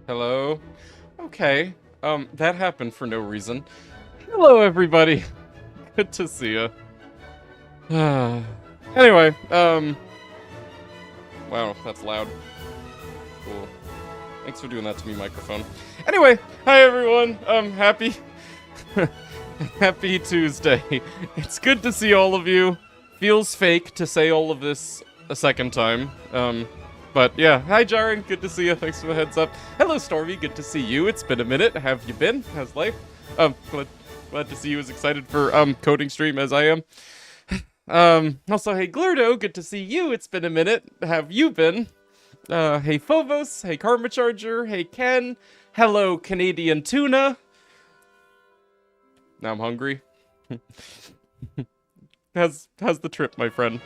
Hello? Okay. That happened for no reason. Hello, everybody. Good to see you. Anyway, wow, that's loud. Cool. Thanks for doing that to me, microphone. Anyway, hi everyone. Happy... Happy Tuesday. It's good to see all of you. Feels fake to say all of this a second time. But yeah, hi Jaren, good to see you. Thanks for the heads up. Hello Stormy, good to see you. It's been a minute. Have you been? How's life? Glad to see you as excited for coding stream as I am. Also, hey Glurdo, good to see you. It's been a minute. Have you been? Hey Phobos, hey Karma Charger, hey Ken. Hello Canadian Tuna. Now I'm hungry. How's the trip, my friend?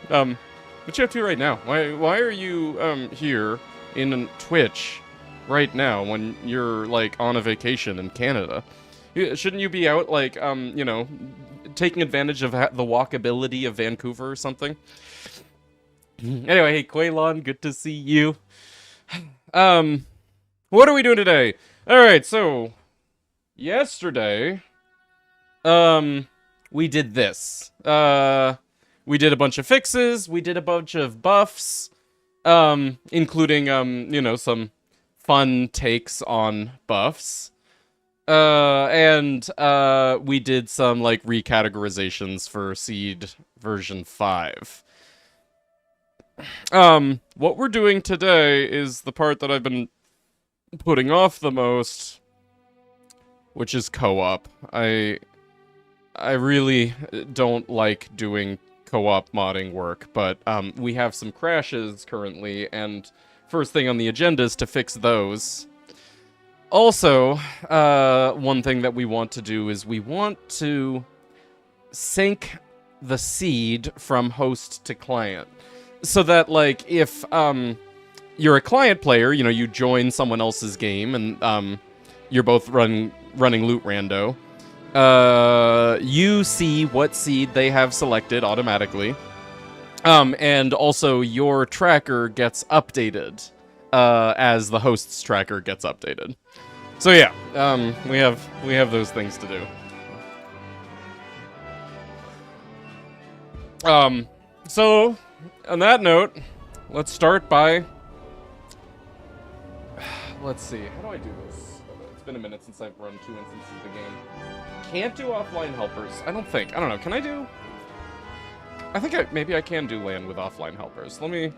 What you up to right now? Why are you here in Twitch right now when you're like on a vacation in Canada? Shouldn't you be out like you know, taking advantage of the walkability of Vancouver or something? Anyway, hey Quaylon, good to see you. What are we doing today? All right, so yesterday we did this. We did a bunch of fixes, we did a bunch of buffs, including, you know, some fun takes on buffs. And we did some, like, recategorizations for Seed version 5. What we're doing today is the part that I've been putting off the most, which is co-op. I really don't like doing co-op modding work, but we have some crashes currently, and first thing on the agenda is to fix those. Also, one thing that we want to do is we want to sync the seed from host to client. So that, like, if you're a client player, you know, you join someone else's game, and you're both running loot rando, you see what seed they have selected automatically. And also your tracker gets updated, as the host's tracker gets updated. So yeah, we have those things to do. So, on that note, let's start by... Let's see, how do I do this? It's been a minute since I've run 2 instances of the game. Can't do offline helpers. I don't know. Can I do? I think maybe I can do land with offline helpers. Let me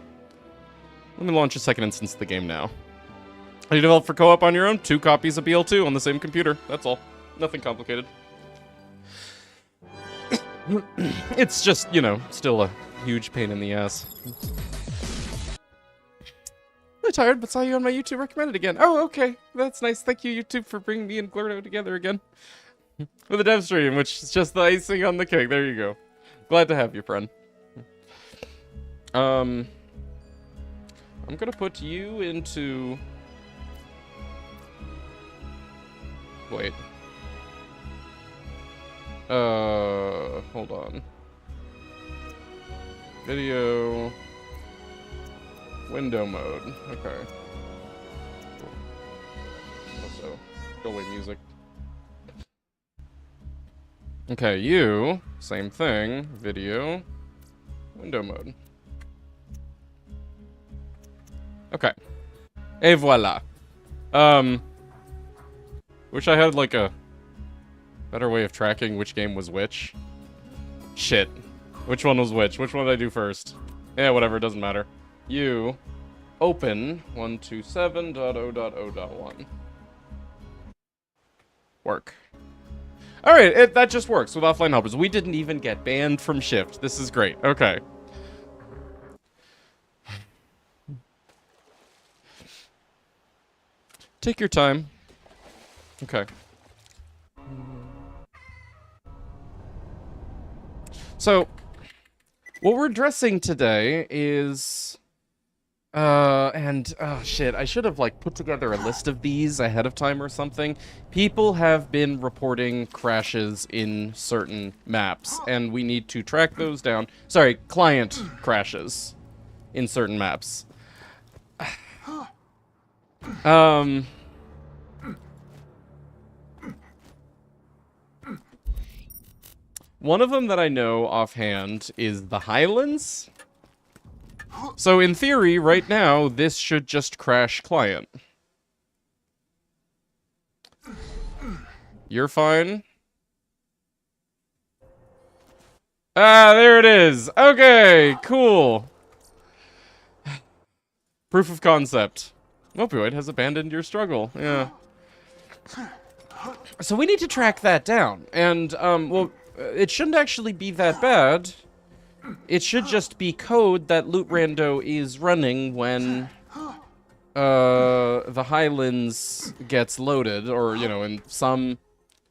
launch a second instance of the game now. You develop for co-op on your own. 2 copies of BL2 on the same computer. That's all. Nothing complicated. It's just, you know, still a huge pain in the ass. I'm tired, but saw you on my YouTube recommended again. Oh, okay. That's nice. Thank you, YouTube, for bringing me and Glurdo together again. With a dev stream, which is just the icing on the cake. There you go. Glad to have you, friend. I'm gonna put you into... Wait. Hold on. Video... Window mode. Okay. Also, go away music. Okay, you, same thing, video, window mode. Okay. Et voila. Wish I had, like, a better way of tracking which game was which. Shit. Which one was which? Which one did I do first? Yeah, whatever, it doesn't matter. You, open 127.0.0.1. Work. Alright, that just works with offline helpers. We didn't even get banned from Shift. This is great. Okay. Take your time. Okay. So, what we're addressing today is... oh shit, I should have, like, put together a list of these ahead of time or something. People have been reporting crashes in certain maps, and we need to track those down. Sorry, client crashes in certain maps. One of them that I know offhand is the Highlands. So in theory, right now, this should just crash client. You're fine? Ah, there it is. Okay, cool. Proof of concept. Mopioid has abandoned your struggle. Yeah. So we need to track that down. And, well, it shouldn't actually be that bad. It should just be code that Loot Rando is running when, the Highlands gets loaded, or, you know, in some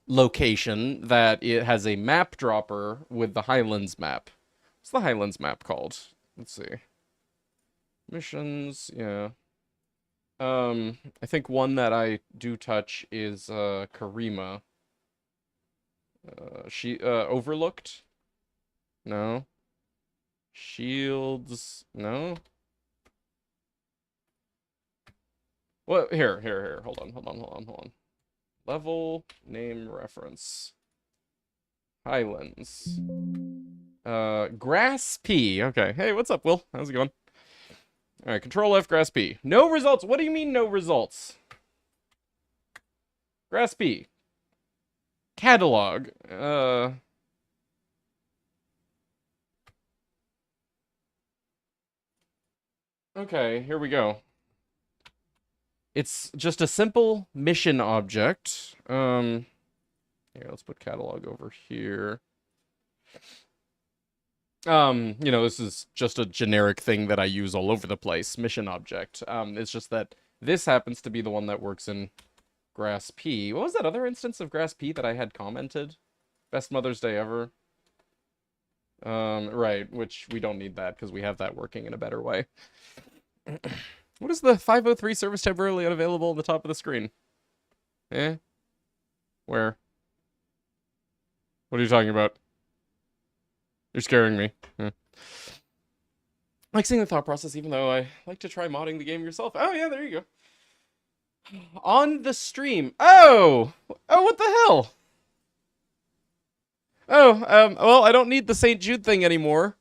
location that it has a map dropper with the Highlands map. What's the Highlands map called? Let's see. Missions, yeah. I think one that I do touch is, Karima. Overlooked? No. Shields? No. Well, here. Hold on. Level, name, reference. Highlands. Grass P. Okay. Hey, what's up, Will? How's it going? Alright, Control F, Grass P. No results. What do you mean, no results? Grass P. Catalog. Okay, here we go. It's just a simple mission object. Here, let's put catalog over here. You know, this is just a generic thing that I use all over the place. Mission object. It's just that this happens to be the one that works in Grass P. What was that other instance of Grass P that I had commented? Best Mother's Day ever. Right, which we don't need that because we have that working in a better way. What is the 503 service temporarily unavailable at the top of the screen? Eh? Where? What are you talking about? You're scaring me. I like seeing the thought process, even though I like to try modding the game yourself. Oh, yeah, there you go. On the stream. Oh! Oh, what the hell? Oh, well, I don't need the St. Jude thing anymore.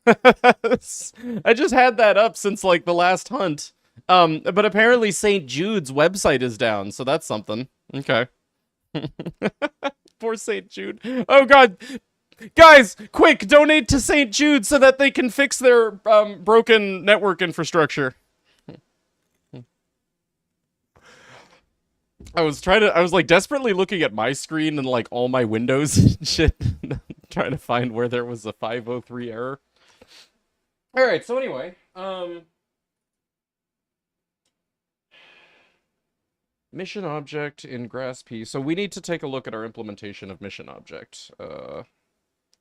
I just had that up since, like, the last hunt. But apparently St. Jude's website is down, so that's something. Okay. Poor St. Jude. Oh, God. Guys, quick, donate to St. Jude so that they can fix their, broken network infrastructure. I was like desperately looking at my screen and like all my windows and shit, trying to find where there was a 503 error. Alright, so anyway, mission object in Grass P. So we need to take a look at our implementation of mission object. Oh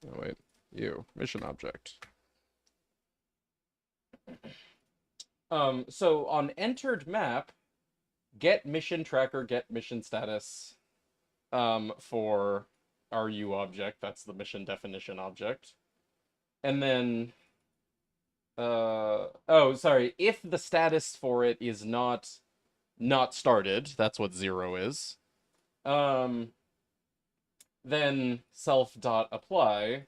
wait, mission object. So on entered map, get mission tracker, get mission status, for RU object, that's the mission definition object. And then, oh, sorry, if the status for it is not started, that's what 0 is, then self.apply,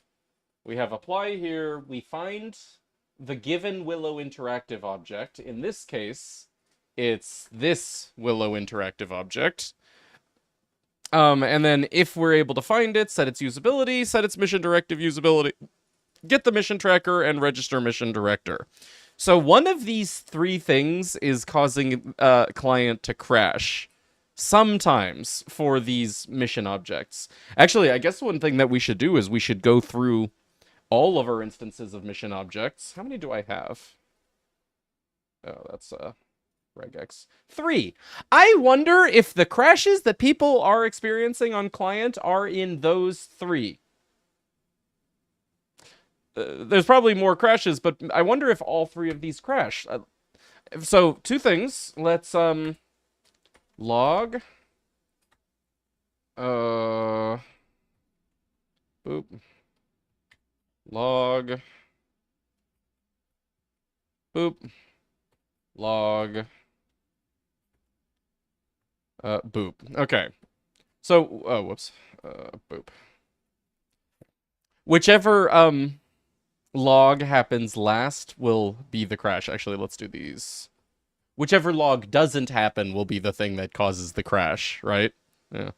we have apply here, we find the given Willow interactive object. In this case, it's this Willow interactive object. And then if we're able to find it, set its usability, set its mission directive usability, get the mission tracker, and register mission director. So one of these three things is causing client to crash sometimes for these mission objects. Actually, I guess one thing that we should do is we should go through all of our instances of mission objects. How many do I have? Oh, that's regex 3. I wonder if the crashes that people are experiencing on client are in those 3. There's probably more crashes, but I wonder if all 3 of these crash. So 2 things. Let's log boop log boop log boop. Okay. So, oh, whoops. Boop. Whichever log happens last will be the crash. Actually, let's do these. Whichever log doesn't happen will be the thing that causes the crash, right? Yeah.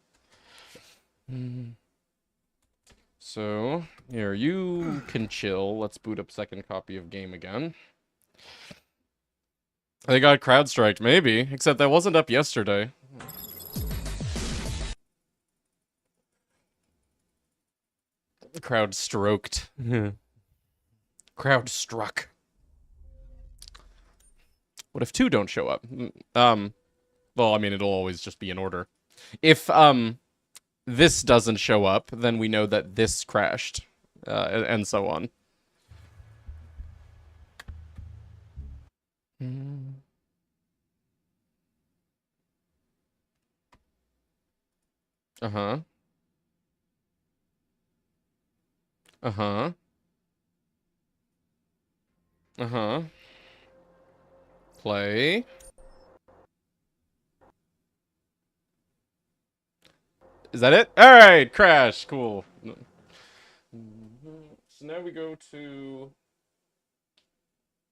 So, here, you can chill. Let's boot up second copy of game again. They got CrowdStriked, maybe. Except that wasn't up yesterday. Crowd stroked. Crowd struck. What if 2 don't show up? Well, I mean, it'll always just be in order. If, this doesn't show up, then we know that this crashed, and so on. Uh-huh. Uh-huh. Uh-huh. Play. Is that it? Alright, crash. Cool. So now we go to...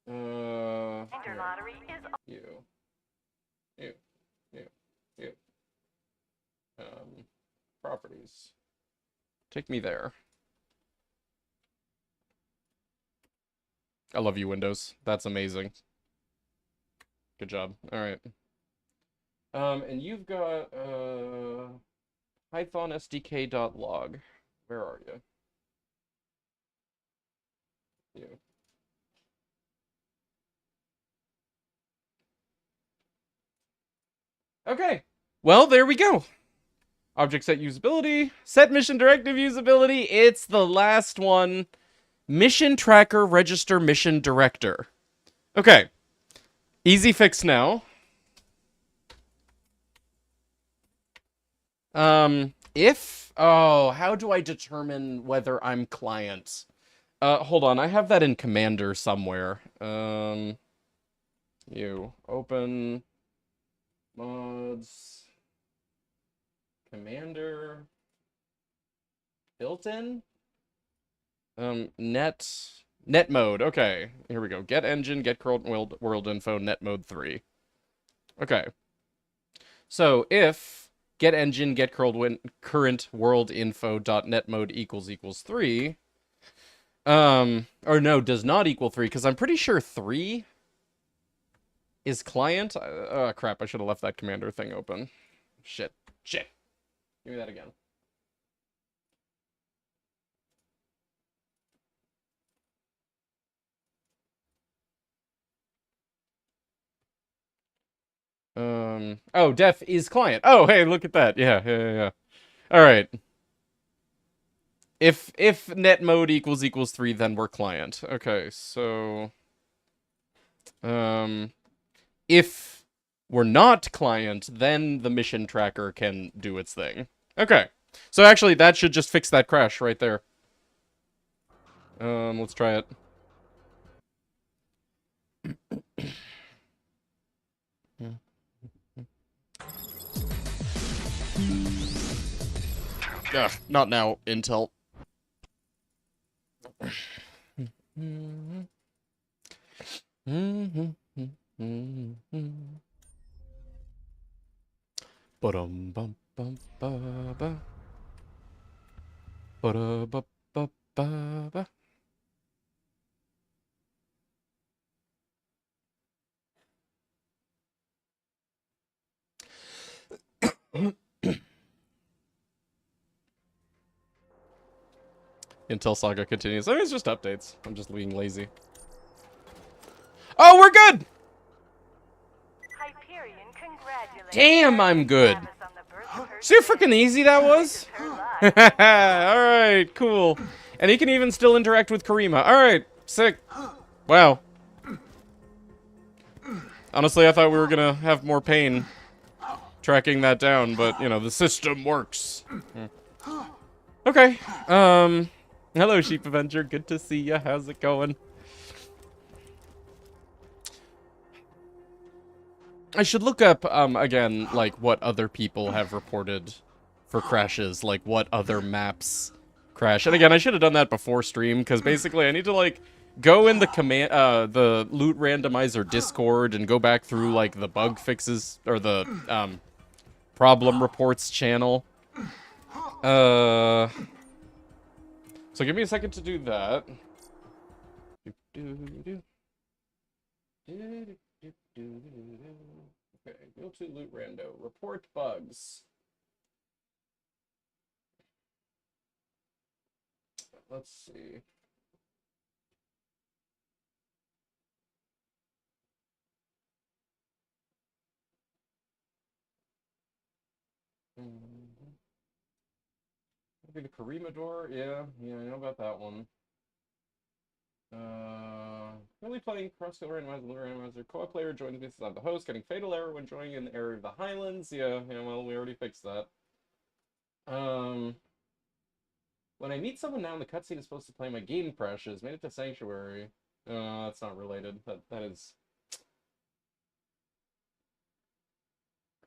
You. You. You. You. Properties. Take me there. I love you, Windows. That's amazing. Good job. Alright. And you've got, Python SDK.log. Where are you? You. Okay. Well, there we go. Object set usability. Set mission directive usability. It's the last one. Mission tracker register mission director. Okay. Easy fix now. How do I determine whether I'm client? Hold on, I have that in Commander somewhere. You open mods, Commander, built-in, net mode. Okay, here we go. Get engine, get current world info, net mode 3. Okay. So if get engine, get current world info dot net mode equals 3. Or no, does not equal 3, because I'm pretty sure 3 is client. Oh, crap, I should have left that commander thing open. Shit. Give me that again. Oh, def is client. Oh, hey, look at that. Yeah. All right. If net mode equals 3, then we're client. Okay, so if we're not client, then the mission tracker can do its thing. Okay. So actually that should just fix that crash right there. Let's try it. Ugh, not now, Intel. Ba-dum bum bum ba ba. Ba ba ba ba ba. Intel Saga continues. I mean, it's just updates. I'm just being lazy. Oh, we're good! Damn, I'm good. See how freaking easy that was? Alright, cool. And he can even still interact with Karima. Alright, sick. Wow. Honestly, I thought we were gonna have more pain tracking that down, but, you know, the system works. Okay, hello, Sheep Avenger. Good to see ya. How's it going? I should look up, again, like, what other people have reported for crashes. Like, what other maps crash. And again, I should have done that before stream, because basically I need to, like, go in the the loot randomizer Discord and go back through, like, the bug fixes, or the, problem reports channel. So give me a second to do that. Okay, go to loot rando. Report bugs. Let's see. Maybe the Karima door? Yeah, I know about that one. Really playing cross-skill randomizer. Co-op player joins me as the host, getting fatal error when joining in the area of the Highlands. Yeah, well, we already fixed that. When I meet someone now in the cutscene is supposed to play, my game crashes. Made it to Sanctuary. That's not related. That is...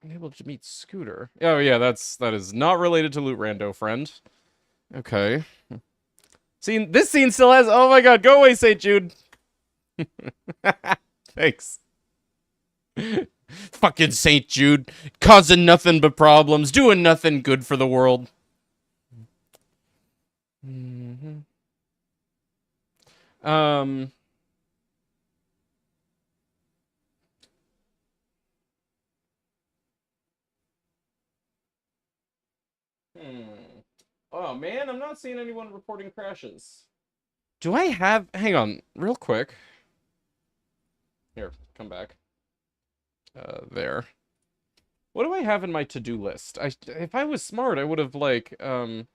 Unable to meet Scooter. Oh yeah, that is not related to Loot Rando, friend. Okay. This scene still has... Oh my god, go away, St. Jude! Thanks. Fucking St. Jude. Causing nothing but problems. Doing nothing good for the world. Oh man, I'm not seeing anyone reporting crashes. Do I have... Hang on, real quick. Here, come back. There. What do I have in my to-do list? If I was smart, I would have, like, There,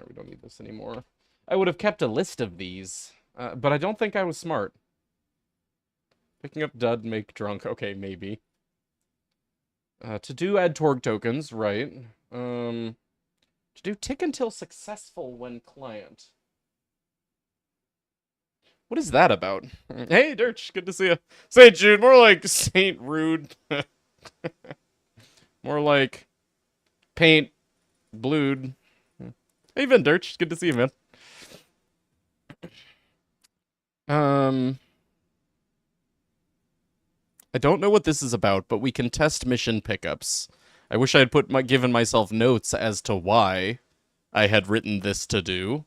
we don't need this anymore. I would have kept a list of these, but I don't think I was smart. Picking up dud, make drunk. Okay, maybe. To do add Torg tokens, right. To do tick until successful when client. What is that about? Hey, Dirch, good to see you. St. Jude, more like Saint Rude. More like Paint Blued. Hey, Vin Dirch, good to see you, man. I don't know what this is about, but we can test mission pickups. I wish I had given myself notes as to why I had written this to do.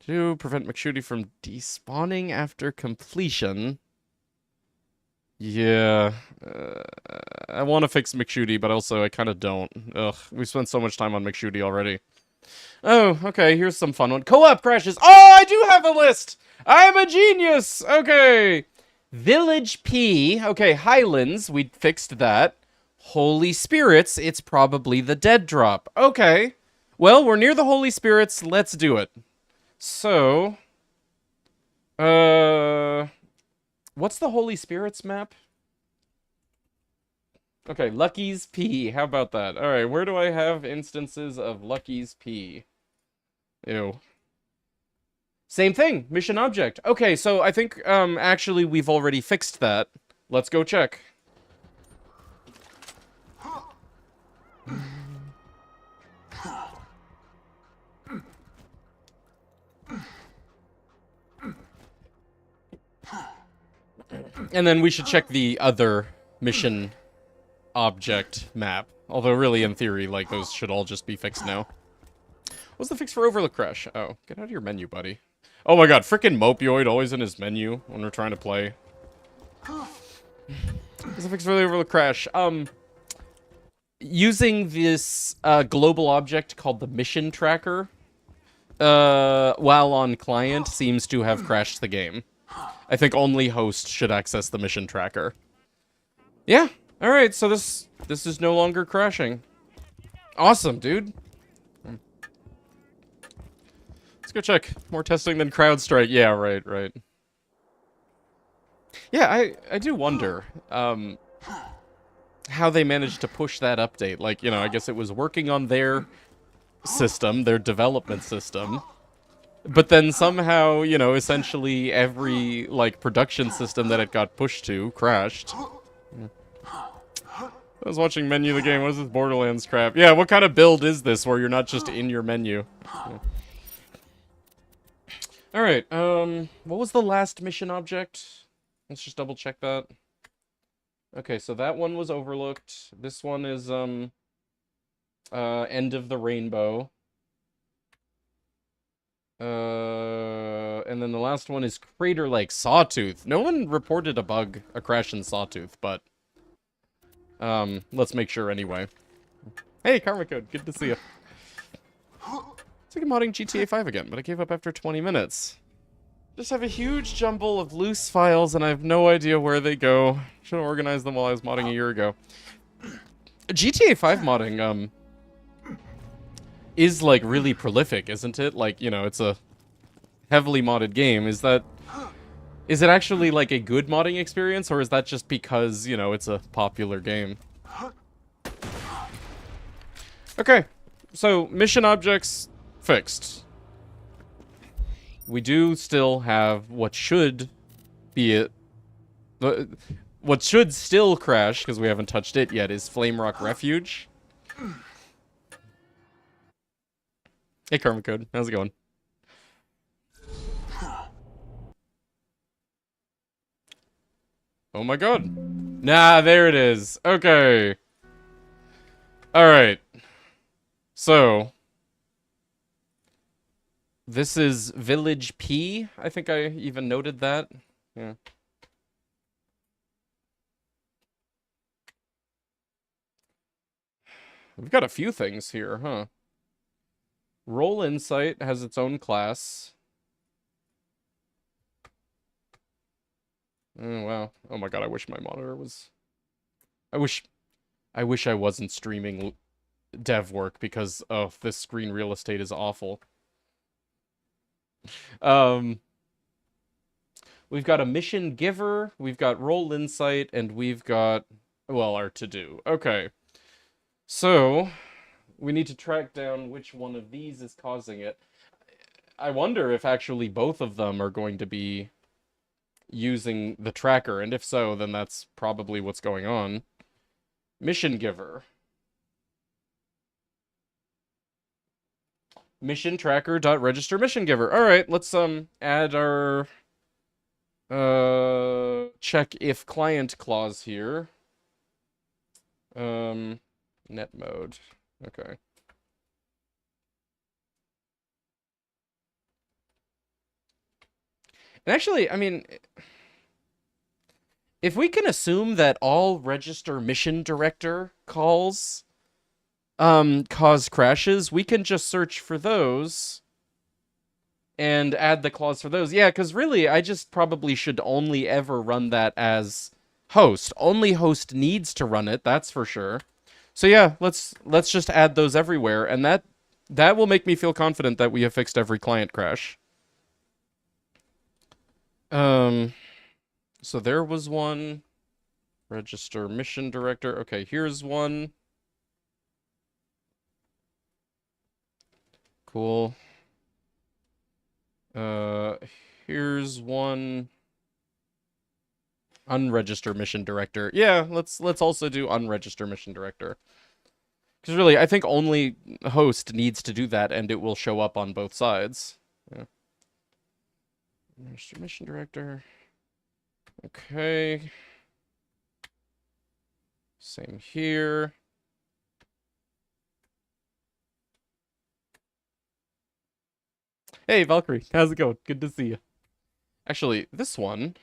To prevent McShooty from despawning after completion. Yeah. I want to fix McShooty, but also I kind of don't. Ugh, we spent so much time on McShooty already. Oh, okay, here's some fun one. Co-op crashes. Oh, I do have a list! I'm a genius! Okay. Village P. Okay, Highlands, we fixed that. Holy Spirits, it's probably the dead drop. Okay. Well, we're near the Holy Spirits, let's do it. So... What's the Holy Spirits map? Okay, Lucky's P. How about that? Alright, where do I have instances of Lucky's P? Ew. Same thing, mission object. Okay, so I think, actually we've already fixed that. Let's go check. And then we should check the other mission object map. Although really, in theory, like, those should all just be fixed now. What's the fix for Overlook Crash? Oh, get out of your menu, buddy. Oh my god, frickin' mopioid always in his menu when we're trying to play. What's the fix for the Overlook Crash? Using this, global object called the mission tracker, while on client seems to have crashed the game. I think only host should access the mission tracker. Yeah, alright, so this is no longer crashing. Awesome, dude. Let's go check. More testing than CrowdStrike. Yeah, right. Yeah, I do wonder, how they managed to push that update. Like, you know, I guess it was working on their system, their development system. But then somehow, you know, essentially every, like, production system that it got pushed to crashed. Yeah. I was watching menu of the game. What is this Borderlands crap? Yeah, what kind of build is this where you're not just in your menu? Yeah. Alright, what was the last mission object? Let's just double check that. Okay, so that one was overlooked. This one is, end of the rainbow. And then the last one is Crater Lake Sawtooth. No one reported a bug, a crash in Sawtooth, but, let's make sure anyway. Hey, Karma Code, good to see you. It's like I'm modding GTA 5 again, but I gave up after 20 minutes. Just have a huge jumble of loose files, and I have no idea where they go. Should have organized them while I was modding a year ago. GTA 5 modding, is, like, really prolific, isn't it? Like, you know, it's a heavily modded game. Is it actually, like, a good modding experience, or is that just because, you know, it's a popular game? Okay, so mission objects fixed. We do still have what should be it. What should still crash, because we haven't touched it yet, is Flamerock Refuge. Hey, Karma Code, how's it going? Oh my god. Nah, there it is. Okay. Alright. So. This is Village P. I think I even noted that. Yeah. We've got a few things here, huh? Roll Insight has its own class. Oh, wow. Oh my god, I wish my monitor was... I wish I wasn't streaming dev work because, oh, this screen real estate is awful. We've got a mission giver, we've got Roll Insight, and we've got, well, our to-do. Okay. So, we need to track down which one of these is causing it. I wonder if actually both of them are going to be using the tracker, and if so, then that's probably what's going on. Mission giver. Mission tracker dot register mission giver. All right, let's add our check if client clause here. Net mode. Okay. And actually, I mean, if we can assume that all register mission director calls cause crashes, we can just search for those and add the clause for those. Yeah, because really, I just probably should only ever run that as host. Only host needs to run it, that's for sure. So yeah, let's just add those everywhere, and that will make me feel confident that we have fixed every client crash. So there was one. Register mission director. Okay, here's one. Cool. Here's one. Unregister mission director. Yeah, let's also do unregister mission director. Because really, I think only host needs to do that, and it will show up on both sides. Yeah. Register mission director. Okay. Same here. Hey, Valkyrie. How's it going? Good to see you. Actually, this one...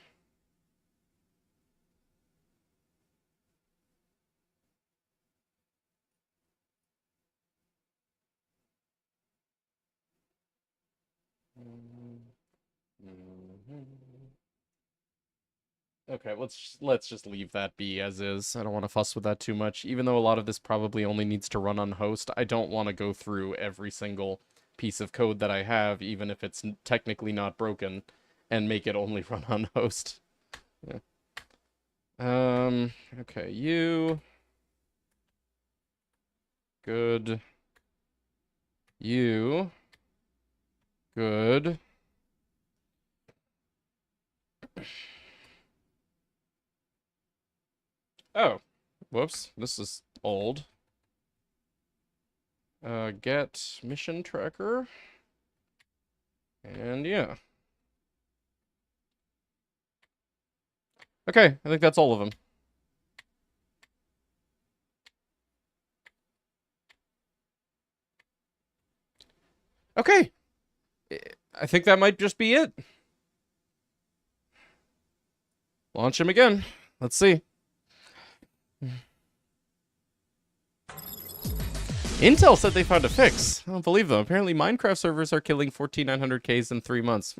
Okay, let's just leave that be as is. I don't want to fuss with that too much. Even though a lot of this probably only needs to run on host, I don't want to go through every single piece of code that I have, even if it's technically not broken, and make it only run on host. Yeah. Okay, you. Good. You. Good. Oh. Whoops. This is old. Get mission tracker. And yeah. Okay, I think that's all of them. Okay. I think that might just be it. Launch him again. Let's see. Intel said they found a fix. I don't believe them. Apparently Minecraft servers are killing 14900Ks in 3 months.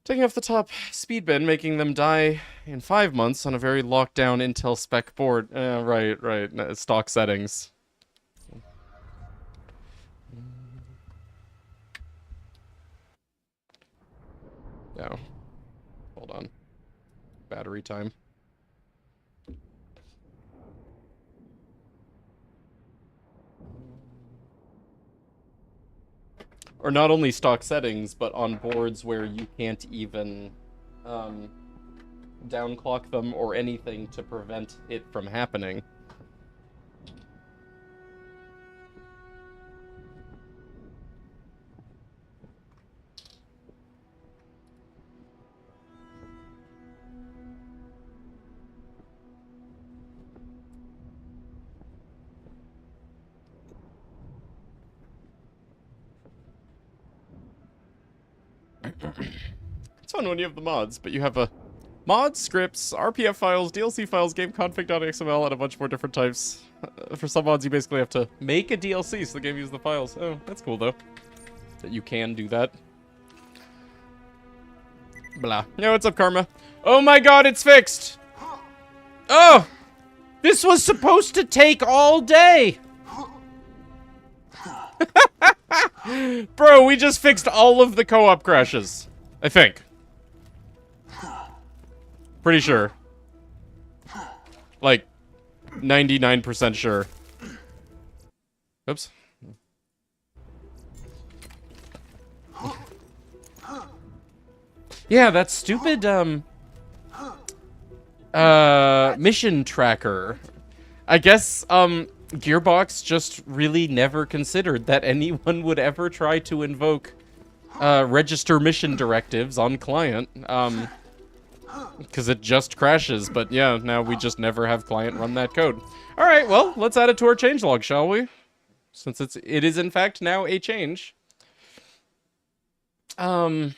Taking off the top speed bin, making them die in 5 months on a very locked down Intel spec board. Right. Stock settings. No. Hold on. Battery time. Or not only stock settings, but on boards where you can't even downclock them or anything to prevent it from happening. It's fun when you have the mods, but you have a mods, scripts, RPF files, DLC files, game config.xml, and a bunch more different types. For some mods, you basically have to make a DLC so the game uses the files. Oh, that's cool, though. That you can do that. Blah. Yeah, what's up, Karma? Oh my god, it's fixed! Oh! This was supposed to take all day! Bro, we just fixed all of the co-op crashes. I think. Pretty sure. Like, 99% sure. Oops. Yeah, that stupid, mission tracker. I guess, Gearbox just really never considered that anyone would ever try to invoke, register mission directives on client, because it just crashes, but yeah, now we just never have client run that code. Alright, well, let's add it to our changelog, shall we? Since it is in fact now a change. Should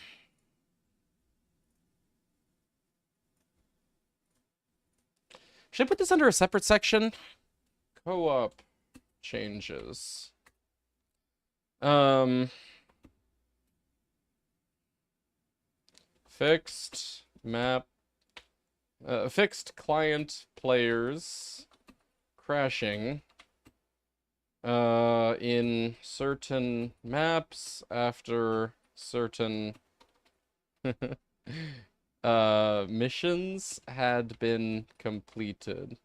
I put this under a separate section? Co-op changes. Fixed map. Fixed client players crashing in certain maps after certain missions had been completed.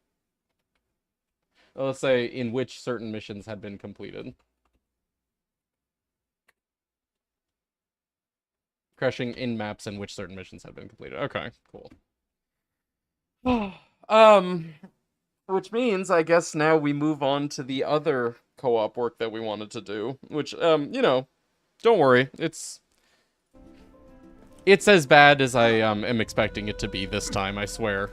Let's say in which certain missions had been completed. Crashing in maps in which certain missions had been completed. Okay, cool. Which means, I guess now we move on to the other co-op work that we wanted to do. Which, you know, don't worry. It's as bad as I am expecting it to be this time, I swear.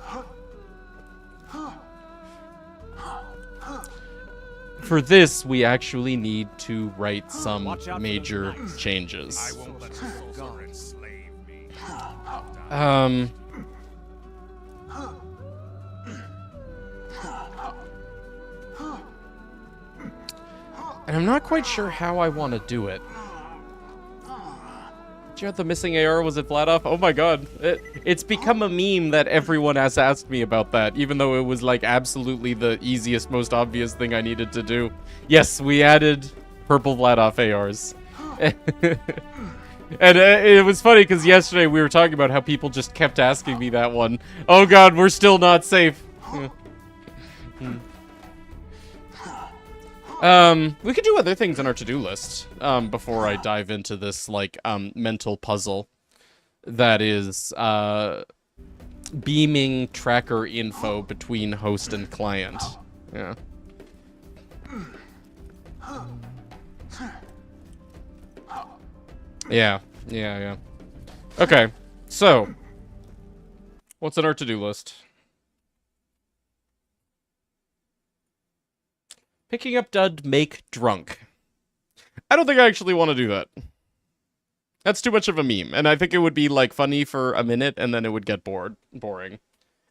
For this, we actually need to write some major changes. I won't let you enslave me. And I'm not quite sure how I want to do it. Did you have the missing AR? Was it flat off? Oh my god. It's become a meme that everyone has asked me about that, even though it was like absolutely the easiest, most obvious thing I needed to do. Yes, we added purple flat off ARs. And it was funny because yesterday we were talking about how people just kept asking me that one. Oh god, we're still not safe. We could do other things on our to-do list, before I dive into this, like, mental puzzle that is, beaming tracker info between host and client. Yeah. Yeah. Okay, so, what's on our to-do list? Picking up dud, make drunk. I don't think I actually want to do that. That's too much of a meme, and I think it would be, like, funny for a minute, and then it would get boring.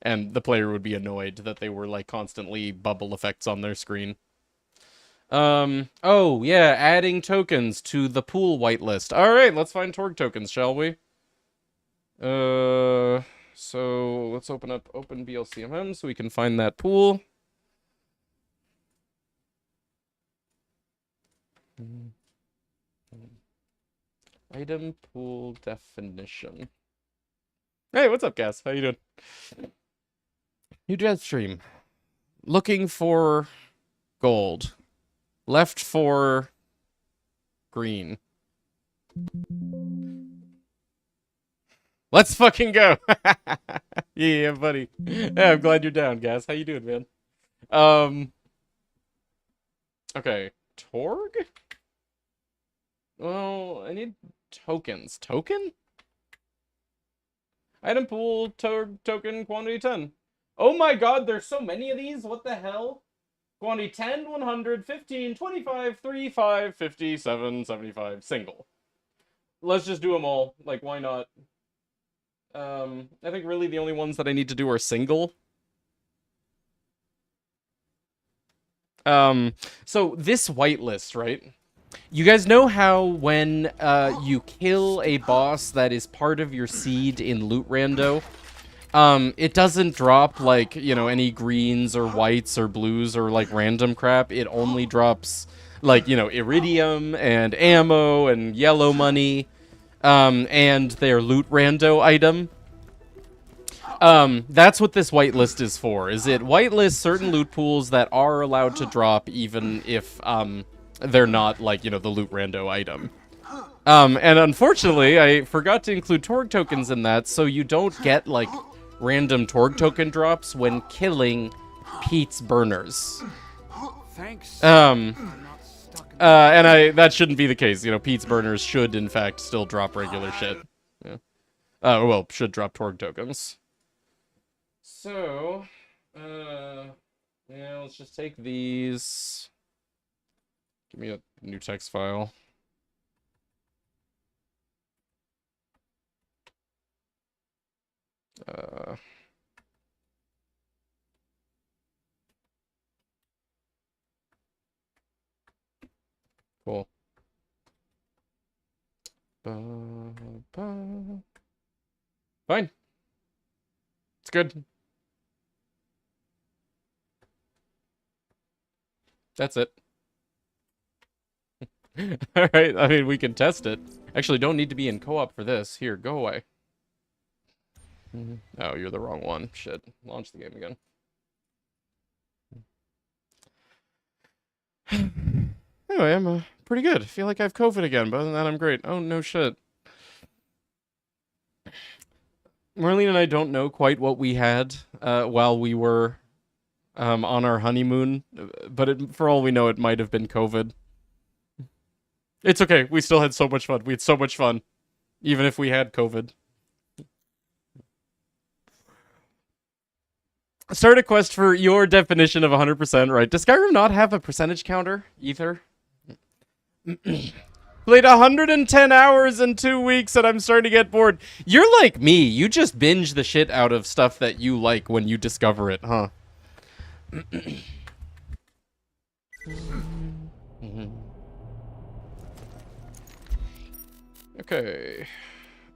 And the player would be annoyed that they were, like, constantly bubble effects on their screen. Oh, yeah, adding tokens to the pool whitelist. Alright, let's find Torg tokens, shall we? So, let's open up OpenBLCMM so we can find that pool. Item pool definition. Hey, what's up, Cass? How you doing? New dev stream. Looking for gold. Left for green. Let's fucking go. Yeah, buddy. Yeah, I'm glad you're down, Gas. How you doing, man? Okay. Torg? Well, I need tokens. Token? Item pool, token, quantity 10. Oh my god, there's so many of these? What the hell? Quantity 10, 100, 15, 25, 35, 50, 7, 75, single. Let's just do them all. Like, why not? I think really the only ones that I need to do are single. So this whitelist, right? You guys know how when you kill a boss that is part of your seed in Loot Rando, it doesn't drop, like, you know, any greens or whites or blues or, like, random crap. It only drops, like, you know, iridium and ammo and yellow money, and their Loot Rando item. That's what this whitelist is for, is it whitelists certain loot pools that are allowed to drop even if, they're not, like, you know, the Loot Rando item. And unfortunately, I forgot to include Torg tokens in that, so you don't get, like, random Torg token drops when killing Pete's burners. Thanks. And that shouldn't be the case. You know, Pete's burners should, in fact, still drop regular shit. Yeah. Well, should drop Torg tokens. So, yeah, let's just take these. Give me a new text file. Cool. Fine. It's good. That's it. Alright, I mean, we can test it. Actually, don't need to be in co-op for this. Here, go away. Oh, you're the wrong one. Shit. Launch the game again. Anyway, I'm pretty good. I feel like I have COVID again, but other than that, I'm great. Oh, no shit. Marlene and I don't know quite what we had while we were on our honeymoon, but for all we know, it might have been COVID. It's okay. We still had so much fun. We had so much fun, even if we had COVID. Start a quest for your definition of 100%, right? Does Skyrim not have a percentage counter, either? Played 110 hours in 2 weeks and I'm starting to get bored. You're like me. You just binge the shit out of stuff that you like when you discover it, huh? Okay.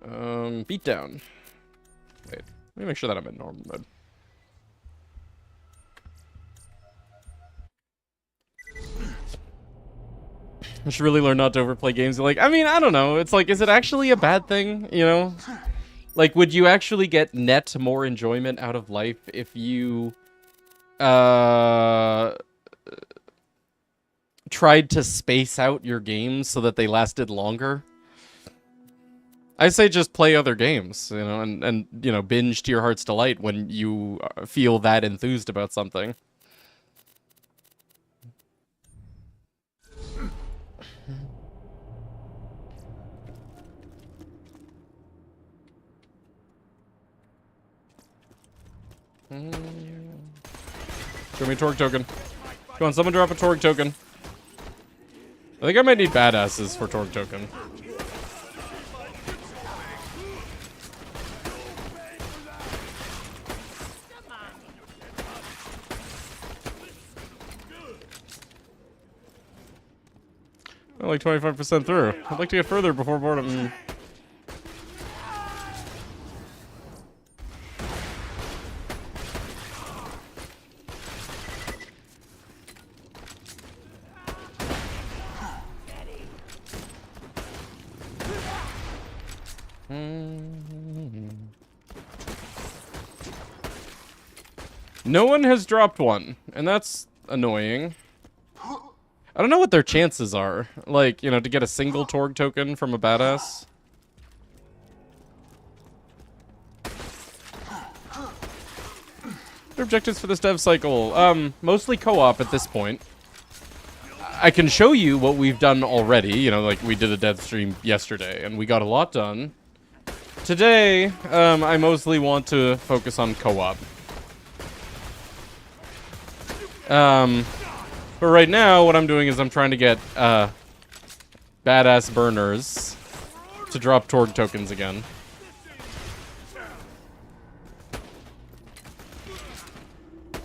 Beatdown. Wait, let me make sure that I'm in normal mode. I should really learn not to overplay games. Like, I mean, I don't know. It's like, is it actually a bad thing, you know? Like, would you actually get net more enjoyment out of life if you, tried to space out your games so that they lasted longer. I say just play other games, you know, and you know, binge to your heart's delight when you feel that enthused about something. Show me a Torque token. Come on, someone drop a Torque token. I think I might need badasses for Torque token. I'm like 25% through. I'd like to get further before boredom. No one has dropped one, and that's annoying. I don't know what their chances are. Like, you know, to get a single Torgue token from a badass. What are objectives for this dev cycle? Mostly co-op at this point. I can show you what we've done already. You know, like we did a dev stream yesterday, and we got a lot done. Today, I mostly want to focus on co-op. But right now, what I'm doing is I'm trying to get, badass burners to drop Torgue tokens again.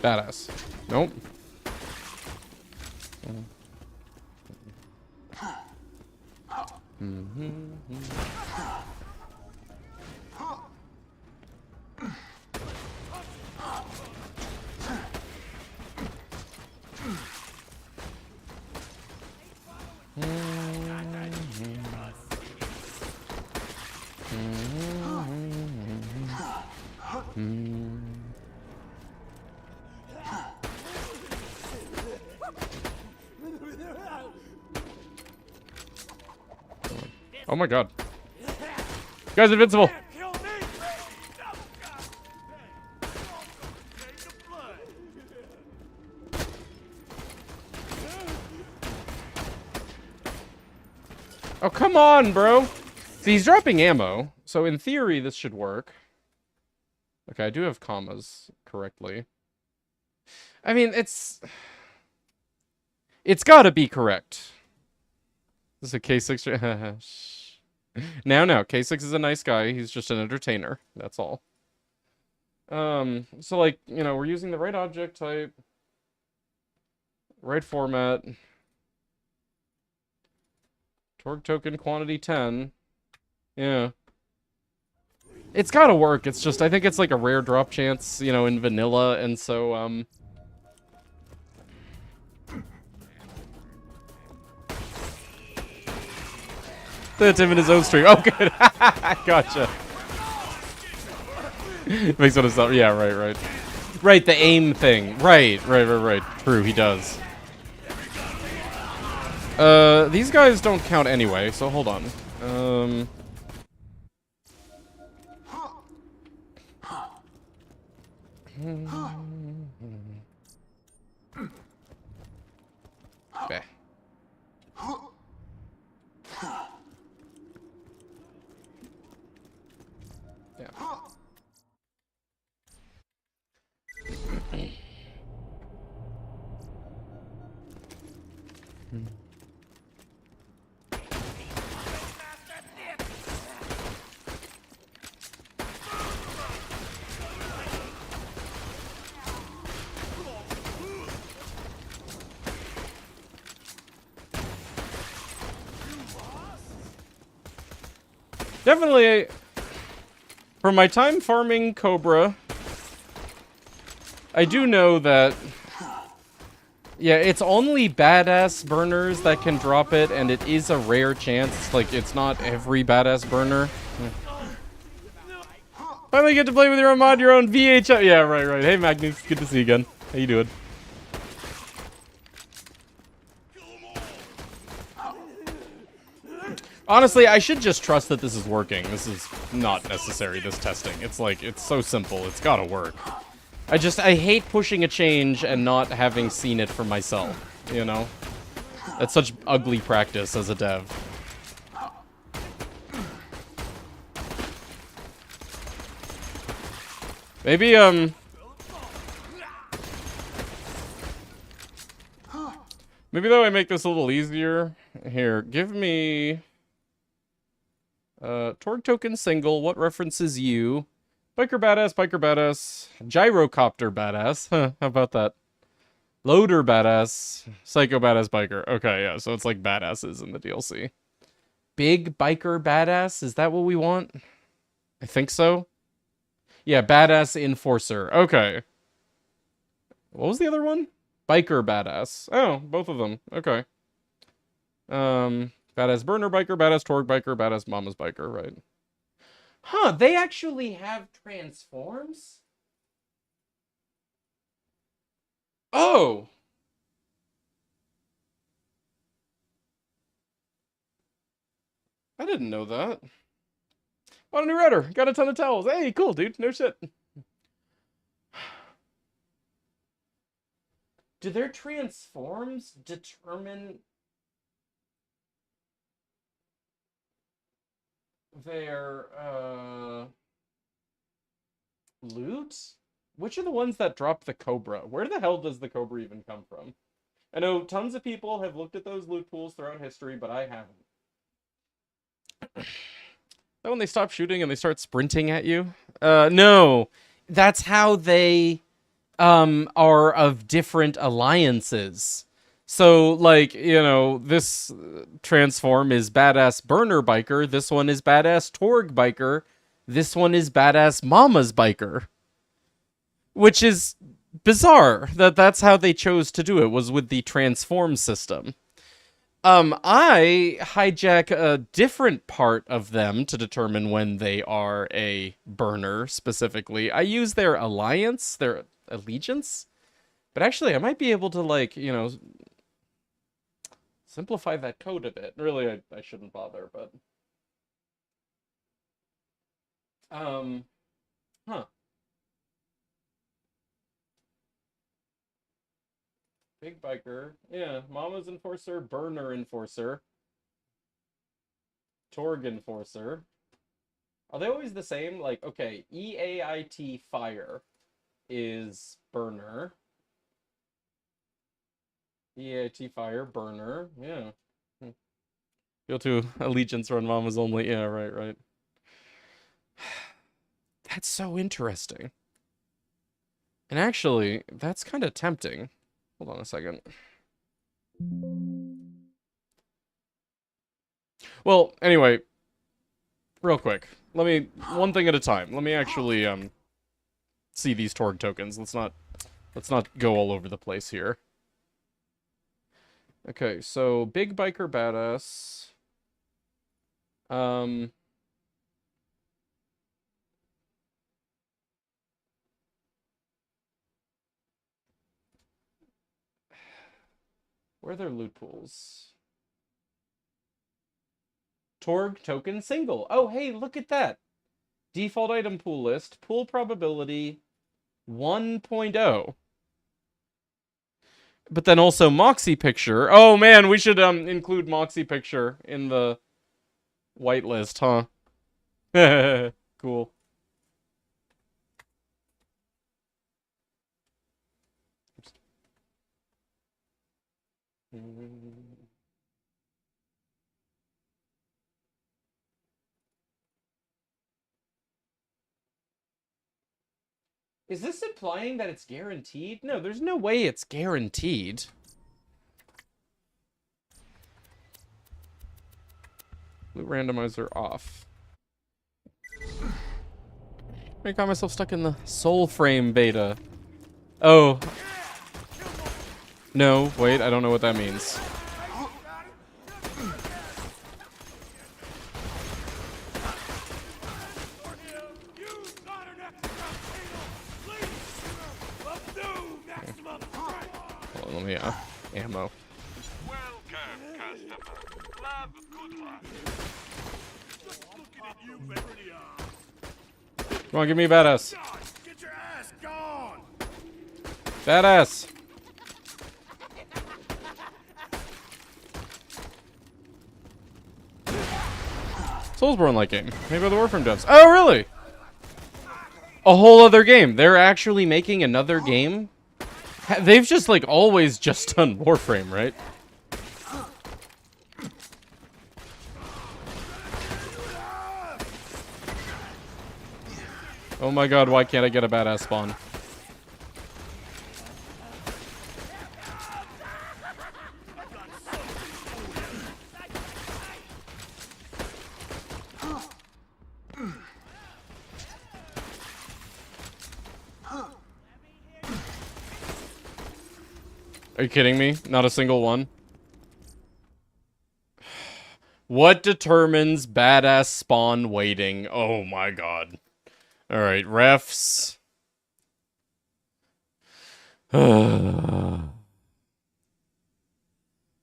Badass. Nope. Oh my god. You guys invincible. Oh, come on, bro. See, he's dropping ammo, so in theory, this should work. Okay, I do have commas correctly. I mean, it's gotta be correct. This is a K6. Now, K6 is a nice guy. He's just an entertainer. That's all. So, like, you know, we're using the right object type. Right format. Torgue token quantity 10. Yeah. It's gotta work. It's just, I think it's like a rare drop chance, you know, in vanilla, and so, That's him in his own stream. Oh, good. Gotcha. Makes one of himself. Yeah, right. Right, the aim thing. Right. True, he does. These guys don't count anyway, so hold on. Okay. Yeah. Definitely, from my time farming Cobra, I do know that, yeah, it's only badass burners that can drop it, and it is a rare chance. Like, it's not every badass burner. Finally get to play with your own mod, your own VHS. Yeah, right. Hey, Magnus, good to see you again. How you doing? Honestly, I should just trust that this is working. This is not necessary, this testing. It's like, it's so simple. It's gotta work. I hate pushing a change and not having seen it for myself, you know? That's such ugly practice as a dev. Maybe, maybe though I make this a little easier. Here, give me... Torg token single, what references you? Biker badass, gyrocopter badass. Huh, how about that? Loader badass, psycho badass biker. Okay, yeah, so it's like badasses in the DLC. Big biker badass, is that what we want? I think so. Yeah, badass enforcer. Okay. What was the other one? Biker badass. Oh, both of them. Okay. Badass burner biker, badass torque biker, badass mama's biker, right? Huh, they actually have transforms? Oh! I didn't know that. Oh, a new redder. Got a ton of towels. Hey, cool, dude. No shit. Do their transforms determine their, loot? Which are the ones that drop the Cobra? Where the hell does the Cobra even come from? I know tons of people have looked at those loot pools throughout history, but I haven't. That when they stop shooting and they start sprinting at you? No. That's how they, are of different alliances. So, like, you know, this transform is badass burner biker. This one is badass Torg biker. This one is badass mama's biker. Which is bizarre that that's how they chose to do it, was with the transform system. I hijack a different part of them to determine when they are a burner, specifically. I use their alliance, their allegiance. But actually, I might be able to, like, you know, simplify that code a bit. Really, I shouldn't bother, but... Huh. Big biker. Yeah, Mama's enforcer, burner enforcer. Torg enforcer. Are they always the same? Like, okay, EAIT fire is burner. EAIT fire, burner. Yeah. Go to allegiance run Mama's only. Yeah, right. That's so interesting. And actually, that's kind of tempting. Hold on a second. Well, anyway, real quick. One thing at a time. Let me actually, see these Torg tokens. Let's not go all over the place here. Okay, so big biker badass. Where are their loot pools? Torg token single. Oh, hey, look at that. Default item pool list. Pool probability 1.0. But then also Moxie picture. Oh man, we should include Moxie picture in the whitelist, huh? Cool. Is this implying that it's guaranteed? No, there's no way it's guaranteed. Loot randomizer off. I got myself stuck in the soul frame beta. Oh. No, wait, I don't know what that means. Hold on, let me, ammo. Welcome, customer. Love Come on, give me a badass. Get your ass gone! Badass. Soulsborne-like game. Made by the Warframe devs. Oh, really? A whole other game. They're actually making another game? They've just, like, always just done Warframe, right? Oh my god, why can't I get a badass spawn? Are you kidding me? Not a single one? What determines badass spawn waiting? Oh my god. Alright, refs.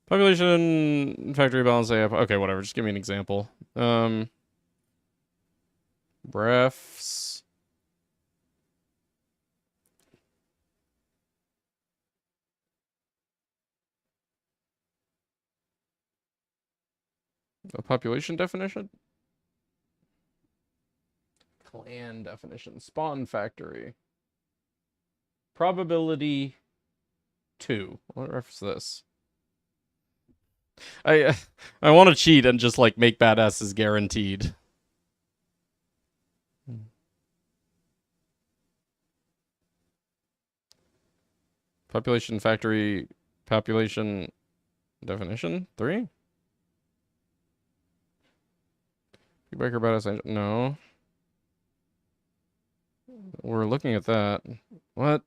Population, factory balance, okay, whatever, just give me an example. Refs. A population definition? Clan definition. Spawn factory. Probability 2. What refs this? I want to cheat and just like make badasses guaranteed. Population factory population definition 3. Biker badass no. We're looking at that. What?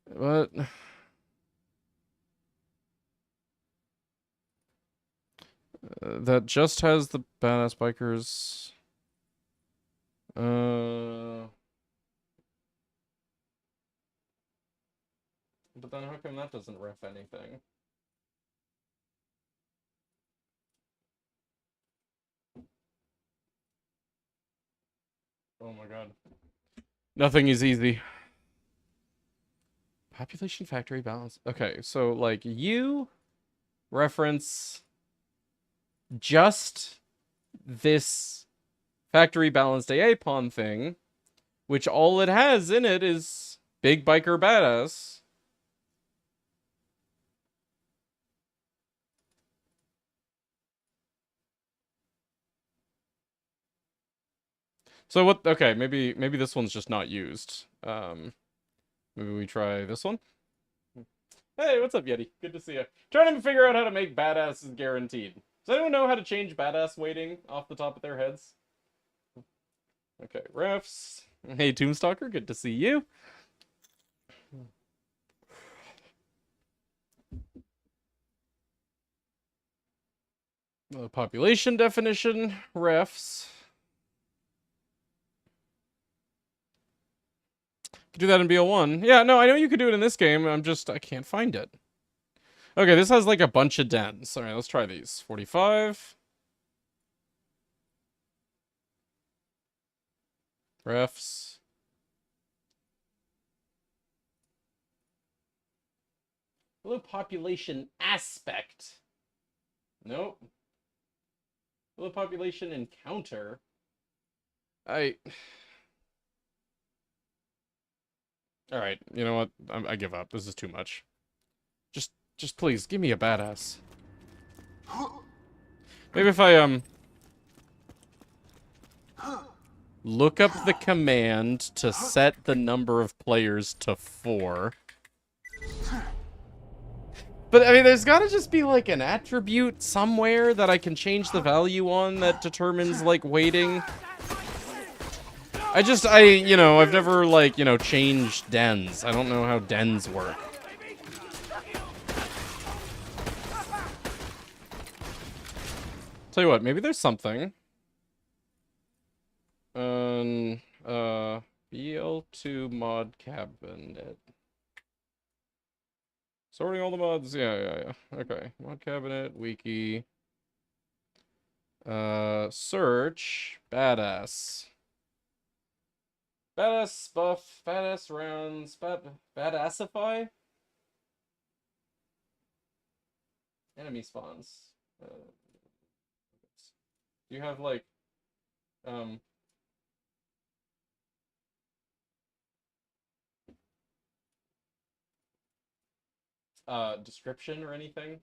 What? That just has the badass bikers. But then how come that doesn't ref anything? Oh my god. Nothing is easy. Population factory balance. Okay, so like you reference just this factory balanced AA pawn thing, which all it has in it is big biker badass. So what? Okay, maybe this one's just not used. Maybe we try this one. Hey, what's up, Yeti? Good to see you. Trying to figure out how to make badasses guaranteed. Does anyone know how to change badass weighting off the top of their heads? Okay, refs. Hey, Tombstalker, good to see you. Population definition, refs. Could do that in BL1. Yeah, no, I know you could do it in this game. I can't find it. Okay, this has like a bunch of dens. All right, let's try these. 45. Refs. Hello, population aspect. Nope. Hello, population encounter. All right, you know what? I give up. This is too much. Just please give me a badass. Maybe if I look up the command to set the number of players to 4. But I mean, there's gotta just be like an attribute somewhere that I can change the value on that determines like weighting. You know, I've never like, you know, changed dens. I don't know how dens work. Tell you what, maybe there's something. BL2 mod cabinet. Sorting all the mods. Yeah. Okay. Mod cabinet, wiki. Search badass. Badass buff, badass rounds, badassify? Enemy spawns. Do you have like, um, description or anything?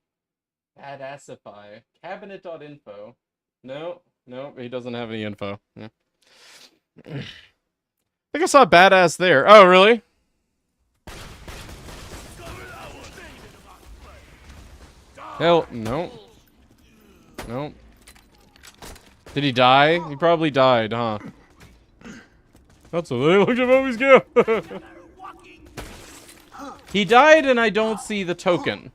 Badassify. Cabinet.info. No, no, he doesn't have any info. Yeah. I think I saw badass there. Oh, really? Hell, no. No. Did he die? He probably died, huh? That's what they look at movies go. He died and I don't see the token.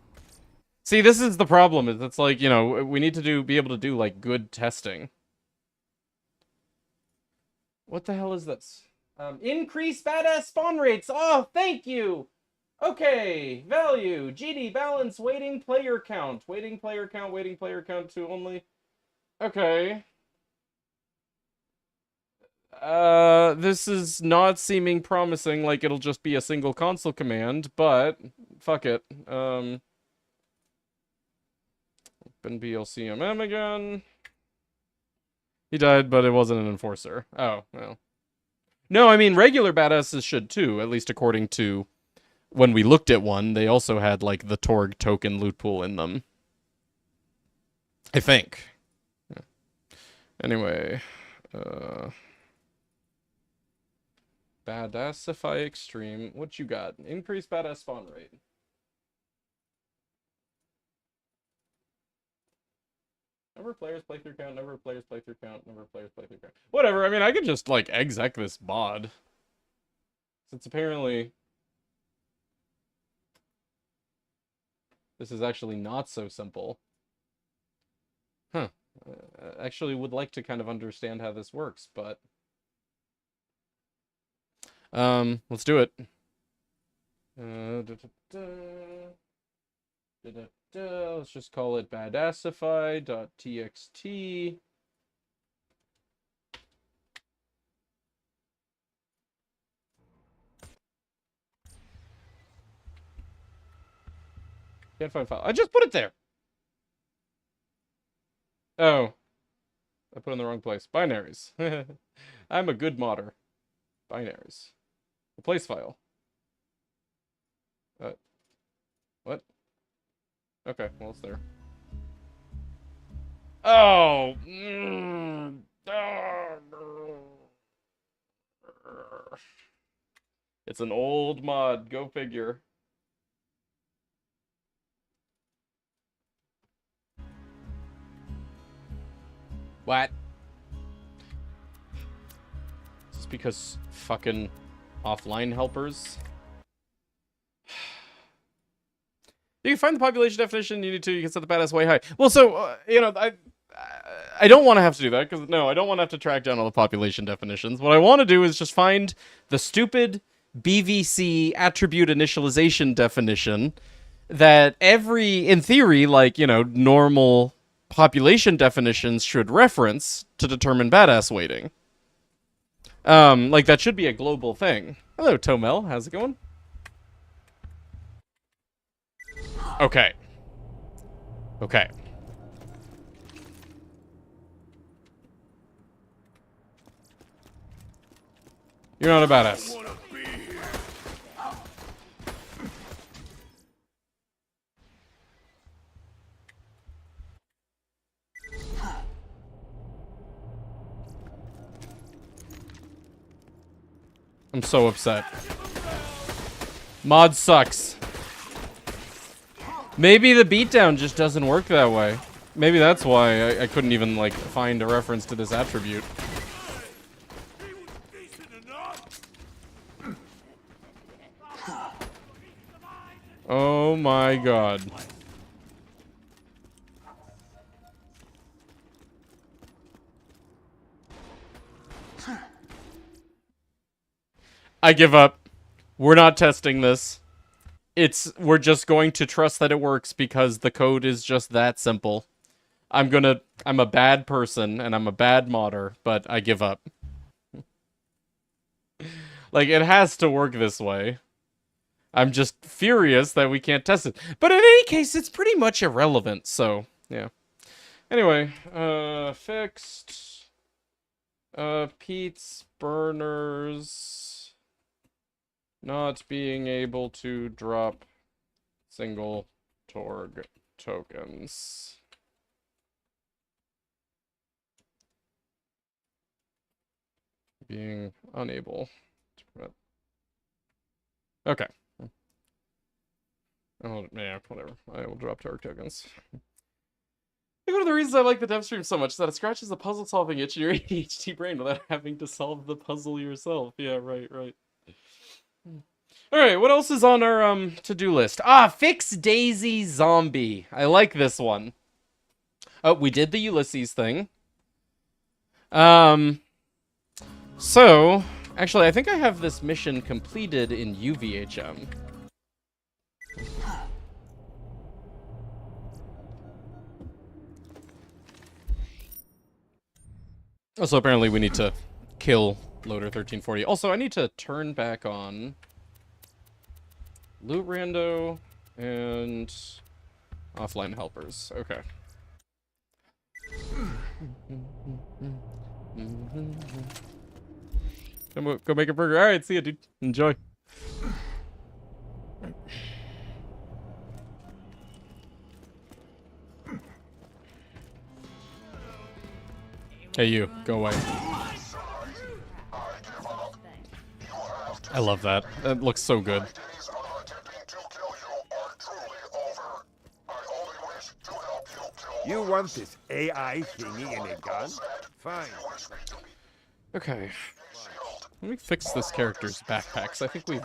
See, this is the problem, is it's like, you know, we need to be able to do, like, good testing. What the hell is this? Increase badass spawn rates! Oh, thank you! Okay, value, GD, balance, waiting player count. Waiting player count to only... Okay. This is not seeming promising, like it'll just be a single console command, but... Fuck it. Open BLCMM again. He died, but it wasn't an enforcer. Oh, well. No, I mean, regular badasses should too, at least according to when we looked at one. They also had, like, the Torg token loot pool in them. I think. Yeah. Anyway. Badassify extreme. What you got? Increase badass spawn rate. Number of players, playthrough count, number of players, playthrough count, number of players, playthrough count. Whatever, I mean, I could just, like, exec this mod. Since apparently... this is actually not so simple. Huh. I actually would like to kind of understand how this works, but... let's do it. Let's just call it badassify.txt. Can't find file. I just put it there. Oh. I put it in the wrong place. Binaries. I'm a good modder. Binaries. Replace file. What? Okay, well, it's there. Oh! It's an old mod. Go figure. What? Is this because fucking offline helpers? You can find the population definition you need to. You can set the badass way high. Well, so, you know, I don't want to have to do that, because, no, I don't want to have to track down all the population definitions. What I want to do is just find the stupid BVC attribute initialization definition that in theory, like, you know, normal population definitions should reference to determine badass weighting. Like, that should be a global thing. Hello, Tomel. How's it going? Okay. Okay. You're not a badass. I'm so upset. Mod sucks. Maybe the beatdown just doesn't work that way. Maybe that's why I couldn't even, like, find a reference to this attribute. Oh my god. I give up. We're not testing this. We're just going to trust that it works because the code is just that simple. I'm a bad person and I'm a bad modder, but I give up. Like, it has to work this way. I'm just furious that we can't test it. But in any case, it's pretty much irrelevant, so, yeah. Anyway, fixed. Pete's burners not being able to drop single Torg tokens. Being unable to prevent. Okay. Oh, yeah, whatever. I will drop Torg tokens. I think one of the reasons I like the dev stream so much is that it scratches the puzzle solving itch in your ADHD brain without having to solve the puzzle yourself. Yeah, right. Alright, what else is on our to-do list? Ah, fix Daisy Zombie. I like this one. Oh, we did the Ulysses thing. So, actually, I think I have this mission completed in UVHM. Also, apparently we need to kill Loader 1340. Also, I need to turn back on Loot Rando and offline helpers. Okay. Go make a burger. Alright, see ya, dude. Enjoy. Hey, you. Go away. I love that. That looks so good. You want this AI thingy in a gun? Fine. Okay. Let me fix this character's backpacks. I think we've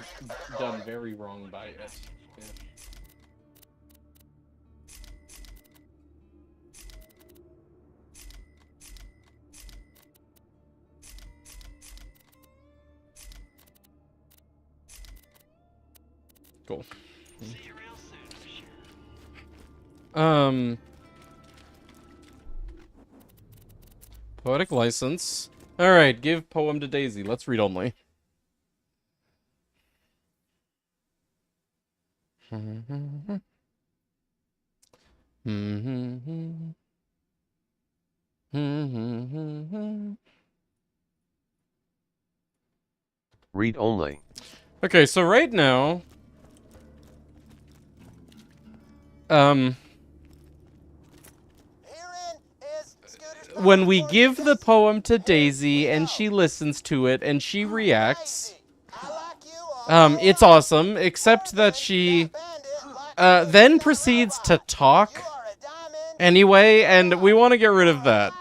done very wrong by it. Yeah. Cool. Poetic license. Alright, give poem to Daisy. Let's read only. Read only. Okay, so right now, when we give the poem to Daisy and she listens to it and she reacts, it's awesome, except that she then proceeds to talk anyway, and we want to get rid of that.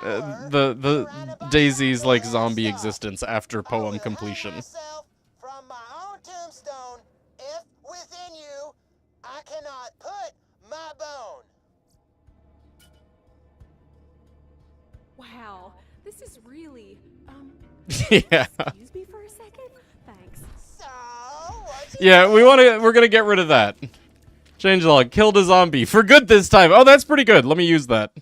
The Daisy's like zombie existence after poem completion. From my own tombstone, if within you, I cannot put my bone. Wow, this is really, Yeah. excuse me for a second? Thanks. So, what Yeah, we're gonna get rid of that. Changelog, killed a zombie. For good this time. Oh, that's pretty good. Let me use that.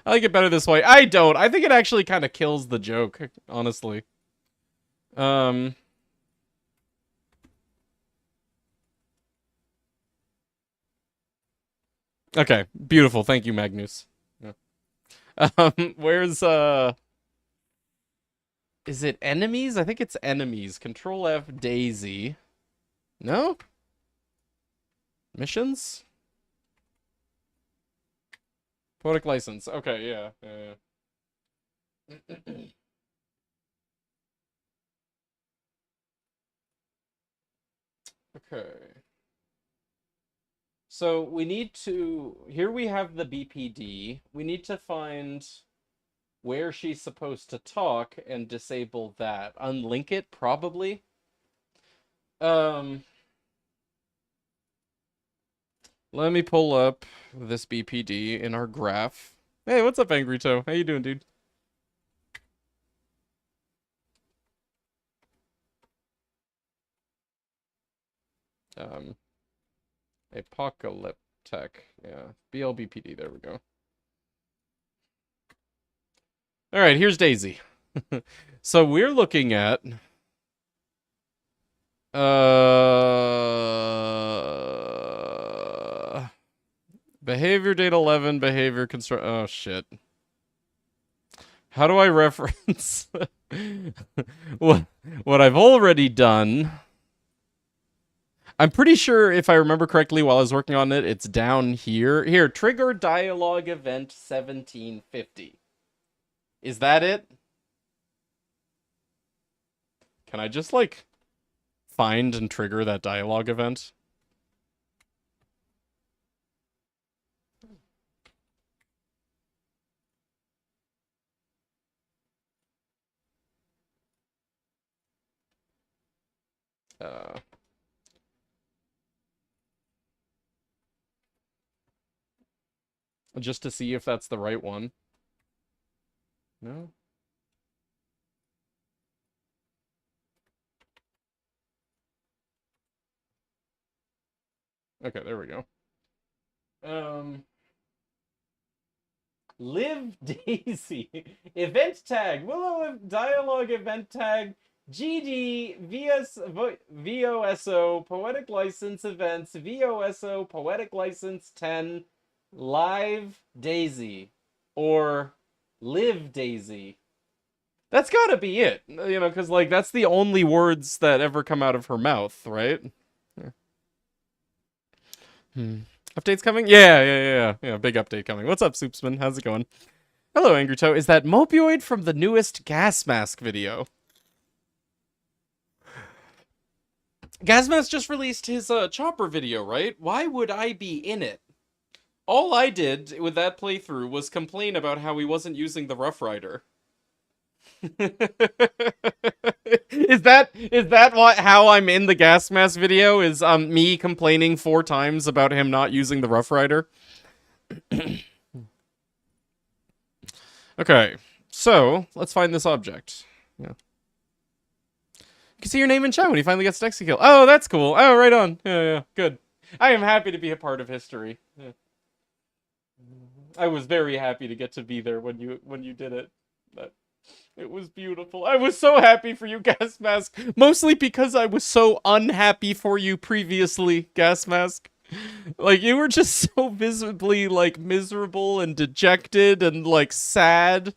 I like it better this way. I don't. I think it actually kind of kills the joke, honestly. Okay, beautiful. Thank you, Magnus. Yeah. Where's, is it enemies? I think it's enemies. Control F, Daisy. No? Missions? Poetic license. Okay, yeah. Okay. So we need to, here we have the BPD. We need to find where she's supposed to talk and disable that. Unlink it, probably. Let me pull up this BPD in our graph. Hey, what's up, Angry Toe? How you doing, dude? Apocalypse. tech. Yeah, BLBPD. There we go. All right, here's Daisy. So we're looking at behavior data 11, behavior construct. Oh shit. How do I reference what I've already done? I'm pretty sure, if I remember correctly, while I was working on it, it's down here. Here, trigger dialogue event 1750. Is that it? Can I just, like, find and trigger that dialogue event? Just to see if that's the right one. No? Okay, there we go. Live Daisy. Event tag. Willow dialogue event tag. GD VOSO poetic license events VOSO poetic license 10 live Daisy or live Daisy. That's gotta be it, you know, because like that's the only words that ever come out of her mouth, right? Yeah. Updates coming? Yeah. Big update coming. What's up, Soupsman? How's it going? Hello, Angry Toe. Is that Mopioid from the newest gas mask video? Gasmask just released his chopper video, right? Why would I be in it? All I did with that playthrough was complain about how he wasn't using the Rough Rider. Is that how I'm in the gas mask video? Is me complaining 4 times about him not using the Rough Rider? Okay, so let's find this object. Yeah. You can see your name in chat when he finally gets next kill. Oh, that's cool. Oh, right on. Yeah, good. I am happy to be a part of history. Yeah. I was very happy to get to be there when you did it. It was beautiful. I was so happy for you, Gas Mask. Mostly because I was so unhappy for you previously, Gas Mask. Like, you were just so visibly, like, miserable and dejected and, like, sad.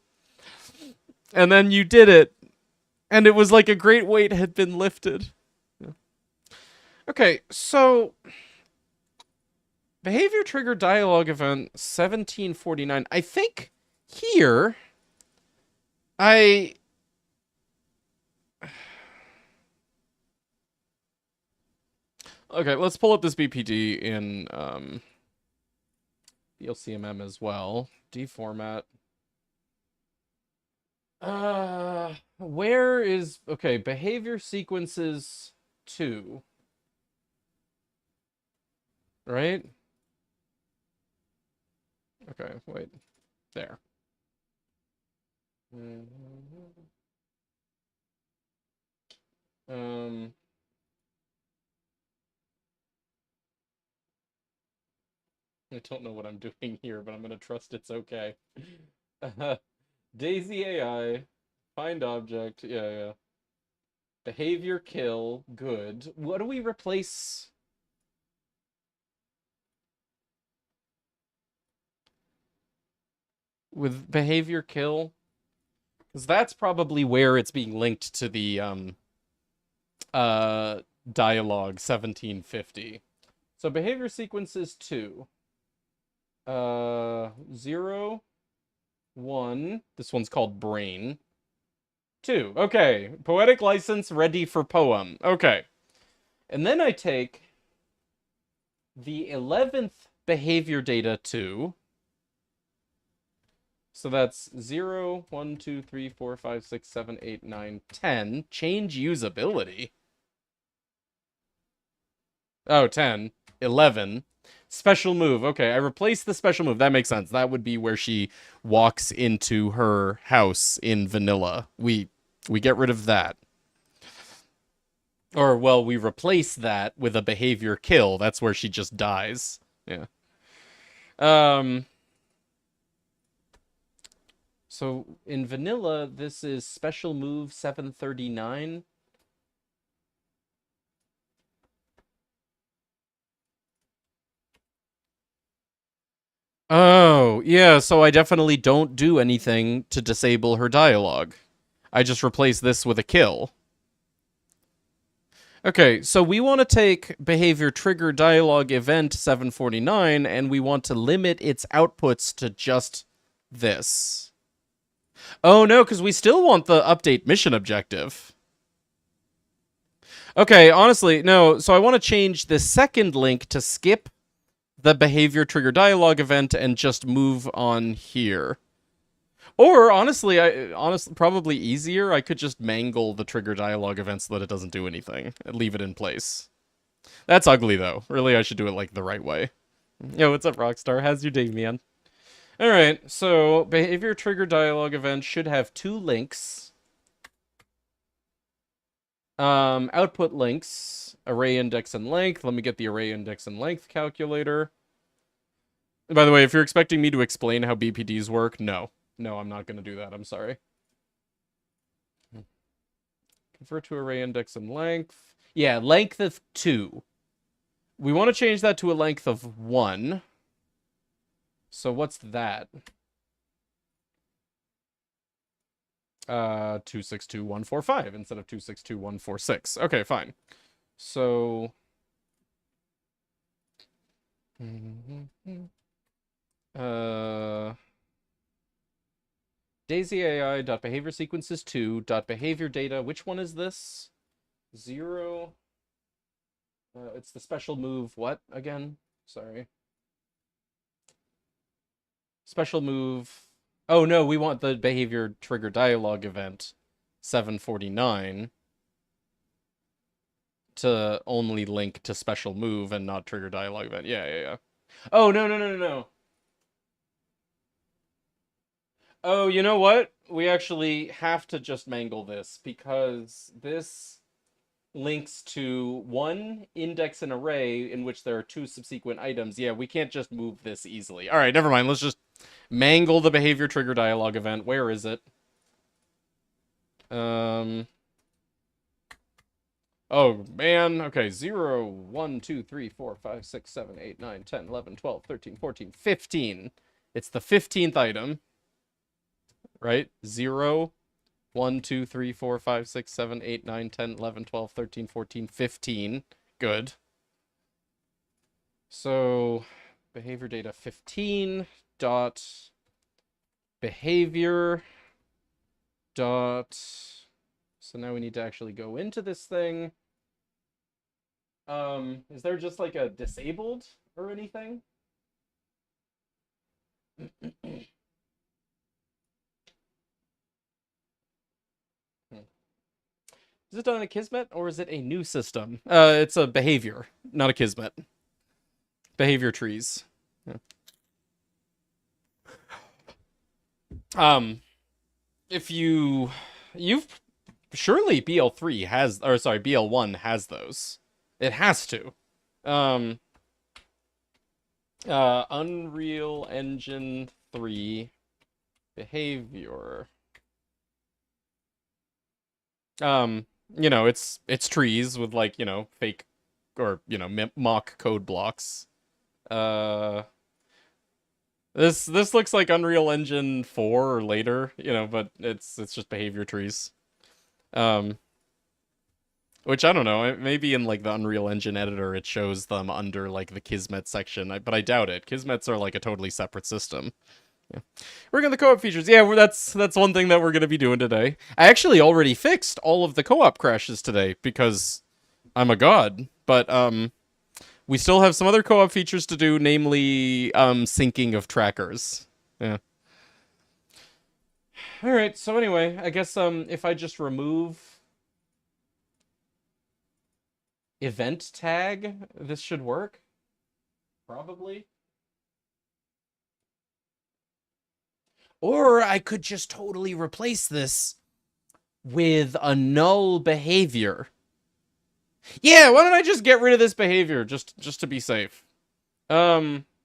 And then you did it. And it was like a great weight had been lifted. Yeah. Okay, so... Behavior trigger dialogue event 1749. I think here... Okay, let's pull up this BPD in LCMM as well. Deformat. Where is... Okay, behavior sequences 2. Right? Okay, wait. There. I don't know what I'm doing here, but I'm gonna trust it's okay. Daisy AI, find object, yeah. Behavior kill, good. What do we replace? With behavior kill? Because that's probably where it's being linked to the dialogue 1750. So behavior sequences 2. 0, 1. This one's called brain. 2. Okay. Poetic license ready for poem. Okay. And then I take the 11th behavior data 2. So that's 0, 1, 2, 3, 4, 5, 6, 7, 8, 9, 10. Change usability. Oh, 10. 11. Special move. Okay, I replaced the special move. That makes sense. That would be where she walks into her house in vanilla. We get rid of that. Or, well, we replace that with a behavior kill. That's where she just dies. Yeah. So in vanilla, this is special move 739. Oh, yeah, so I definitely don't do anything to disable her dialogue. I just replace this with a kill. Okay, so we want to take behavior trigger dialogue event 749, and we want to limit its outputs to just this. Oh no, because we still want the update mission objective. Okay, honestly, no, so I want to change the second link to skip the behavior trigger dialogue event and just move on here. Or honestly, probably easier, I could just mangle the trigger dialogue event so that it doesn't do anything and leave it in place. That's ugly though. Really, I should do it like the right way. Yo, what's up, Rockstar? How's your day, man? Alright, so behavior trigger dialogue event should have two links. Output links, array index and length. Let me get the array index and length calculator. By the way, if you're expecting me to explain how BPDs work, no. No, I'm not going to do that. I'm sorry. Convert to array index and length. Yeah, length of 2. We want to change that to a length of 1. So what's that? 262145 instead of 262146. Okay, fine. So Daisy AI dot behavior sequences 2 dot behavior data. Which one is this? 0. It's the special move. What again? Sorry. Special move. Oh no, we want the behavior trigger dialogue event 749 to only link to special move and not trigger dialogue event. Yeah. Oh, no. Oh, you know what? We actually have to just mangle this because this links to one index and array in which there are 2 subsequent items. Yeah, we can't just move this easily. All right, never mind. Let's just mangle the behavior trigger dialogue event. Where is it? Oh, man. Okay, 0, 1, 2, 3, 4, 5, 6, 7, 8, 9, 10, 11, 12, 13, 14, 15. It's the 15th item. Right? 0, 1, 2, 3, 4, 5, 6, 7, 8, 9, 10, 11, 12, 13, 14, 15. Good. So, behavior data 15 dot behavior dot... So now we need to actually go into this thing. Is there just like a disabled or anything? Is it done in a Kismet, or is it a new system? It's a behavior, not a Kismet. Behavior trees. Yeah. If you've surely BL3 has, or sorry, BL1 has those. It has to. Unreal Engine 3 behavior. You know, it's trees with like, you know, fake or, you know, mock code blocks. This looks like Unreal Engine 4 or later, you know, but it's just behavior trees. Which I don't know, maybe in like the Unreal Engine editor it shows them under like the Kismet section, but I doubt it. Kismets are like a totally separate system. Yeah. Working on the co-op features. Yeah, that's one thing that we're going to be doing today. I actually already fixed all of the co-op crashes today because I'm a god, but we still have some other co-op features to do, namely syncing of trackers. Yeah. All right, so anyway, I guess if I just remove event tag, this should work. Probably. Or I could just totally replace this with a null behavior. Yeah, why don't I just get rid of this behavior just to be safe?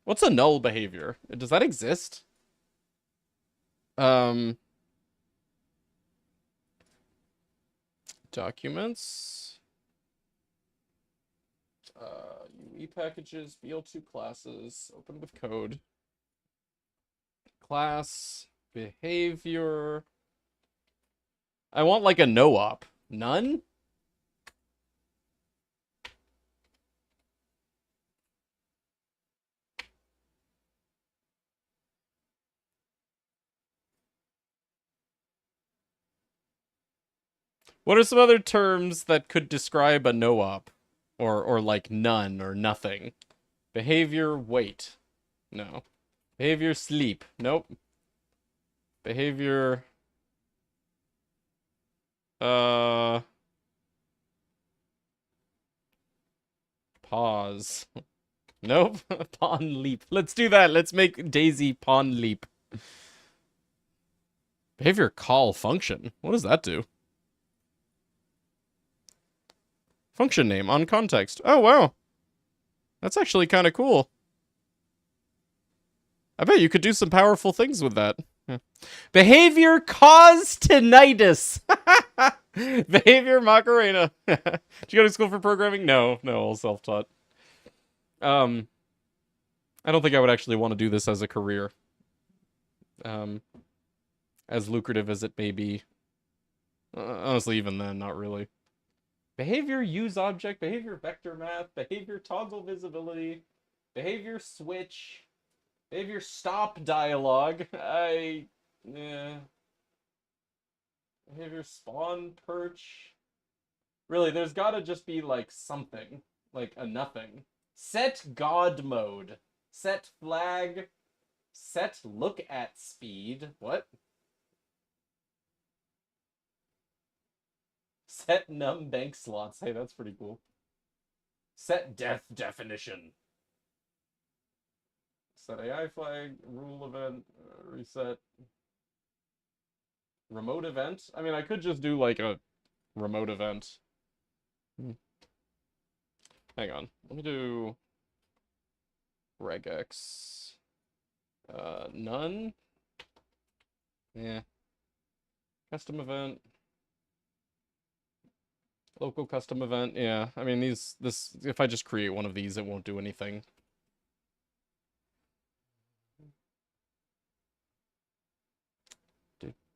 What's a null behavior? Does that exist? Documents. UE packages, BL2 classes, open with code. Class, behavior. I want like a no-op. None? What are some other terms that could describe a no-op? Or like none or nothing? Behavior wait. No. Behavior sleep. Nope. Behavior pause. Nope. Pawn leap. Let's do that. Let's make Daisy pawn leap. Behavior call function. What does that do? Function name on context. Oh, wow. That's actually kind of cool. I bet you could do some powerful things with that. Yeah. Behavior cause tinnitus. Behavior Macarena. Did you go to school for programming? No, all self-taught. I don't think I would actually want to do this as a career. As lucrative as it may be. Honestly, even then, not really. Behavior use object, behavior vector math, behavior toggle visibility, behavior switch, behavior stop dialogue. Yeah. Behavior spawn perch. Really, there's gotta just be like something. Like a nothing. Set God mode. Set flag. Set look at speed. What? Set num bank slots. Hey, that's pretty cool. Set death definition. Set AI flag. Rule event. Reset. Remote event? I mean, I could just do like a remote event. Hang on. Let me do regex. None? Yeah. Custom event. Local custom event. Yeah. I mean, this if I just create one of these, it won't do anything.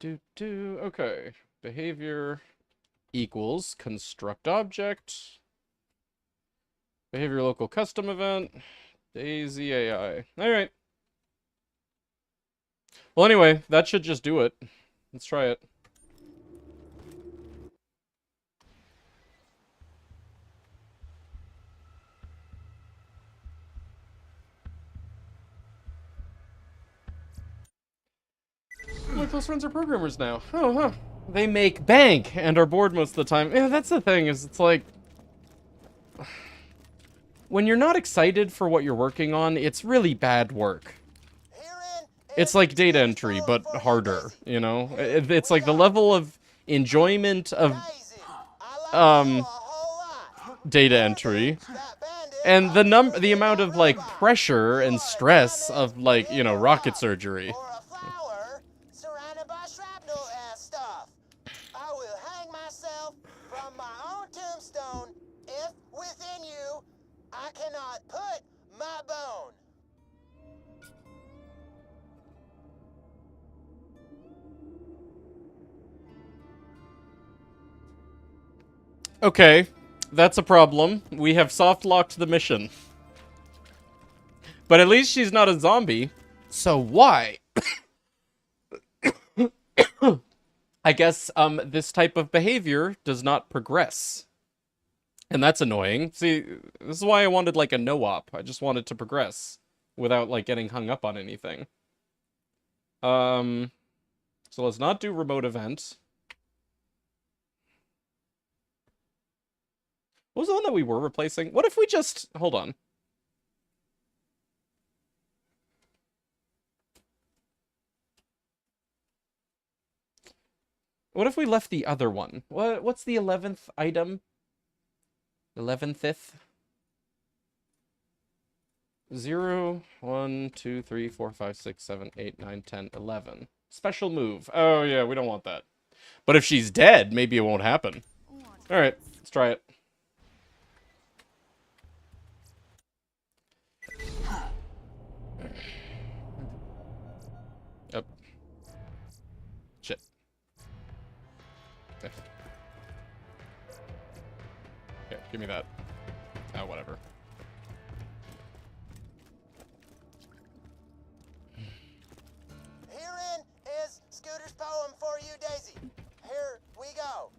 Okay. Behavior equals construct object. Behavior local custom event. Daisy AI. All right. Well, anyway, that should just do it. Let's try it. My close friends are programmers now. Oh, huh. They make bank and are bored most of the time. Yeah, that's the thing, is it's like... when you're not excited for what you're working on, it's really bad work. It's like data entry, but harder, you know? It's like the level of enjoyment of, data entry, and the amount of, like, pressure and stress of, like, you know, rocket surgery. Okay, that's a problem. We have soft-locked the mission. But at least she's not a zombie. So why? I guess, this type of behavior does not progress. And that's annoying. See, this is why I wanted, like, a no-op. I just wanted to progress without, like, getting hung up on anything. So let's not do remote event. What was the one that we were replacing? What if we just... hold on. What if we left the other one? What's the 11th item? 11th? 0, 1, 2, 3, 4, 5, 6, 7, 8, 9, 10, 11. Special move. Oh, yeah, we don't want that. But if she's dead, maybe it won't happen. Alright, let's try it. Yep. Shit. Okay. Okay, give me that. Oh, whatever. Herein is Scooter's poem for you, Daisy. Here we go.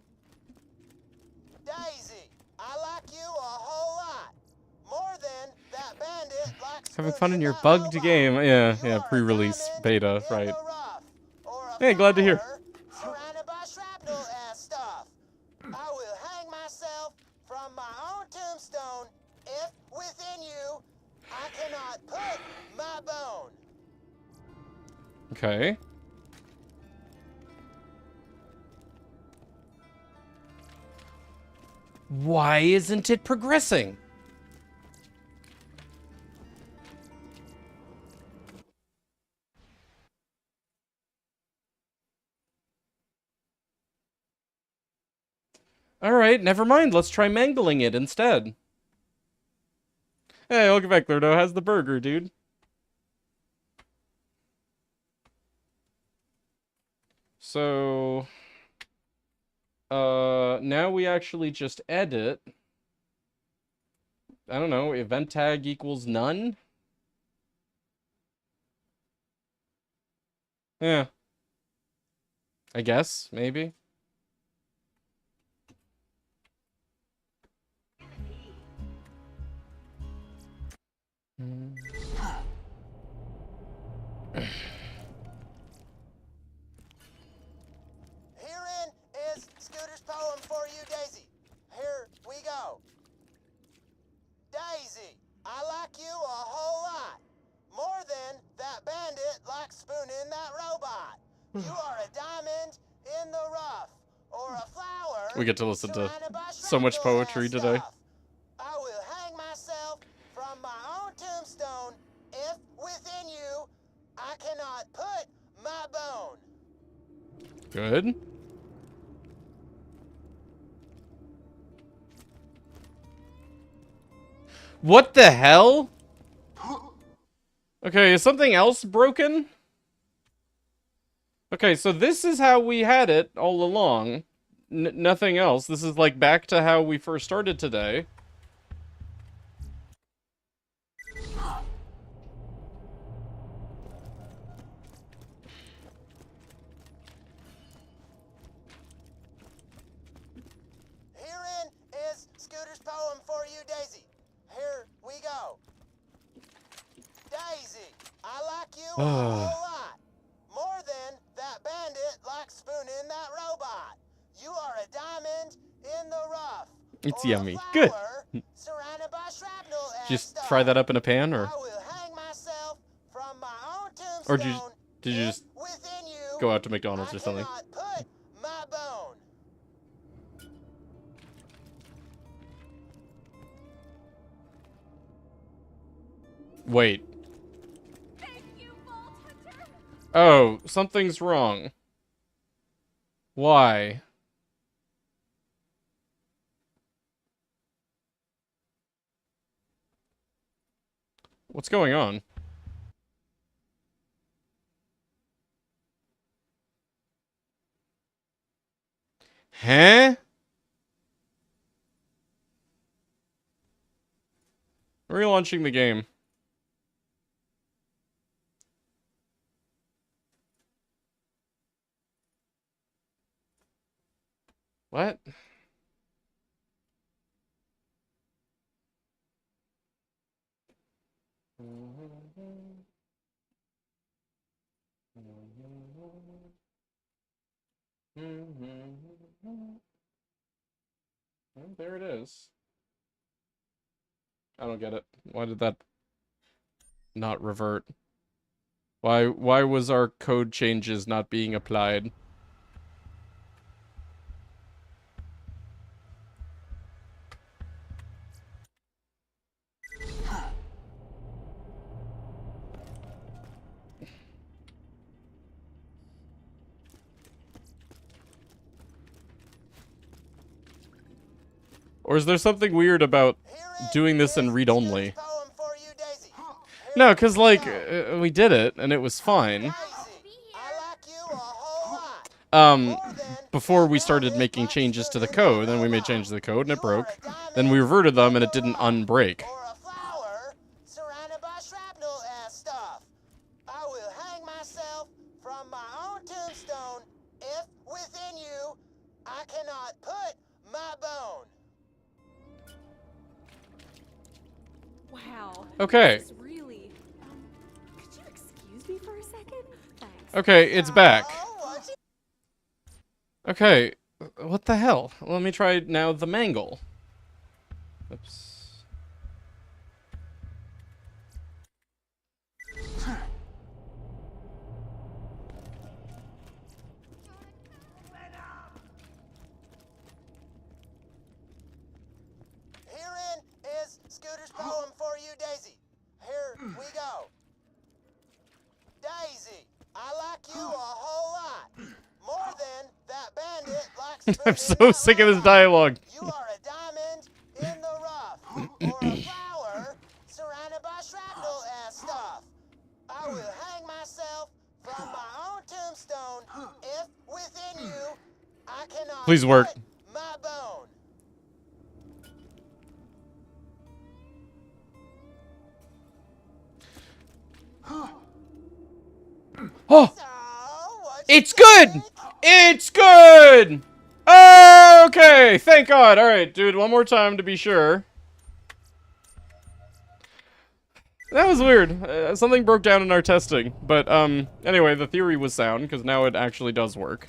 Daisy, I like you a whole lot. More than that bandit likes Having fun in your that bugged robot. game. Yeah, You yeah, are a pre-release diamond beta, in right. the rough, or a Hey, glad to hear. flower surrounded by shrapnel and stuff. I will hang myself from my own tombstone if within you I cannot put my bone. Okay. Why isn't it progressing? Alright, never mind. Let's try mangling it instead. Hey, welcome back, Lurdo. How's the burger, dude? So... now we actually just edit. I don't know, event tag equals none? Yeah. I guess, maybe. Herein is Scooter's poem for you, Daisy. Here we go. Daisy, I like you a whole lot. More than that bandit likes spooning that robot. You are a diamond in the rough, or a flower We get to listen to surrounded by so much shrapnel poetry and today. stuff. I will hang myself from my own tombstone if within you I cannot put my bone. Good. What the hell? Okay, is something else broken? Okay, so this is how we had it all along. Nothing else. This is like back to how we first started today. Herein is Scooter's poem for you, Daisy. Here we go. Daisy, I like you a whole lot. More than that bandit likes spooning that robot. You are a diamond in the rough. It's or yummy. A Good. flower surrounded by shrapnel and Just stuff. fry that up in a pan, or I will hang myself from my own or tombstone. did you if just within you go out to McDonald's I or something? cannot put my bone. Wait. Thank you, Vault Hunter. Oh, something's wrong. Why? What's going on? Huh? Relaunching the game. What? Well, there it is. I don't get it. Why did that not revert? Why was our code changes not being applied? Or is there something weird about Here doing this in is read-only? Scooter's poem for you, Daisy. Here No, because, we like, go. we did it, and it was fine. Daisy, I like you a whole lot. Um, More than before that we started bandit making likes changes to the spooning that code, then we made robot. changes to the code, and it You are broke. a Then we diamond reverted them, in and the it didn't rough, unbreak. or a flower surrounded by shrapnel and stuff. I will hang myself from my own tombstone if within you I cannot put my bone. Wow. Okay. This is really. Could you excuse me for a second? Thanks. Okay, it's back. Oh, what you Okay, what the hell? Let me try now the mangle. Oops. Herein is Scooter's poem for you, Daisy. Here we go. Daisy, I like you a whole lot. More than that bandit likes I'm spooning so that sick of this robot. dialogue. You are a diamond in the rough, or a flower surrounded by shrapnel and stuff. I will hang myself from my own tombstone if within you I cannot Please work. put my bone. Oh, So, what you it's good! think? It's good! Okay, thank God. All right, dude, one more time to be sure. That was weird. Something broke down in our testing. But, anyway, the theory was sound, because now it actually does work.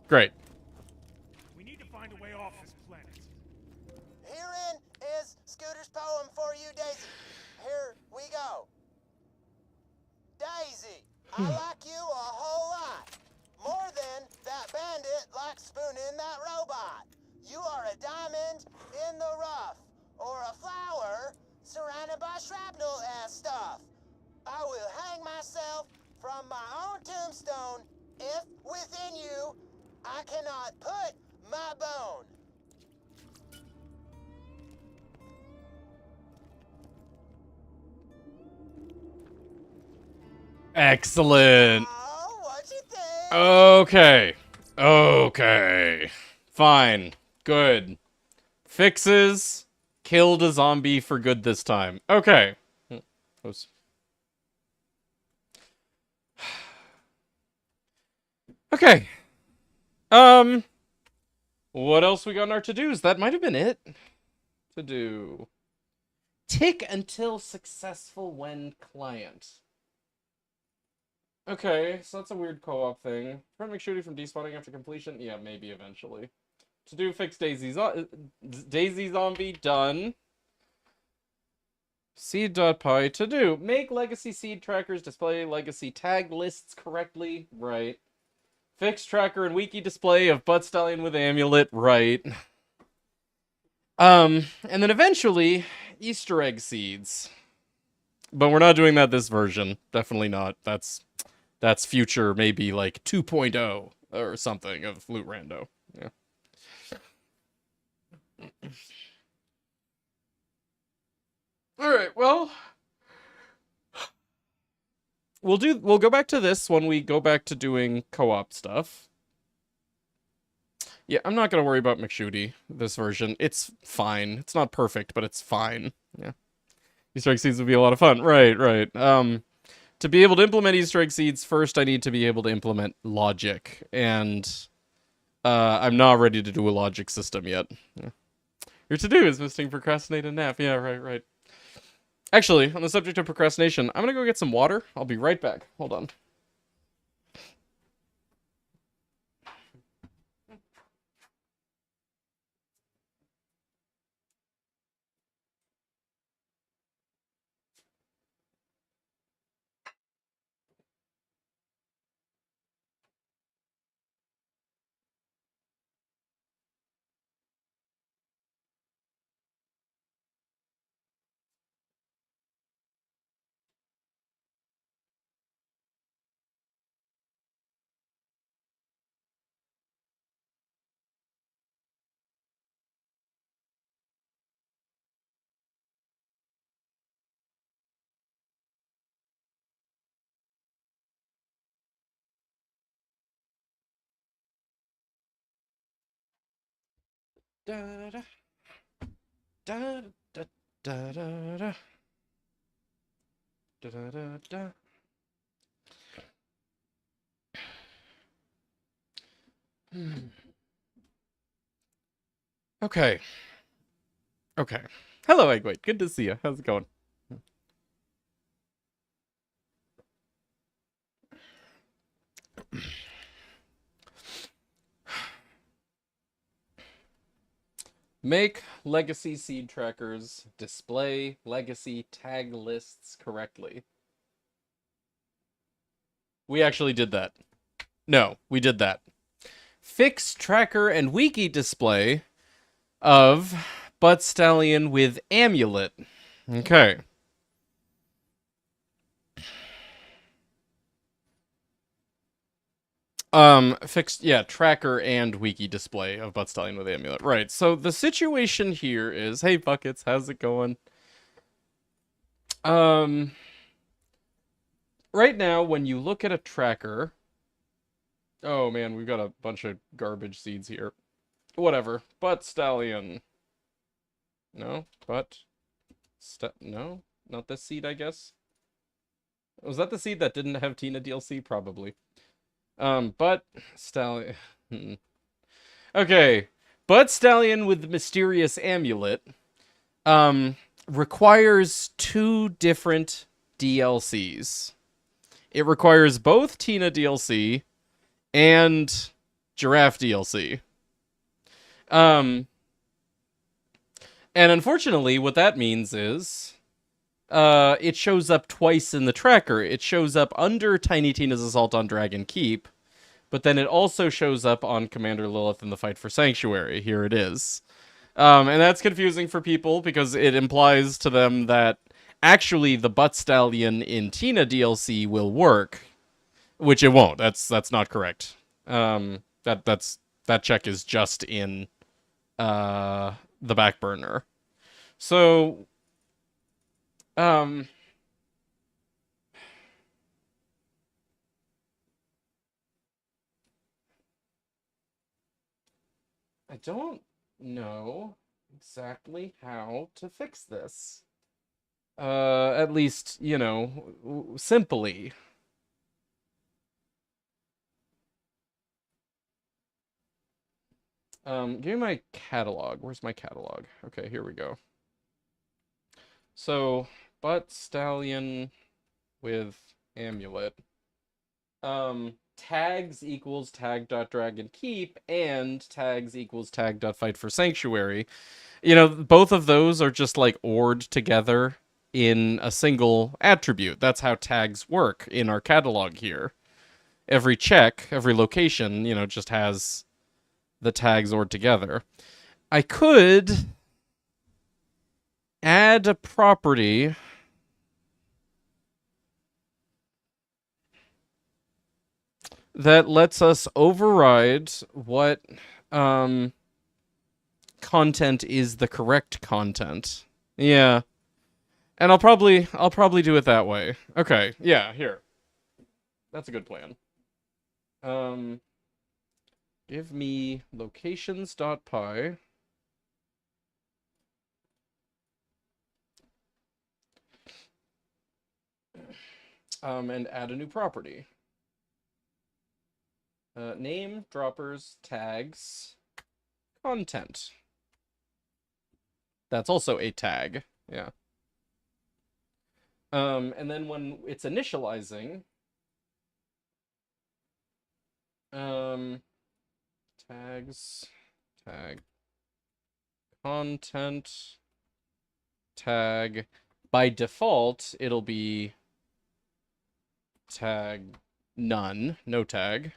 Great. We need to find a way off this planet. Herein is Scooter's poem for you, Daisy. Here we go. Daisy, I like you a whole lot. More than that bandit likes spooning that robot. You are a diamond in the rough, or a flower surrounded by shrapnel and stuff. I will hang myself from my own tombstone if within you I cannot put my bone. Excellent. Oh, what you think? Okay. Okay. Fine. Good. Fixes. Killed a zombie for good this time. Okay. Oops. Okay. What else we got in our to-dos? That might have been it. To do. Tick until successful when client. Okay, so that's a weird co-op thing. Prevent McShooty from despawning after completion? Yeah, maybe eventually. To do fix Daisy Zombie, done. Seed.py, to do. Make legacy seed trackers display legacy tag lists correctly, right. Fix tracker and wiki display of Butt Stallion with amulet, right. And then eventually, Easter egg seeds. But we're not doing that this version. Definitely not. That's future, maybe like 2.0 or something of Loot Rando. Yeah. Alright, well. We'll go back to this when we go back to doing co-op stuff. Yeah, I'm not gonna worry about McShooty, this version. It's fine. It's not perfect, but it's fine. Yeah. Easter egg seeds would be a lot of fun. Right, right. To be able to implement Easter egg seeds, first I need to be able to implement logic. And I'm not ready to do a logic system yet. Yeah. Your to-do is visiting procrastinate and nap. Yeah, right, right. Actually, on the subject of procrastination, I'm gonna go get some water. I'll be right back. Hold on. Da da da da da da da da da da da. Okay. Okay. Hello, Eggwait. Good to see you. How's it going? Make legacy seed trackers display legacy tag lists correctly. We actually did that. No, we did that. Fix tracker and wiki display of Butt Stallion with amulet. Okay. Fixed, yeah, tracker and wiki display of Butt Stallion with amulet. Right, so the situation here is, hey, Buckets, how's it going? Right now, when you look at a tracker... Oh, man, we've got a bunch of garbage seeds here. Whatever. Butt Stallion. No? No? Not this seed, I guess? Was that the seed that didn't have Tina DLC? Probably. Butt Stallion... Okay. Butt Stallion with mysterious amulet requires 2 different DLCs. It requires both Tina DLC and Giraffe DLC. And unfortunately, what that means is it shows up twice in the tracker. It shows up under Tiny Tina's Assault on Dragon Keep, but then it also shows up on Commander Lilith in the Fight for Sanctuary. Here it is. And that's confusing for people because it implies to them that actually the Butt Stallion in Tina DLC will work, which it won't. That's not correct. That check is just in the back burner. So I don't know exactly how to fix this. At least, you know, simply. Give me my catalog. Where's my catalog? Okay, here we go. So, Butt Stallion with amulet. Tags equals tag.dragonkeep and tags equals tag.fight for sanctuary. You know, both of those are just like OR'd together in a single attribute. That's how tags work in our catalog here. Every check, every location, you know, just has the tags OR'd together. I could add a property that lets us override what content is the correct content. Yeah. And I'll probably do it that way. Okay, yeah, here. That's a good plan. Give me locations.py. And add a new property. Name, droppers, tags, content. That's also a tag. Yeah. And then when it's initializing, tags, tag, content, tag. By default, it'll be tag none, no tag.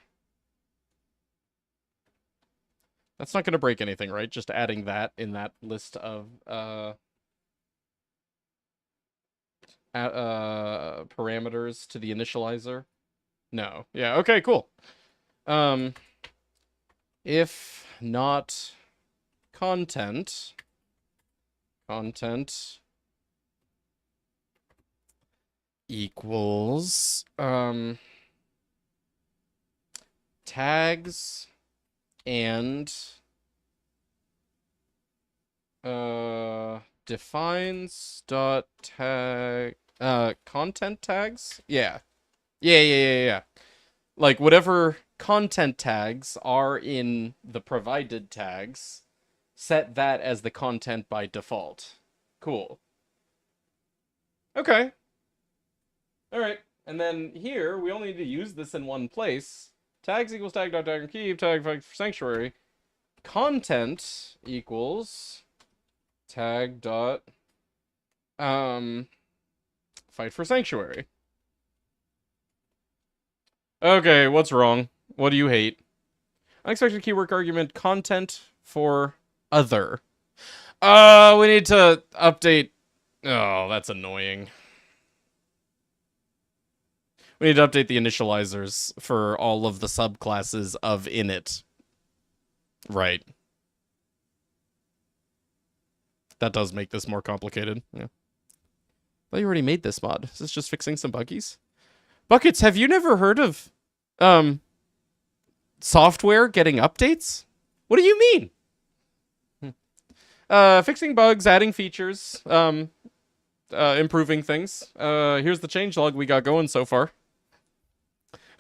That's not going to break anything, right? Just adding that in that list of parameters to the initializer. No. Yeah, okay, cool. If not content equals tags and Defines dot tag content tags? Yeah. Yeah. Like whatever content tags are in the provided tags, set that as the content by default. Cool. Okay. All right. And then here we only need to use this in one place. Tags equals tag dot tag keep tag for sanctuary. Content equals tag dot fight for sanctuary. Okay, what's wrong? What do you hate? Unexpected keyword argument content for other. We need to update. Oh, that's annoying. We need to update the initializers for all of the subclasses of init. Right. That does make this more complicated. Yeah. Well, you already made this mod. Is this just fixing some buggies? Buckets, have you never heard of software getting updates? What do you mean? Fixing bugs, adding features, improving things. Here's the changelog we got going so far.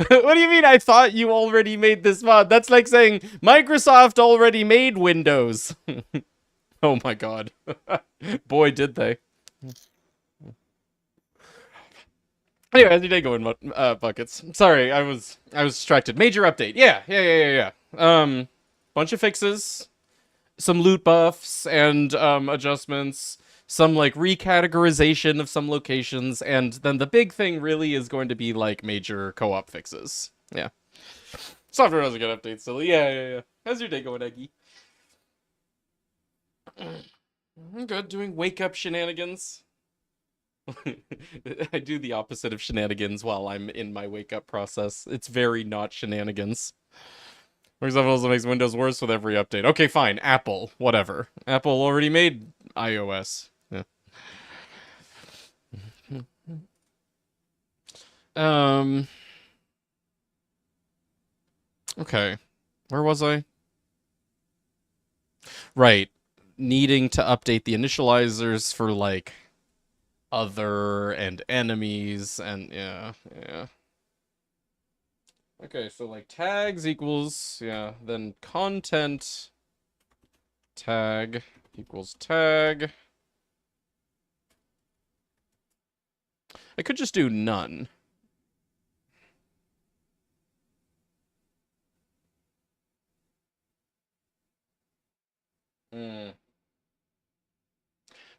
What do you mean I thought you already made this mod? That's like saying Microsoft already made Windows. Oh my god. Boy, did they. Anyway, how's your day going, Buckets? Sorry, I was distracted. Major update. Yeah. Bunch of fixes, some loot buffs and adjustments, some like recategorization of some locations, and then the big thing really is going to be like major co-op fixes. Yeah. Software doesn't get updates, silly. Yeah. How's your day going, Eggy? I'm good, doing wake up shenanigans. I do the opposite of shenanigans while I'm in my wake up process. It's very not shenanigans. Microsoft also makes Windows worse with every update. Okay, fine. Apple, whatever. Apple already made iOS. Yeah. Okay. Where was I? Right. Needing to update the initializers for like other and enemies and yeah. Okay, so like tags equals, yeah, then content tag equals tag. I could just do none.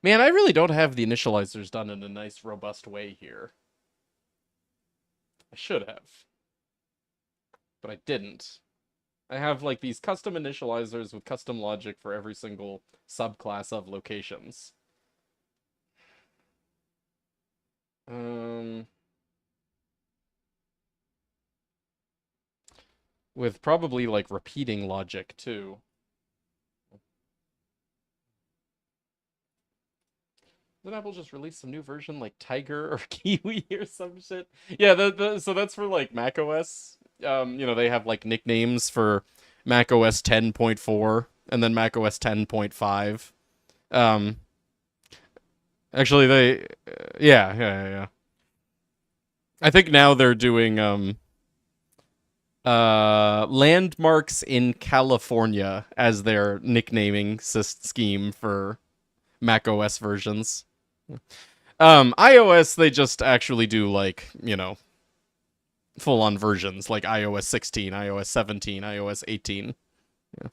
Man, I really don't have the initializers done in a nice, robust way here. I should have. But I didn't. I have, like, these custom initializers with custom logic for every single subclass of locations. With probably, like, repeating logic, too. Did Apple just release some new version like Tiger or Kiwi or some shit? Yeah, so that's for like Mac OS. They have like nicknames for Mac OS 10.4 and then Mac OS 10.5. Actually yeah. I think now they're doing landmarks in California as their nicknaming scheme for Mac OS versions. iOS, they just actually do, like, full-on versions, like iOS 16, iOS 17, iOS 18. Yeah.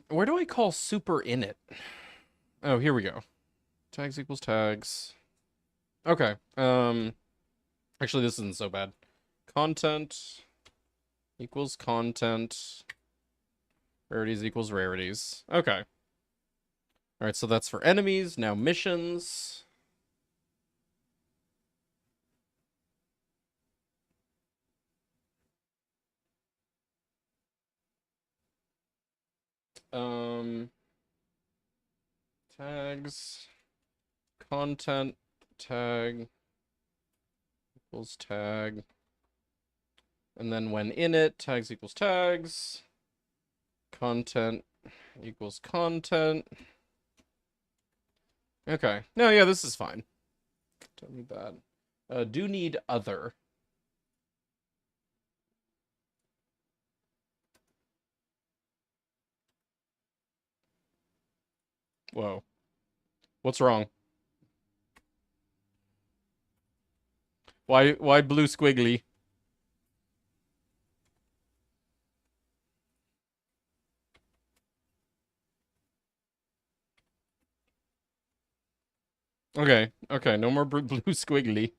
Where do I call super init? Oh, here we go. Tags equals tags. Okay. Actually, this isn't so bad. Content equals content. Rarities equals rarities. Okay. Alright, so that's for enemies. Now missions. Tags, content, tag, equals tag. And then when in it, tags equals tags. Content equals content. Okay. No, yeah, this is fine. Don't need that. Do need other. Whoa. What's wrong? Why blue squiggly? Okay, okay, no more blue squiggly.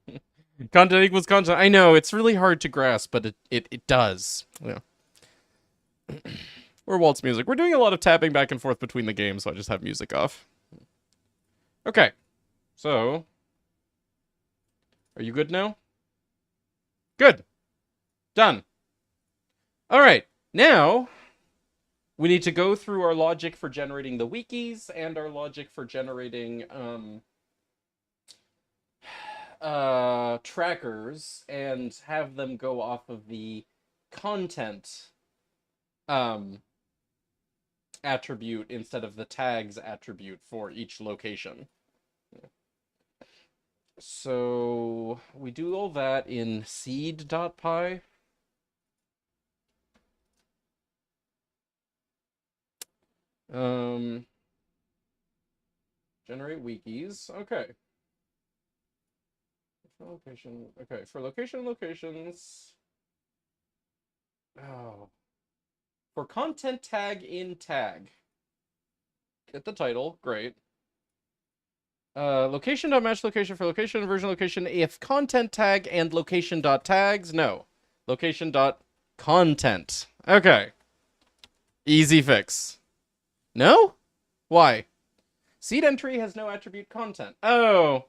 Content equals content. I know, it's really hard to grasp, but it does. Yeah. Or waltz music. We're doing a lot of tapping back and forth between the games, so I just have music off. Okay. So, are you good now? Good. Done. All right. Now, we need to go through our logic for generating the wikis and our logic for generating trackers and have them go off of the content attribute instead of the tags attribute for each location. So we do all that in seed.py. Generate wikis. Okay. For location. Okay, for locations. Oh. For content tag in tag. Get the title. Great. Location.match location for location version location if content tag and location.tags. No. Location.content. Okay. Easy fix. No? Why? Seed entry has no attribute content. Oh.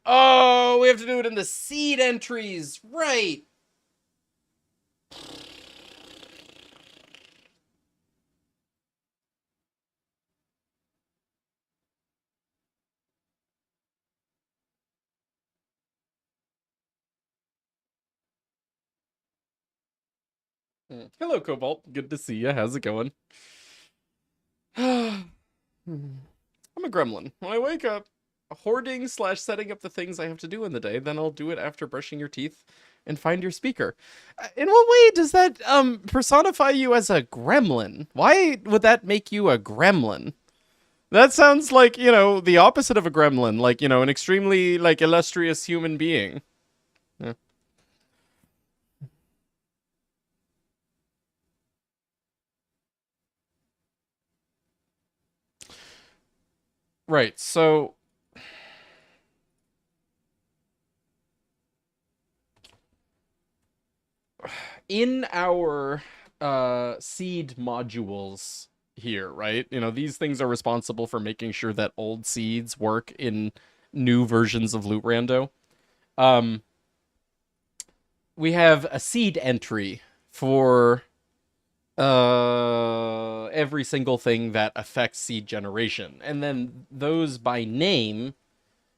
Oh, we have to do it in the seed entries. Right. Hello, Cobalt. Good to see you. How's it going? I'm a gremlin. When I wake up, hoarding / setting up the things I have to do in the day, then I'll do it after brushing your teeth and find your speaker. In what way does that personify you as a gremlin? Why would that make you a gremlin? That sounds like, you know, the opposite of a gremlin, like, you know, an extremely like illustrious human being. Yeah. Right. So in our seed modules here, right? You know, these things are responsible for making sure that old seeds work in new versions of Loot Rando. We have a seed entry for every single thing that affects seed generation, and then those by name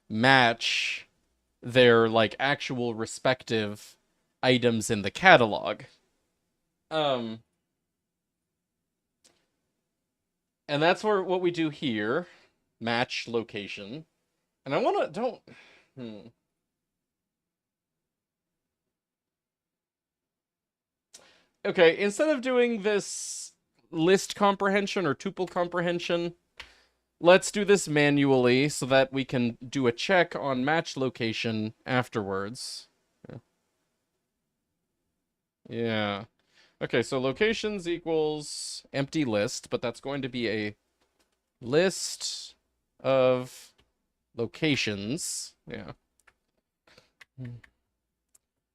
match their like actual respective items in the catalog. And that's what we do here. Match location. And I wanna don't Okay, instead of doing this list comprehension or tuple comprehension, let's do this manually so that we can do a check on match location afterwards. Yeah. Okay, so locations equals empty list, but that's going to be a list of locations. Yeah.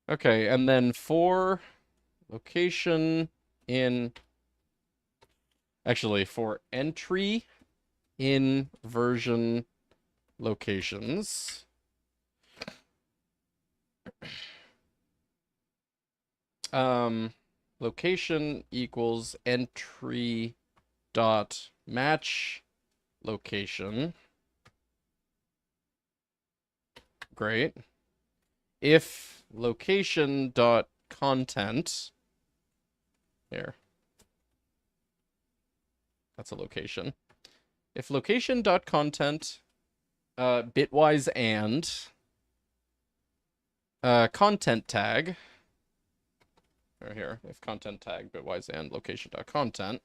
Okay, and then for location in... Actually, for entry in version locations. Location equals entry dot match location. Great. If location dot content. Here. That's a location. If location dot content bitwise and content tag. Or here, if content tag bitwise and location dot content.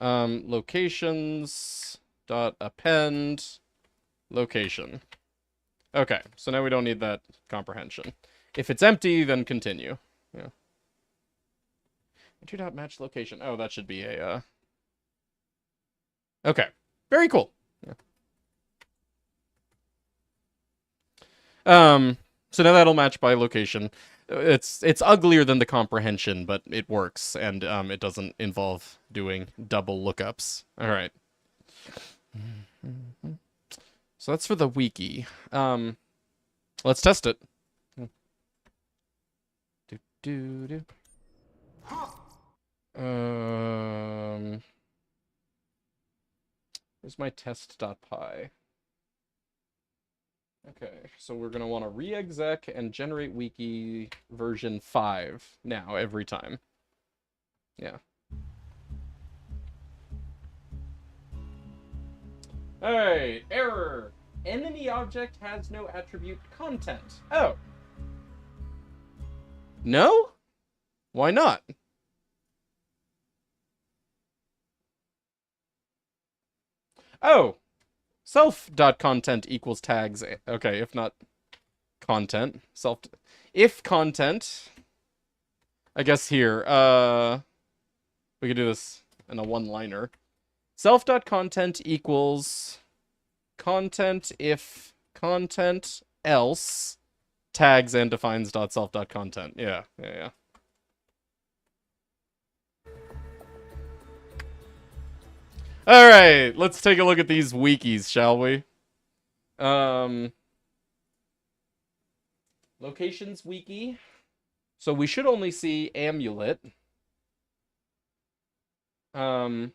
Locations dot append location. Okay, so now we don't need that comprehension. If it's empty, then continue. Yeah. Enter dot match location. Oh, that should be a Okay. Very cool. Yeah. So now that'll match by location. It's uglier than the comprehension, but it works, and it doesn't involve doing double lookups. All right. So that's for the wiki. Let's test it. Where's my test.py? Okay, so we're gonna want to re-exec and generate wiki version 5 now every time. Yeah. Alright, error. Enemy object has no attribute content. Oh. No? Why not? Oh. Self.content equals tags. Okay, if not content. If content. I guess here. We could do this in a one-liner. Self.content equals content if content else tags and defines .self.content. Yeah. Alright, let's take a look at these wikis, shall we? Locations wiki. So we should only see amulet. Butt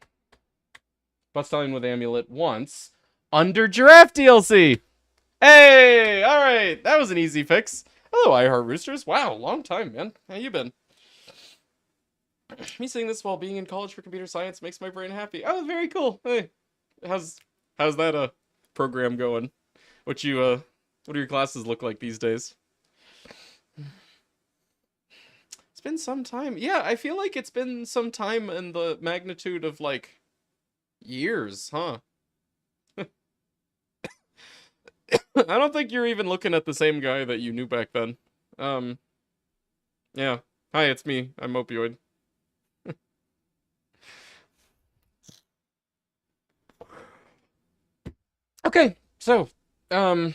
stallion with amulet once. Under giraffe DLC! Hey! Alright, that was an easy fix. Hello, iHeart Roosters. Wow, long time, man. How you been? Me saying this while being in college for computer science makes my brain happy. Oh, very cool. Hey, how's that program going? What do your classes look like these days? It's been some time. Yeah, I feel like it's been some time in the magnitude of like years, huh? I don't think you're even looking at the same guy that you knew back then. Yeah. Hi, it's me. I'm Mopioid. Okay, so, that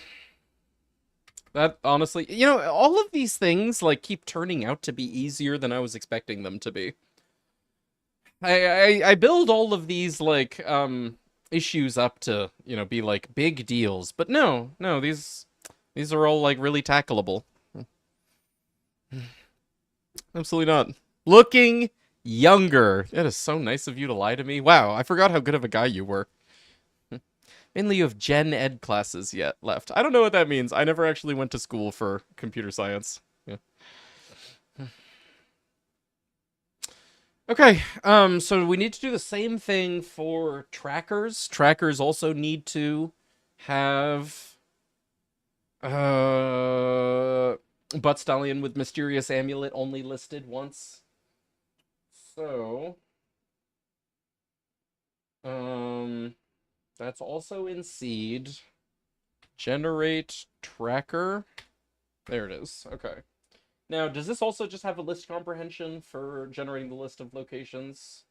honestly, you know, all of these things, like, keep turning out to be easier than I was expecting them to be. I build all of these, like, issues up to, you know, be, like, big deals, but no, these are all, like, really tackleable. Absolutely not. Looking younger. That is so nice of you to lie to me. Wow, I forgot how good of a guy you were. Mainly you have gen ed classes yet left. I don't know what that means. I never actually went to school for computer science. Yeah. Okay, so we need to do the same thing for trackers. Trackers also need to have butt stallion with mysterious amulet only listed once. So that's also in seed. Generate tracker. There it is. Okay. Now, does this also just have a list comprehension for generating the list of locations?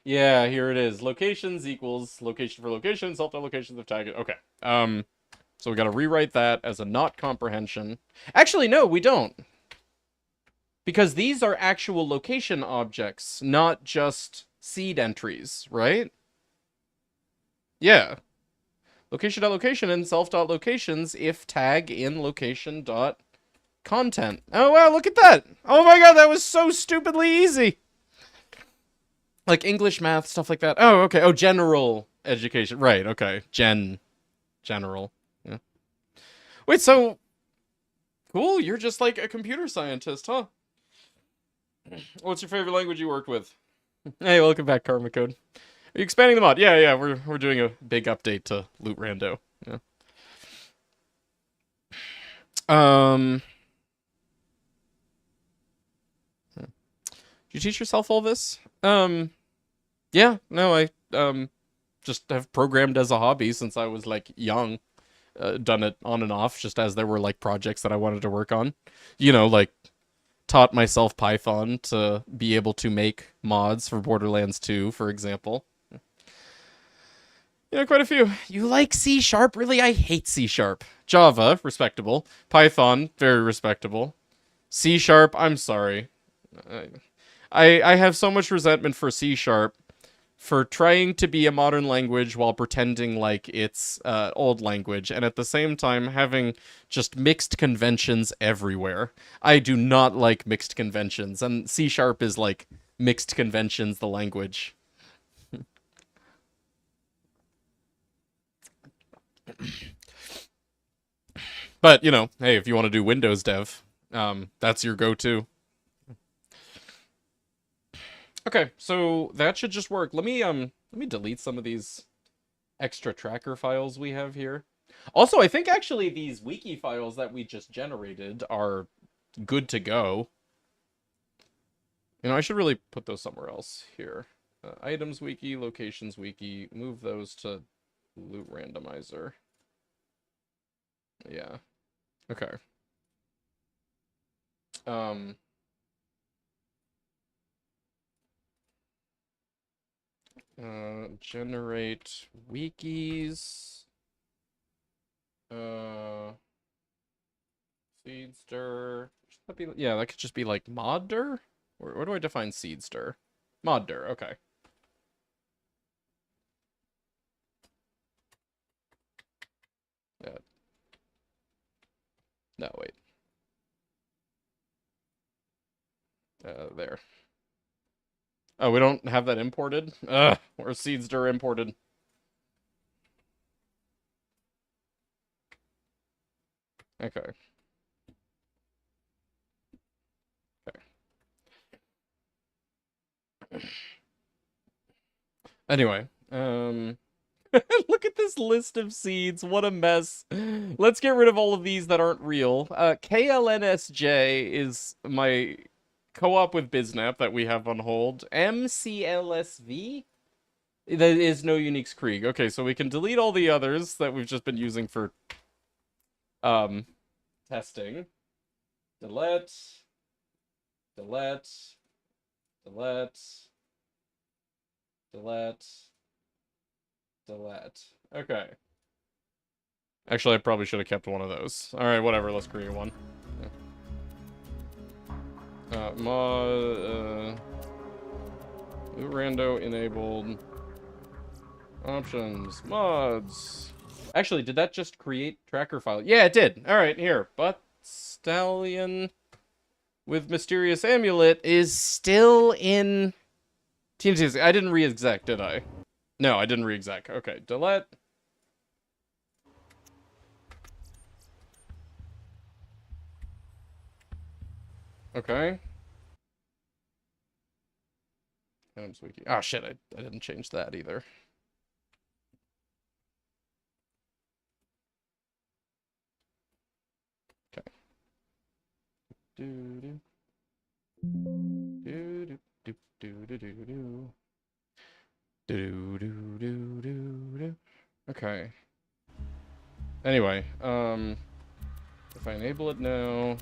Yeah, here it is. Locations equals location for location, self-locations of tag. Okay. So we gotta rewrite that as a not comprehension. Actually, no, we don't. Because these are actual location objects, not just seed entries, right? Yeah. Location.location and self.locations if tag in location.content. Oh, wow, look at that. Oh my god, that was so stupidly easy. Like English, math, stuff like that. Oh, okay. Oh, general education. Right, okay. General. Yeah. Wait, so cool, you're just like a computer scientist, huh? What's your favorite language you worked with? Hey, welcome back, Karma Code. Are you expanding the mod? Yeah, yeah, we're doing a big update to Loot Rando. Yeah. Um Did you teach yourself all this? Yeah, no, I just have programmed as a hobby since I was like young. Done it on and off just as there were like projects that I wanted to work on. You know, like taught myself Python to be able to make mods for Borderlands 2, for example. You know, quite a few. You like C Sharp? Really? I hate C Sharp. Java, respectable. Python, very respectable. C Sharp, I'm sorry. I have so much resentment for C Sharp for trying to be a modern language while pretending like it's old language, and at the same time having just mixed conventions everywhere. I do not like mixed conventions, and C Sharp is like mixed conventions, the language. But, you know, hey, if you want to do Windows dev, that's your go-to. Okay, so that should just work. Let me delete some of these extra tracker files we have here. Also, I think actually these wiki files that we just generated are good to go. You know, I should really put those somewhere else here. Items wiki, locations wiki, move those to loot randomizer. Yeah. Okay. Um Generate wikis. Uh Seedster. Should that be, yeah, that could just be like modder? Where do I define seedster? Modder, okay. No, wait. There. Oh, we don't have that imported? Ugh, or seedster imported. Okay. Anyway, look at this list of seeds. What a mess. Let's get rid of all of these that aren't real. KLNSJ is my co-op with Biznap that we have on hold. MCLSV? That is no Unix Krieg. Okay, so we can delete all the others that we've just been using for testing. Delete. Delete. Delete. Delete. Delete. Okay. Actually, I probably should have kept one of those. Alright, whatever, let's create one. Mod, rando enabled. Options. Mods. Actually, did that just create tracker file? Yeah, it did. Alright, here. But Stallion with Mysterious Amulet is still in TNT. I didn't re-exec, did I? No, I didn't re-exec. Okay, delete. Okay. Wiki. Oh shit, I didn't change that either. Okay. Do do do do do do do do do do do do do do. Okay. Anyway, if I enable it now,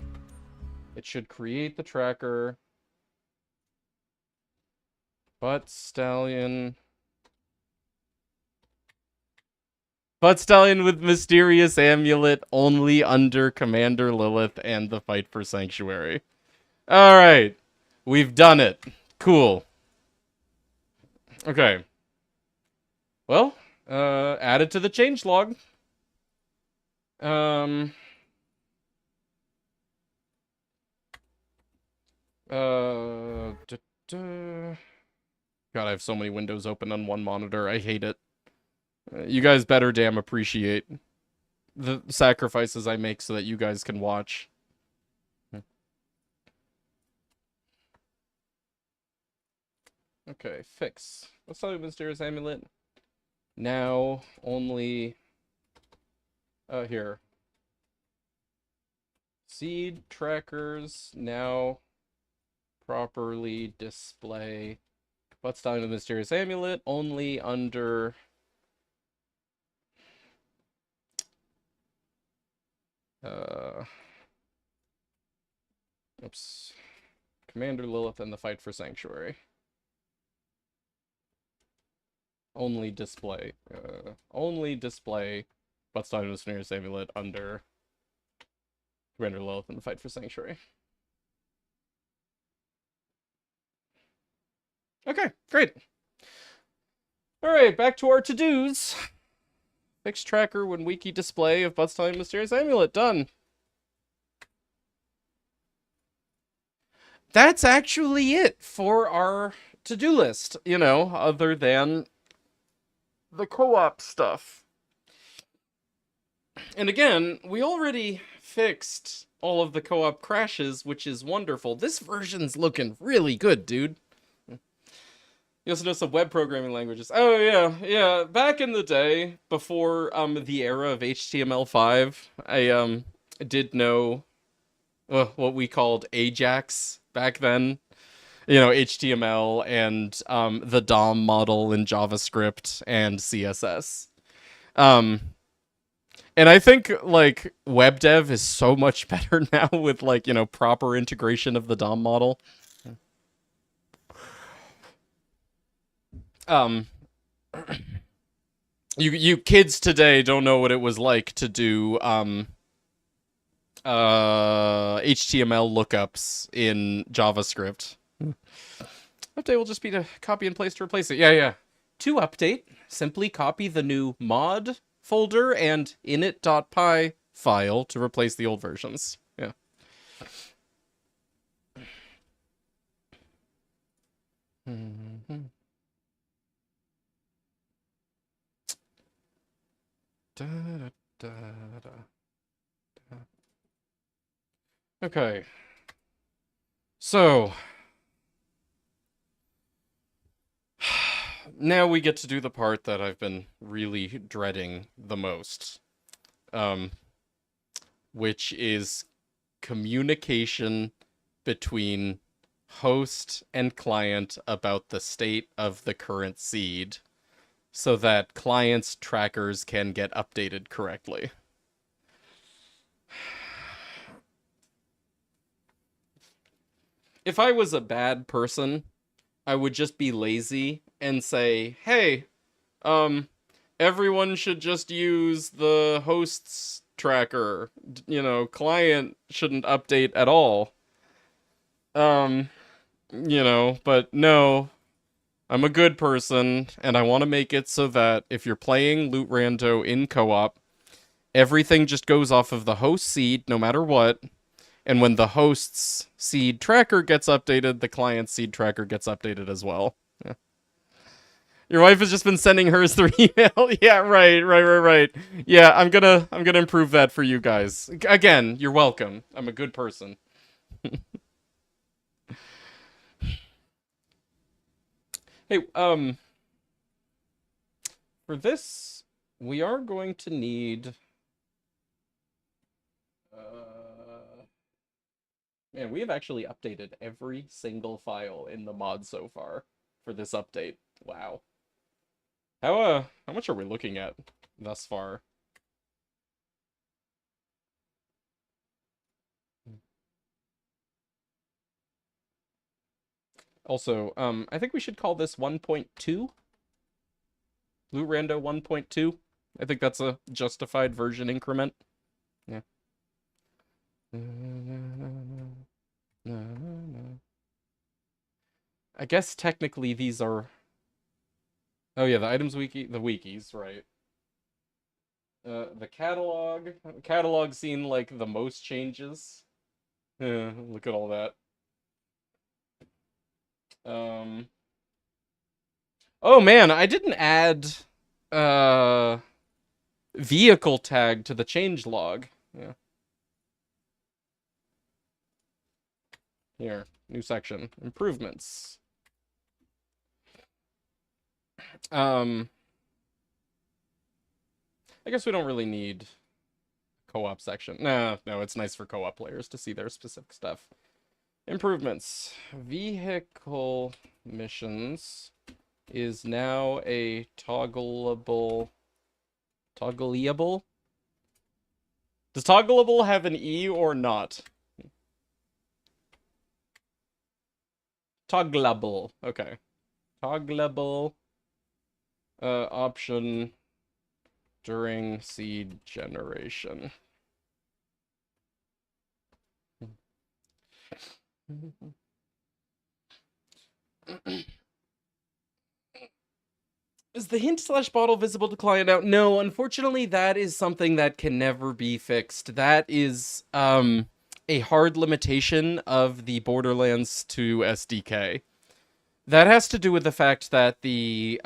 it should create the tracker. But Stallion with Mysterious Amulet only under Commander Lilith and the Fight for Sanctuary. Alright. We've done it. Cool. Okay. Well, add it to the changelog. Duh, duh. God, I have so many windows open on one monitor. I hate it. You guys better damn appreciate the sacrifices I make so that you guys can watch. Okay, fix. What's up, Mysterious Amulet? Now only... here. Seed trackers now properly display what's down in the Mysterious Amulet only under... Oops. Commander Lilith and the Fight for Sanctuary. Only display what's down in the Mysterious Amulet under Commander Lilith and the Fight for Sanctuary. Okay, great. Alright, back to our to-dos. Fix tracker when wiki display of Butts Time Mysterious Amulet. Done. That's actually it for our to-do list, you know, other than the co-op stuff. And again, we already fixed all of the co-op crashes, which is wonderful. This version's looking really good, dude. You also know some web programming languages. Oh, yeah. Back in the day, before the era of HTML5, I did know what we called Ajax back then. You know, HTML and the DOM model in JavaScript and CSS. And I think, like, web dev is so much better now with, like, you know, proper integration of the DOM model. You kids today don't know what it was like to do HTML lookups in JavaScript. Update will just be to copy and paste to replace it. Yeah. To update, simply copy the new mod folder and init.py file to replace the old versions. Yeah. Okay. So, now we get to do the part that I've been really dreading the most. Which is communication between host and client about the state of the current seed, so that clients' trackers can get updated correctly. If I was a bad person, I would just be lazy and say, hey, everyone should just use the host's tracker. You know, client shouldn't update at all. You know, but no, I'm a good person, and I want to make it so that if you're playing Loot Rando in co-op, everything just goes off of the host seed, no matter what, and when the host's seed tracker gets updated, the client's seed tracker gets updated as well. Yeah. Your wife has just been sending hers through email. Yeah, right. Yeah, I'm gonna improve that for you guys. Again, you're welcome. I'm a good person. Hey, for this, we are going to need... Man, we have actually updated every single file in the mod so far for this update. Wow. How much are we looking at thus far? Also, I think we should call this 1.2. Loot Rando 1.2. I think that's a justified version increment. Yeah. I guess technically these are... Oh yeah, the items wiki, the wikis, right. The catalog. Catalog's seen, like, the most changes. Look at all that. Oh man, I didn't add vehicle tag to the change log. Yeah. Here, new section. Improvements. I guess we don't really need co-op section. No, it's nice for co-op players to see their specific stuff. Improvements. Vehicle missions is now a toggleable. Does toggleable have an E or not? Toggleable. Okay. Toggleable option during seed generation. Is the hint/bottle visible to client out? No, unfortunately, that is something that can never be fixed. That is a hard limitation of the Borderlands 2 SDK. That has to do with the fact that the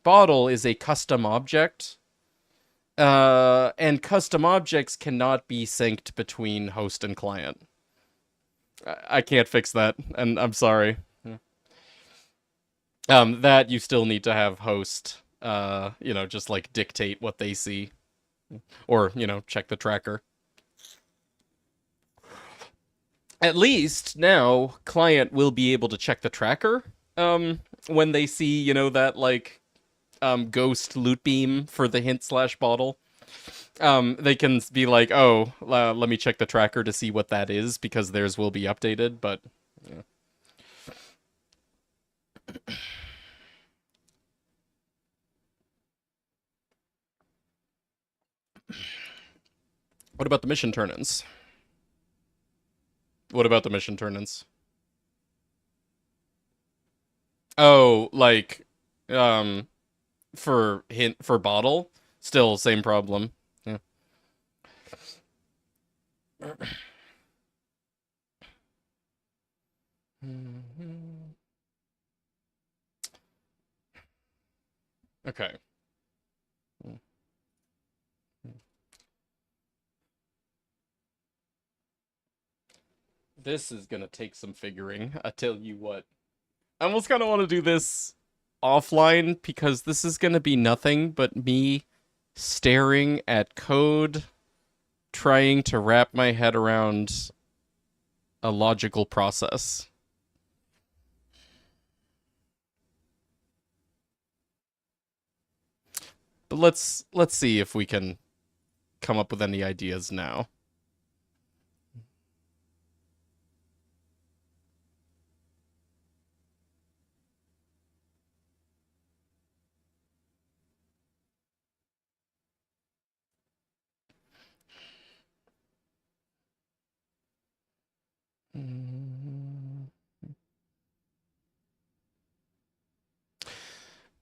bottle is a custom object, and custom objects cannot be synced between host and client. I can't fix that, and I'm sorry. That you still need to have host, just like dictate what they see, or check the tracker. At least now client will be able to check the tracker when they see that like ghost loot beam for the hint/bottle. They can be like, oh, let me check the tracker to see what that is, because theirs will be updated, but yeah. What about the mission turn-ins? What about the mission turn-ins? Oh, like, for bottle, still same problem. Yeah. Okay. This is gonna take some figuring, I tell you what. I almost kind of want to do this offline, because this is gonna be nothing but me staring at code, trying to wrap my head around a logical process. But let's see if we can come up with any ideas now.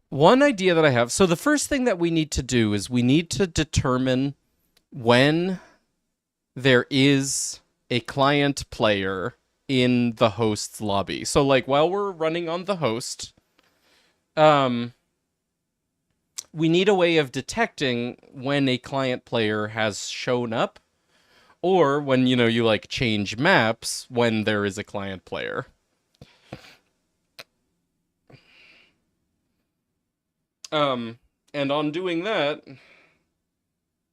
One idea that I have, so the first thing that we need to do is we need to determine when there is a client player in the host's lobby. So like while we're running on the host, we need a way of detecting when a client player has shown up, or when, you like change maps when there is a client player. And on doing that,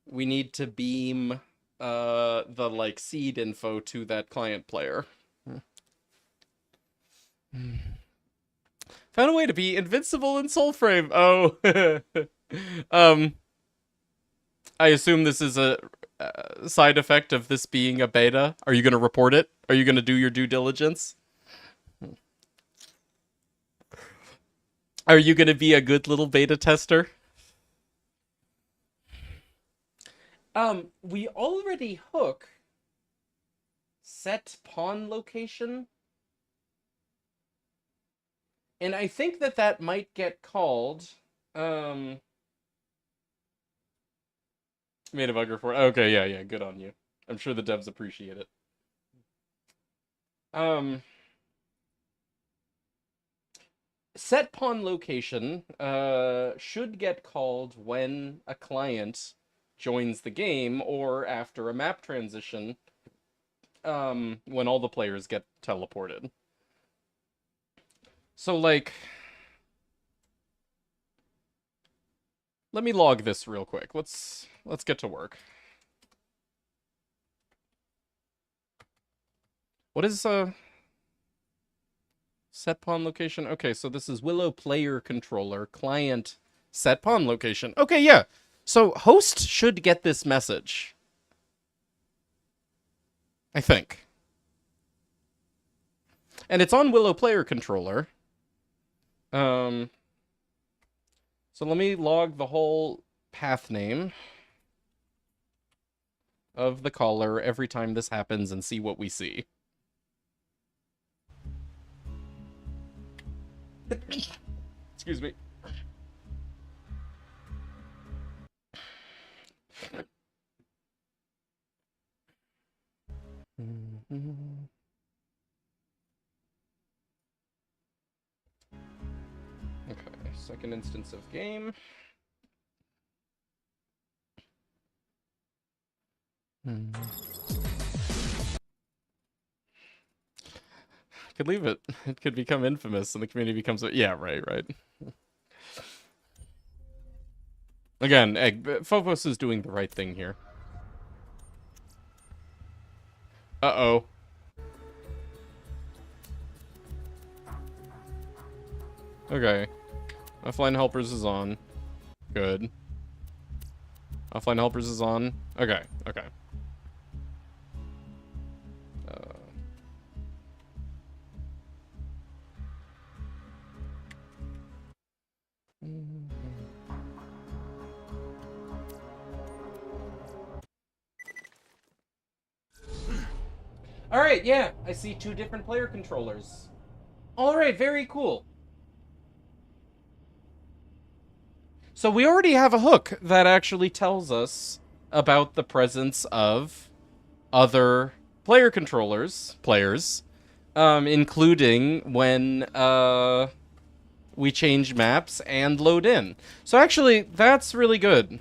we need to beam the like seed info to that client player. Found a way to be invincible in Soulframe. Oh. I assume this is a side effect of this being a beta. Are you going to report it? Are you going to do your due diligence? Are you going to be a good little beta tester? We already hook set pawn location. And I think that might get called, made a bug report. Okay, yeah, good on you. I'm sure the devs appreciate it. set pawn location should get called when a client joins the game or after a map transition, when all the players get teleported. So, like, let me log this real quick. Let's get to work. What is set pawn location? Okay, so this is Willow player controller client set pawn location. Okay, yeah. So host should get this message, I think. And it's on Willow player controller. So let me log the whole path name of the caller every time this happens and see what we see. Excuse me. Okay, second instance of game. Could leave it. It could become infamous and the community becomes... Yeah, right. Again, Phobos is doing the right thing here. Uh-oh. Okay. Offline helpers is on. Good. Offline helpers is on. Okay. Alright, yeah. I see 2 different player controllers. Alright, very cool. So we already have a hook that actually tells us about the presence of other player controllers, including when we change maps and load in. So actually, that's really good.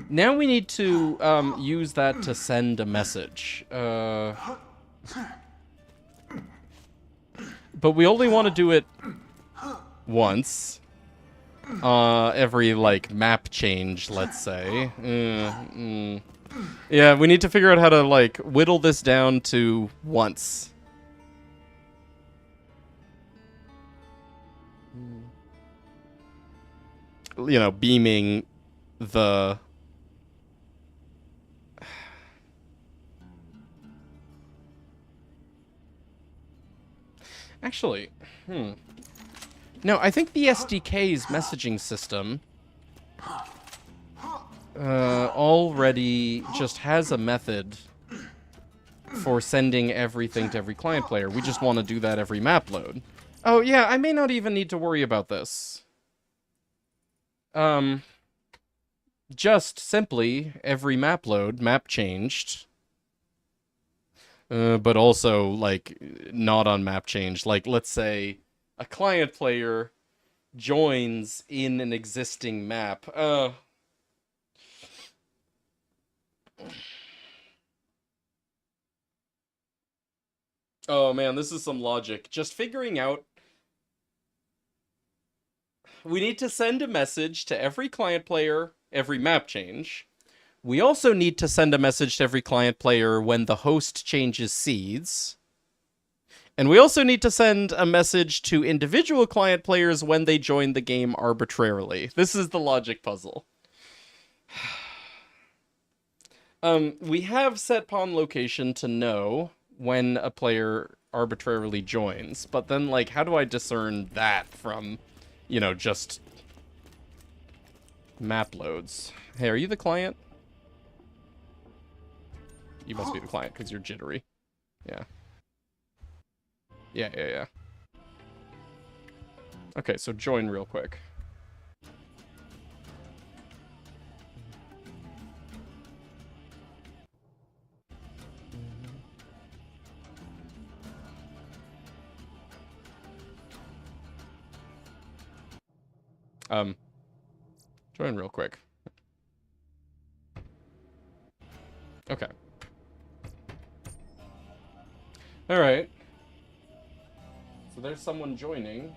Now we need to use that to send a message. But we only want to do it once. Every, like, map change, let's say. Yeah, we need to figure out how to, like, whittle this down to once. You know, beaming the... Actually, No, I think the SDK's messaging system already just has a method for sending everything to every client player. We just want to do that every map load. Oh, yeah, I may not even need to worry about this. Just simply every map load, map changed. But also, like, not on map change. Like, let's say a client player joins in an existing map. Oh man, this is some logic. Just figuring out... We need to send a message to every client player, every map change. We also need to send a message to every client player when the host changes seeds. And we also need to send a message to individual client players when they join the game arbitrarily. This is the logic puzzle. We have set pawn location to know when a player arbitrarily joins, but then, like, how do I discern that from, you know, just map loads? Hey, are you the client? You must be the client, because you're jittery. Yeah. Yeah. Okay, so join real quick. Join real quick. Okay. Alright. So there's someone joining.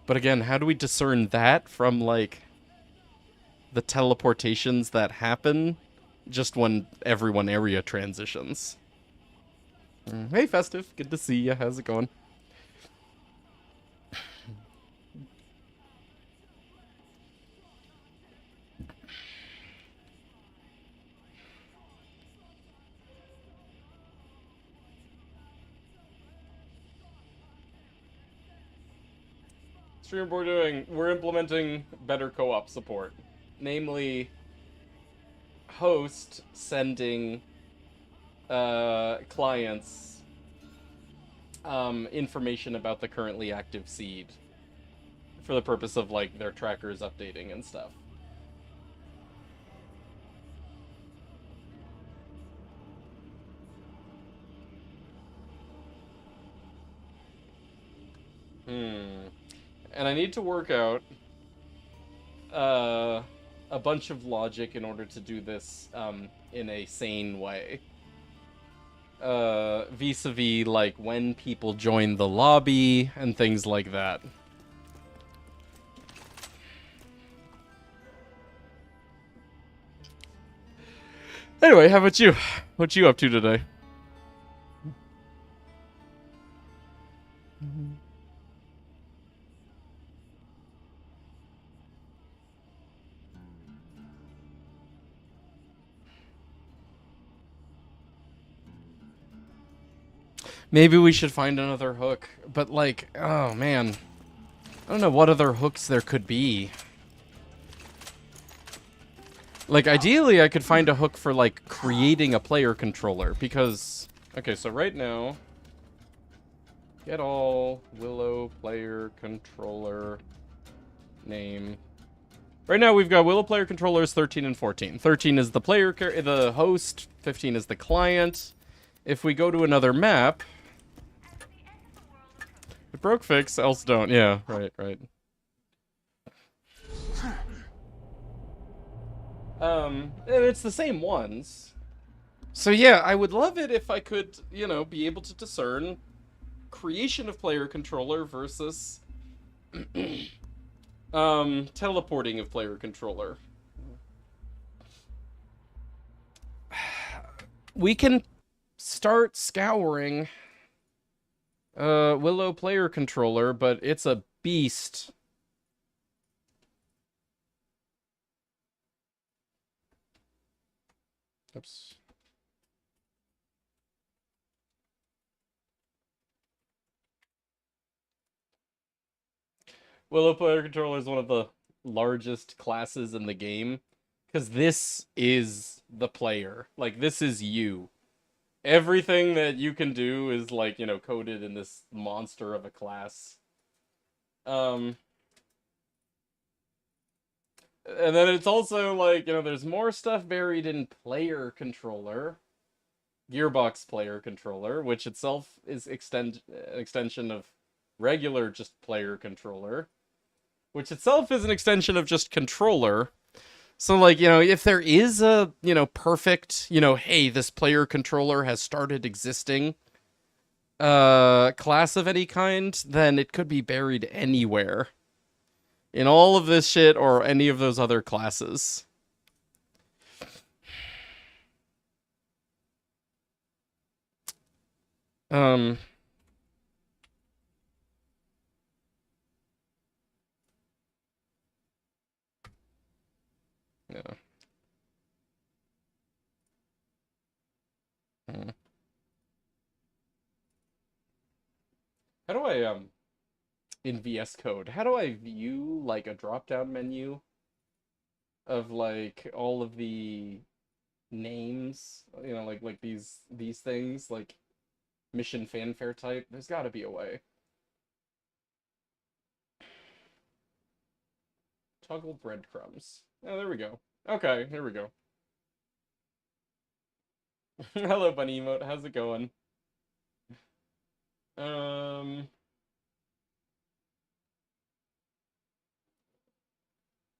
But again, how do we discern that from, like, the teleportations that happen just when everyone area transitions? Hey, Festive. Good to see you. How's it going? Stream we're doing, we're implementing better co-op support. Namely, host sending clients information about the currently active seed for the purpose of, like, their trackers updating and stuff. And I need to work out a bunch of logic in order to do this in a sane way. Vis-a-vis, like, when people join the lobby and things like that. Anyway, how about you? What you up to today? Maybe we should find another hook, but, like, oh man, I don't know what other hooks there could be. Like, ideally, I could find a hook for, like, creating a player controller, because... Okay, so right now... Get all Willow player controller name. Right now, we've got Willow player controllers 13 and 14. 13 is the the host, 15 is the client. If we go to another map... If broke, fix, else don't. Yeah, right, right. And it's the same ones. So yeah, I would love it if I could, you know, be able to discern creation of player controller versus teleporting of player controller. We can start scouring Willow player controller, but it's a beast. Oops. Willow player controller is one of the largest classes in the game, because this is the player. Like, this is you. Everything that you can do is, like, you know, coded in this monster of a class. And then it's also, like, you know, there's more stuff buried in player controller. Gearbox player controller, which itself is an extension of regular just player controller, which itself is an extension of just controller. So, like, you know, if there is a, you know, perfect, you know, hey, this player controller has started existing class of any kind, then it could be buried anywhere in all of this shit or any of those other classes. Yeah. How do I in VS Code, how do I view, like, a drop-down menu of, like, all of the names, you know, like these things, like mission fanfare type? There's got to be a way. Toggle breadcrumbs. Oh, there we go. Okay, here we go. Hello, Bunny Emote. How's it going?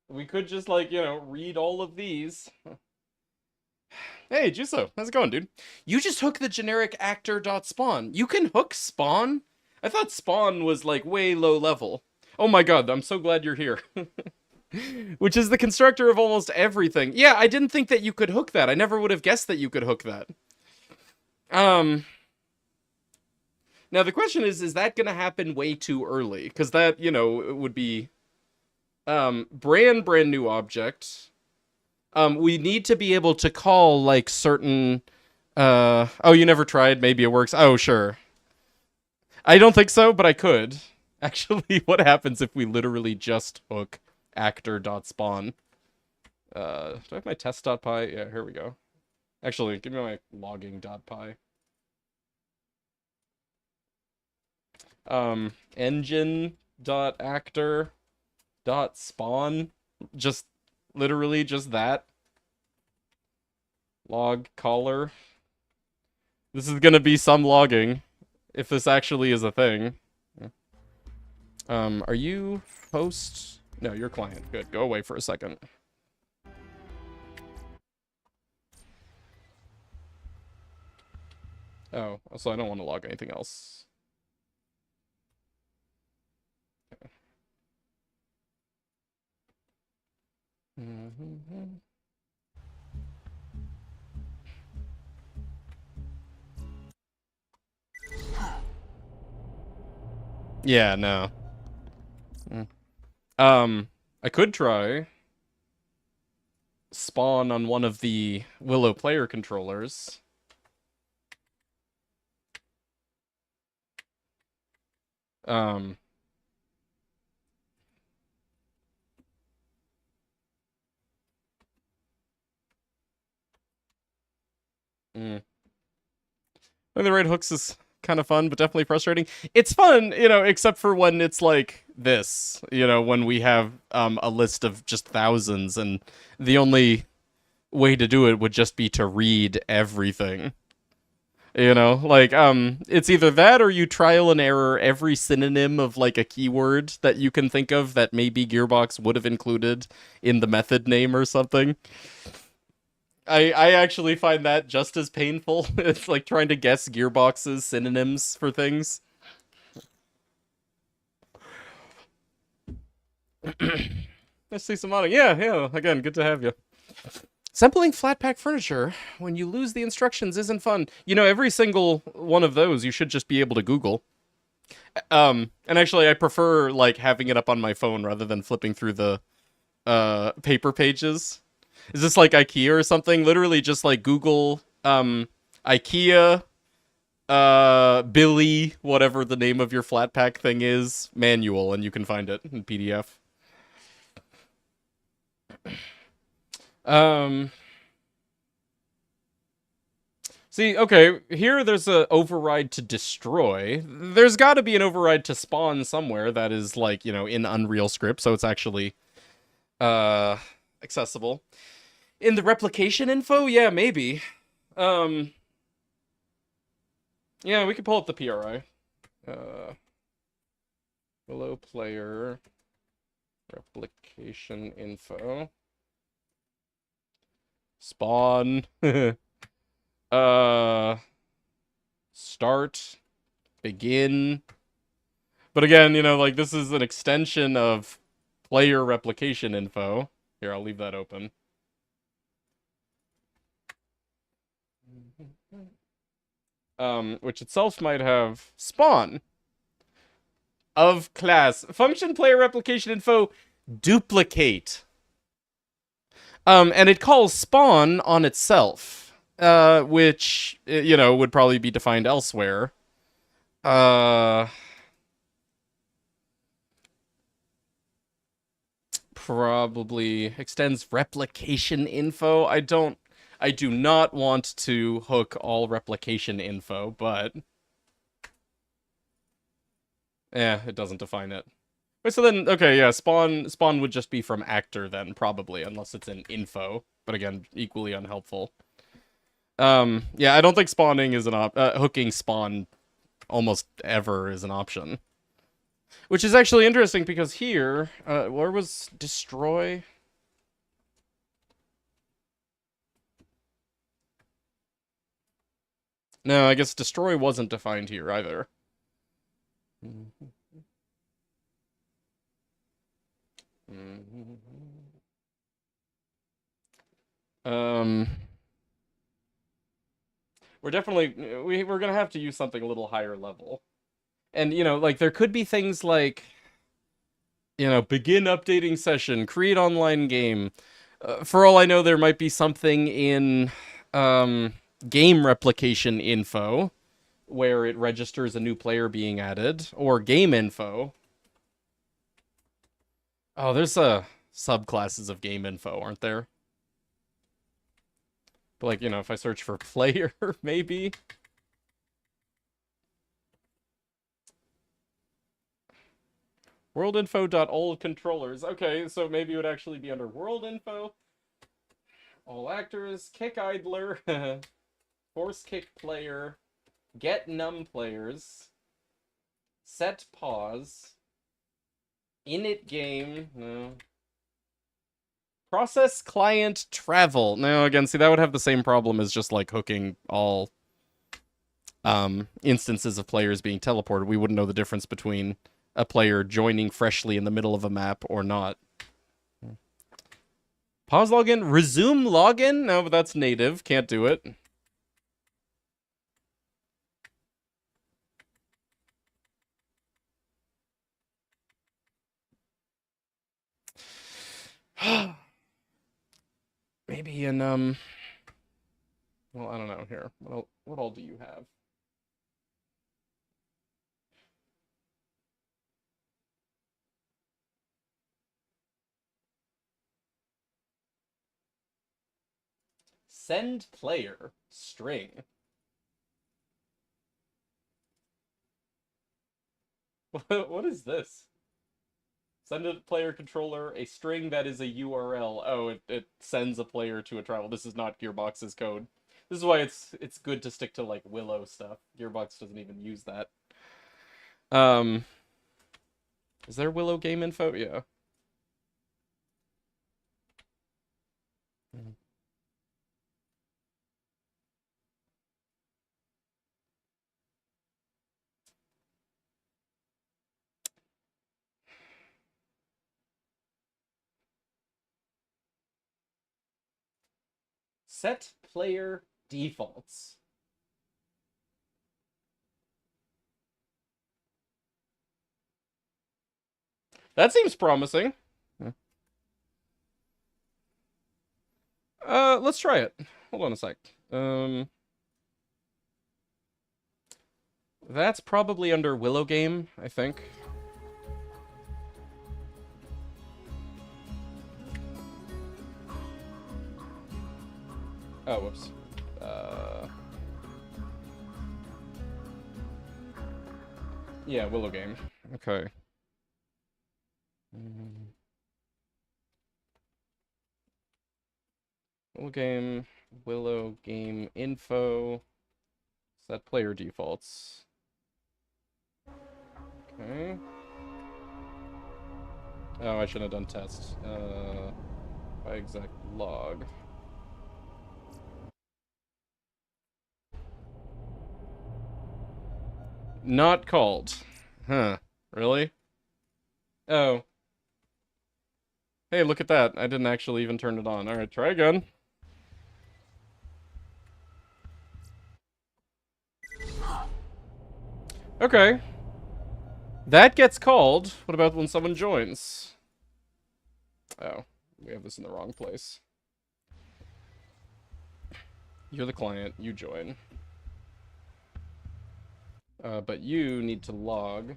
We could just, like, you know, read all of these. Hey, Juso. How's it going, dude? You just hook the generic actor.spawn. You can hook spawn? I thought spawn was, like, way low level. Oh my god, I'm so glad you're here. Which is the constructor of almost everything. Yeah, I didn't think that you could hook that. I never would have guessed that you could hook that. Now the question is that gonna happen way too early? Because that, you know, it would be, brand new object. We need to be able to call, like, certain, oh, you never tried? Maybe it works. Oh, sure. I don't think so, but I could. Actually, what happens if we literally just hook actor.spawn? Do I have my test.py? Yeah, here we go. Actually, give me my logging.py. Engine.actor.spawn. Just, literally, just that. Log caller. This is gonna be some logging, if this actually is a thing. Are you host? No, you're client. Good. Go away for a second. Oh, so I don't want to log anything else. Yeah, no. I could try spawn on one of the Willow player controllers. The right hooks is kind of fun, but definitely frustrating. It's fun, you know, except for when it's like this, you know, when we have a list of just thousands, and the only way to do it would just be to read everything. You know, like, it's either that or you trial and error every synonym of, like, a keyword that you can think of that maybe Gearbox would have included in the method name or something. I actually find that just as painful. It's like trying to guess Gearbox's synonyms for things. Let's see some modding. Yeah, again, good to have you. Assembling flat pack furniture when you lose the instructions isn't fun. You know, every single one of those you should just be able to Google. And actually, I prefer, like, having it up on my phone rather than flipping through the paper pages. Is this like IKEA or something? Literally just, like, Google IKEA, Billy, whatever the name of your flat pack thing is, manual, and you can find it in PDF. See, okay, here there's a override to destroy. There's got to be an override to spawn somewhere that is, like, you know, in Unreal Script, so it's actually accessible. In the replication info, yeah, maybe. Yeah, we could pull up the PRI. Below player replication info. Spawn. Start. Begin. But again, you know, like, this is an extension of player replication info. Here, I'll leave that open. Which itself might have spawn of class. Function player replication info duplicate. And it calls spawn on itself, which, you know, would probably be defined elsewhere. Probably extends replication info. I do not want to hook all replication info, but yeah, it doesn't define it. Wait, so then, okay, yeah, spawn would just be from actor then, probably, unless it's in info. But again, equally unhelpful. Yeah, I don't think spawning is an hooking spawn almost ever is an option. Which is actually interesting because here, where was destroy? No, I guess destroy wasn't defined here either. Um, we're definitely we're gonna have to use something a little higher level, and you know, like there could be things like, you know, begin updating session, create online game. For all I know, there might be something in game replication info where it registers a new player being added, or game info. Oh, there's subclasses of game info, aren't there? But like, you know, if I search for player, maybe. Worldinfo.old controllers. Okay, so maybe it would actually be under world info. All actors, kick idler, force kick player, get num players, set pause, init game, no. Process client travel. No, again, see, that would have the same problem as just like hooking all instances of players being teleported. We wouldn't know the difference between a player joining freshly in the middle of a map or not. Pause login, resume login? No, but that's native. Can't do it. Maybe in well, I don't know here. What all do you have? Send player string. What is this? Send a player controller a string that is a URL. Oh, it sends a player to a travel. This is not Gearbox's code. This is why it's good to stick to like Willow stuff. Gearbox doesn't even use that. Um, is there Willow game info? Yeah. Set player defaults. That seems promising. Let's try it. Hold on a sec. That's probably under Willow game, I think. Oh, whoops. Yeah, Willow game. Okay. Willow game info, set player defaults. Okay. Oh, I shouldn't have done test. By exact log. Not called. Huh. Really? Oh. Hey, look at that. I didn't actually even turn it on. Alright, try again. Okay. That gets called. What about when someone joins? Oh, we have this in the wrong place. You're the client. You join. But you need to log.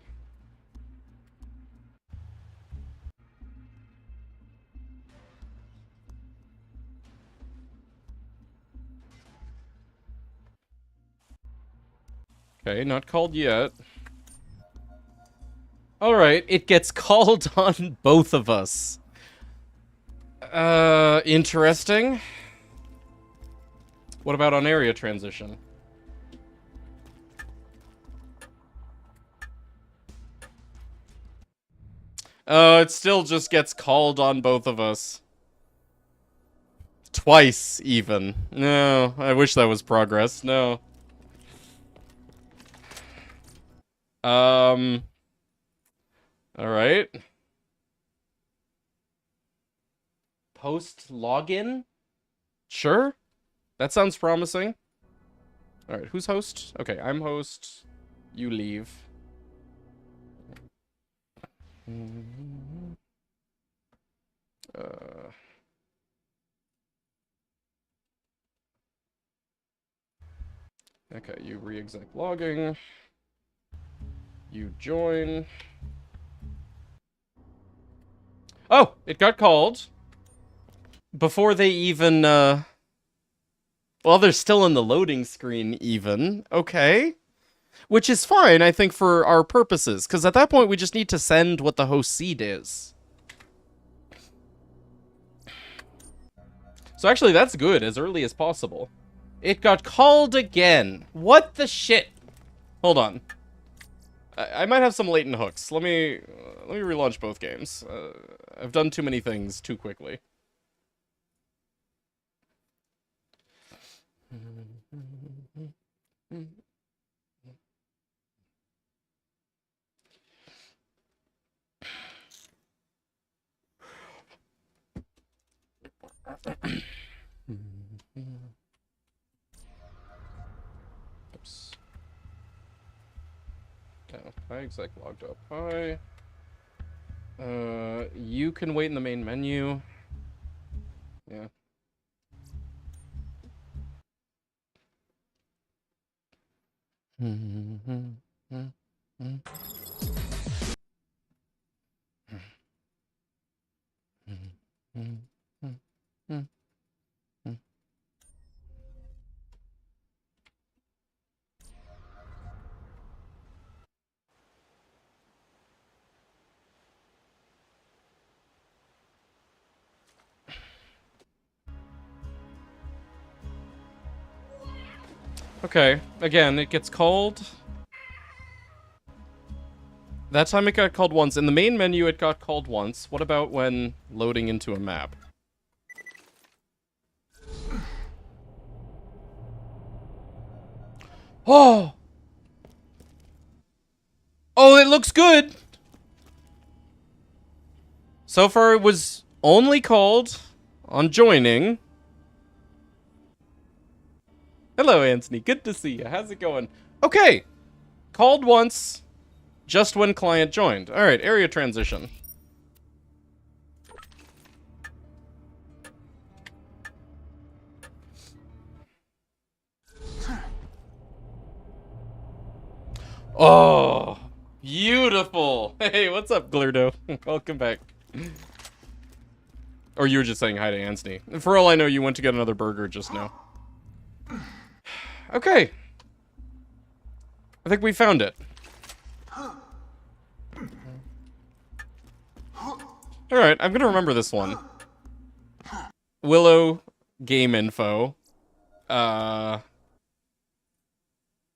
Okay, not called yet. Alright, it gets called on both of us. Interesting. What about on area transition? It still just gets called on both of us. Twice, even. No, I wish that was progress. No. Alright. Post login? Sure. That sounds promising. Alright, who's host? Okay, I'm host. You leave. Okay, you re-exec logging. You join. Oh, it got called. Before they even, well, they're still in the loading screen, even. Okay. Which is fine, I think, for our purposes. Because at that point, we just need to send what the host seed is. So actually, that's good, as early as possible. It got called again. What the shit? Hold on. I might have some latent hooks. Let me relaunch both games. I've done too many things too quickly. Oops. Oh, hi, exec logged up. Hi. You can wait in the main menu. Yeah. Okay, again, it gets called. That time it got called once. In the main menu, it got called once. What about when loading into a map? Oh! Oh, it looks good! So far, it was only called on joining. Hello, Anthony. Good to see you. How's it going? Okay. Called once, just when client joined. Alright, area transition. Oh, beautiful. Hey, what's up, Glurdo? Welcome back. Or you were just saying hi to Anthony. For all I know, you went to get another burger just now. Okay. I think we found it. Alright, I'm gonna remember this one. Willow game info.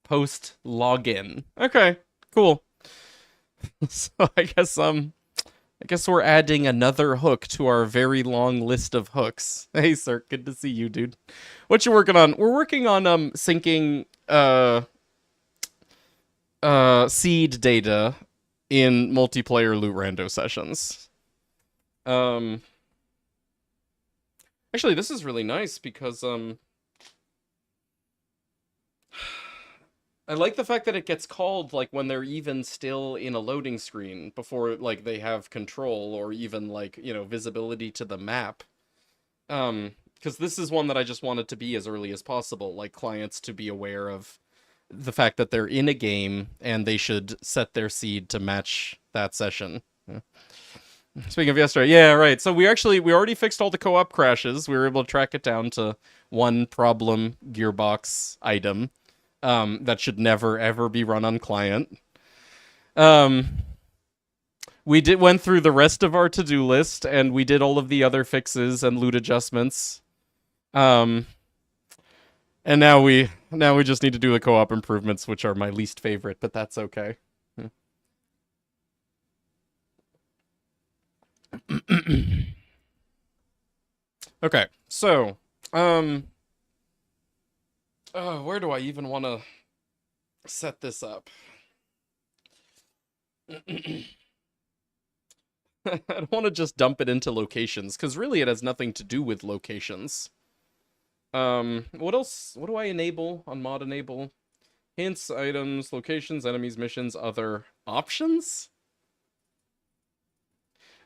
Post login. Okay, cool. So I guess we're adding another hook to our very long list of hooks. Hey, sir, good to see you, dude. What you working on? We're working on syncing seed data in multiplayer loot rando sessions. Actually, this is really nice because I like the fact that it gets called, like, when they're even still in a loading screen before, like, they have control or even, like, you know, visibility to the map. Because this is one that I just wanted to be as early as possible, like, clients to be aware of the fact that they're in a game and they should set their seed to match that session. Yeah. Speaking of yesterday, yeah, right. So we already fixed all the co-op crashes. We were able to track it down to one problem gearbox item. That should never, ever be run on client. we went through the rest of our to-do list, and we did all of the other fixes and loot adjustments. And now we just need to do the co-op improvements, which are my least favorite, but that's okay. Okay, so, where do I even want to set this up? I don't want to just dump it into locations, because really it has nothing to do with locations. What else? What do I enable on mod enable? Hints, items, locations, enemies, missions, other options?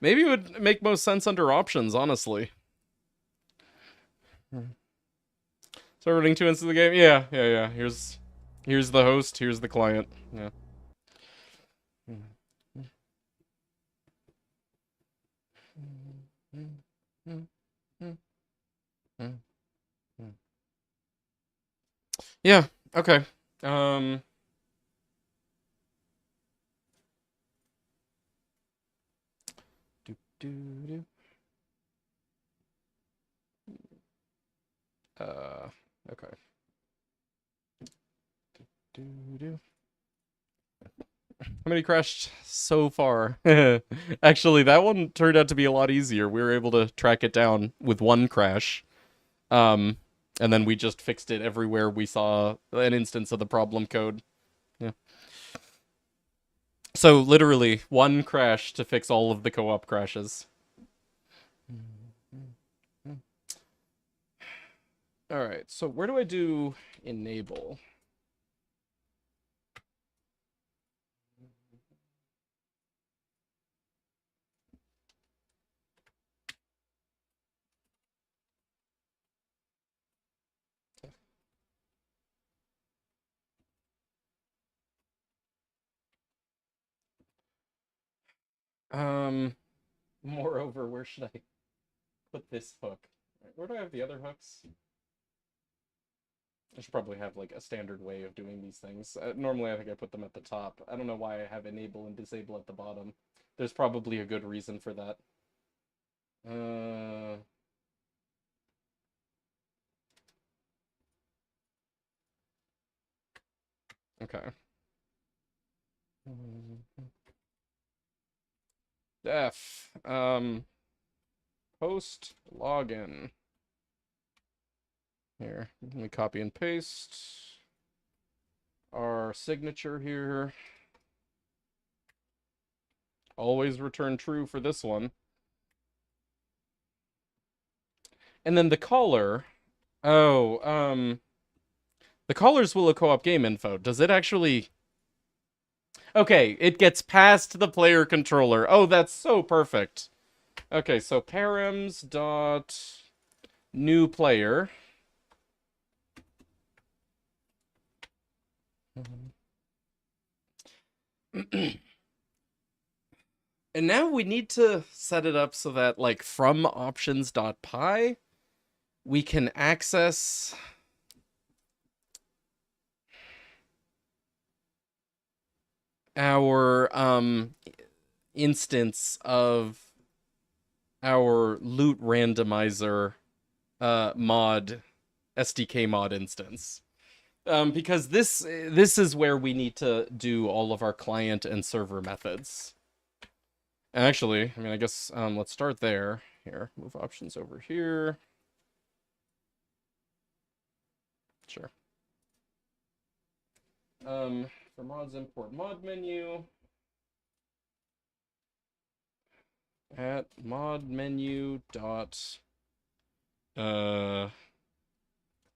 Maybe it would make most sense under options, honestly. So running 2 into the game? Yeah. Here's the host, here's the client. Yeah. Yeah, okay. Do. Okay. Do. How many crashed so far? Actually, that one turned out to be a lot easier. We were able to track it down with one crash. And then we just fixed it everywhere we saw an instance of the problem code. Yeah. So literally one crash to fix all of the co-op crashes. All right, so where do I do enable? Moreover, where should I put this hook? Where do I have the other hooks? I should probably have like a standard way of doing these things. Normally I think I put them at the top. I don't know why I have enable and disable at the bottom. There's probably a good reason for that. Okay. Def. Post login. Here, let me copy and paste our signature here. Always return true for this one. And then the caller. Oh, the caller's will of co-op game info. Does it actually... Okay, it gets past the player controller. Oh, that's so perfect. Okay, so params dot new player. And now we need to set it up so that, like, from options.py, we can access our instance of our loot randomizer mod SDK mod instance. Because this is where we need to do all of our client and server methods. Actually, I mean, I guess let's start there. Here, move options over here. Sure. For mods, import mod menu. At mod menu dot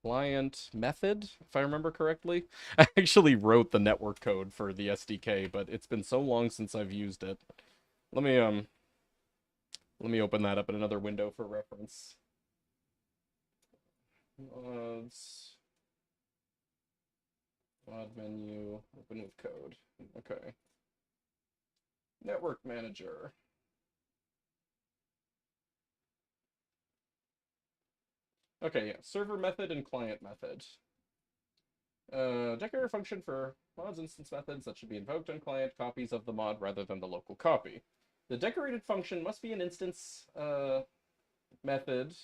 client method, if I remember correctly. I actually wrote the network code for the SDK, but it's been so long since I've used it. Let me open that up in another window for reference. Mod menu, open with code. Okay. Network manager. Okay, yeah, server method and client method. Decorator function for mods instance methods that should be invoked on client copies of the mod rather than the local copy. The decorated function must be an instance method.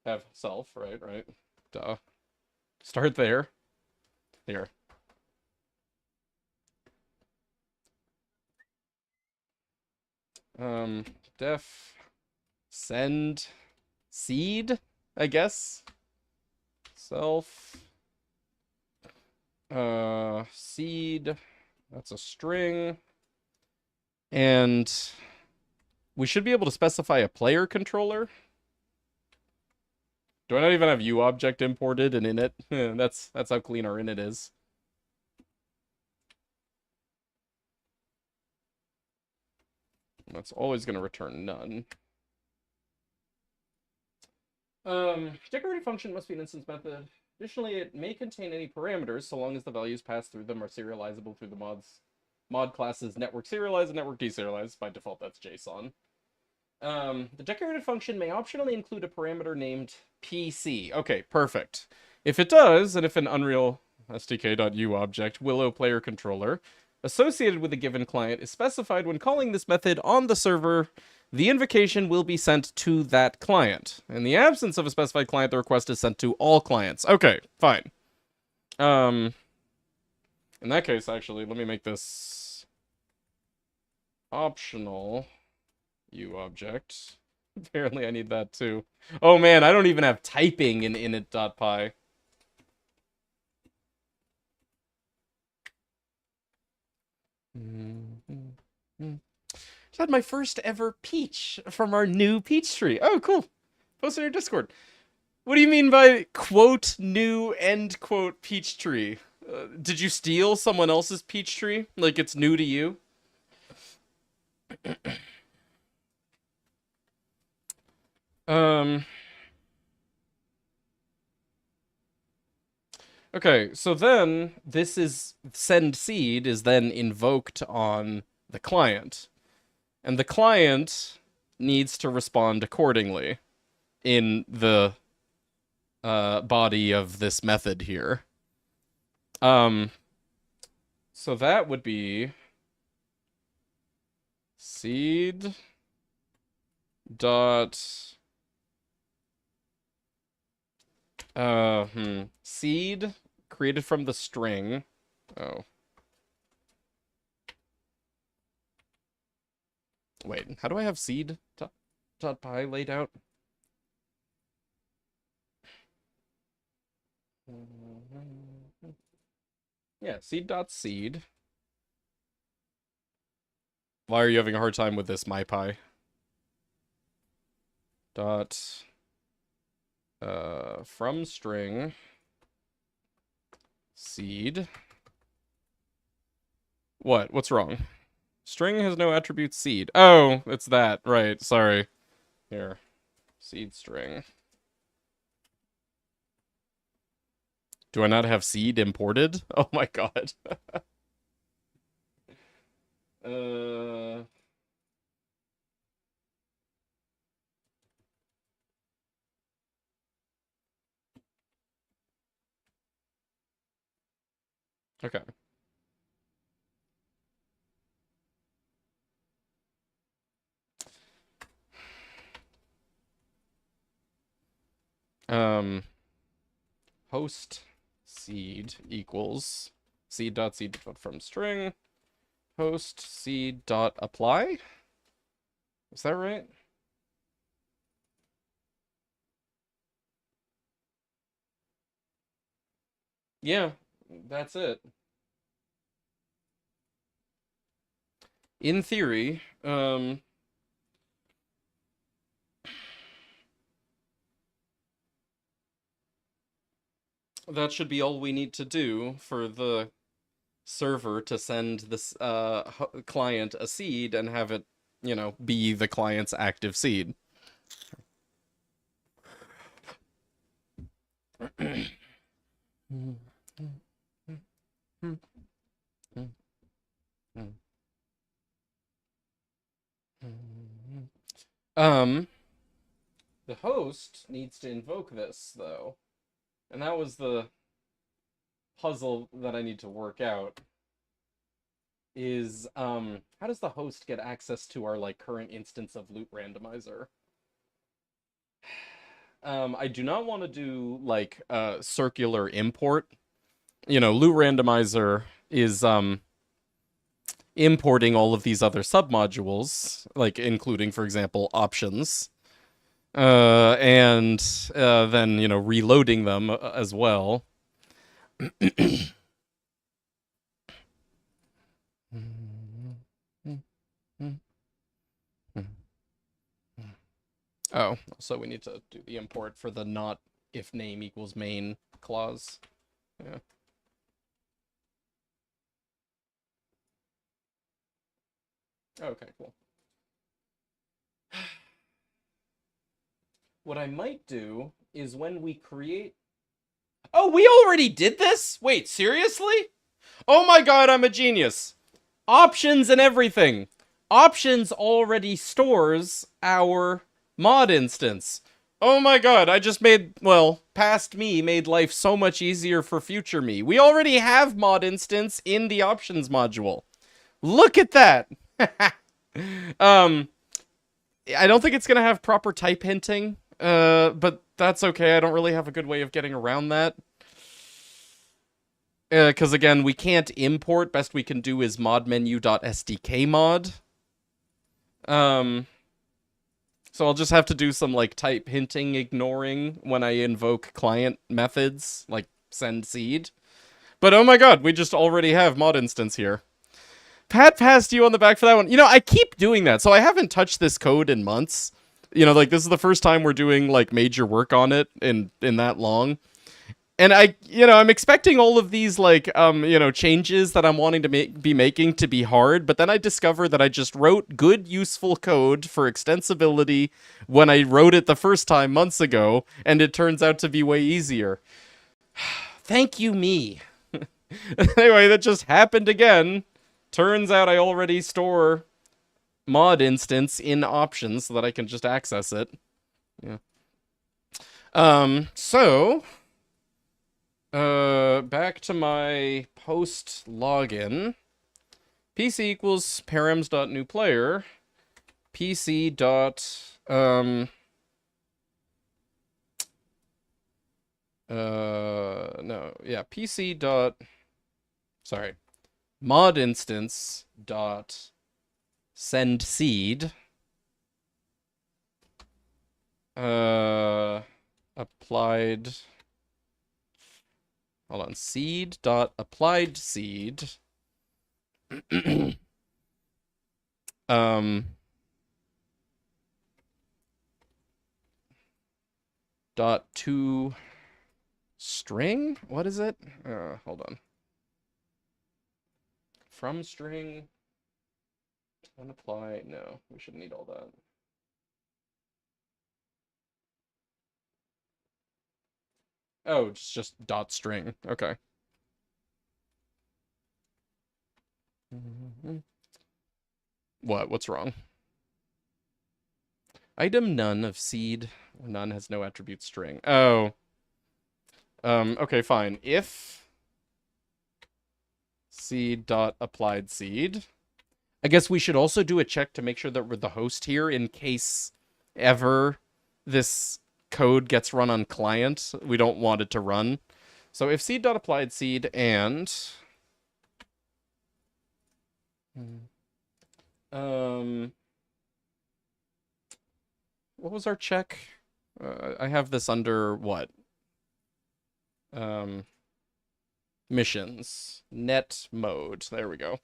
Have self, right? Duh. Start there. Here. Def send seed, I guess. Self seed, that's a string. And we should be able to specify a player controller. Do I not even have UObject imported and init? That's how clean our init is. That's always going to return none. Decorated function must be an instance method. Additionally, it may contain any parameters so long as the values passed through them are serializable through the mod classes network serialize and network deserialize. By default, that's JSON. The decorated function may optionally include a parameter named PC. Okay, perfect. If it does, and if an Unreal SDK.UObject Willow player controller associated with a given client is specified when calling this method on the server, the invocation will be sent to that client. In the absence of a specified client, the request is sent to all clients. Okay, fine. In that case, actually, let me make this optional UObject. Apparently I need that too. Oh man, I don't even have typing in init.py. Just had my first ever peach from our new peach tree. Oh, cool. Post on your Discord. What do you mean by quote new end quote peach tree? Did you steal someone else's peach tree? Like it's new to you? Okay, so then this is send seed is then invoked on the client. And the client needs to respond accordingly in the body of this method here. So that would be seed dot seed created from the string. Oh. Wait, how do I have seed dot py laid out? Yeah, seed dot seed. Why are you having a hard time with this, mypy? Dot from string seed. What's wrong? String has no attribute seed. Oh, it's that. Right, sorry. Here. Seed string. Do I not have seed imported? Oh my god. Okay. Host seed equals seed dot from string host seed dot apply. Is that right? Yeah, that's it. In theory, that should be all we need to do for the server to send this client a seed and have it, you know, be the client's active seed. The host needs to invoke this, though. And that was the puzzle that I need to work out. is how does the host get access to our like current instance of loot randomizer? I do not want to do like circular import. You know, loot randomizer is importing all of these other submodules, like including, for example, options, and then you know reloading them as well. Oh, so we need to do the import for the not if name equals main clause. Yeah. Okay, cool. What I might do is when we create... Oh, we already did this? Wait, seriously? Oh my god, I'm a genius. Options and everything. Options already stores our mod instance. Oh my god, I just made, well, past me made life so much easier for future me. We already have mod instance in the options module. Look at that! I don't think it's gonna have proper type hinting, but that's okay. I don't really have a good way of getting around that. Because again, we can't import. Best we can do is modmenu.sdk mod. So I'll just have to do some like type hinting ignoring when I invoke client methods, like send seed. But oh my god, we just already have mod instance here. Pat passed you on the back for that one. You know, I keep doing that, so I haven't touched this code in months. You know, like this is the first time we're doing like major work on it in that long. And I'm expecting all of these, like, changes that I'm wanting to be making to be hard, but then I discover that I just wrote good, useful code for extensibility when I wrote it the first time months ago, and it turns out to be way easier. Thank you, me. Anyway, that just happened again. Turns out I already store mod instance in options so that I can just access it. Yeah. So... back to my post login. PC equals params.newplayer. PC dot, no, yeah, PC dot, sorry, mod instance dot send seed. Applied, hold on, seed dot applied seed. Dot to string? What is it? Hold on. From string. Unapply. No, we shouldn't need all that. Oh, it's just dot string. Okay. What? What's wrong? Item none of seed. None has no attribute string. Oh. Okay, fine. If seed dot applied seed. I guess we should also do a check to make sure that we're the host here in case ever this code gets run on client. We don't want it to run. So if seed dot applied seed and what was our check? I have this under what? Missions. Net mode. There we go.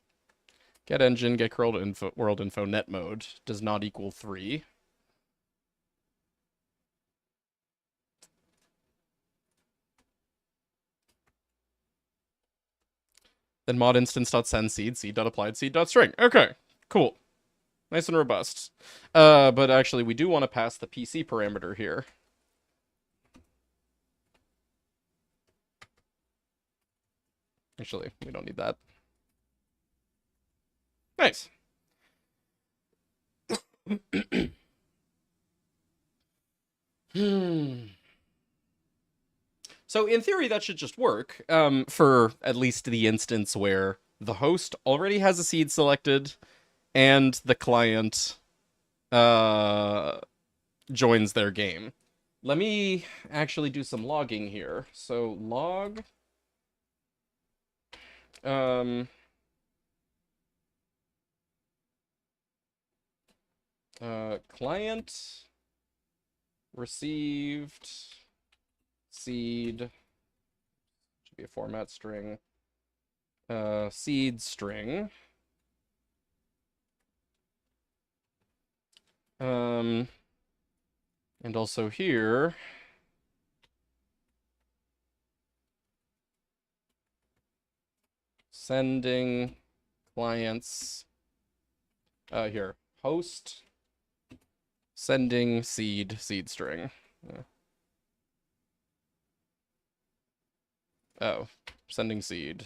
Get engine, get world info, net mode does not equal 3. Then mod instance.send seed, seed.applied seed.string. Okay, cool. Nice and robust. But actually, we do want to pass the PC parameter here. Actually, we don't need that. Nice. So in theory, that should just work for at least the instance where the host already has a seed selected, and the client joins their game. Let me actually do some logging here. So log client received seed, should be a format string, seed string, and also here sending clients, here, host sending seed string. Oh, sending seed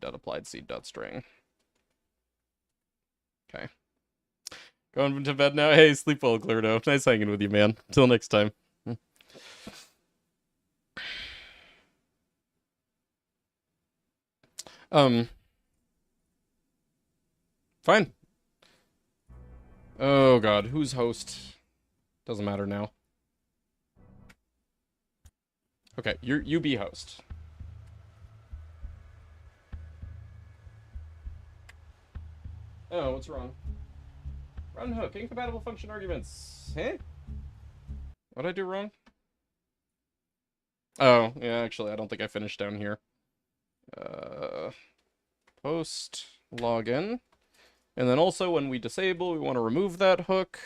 dot applied seed dot string. Okay. Going to bed now. Hey, sleep well, Clurdo. Nice hanging with you, man. Till next time. Fine. Oh god, who's host? Doesn't matter now. Okay, you be host. Oh, what's wrong? Run hook, incompatible function arguments. Huh? What'd I do wrong? Oh, yeah, actually, I don't think I finished down here. Post login. And then also when we disable, we want to remove that hook.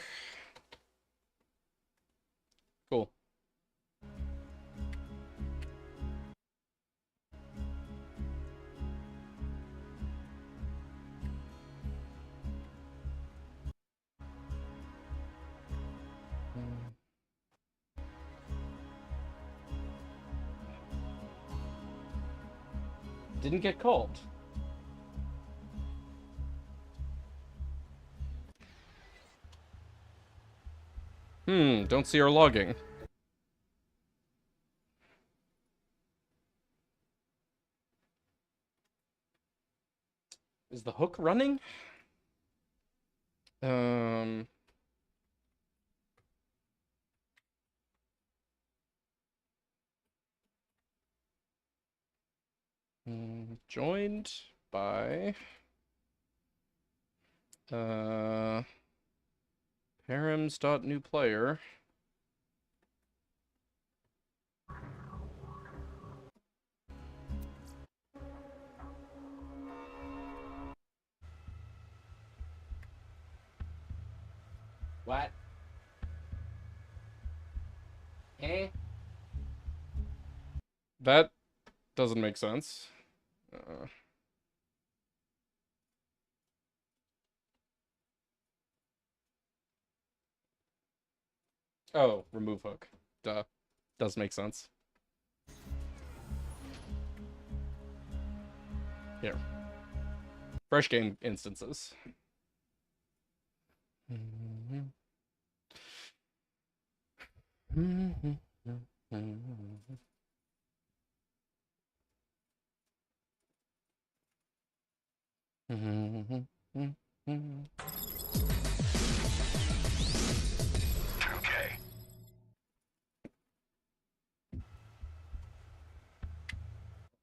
Cool. Didn't get called. Don't see our logging. Is the hook running? Joined by params.newPlayer. What? Eh? That doesn't make sense. Oh, remove hook. Duh. Does make sense. Here. Fresh game instances.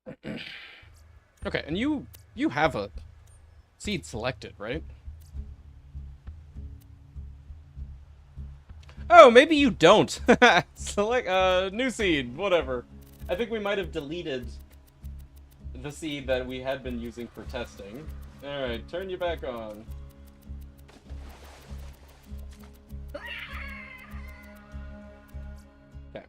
Okay. Okay, and you have a seed selected, right? Oh, maybe you don't. Select new seed, whatever. I think we might have deleted the seed that we had been using for testing. All right, turn you back on. Okay.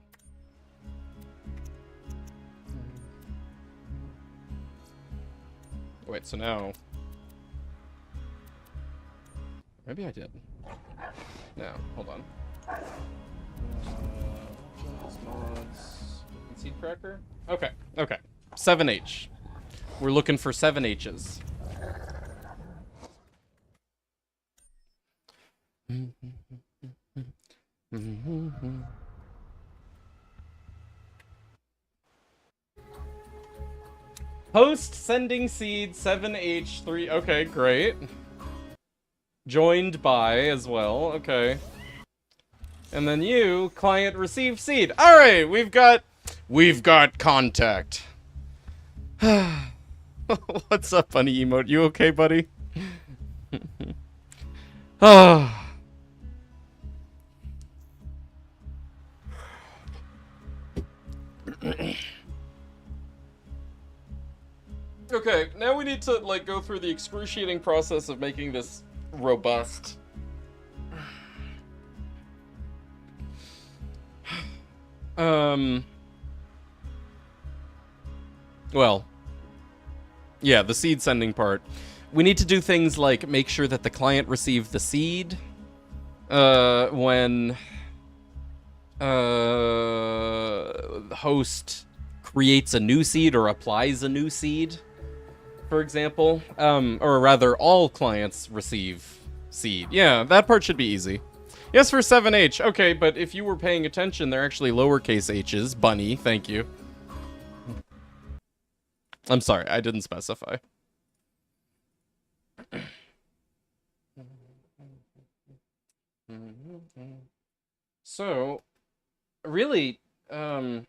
Wait, so now maybe I did. No, hold on. Mods, seed cracker. Okay, okay. 7H. We're looking for 7H's. Host sending seed 7H3. Okay, great. Joined by as well. Okay. And then you, client receive seed. All right, we've got contact. What's up, funny emote? You okay, buddy? Oh. Okay, now we need to, like, go through the excruciating process of making this robust. Well, yeah, the seed sending part. We need to do things like make sure that the client received the seed, when, the host creates a new seed or applies a new seed, for example. Or rather, all clients receive seed. Yeah, that part should be easy. Yes, for 7H. Okay, but if you were paying attention, they're actually lowercase h's. Bunny, thank you. I'm sorry, I didn't specify. So, really, honestly,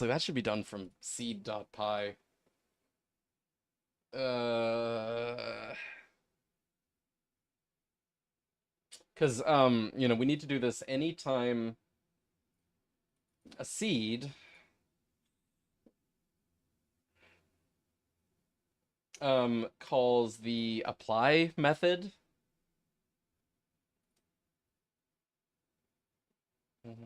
that should be done from seed.py. Because, you know, we need to do this anytime a seed calls the apply method. Do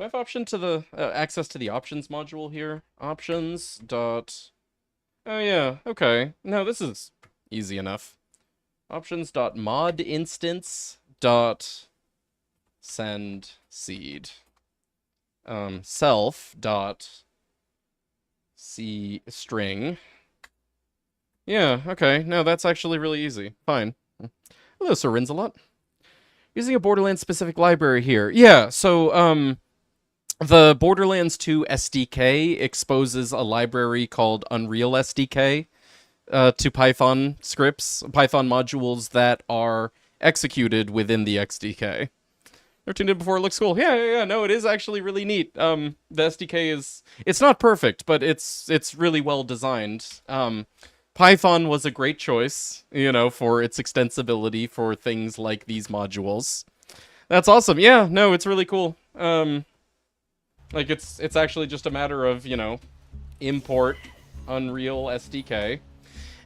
I have option to the access to the options module here? Options dot. Oh yeah, okay. No, this is easy enough. Options dot mod instance dot send seed. Self dot c string. Yeah, okay. No, that's actually really easy. Fine. Hello, Sir Rinsalot. Using a Borderlands specific library here. Yeah, so the Borderlands 2 SDK exposes a library called Unreal SDK to Python scripts, Python modules that are executed within the XDK. Never tuned in before, it looks cool. Yeah, no, it is actually really neat. The SDK it's not perfect, but it's really well designed. Python was a great choice, you know, for its extensibility for things like these modules. That's awesome. Yeah, no, it's really cool. Like, it's actually just a matter of, you know, import Unreal SDK.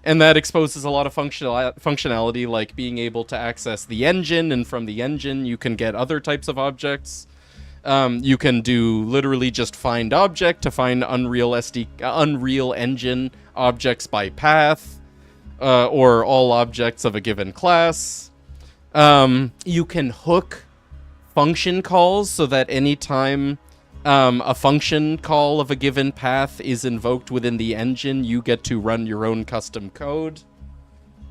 And that exposes a lot of functionality, like being able to access the engine, and from the engine you can get other types of objects. You can do literally just find object to find Unreal Engine objects by path, or all objects of a given class. You can hook function calls so that anytime a function call of a given path is invoked within the engine, you get to run your own custom code.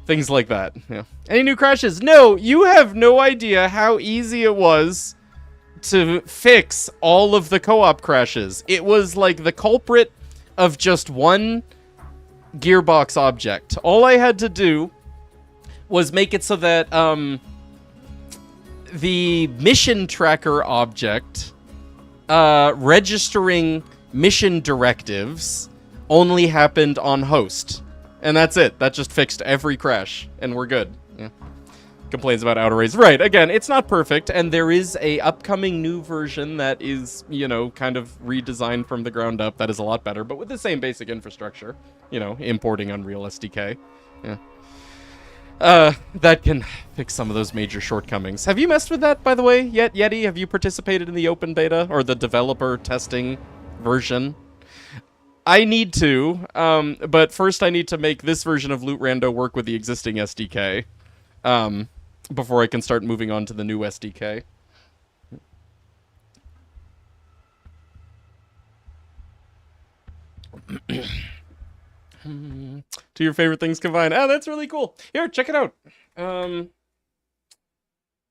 Things like that. Yeah. Any new crashes? No, you have no idea how easy it was to fix all of the co-op crashes. It was like the culprit of just one gearbox object. All I had to do was make it so that the mission tracker object registering mission directives only happened on host. And that's it. That just fixed every crash, and we're good. Yeah. Complains about outer rays. Right, again, it's not perfect, and there is a upcoming new version that is, you know, kind of redesigned from the ground up that is a lot better, but with the same basic infrastructure. You know, importing Unreal SDK. Yeah. That can fix some of those major shortcomings. Have you messed with that, by the way, yet, Yeti? Have you participated in the open beta, or the developer testing version? I need to, but first I need to make this version of Loot Rando work with the existing SDK, before I can start moving on to the new SDK. Two of your favorite things combined. Oh, that's really cool. Here, check it out.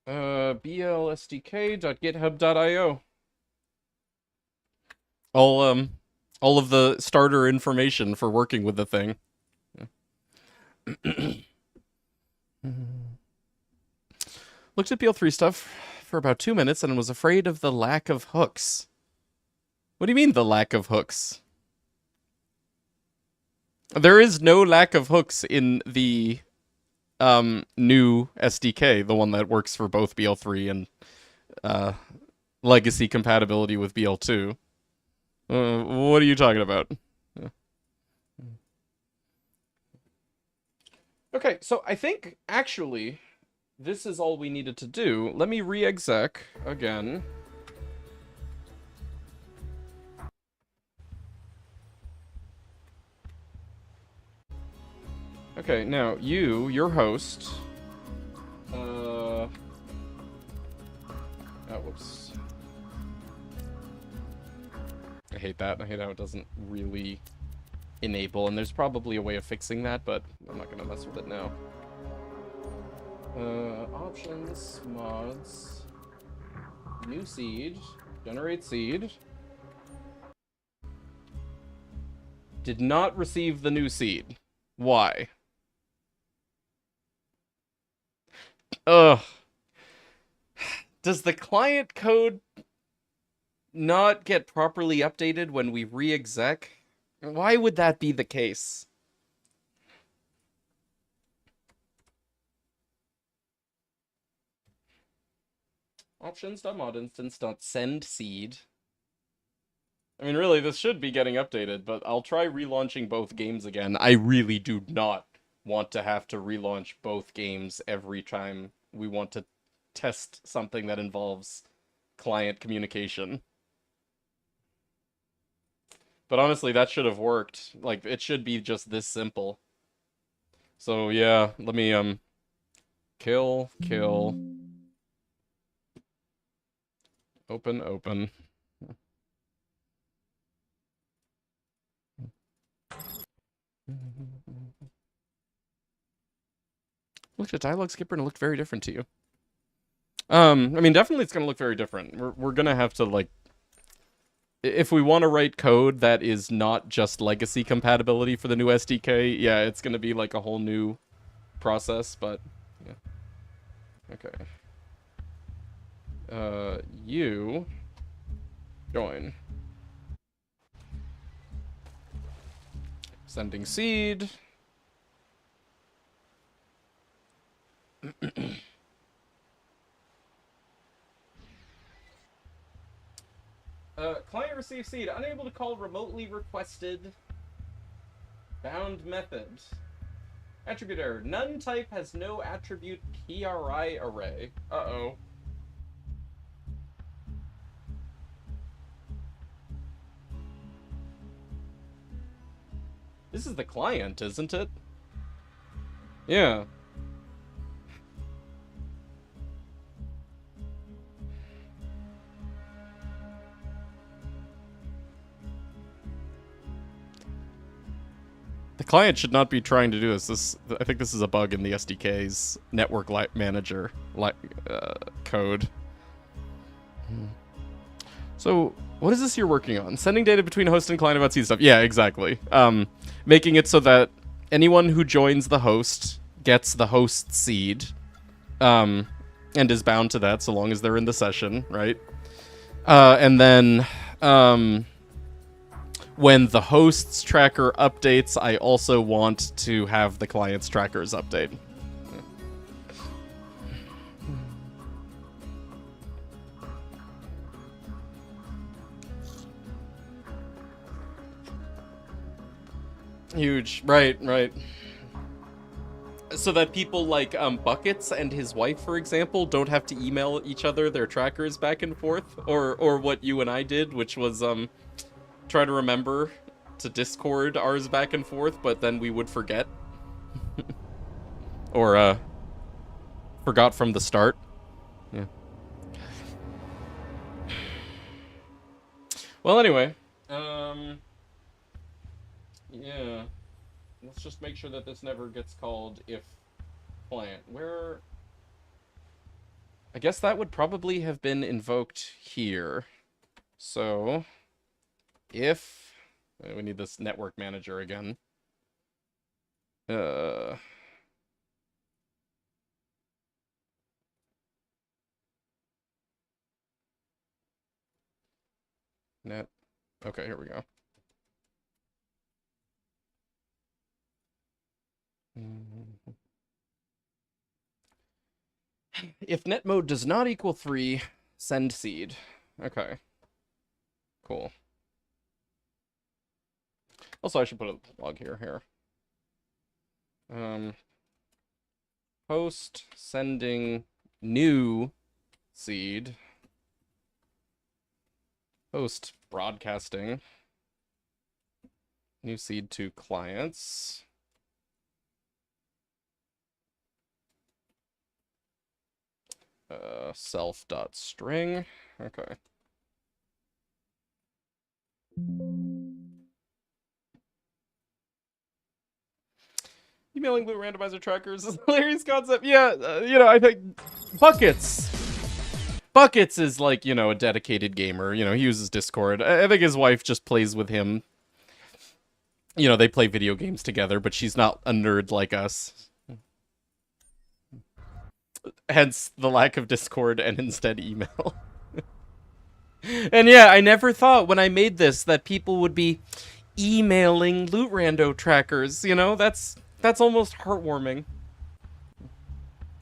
blsdk.github.io. all of the starter information for working with the thing. Looked at BL3 stuff for about 2 minutes and was afraid of the lack of hooks. What do you mean, the lack of hooks? There is no lack of hooks in the new SDK, the one that works for both BL3 and legacy compatibility with BL2. What are you talking about? Okay, so I think, actually, this is all we needed to do. Let me re-exec again. Okay, now, your host. Oh, whoops. I hate that. I hate how it doesn't really enable, and there's probably a way of fixing that, but I'm not gonna mess with it now. Options, mods, new seed, generate seed. Did not receive the new seed. Why? Ugh. Does the client code not get properly updated when we re-exec? Why would that be the case? Options.modinstance.send seed. I mean, really, this should be getting updated, but I'll try relaunching both games again. I really do not want to have to relaunch both games every time we want to test something that involves client communication. But honestly, that should have worked. Like, it should be just this simple. So, yeah, let me, kill, open. Looked at dialogue skipper and it looked very different to you. I mean, definitely it's gonna look very different. We're gonna have to, like, if we want to write code that is not just legacy compatibility for the new SDK, yeah, it's gonna be like a whole new process, but yeah. Okay. You join. Sending seed. Client receives seed. Unable to call remotely requested. Bound method. Attribute error. None type has no attribute PRI array. Uh-oh. This is the client, isn't it? Yeah. The client should not be trying to do this. I think this is a bug in the SDK's network manager code. So, what is this you're working on? Sending data between host and client about seed stuff. Yeah, exactly. Making it so that anyone who joins the host gets the host seed, and is bound to that so long as they're in the session, right? And then, when the host's tracker updates, I also want to have the client's trackers update. Huge. Right. So that people like Buckets and his wife, for example, don't have to email each other their trackers back and forth, or what you and I did, which was try to remember to Discord ours back and forth, but then we would forget. Or, forgot from the start. Yeah. Well, anyway. Yeah. Let's just make sure that this never gets called if client. Where... I guess that would probably have been invoked here. So... if we need this network manager again. Net. Okay, here we go. If net mode does not equal 3, send seed. Okay. Cool. Also, I should put a log here. Host sending new seed. Host broadcasting new seed to clients. Self.string. Okay. Emailing blue randomizer trackers is a hilarious concept. Yeah, I think buckets. Buckets is like, a dedicated gamer. He uses Discord. I think his wife just plays with him. They play video games together, but she's not a nerd like us. Hence the lack of Discord and instead email. And yeah, I never thought when I made this that people would be emailing loot rando trackers. That's almost heartwarming.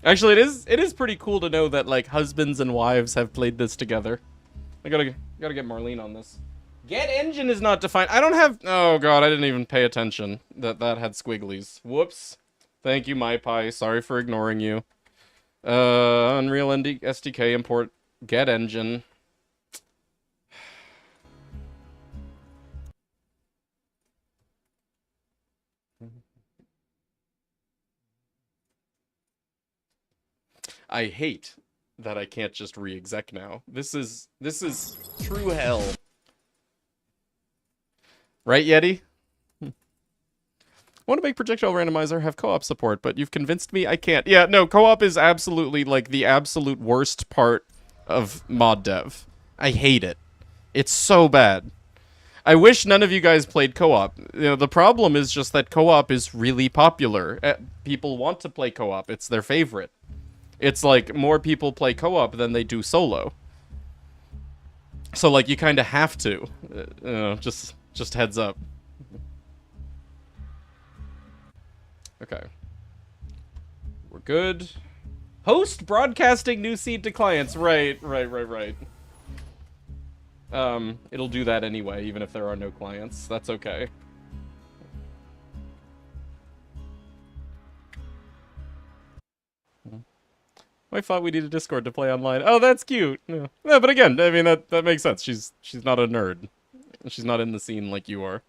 Actually, it is pretty cool to know that like husbands and wives have played this together. I gotta get Marlene on this. Get engine is not defined. I don't have. Oh god, I didn't even pay attention that had squigglies. Whoops. Thank you, MyPie. Sorry for ignoring you. Unreal SDK import get engine. I hate that I can't just re-exec now. This is true hell. Right, Yeti? I want to make projectile randomizer have co-op support, but you've convinced me I can't. Yeah, no, co-op is absolutely like the absolute worst part of mod dev. I hate it. It's so bad. I wish none of you guys played co-op. The problem is just that co-op is really popular. People want to play co-op. It's their favorite. It's like more people play co-op than they do solo. So like you kind of have to. Just heads up. Okay. We're good. Host broadcasting new seed to clients. Right. It'll do that anyway, even if there are no clients. That's okay. I thought we needed Discord to play online. Oh, that's cute. Yeah, but again, I mean that makes sense. She's not a nerd. She's not in the scene like you are.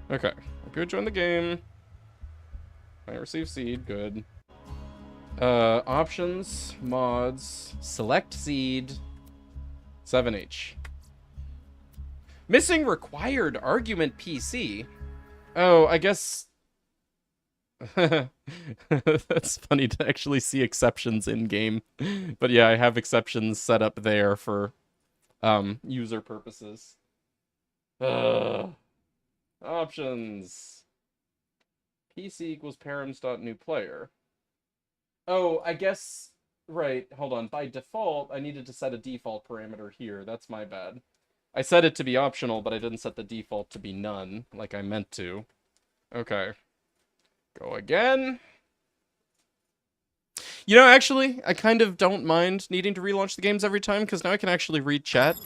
Okay. Go join the game. I receive seed. Good. Options, mods, select seed, 7H. Missing required argument PC. Oh, I guess... That's funny to actually see exceptions in-game. But yeah, I have exceptions set up there for user purposes. Options. PC equals params.newPlayer. Oh, I guess... Right, hold on. By default, I needed to set a default parameter here. That's my bad. I set it to be optional, but I didn't set the default to be none, like I meant to. Okay. Go again. Actually, I kind of don't mind needing to relaunch the games every time, because now I can actually read chat.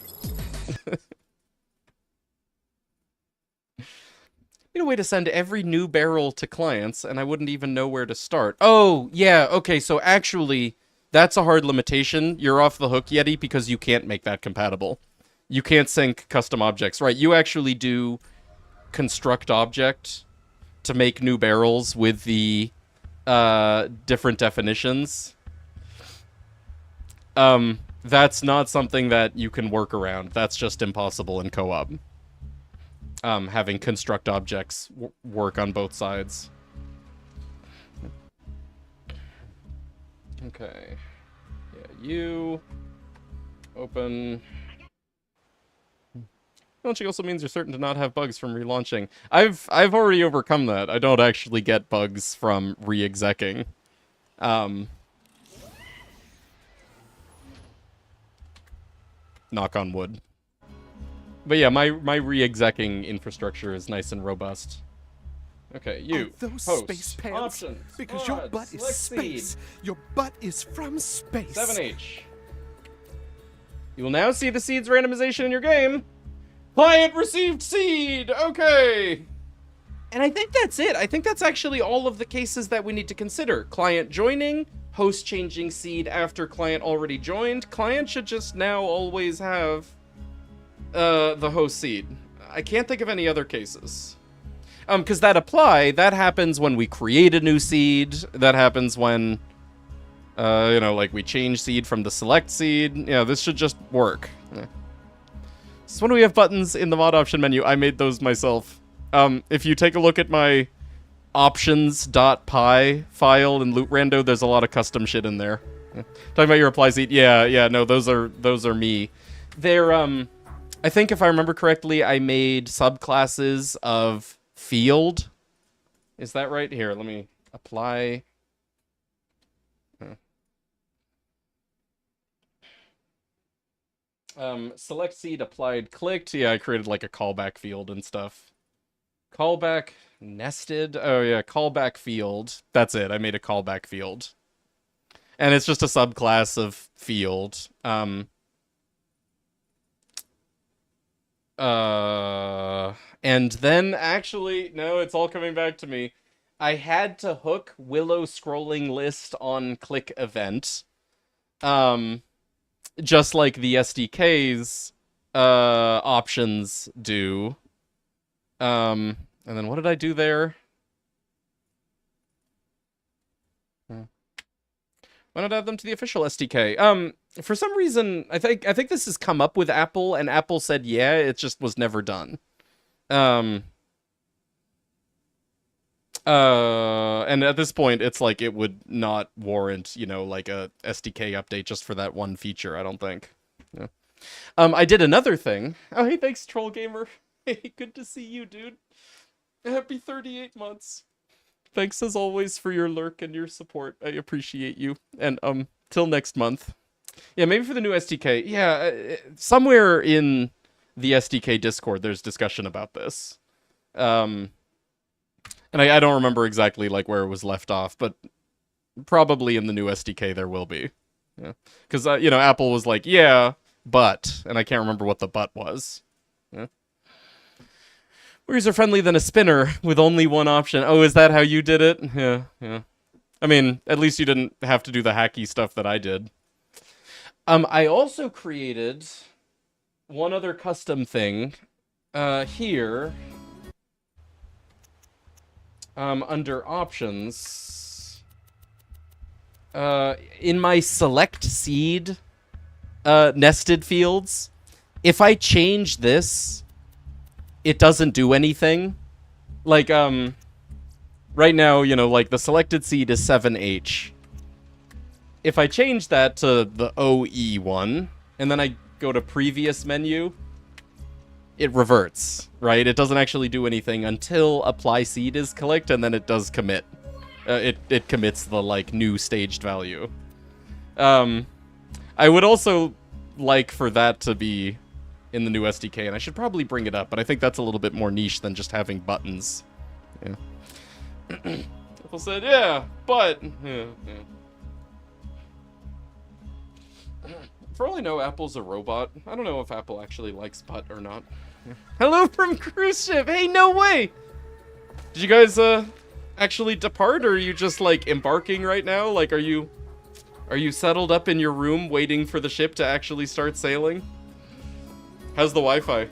Need a way to send every new barrel to clients, and I wouldn't even know where to start. Oh, yeah, okay, so actually, that's a hard limitation. You're off the hook, Yeti, because you can't make that compatible. You can't sync custom objects. Right, you actually do construct object to make new barrels with the different definitions. That's not something that you can work around. That's just impossible in co-op. Having construct objects work on both sides. Okay. Yeah, you. Open. Launching also means you're certain to not have bugs from relaunching. I've already overcome that. I don't actually get bugs from re-execing. Knock on wood. But yeah, my re-execing infrastructure is nice and robust. Okay, you. Oh, those host, space pants. options, Because your mods, butt is select space. seed, Your butt is from space. 7H. You will now see the seeds randomization in your game. Client received seed. Okay. And I think that's it. I think that's actually all of the cases that we need to consider. Client joining, host changing seed after client already joined. Client should just now always have the host seed. I can't think of any other cases. Because that happens when we create a new seed. That happens when, like we change seed from the select seed. Yeah, this should just work. So when we have buttons in the mod option menu, I made those myself. If you take a look at my options.py file in LootRando, there's a lot of custom shit in there. Yeah. Talking about your apply seed, yeah, no, those are me. They're, I think if I remember correctly, I made subclasses of field. Is that right? Here, let me apply. Select seed applied clicked. Yeah, I created like a callback field and stuff. Callback nested. Oh yeah, callback field. That's it. I made a callback field. And it's just a subclass of field. And then actually, no, it's all coming back to me. I had to hook Willow scrolling list on click event. Just like the SDK's options do. And then what did I do there? Why not add them to the official SDK? For some reason, I think this has come up with Apple, and Apple said, yeah, it just was never done. And at this point, it's like it would not warrant, like a SDK update just for that one feature, I don't think. Yeah. I did another thing. Oh, hey, thanks, Troll Gamer. Hey, good to see you, dude. Happy 38 months. Thanks as always for your lurk and your support. I appreciate you. And till next month. Yeah, maybe for the new SDK. Yeah, somewhere in the SDK Discord there's discussion about this. And I don't remember exactly like where it was left off, but probably in the new SDK there will be. Yeah. Cuz Apple was like, "Yeah, but," and I can't remember what the but was. Yeah. More user-friendly than a spinner with only one option. Oh, is that how you did it? Yeah. I mean, at least you didn't have to do the hacky stuff that I did. I also created one other custom thing here under options. In my select seed nested fields, if I change this, it doesn't do anything. Like, right now, like the selected seed is 7H. If I change that to the OE one, and then I go to previous menu, it reverts, right? It doesn't actually do anything until apply seed is clicked, and then it does commit. It commits the, like, new staged value. I would also like for that to be in the new SDK, and I should probably bring it up, but I think that's a little bit more niche than just having buttons. Yeah. People said, yeah, but... Yeah. For all I know, Apple's a robot. I don't know if Apple actually likes butt or not. Hello from cruise ship! Hey, no way! Did you guys, actually depart, or are you just, like, embarking right now? Like, are you settled up in your room waiting for the ship to actually start sailing? How's the Wi-Fi? I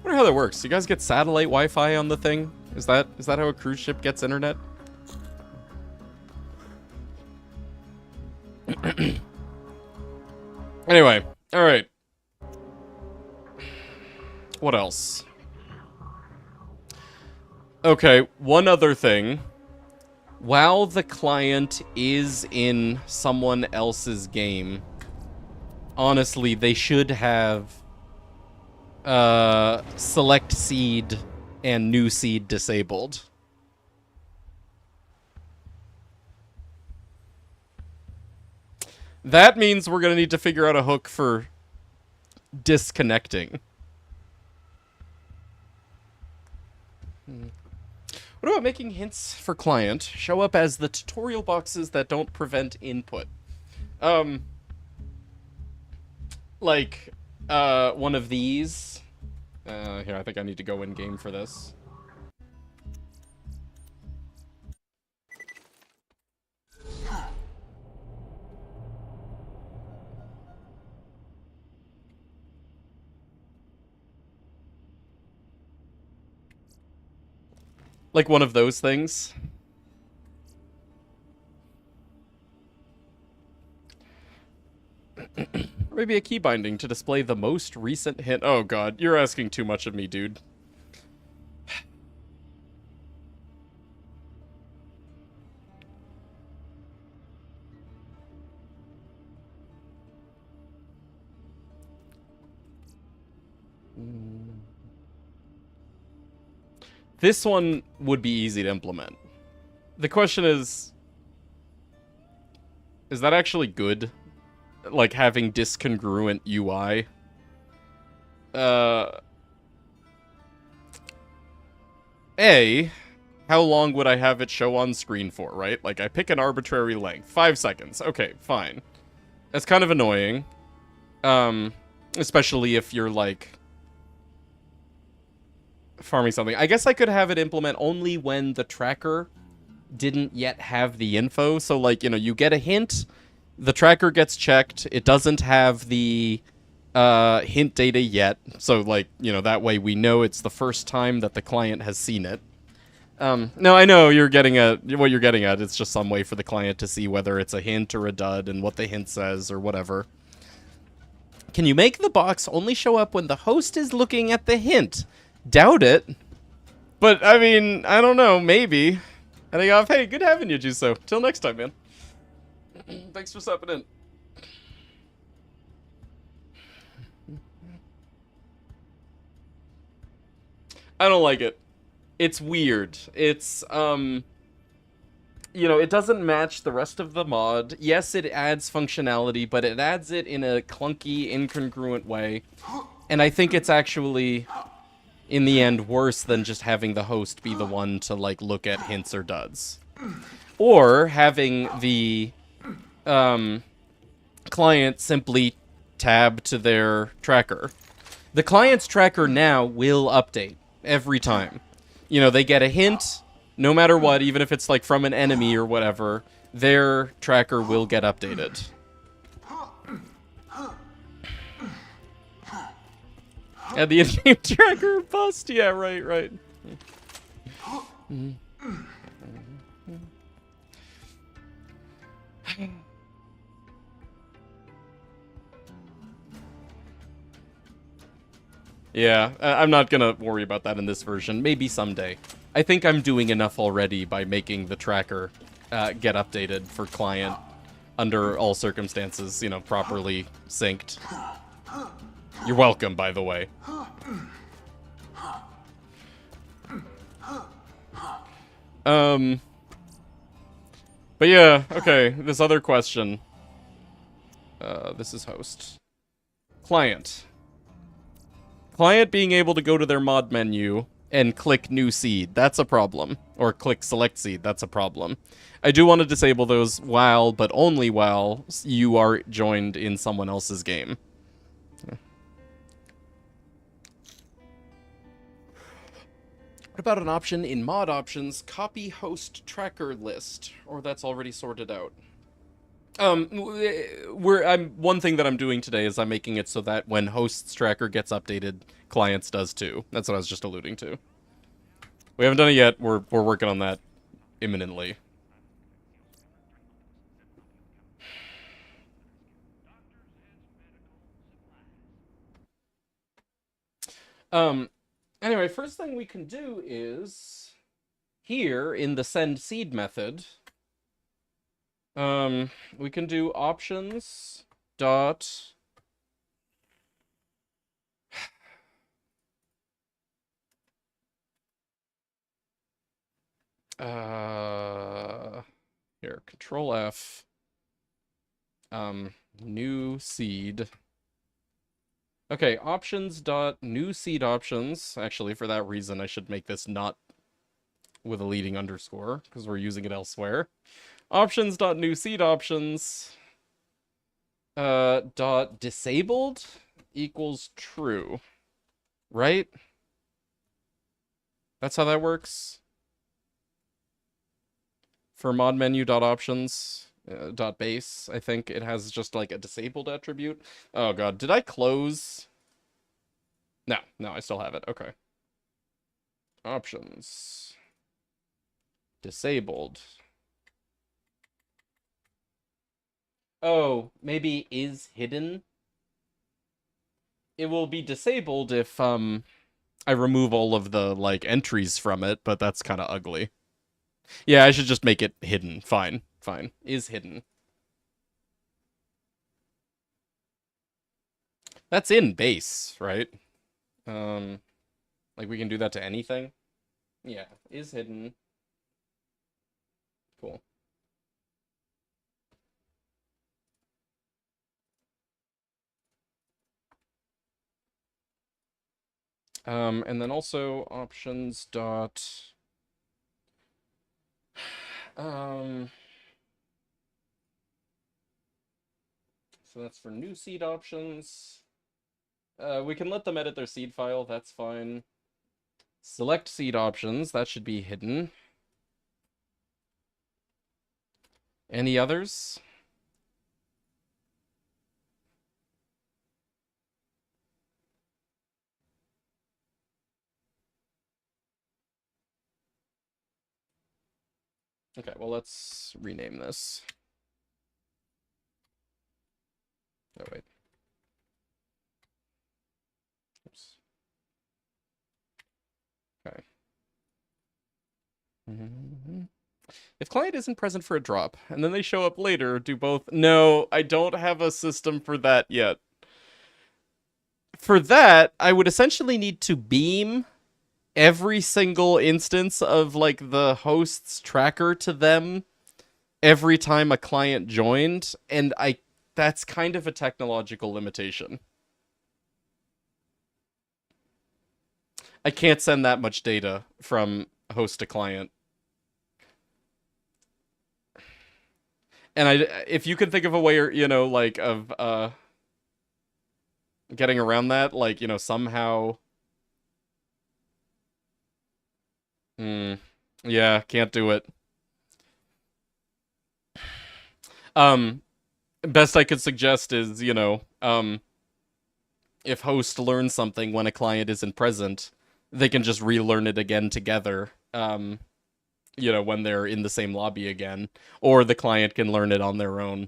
wonder how that works. You guys get satellite Wi-Fi on the thing? Is that how a cruise ship gets internet? Anyway, alright. What else? Okay, one other thing. while the client is in someone else's game, honestly, they should have select seed and new seed disabled. That means we're going to need to figure out a hook for disconnecting. What about making hints for client show up as the tutorial boxes that don't prevent input? Like, one of these. Here, I think I need to go in game for this. Like one of those things. Or maybe a key binding to display the most recent hint. Oh god, you're asking too much of me, dude. This one would be easy to implement. The question is that actually good? Like, having discongruent UI? How long would I have it show on screen for, right? Like, I pick an arbitrary length. 5 seconds. Okay, fine. That's kind of annoying. Especially if you're, like, farming something. I guess I could have it implement only when the tracker didn't yet have the info. So, like, you know, you get a hint, the tracker gets checked, it doesn't have the hint data yet. So, like, you know, that way we know it's the first time that the client has seen it. No, I know you're getting at what you're getting at. It's just some way for the client to see whether it's a hint or a dud and what the hint says or whatever. Can you make the box only show up when the host is looking at the hint? Doubt it. But, I mean, I don't know. Maybe. I think off. Hey, good having you, Juso. Till next time, man. Thanks for stopping in. I don't like it. It's weird. It's, you know, it doesn't match the rest of the mod. Yes, it adds functionality, but it adds it in a clunky, incongruent way. And I think it's actually, in the end, worse than just having the host be the one to, like, look at hints or duds. Or having the, client simply tab to their tracker. The client's tracker now will update every time. You know, they get a hint, no matter what, even if it's like from an enemy or whatever, their tracker will get updated. And the in-game tracker bust. Yeah, right. Yeah, I'm not gonna worry about that in this version. Maybe someday. I think I'm doing enough already by making the tracker get updated for client under all circumstances, you know, properly synced. You're welcome, by the way. But yeah, okay, this other question. This is host. Client. Client being able to go to their mod menu and click new seed, that's a problem. Or click select seed, that's a problem. I do want to disable those while, but only while, you are joined in someone else's game. What about an option in mod options, copy host tracker list? Or that's already sorted out. One thing that I'm doing today is I'm making it so that when hosts tracker gets updated, clients does too. That's what I was just alluding to. We haven't done it yet. We're working on that imminently. Anyway, first thing we can do is here in the send seed method, we can do options dot here, control F, new seed. Okay, options dot new seed options. Actually, for that reason, I should make this not with a leading underscore because we're using it elsewhere. Options dot new seed options dot disabled equals true, right? That's how that works. For mod menu dot options dot base, I think it has just like a disabled attribute. Oh god, did I close? No, I still have it. Okay. Options. Disabled. Oh, maybe is hidden. It will be disabled if I remove all of the like entries from it, but that's kind of ugly. Yeah, I should just make it hidden. Fine. Is hidden. That's in base, right? Like we can do that to anything. Yeah, is hidden. Cool. And then also options dot so that's for new seed options. We can let them edit their seed file, that's fine. Select seed options, that should be hidden. Any others? Okay, well, let's rename this. Oh, wait. Oops. Okay. If client isn't present for a drop, and then they show up later, do both... No, I don't have a system for that yet. For that, I would essentially need to beam every single instance of, like, the host's tracker to them every time a client joined, and that's kind of a technological limitation. I can't send that much data from host to client. And if you can think of a way, you know, like, of getting around that, like, you know, somehow... Yeah, can't do it. Best I could suggest is, you know, if host learns something when a client isn't present, they can just relearn it again together, you know, when they're in the same lobby again, or the client can learn it on their own.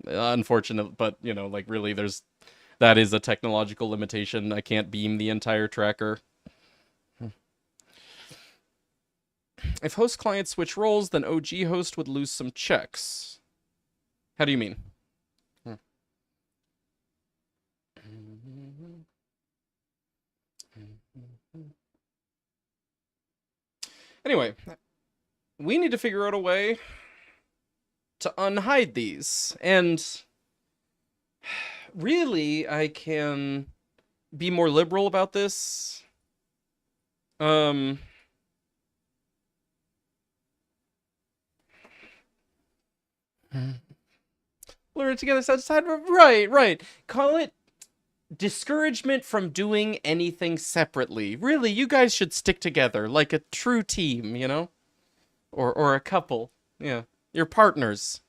Unfortunate, but, you know, like, really, that is a technological limitation. I can't beam the entire tracker. If host client switch roles, then OG host would lose some checks. How do you mean? Anyway, we need to figure out a way to unhide these. And really, I can be more liberal about this. Learn it together side to side. Right. Call it discouragement from doing anything separately. Really, you guys should stick together like a true team, you know? Or a couple. Yeah. You're partners.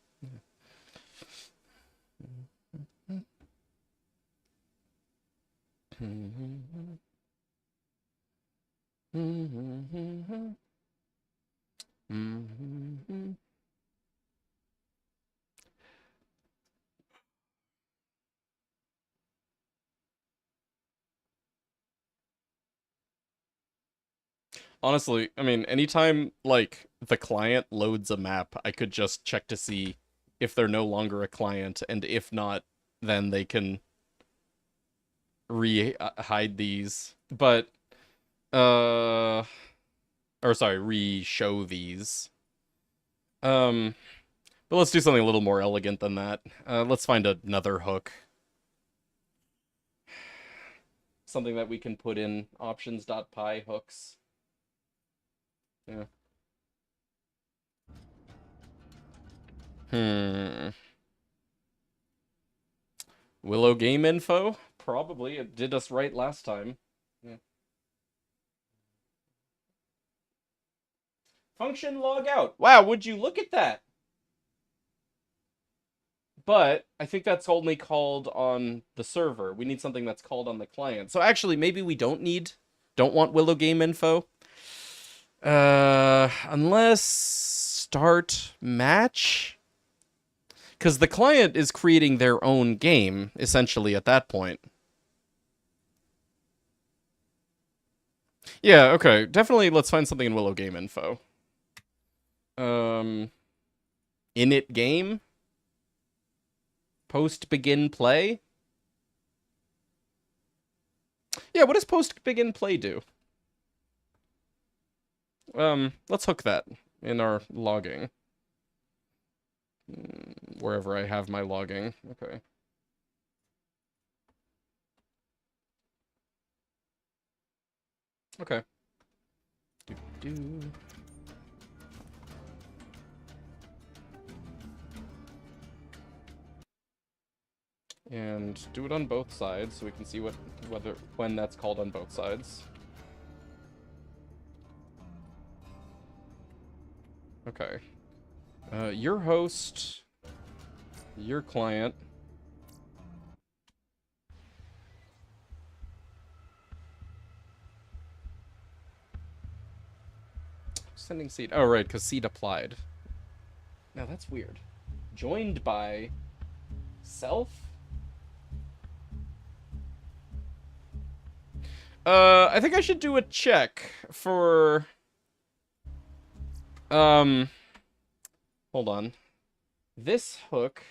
Honestly, I mean, anytime, like, the client loads a map, I could just check to see if they're no longer a client, and if not, then they can hide these. But, or sorry, re-show these. But let's do something a little more elegant than that. Let's find another hook. Something that we can put in options.py hooks. Yeah. Willow game info? Probably. It did us right last time. Yeah. Function log out. Wow, would you look at that? But I think that's only called on the server. We need something that's called on the client. So actually, maybe we don't want Willow game info. Unless start match? Because the client is creating their own game, essentially, at that point. Yeah, okay. Definitely let's find something in Willow game info. Init game? Post begin play? Yeah, what does post begin play do? Let's hook that in our logging. Wherever I have my logging. Okay. Okay. Do. And do it on both sides so we can see when that's called on both sides. Okay. Your host, your client. Sending seed. Oh, right, because seed applied. Now that's weird. Joined by self? I think I should do a check for... Hold on. This hook,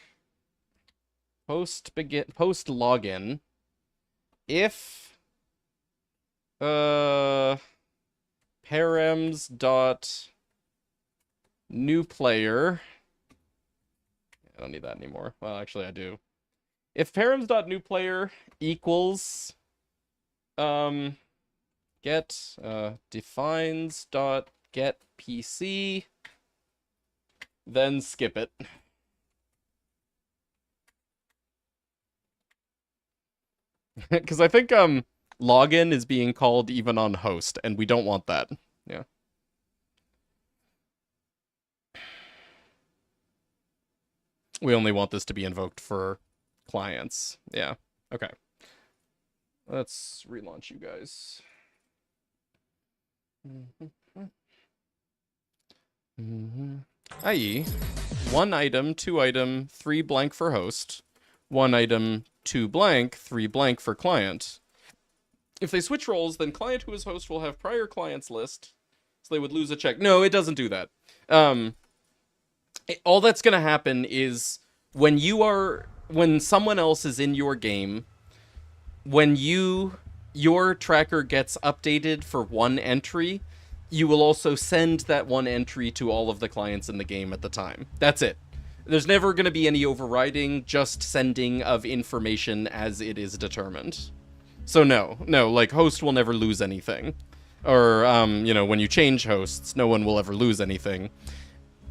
post login, if, parems dot new player, I don't need that anymore. Well, actually I do. If parems dot new player equals, get, defines dot get PC, then skip it. Because I think login is being called even on host, and we don't want that. Yeah. We only want this to be invoked for clients. Yeah. Okay. Let's relaunch you guys. I.e., 1 item, 2 item, 3 blank for host, 1 item, 2 blank, 3 blank for client. If they switch roles, then client who is host will have prior clients list, so they would lose a check. No, it doesn't do that. All that's gonna happen is when someone else is in your game, when your tracker gets updated for 1 entry, you will also send that 1 entry to all of the clients in the game at the time. That's it. There's never going to be any overriding, just sending of information as it is determined. So no, like, host will never lose anything. Or, when you change hosts, no one will ever lose anything.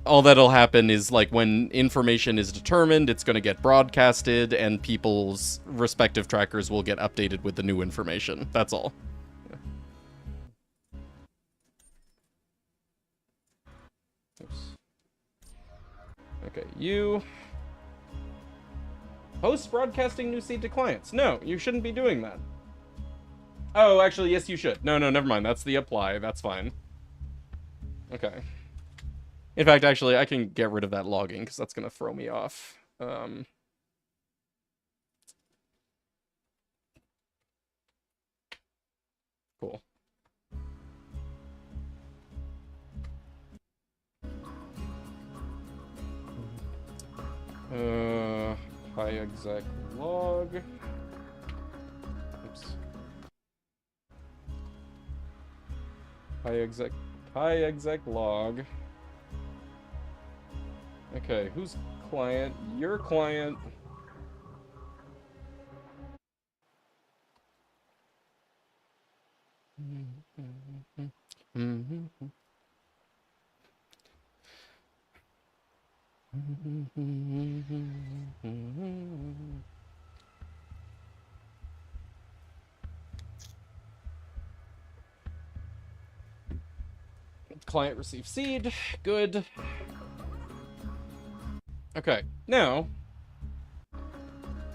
All that'll happen is, like, when information is determined, it's going to get broadcasted, and people's respective trackers will get updated with the new information. That's all. Okay, you... Host broadcasting new seed to clients. No, you shouldn't be doing that. Oh, actually, yes, you should. No, never mind. That's the apply. That's fine. Okay. In fact, actually, I can get rid of that logging, because that's going to throw me off. Cool. exec log. Oops. Pi exec log. Okay, who's client? Your client. Client receives seed. Good. Okay, now.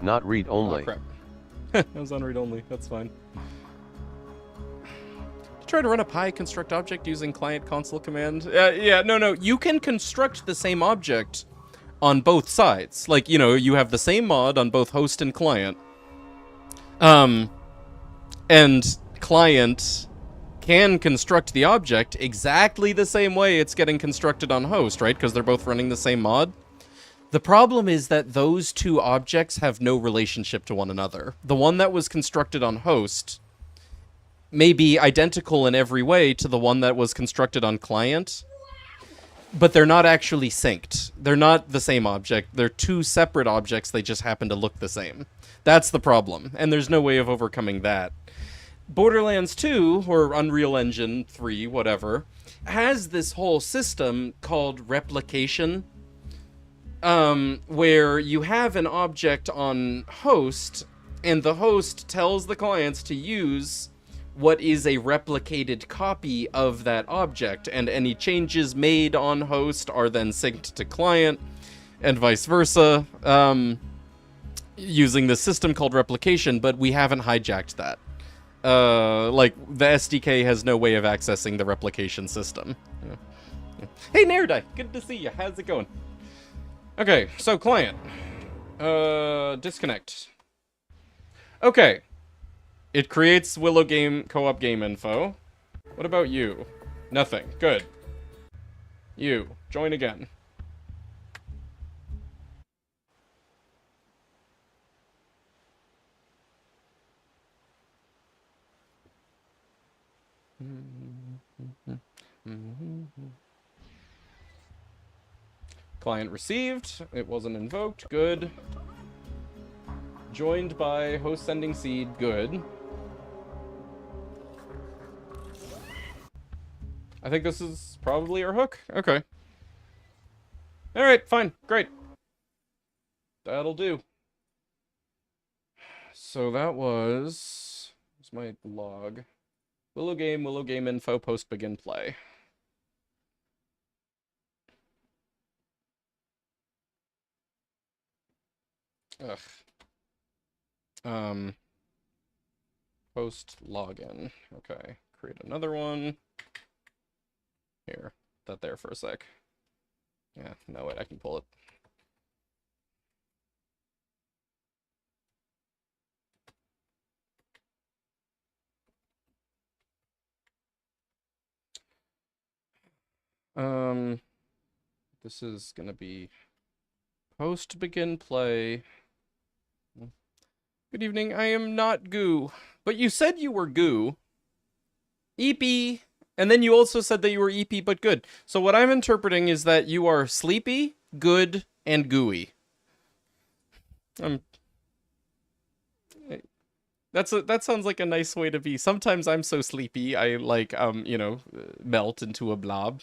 Not read Oh, only. crap. That was on read only. That's fine. Try to run a Pi construct object using client console command. Yeah, no. You can construct the same object on both sides. Like, you know, you have the same mod on both host and client. And client can construct the object exactly the same way it's getting constructed on host, right? Because they're both running the same mod. The problem is that those two objects have no relationship to one another. The one that was constructed on host may be identical in every way to the one that was constructed on client, but they're not actually synced. They're not the same object. They're two separate objects. They just happen to look the same. That's the problem, and there's no way of overcoming that. Borderlands 2, or Unreal Engine 3, whatever, has this whole system called replication, where you have an object on host, and the host tells the clients to use what is a replicated copy of that object, and any changes made on host are then synced to client, and vice versa, using the system called replication, but we haven't hijacked that. Like, the SDK has no way of accessing the replication system. Yeah. Hey, Nerdai! Good to see you. How's it going? Okay, so client. Disconnect. Okay. It creates Willow game co-op game info. What about you? Nothing. Good. You. Join again. Client received. It wasn't invoked. Good. Joined by host sending seed. Good. I think this is probably our hook. Okay. Alright, fine. Great. That'll do. So that was... Where's my log? Willow game info, post begin play. Ugh. Post login. Okay. Create another one. Here. Put that there for a sec. Yeah, no, wait, I can pull it. This is gonna be post begin play. Good evening, I am not Goo. But you said you were Goo. EP. And then you also said that you were EP but good. So what I'm interpreting is that you are sleepy, good, and gooey. That sounds like a nice way to be. Sometimes I'm so sleepy, I like, you know, melt into a blob.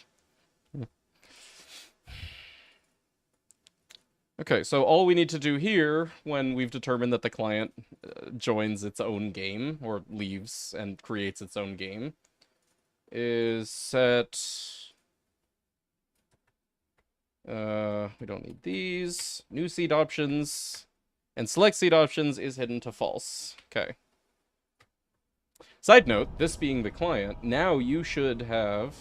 Okay, so all we need to do here, when we've determined that the client joins its own game, or leaves and creates its own game, is set... we don't need these. New seed options. And select seed options is hidden to false. Okay. Side note, this being the client, now you should have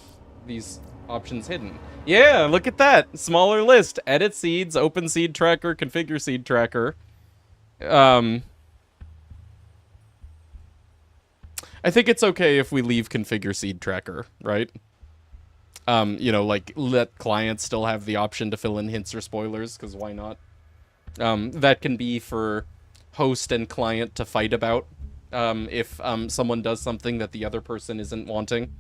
these options hidden. Yeah, look at that! Smaller list. Edit seeds, open seed tracker, configure seed tracker. I think it's okay if we leave configure seed tracker, right? You know, like, let clients still have the option to fill in hints or spoilers, because why not? That can be for host and client to fight about if someone does something that the other person isn't wanting.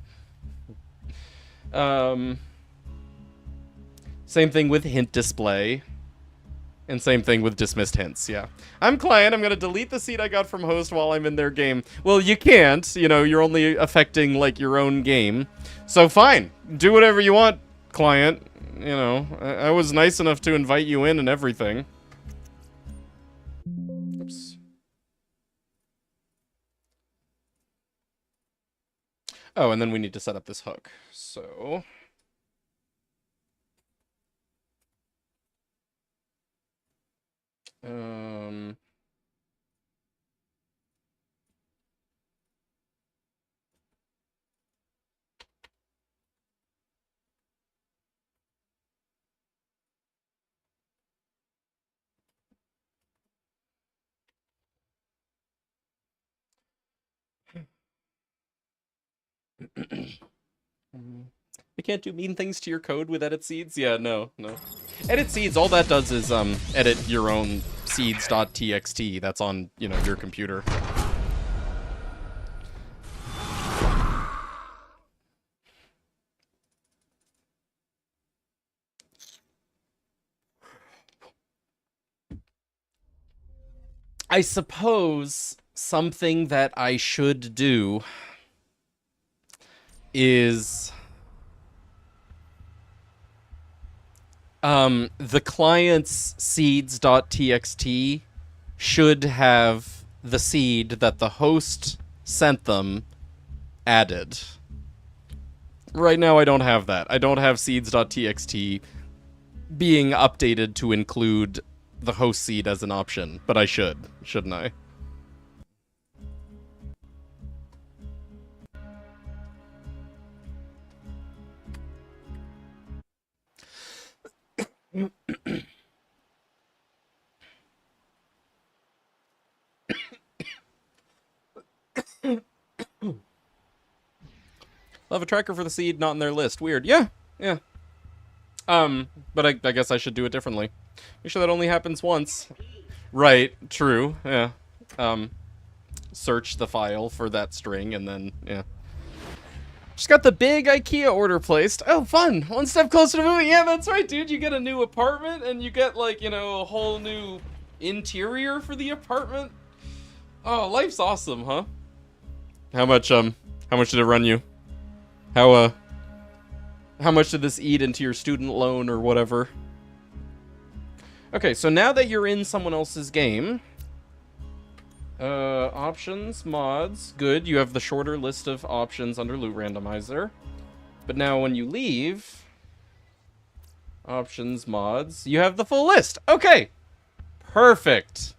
Same thing with hint display. And same thing with dismissed hints, yeah. I'm client, I'm gonna delete the seed I got from host while I'm in their game. Well, you can't, you know, you're only affecting, like, your own game. So fine, do whatever you want, client. You know, I was nice enough to invite you in and everything. Oops. Oh, and then we need to set up this hook, so... You can't do mean things to your code with edit seeds? Yeah, no. Edit seeds, all that does is edit your own seeds.txt that's on, you know, your computer. I suppose something that I should do is the client's seeds.txt should have the seed that the host sent them added. Right now I don't have that. I don't have seeds.txt being updated to include the host seed as an option, but I should, shouldn't I? They'll have a tracker for the seed, not in their list. Weird. Yeah. But I guess I should do it differently. Make sure that only happens once. Right, true, yeah. Search the file for that string and then, yeah. Just got the big IKEA order placed. Oh, fun! One step closer to moving. Yeah, that's right, dude. You get a new apartment and you get, like, you know, a whole new interior for the apartment. Oh, life's awesome, huh? How much did it run you? How much did this eat into your student loan or whatever? Okay, so now that you're in someone else's game, options, mods, good. You have the shorter list of options under Loot Randomizer. But now when you leave, options, mods, you have the full list. Okay, perfect.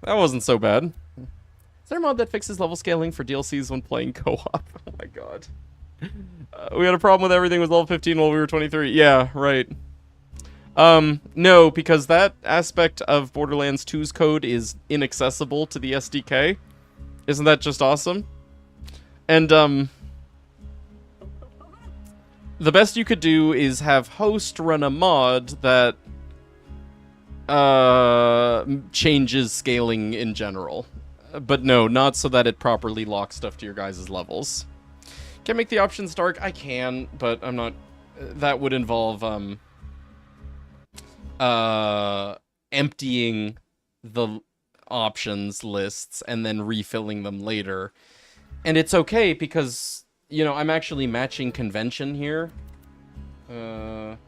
That wasn't so bad. Is there a mod that fixes level scaling for DLCs when playing co-op? Oh my god. We had a problem with everything with level 15 while we were 23. Yeah, right. No, because that aspect of Borderlands 2's code is inaccessible to the SDK. Isn't that just awesome? And, the best you could do is have host run a mod that, changes scaling in general. But no, not so that it properly locks stuff to your guys' levels. Can make the options dark? I can, but I'm not... That would involve, emptying the options lists and then refilling them later. And it's okay because, you know, I'm actually matching convention here. Wait,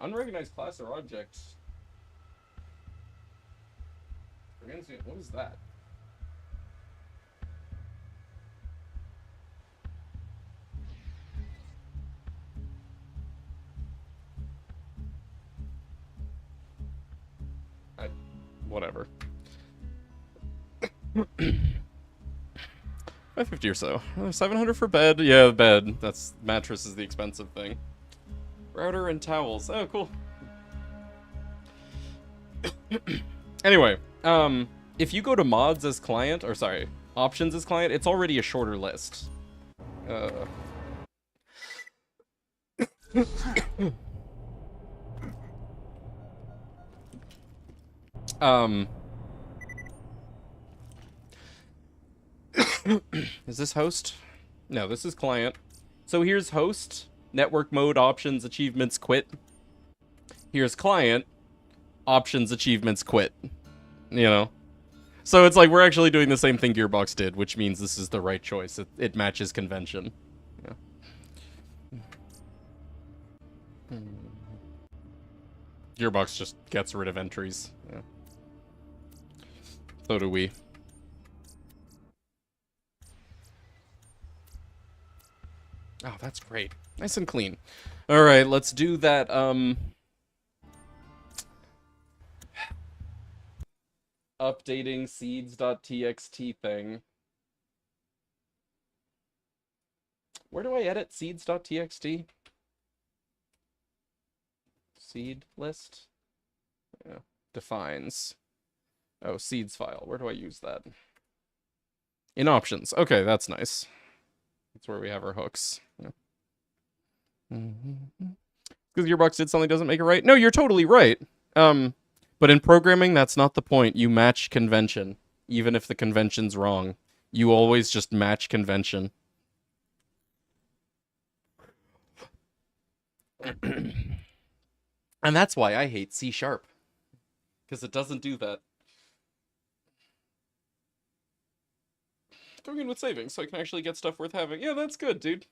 unrecognized class or object? What is that? Whatever. 550 or so. 700 for bed. Yeah, bed. That's mattress is the expensive thing. Router and towels. Oh, cool. Anyway, if you go to mods as client, or sorry, options as client, it's already a shorter list. Um, is this host? No, this is client. So here's host, network mode, options, achievements, quit. Here's client, options, achievements, quit. You know? So it's like we're actually doing the same thing Gearbox did, which means this is the right choice. It matches convention. Yeah. Gearbox just gets rid of entries. Yeah. So do we. Oh, that's great. Nice and clean. All right, let's do that, updating seeds.txt thing. Where do I edit seeds.txt? Seed list? Yeah. Defines. Oh, seeds file. Where do I use that? In options. Okay, that's nice. That's where we have our hooks. Yeah. Because Gearbox did something doesn't make it right. No, you're totally right. But in programming, that's not the point. You match convention, even if the convention's wrong. You always just match convention. And that's why I hate C#. Because it doesn't do that. Going in with savings so I can actually get stuff worth having. Yeah, that's good, dude.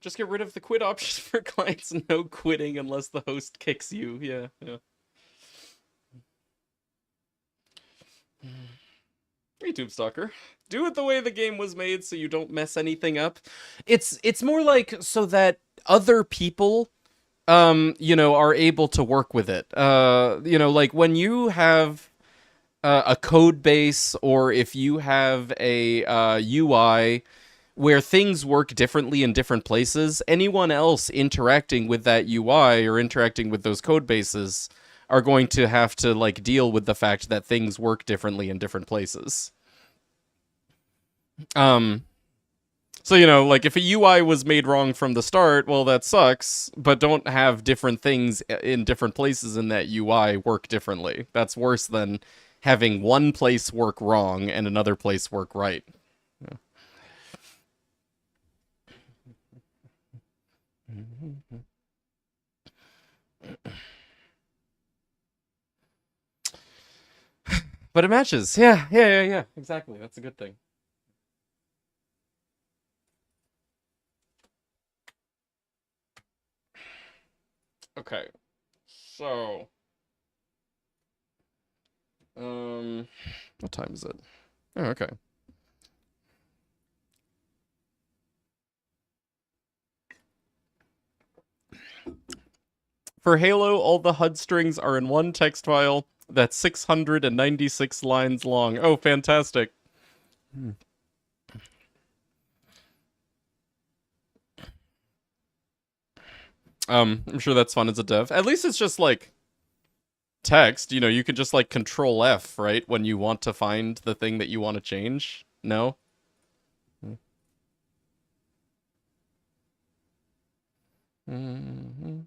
Just get rid of the quit option for clients. No quitting unless the host kicks you. Yeah, yeah. YouTube Stalker. Do it the way the game was made so you don't mess anything up. It's more like so that other people you know, are able to work with it. You know, like when you have a code base or if you have a UI where things work differently in different places, anyone else interacting with that UI or interacting with those code bases are going to have to like deal with the fact that things work differently in different places. So, you know, like if a UI was made wrong from the start, well, that sucks, but don't have different things in different places in that UI work differently. That's worse than having one place work wrong and another place work right. Yeah. But it matches. Yeah. Exactly. That's a good thing. Okay. So, what time is it? Oh, okay. For Halo, all the HUD strings are in one text file that's 696 lines long. Oh, fantastic. I'm sure that's fun as a dev. At least it's just like text, you know, you could just like control F, right? When you want to find the thing that you want to change. No? Mm-hmm.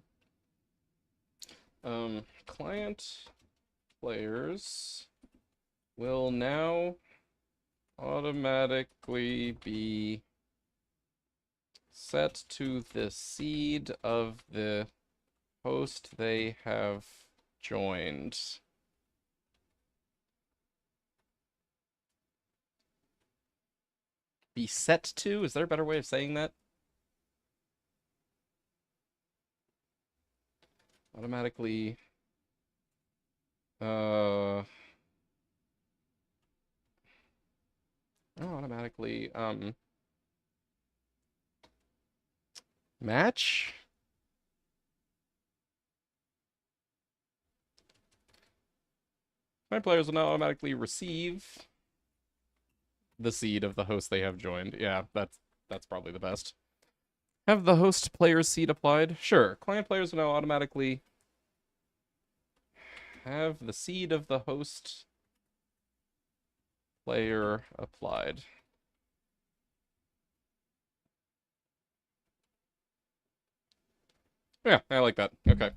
Client players will now automatically be set to the seed of the host they have joined. Be set to? Is there a better way of saying that? Automatically automatically match. My players will now automatically receive the seed of the host they have joined. Yeah, that's probably the best. Have the host player's seed applied? Sure. Client players will now automatically have the seed of the host player applied. Yeah, I like that. Okay.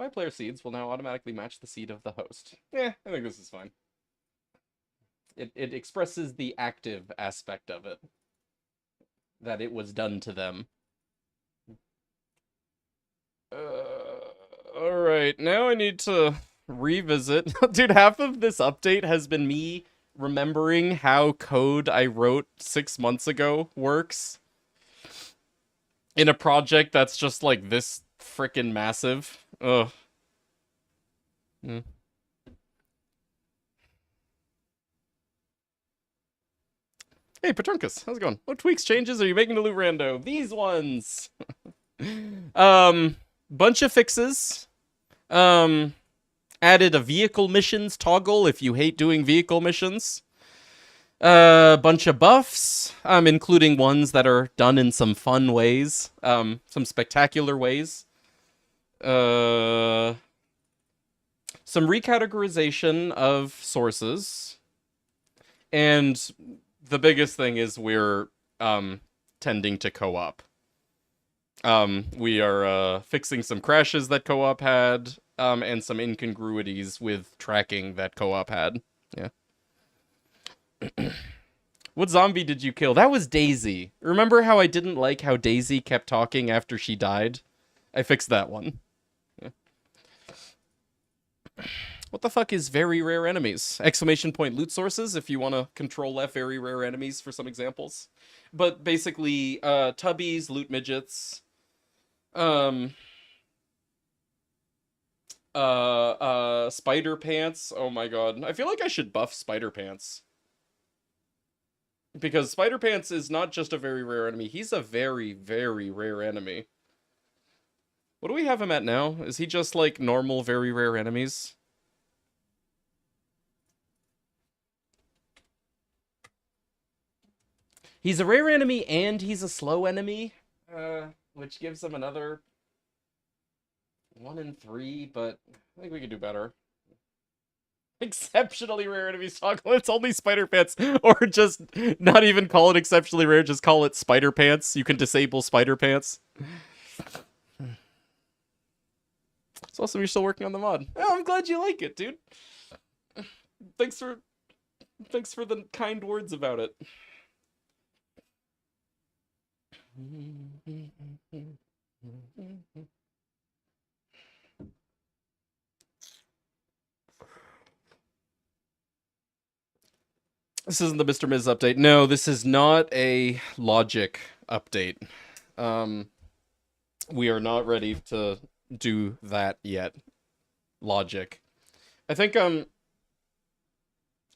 5-player seeds will now automatically match the seed of the host. I think this is fine. It expresses the active aspect of it. That it was done to them. Alright, now I need to revisit. Dude, half of this update has been me remembering how code I wrote 6 months ago works. In a project that's just like this frickin' massive. Ugh. Hey, Petrunkus, how's it going? What tweaks, changes are you making to Loot Rando? These ones! Bunch of fixes. Added a vehicle missions toggle if you hate doing vehicle missions. Bunch of buffs, including ones that are done in some fun ways, some spectacular ways. Some recategorization of sources. And the biggest thing is we're tending to co-op. We are fixing some crashes that co-op had, and some incongruities with tracking that co-op had. Yeah. What zombie did you kill? That was Daisy. Remember how I didn't like how Daisy kept talking after she died? I fixed that one. Yeah. What the fuck is very rare enemies? Exclamation point loot sources if you want to control F very rare enemies for some examples. But basically, tubbies, loot midgets, spider pants. Oh my god. I feel like I should buff spider pants. Because spider pants is not just a very rare enemy. He's a very, very rare enemy. What do we have him at now? Is he just like normal, very rare enemies? He's a rare enemy and he's a slow enemy, which gives him another 1 in 3, but I think we could do better. Exceptionally rare enemies toggle, it's only spider pants, or just not even call it exceptionally rare, just call it spider pants. You can disable spider pants. It's awesome you're still working on the mod. Oh, I'm glad you like it, dude. Thanks for the kind words about it. This isn't the Mr. Miz update. No, this is not a logic update. We are not ready to do that yet. Logic. I think,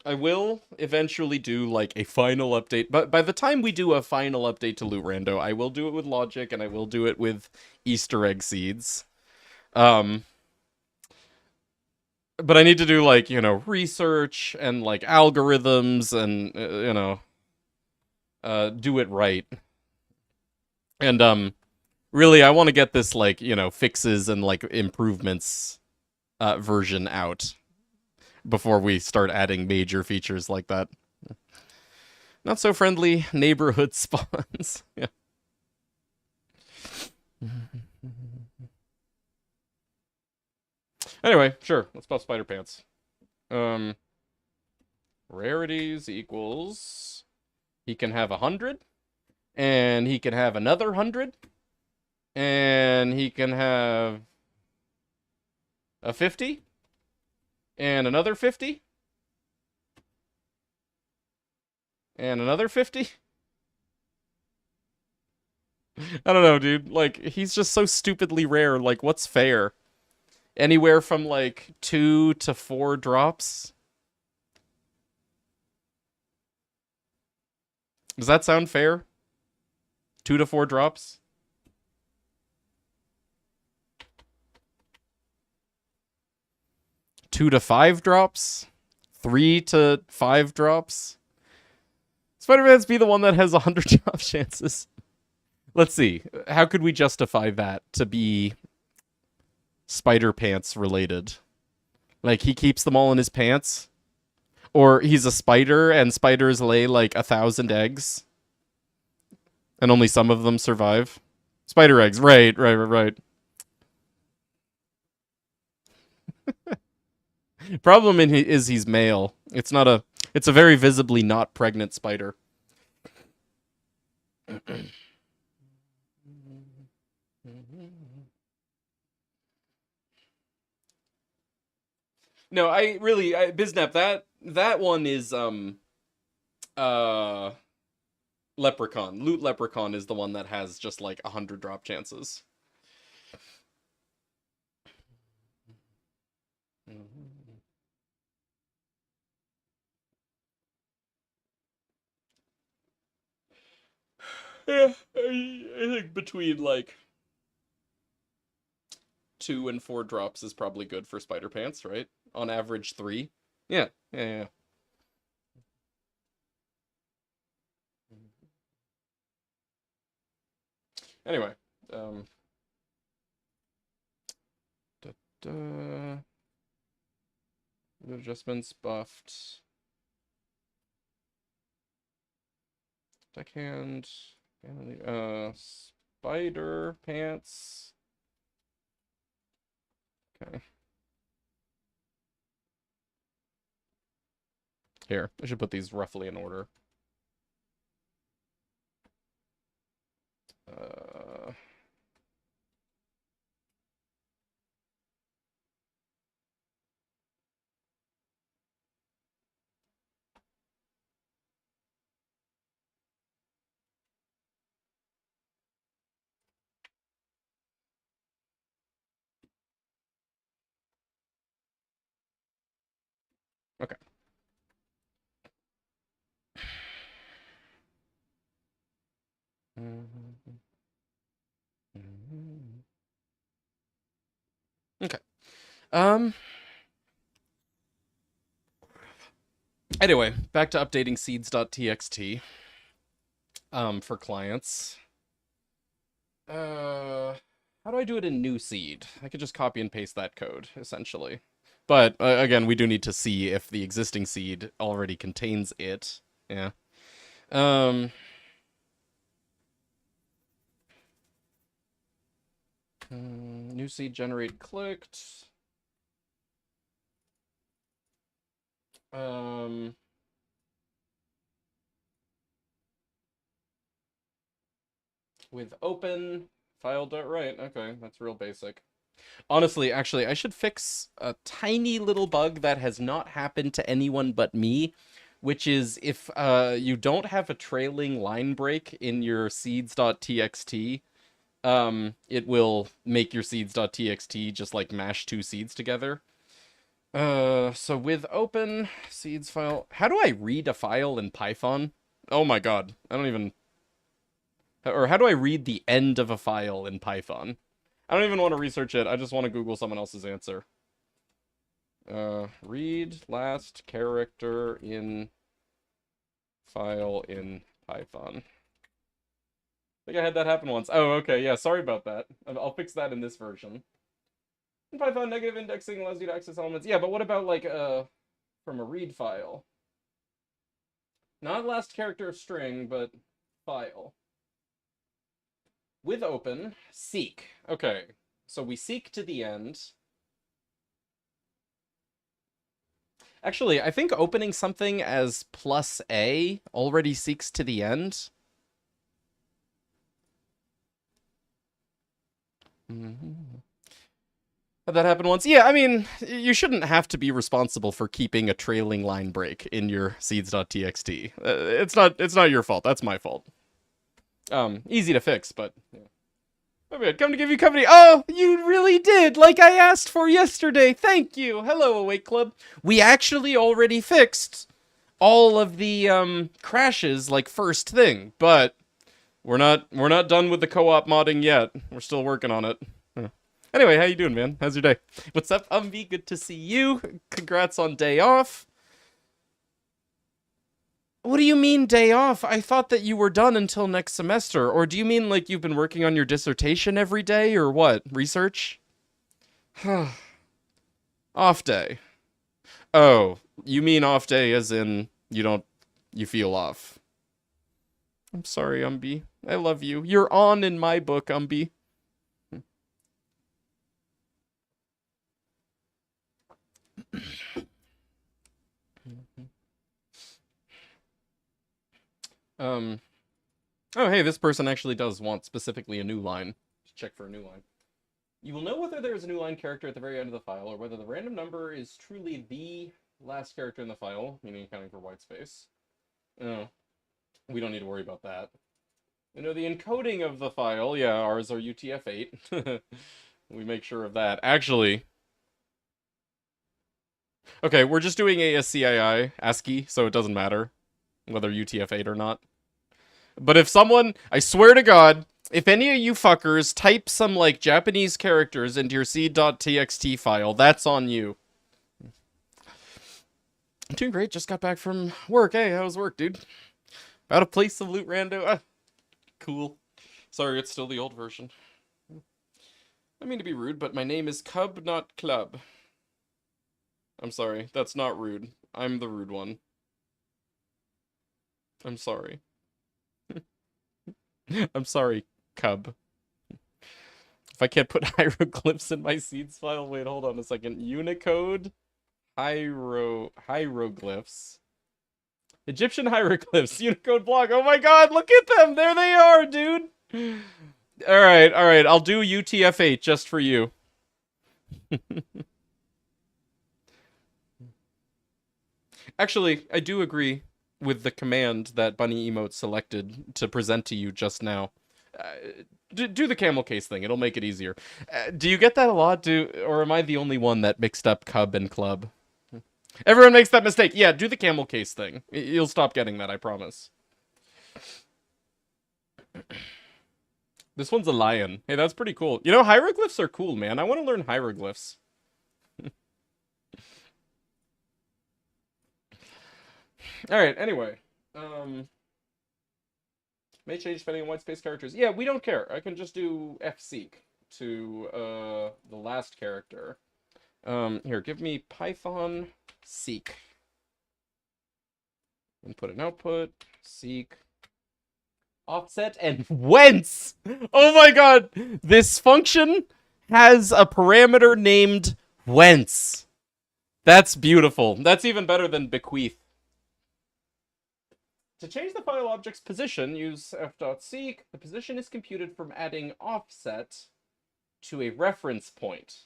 I will eventually do, like, a final update. But by the time we do a final update to Loot Rando, I will do it with logic, and I will do it with Easter egg seeds. But I need to do, like, you know, research and, like, algorithms and, you know, do it right. And, really, I want to get this, like, you know, fixes and, like, improvements version out before we start adding major features like that. Not so friendly neighborhood spawns. Yeah. Anyway, sure. Let's buff spider pants. Rarities equals... He can have 100. And he can have another 100. And he can have... a 50. And another 50. And another 50. I don't know, dude. Like, he's just so stupidly rare. Like, what's fair? Anywhere from, like, 2 to 4 drops? Does that sound fair? 2 to 4 drops? Two to 5 drops? 3 to 5 drops? Spider-Man's be the one that has 100 drop chances. Let's see. How could we justify that to be spider pants related? Like, he keeps them all in his pants? Or he's a spider and spiders lay like 1,000 eggs? And only some of them survive? Spider eggs. Right. Problem is he's male. It's not a. It's a very visibly not pregnant spider. No, Biznap, that one is uh Leprechaun. Loot Leprechaun is the one that has just like 100 drop chances. Yeah, I think between like 2 and 4 drops is probably good for spider pants, right? On average 3. Yeah, yeah. Anyway, the adjustments buffed. Deckhand, spider pants. Okay. Here, I should put these roughly in order. Okay. Okay. Anyway, back to updating seeds.txt for clients. How do I do it in new seed? I could just copy and paste that code, essentially. But, again, we do need to see if the existing seed already contains it. Yeah. New seed generate clicked. With open file.write. Okay, that's real basic. Honestly, actually, I should fix a tiny little bug that has not happened to anyone but me, which is if you don't have a trailing line break in your seeds.txt, it will make your seeds.txt just like mash 2 seeds together. So with open seeds file, how do I read a file in Python? Oh my god, I don't even... Or how do I read the end of a file in Python? I don't even want to research it. I just want to Google someone else's answer. Read last character in file in Python. I think I had that happen once. Oh, okay. Yeah, sorry about that. I'll fix that in this version. In Python, negative indexing allows you to access elements. Yeah, but what about, like, from a read file? Not last character of string, but file. With open, seek. Okay, so we seek to the end. Actually, I think opening something as +A already seeks to the end. Had that happen once? Yeah, I mean, you shouldn't have to be responsible for keeping a trailing line break in your seeds.txt. It's not your fault. That's my fault. Easy to fix, but yeah. Okay, come to give you company. Oh, you really did, like I asked for yesterday. Thank you. Hello, Awake Club. We actually already fixed all of the crashes like first thing, but we're not done with the co-op modding yet. We're still working on it. Anyway, how you doing, man? How's your day? What's up, Umby? Good to see you. Congrats on day off. What do you mean day off? I thought that you were done until next semester. Or do you mean like you've been working on your dissertation every day or what? Research? Off day. Oh, you mean off day as in you feel off. I'm sorry, Umby. I love you. You're on in my book, Umby. Oh, hey, this person actually does want specifically a new line. Just check for a new line. You will know whether there is a new line character at the very end of the file, or whether the random number is truly the last character in the file, meaning accounting for white space. Oh, we don't need to worry about that. You know, the encoding of the file, yeah, ours are UTF-8. We make sure of that. Actually, okay, we're just doing ASCII, so it doesn't matter whether UTF-8 or not. But if someone, I swear to God, if any of you fuckers type some, like, Japanese characters into your seed.txt file, that's on you. Doing great, just got back from work. Hey, how was work, dude? Out of place of loot rando? Ah, cool. Sorry, it's still the old version. I mean to be rude, but my name is Cub, not Club. I'm sorry, that's not rude. I'm the rude one. I'm sorry. I'm sorry, Cub. If I can't put hieroglyphs in my seeds file, wait, hold on a second. Unicode, hieroglyphs. Egyptian hieroglyphs, Unicode block. Oh my god, look at them! There they are, dude! Alright, I'll do UTF-8 just for you. Actually, I do agree with the command that Bunny Emote selected to present to you just now. Do the camel case thing, it'll make it easier. Do you get that a lot, or am I the only one that mixed up Cub and Club? Everyone makes that mistake. Yeah, do the camel case thing. You'll stop getting that, I promise. This one's a lion. Hey, that's pretty cool. You know, hieroglyphs are cool, man. I want to learn hieroglyphs. Alright, anyway. May change depending on white space characters. Yeah, we don't care. I can just do fseek to the last character. Here, give me Python seek. Input and output, seek, offset, and whence! Oh my god! This function has a parameter named whence. That's beautiful. That's even better than bequeath. To change the file object's position, use f.seek. The position is computed from adding offset to a reference point.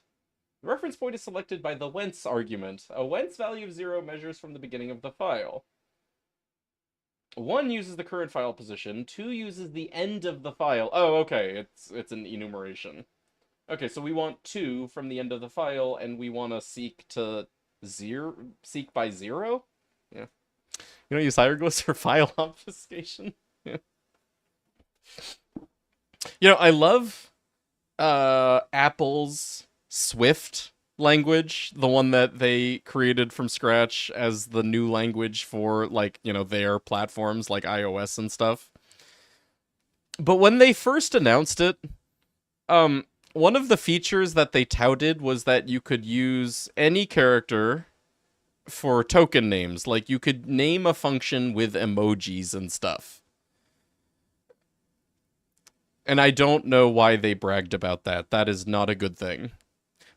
The reference point is selected by the whence argument. A whence value of 0 measures from the beginning of the file. 1 uses the current file position. 2 uses the end of the file. Oh, okay. It's an enumeration. Okay, so we want 2 from the end of the file, and we want to seek to seek by 0? Yeah. You don't use hieroglyphs for file obfuscation? Yeah. You know, I love Apple's Swift language, the one that they created from scratch as the new language for, like, you know, their platforms like iOS and stuff. But when they first announced it, one of the features that they touted was that you could use any character for token names. Like, you could name a function with emojis and stuff. And I don't know why they bragged about that. That is not a good thing.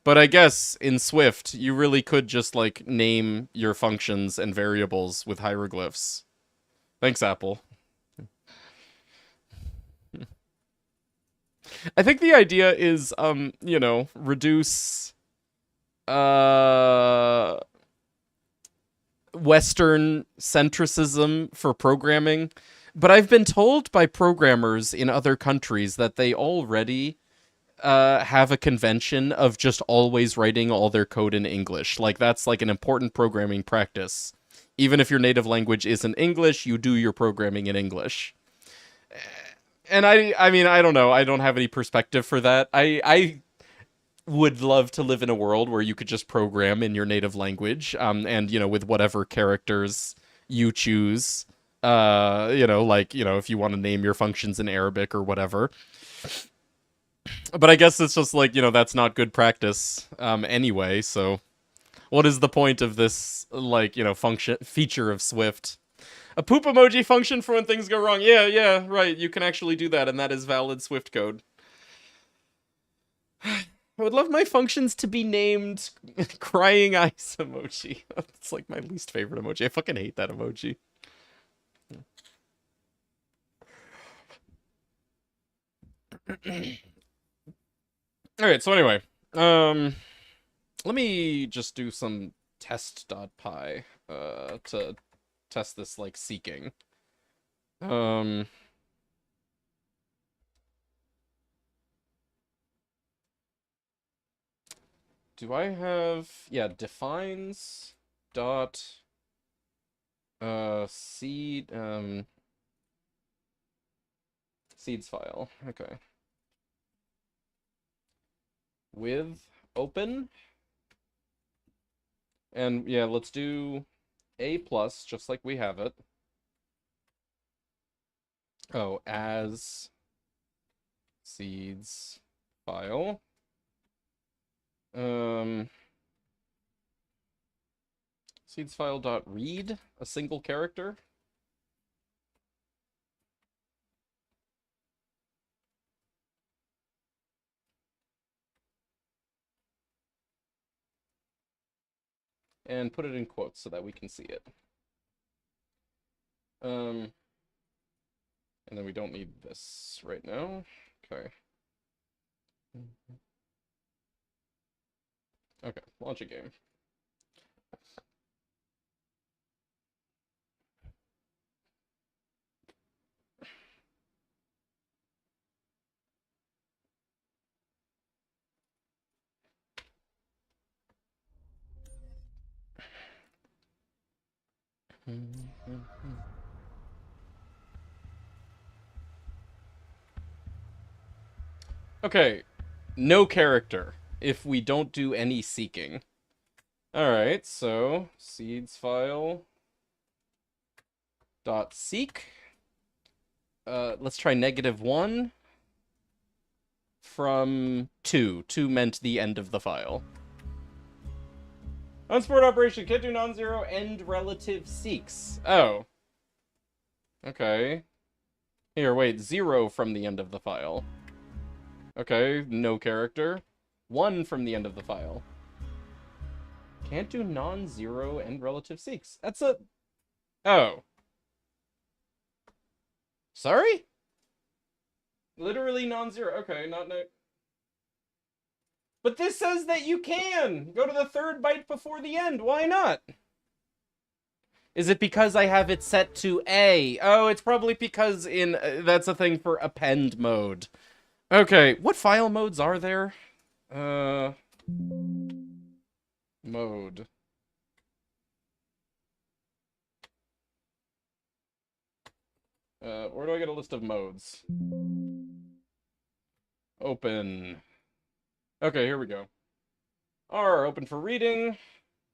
But I guess in Swift, you really could just, like, name your functions and variables with hieroglyphs. Thanks, Apple. I think the idea is, you know, reduce, Western centricism for programming. But I've been told by programmers in other countries that they already have a convention of just always writing all their code in English. Like, that's like an important programming practice. Even if your native language isn't English, you do your programming in English. And I mean, I don't know. I don't have any perspective for that. I would love to live in a world where you could just program in your native language, and, you know, with whatever characters you choose. You know, like, you know, if you want to name your functions in Arabic or whatever. But I guess it's just like, you know, that's not good practice, anyway, so what is the point of this, like, you know, feature of Swift? A poop emoji function for when things go wrong. Yeah, right, you can actually do that, and that is valid Swift code. I would love my functions to be named crying eyes emoji. It's like my least favorite emoji. I fucking hate that emoji. Alright, so anyway. Let me just do some test.py to test this, like, seeking. Do I have... Yeah, defines dot... seed... seeds file. Okay. With open. And, yeah, let's do a plus, just like we have it. Oh, as seeds file. Seeds file dot read, a single character. And put it in quotes so that we can see it. And then we don't need this right now. Okay. Okay, launch a game. Okay, no character if we don't do any seeking. Alright, so seeds file dot seek. Let's try -1 from 2. 2 meant the end of the file. Unsport operation, can't do non-zero end relative seeks. Oh. Okay. Here, wait, 0 from the end of the file. Okay, no character. 1 from the end of the file. Can't do non-zero end relative seeks. That's a... Oh. Sorry? Literally non-zero. Okay, not no... But this says that you can! Go to the 3rd byte before the end. Why not? Is it because I have it set to A? Oh, it's probably because in... that's a thing for append mode. Okay, what file modes are there? Mode. Where do I get a list of modes? Open. Okay, here we go. R, open for reading.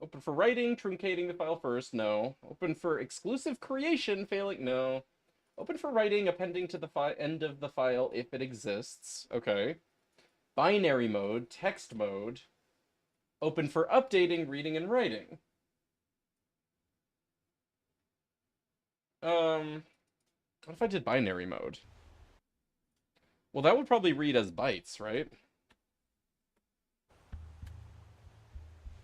Open for writing, truncating the file first, no. Open for exclusive creation, failing, no. Open for writing, appending to the end of the file if it exists, okay. Binary mode, text mode. Open for updating, reading, and writing. What if I did binary mode? Well, that would probably read as bytes, right?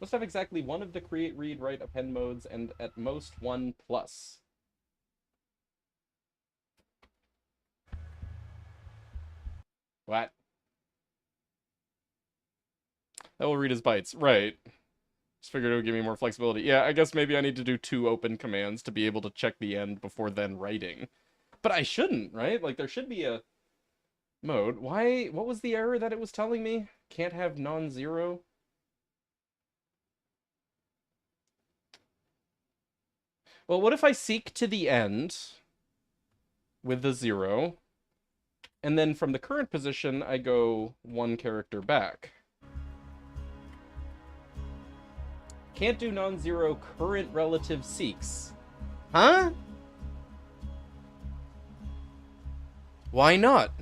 Must have exactly one of the create, read, write, append modes, and at most 1 plus. What? That will read as bytes. Right. Just figured it would give me more flexibility. Yeah, I guess maybe I need to do 2 open commands to be able to check the end before then writing. But I shouldn't, right? Like, there should be a mode. Why? What was the error that it was telling me? Can't have non-zero? Well, what if I seek to the end with the 0, and then from the current position, I go 1 character back? Can't do non-zero current relative seeks. Huh? Why not?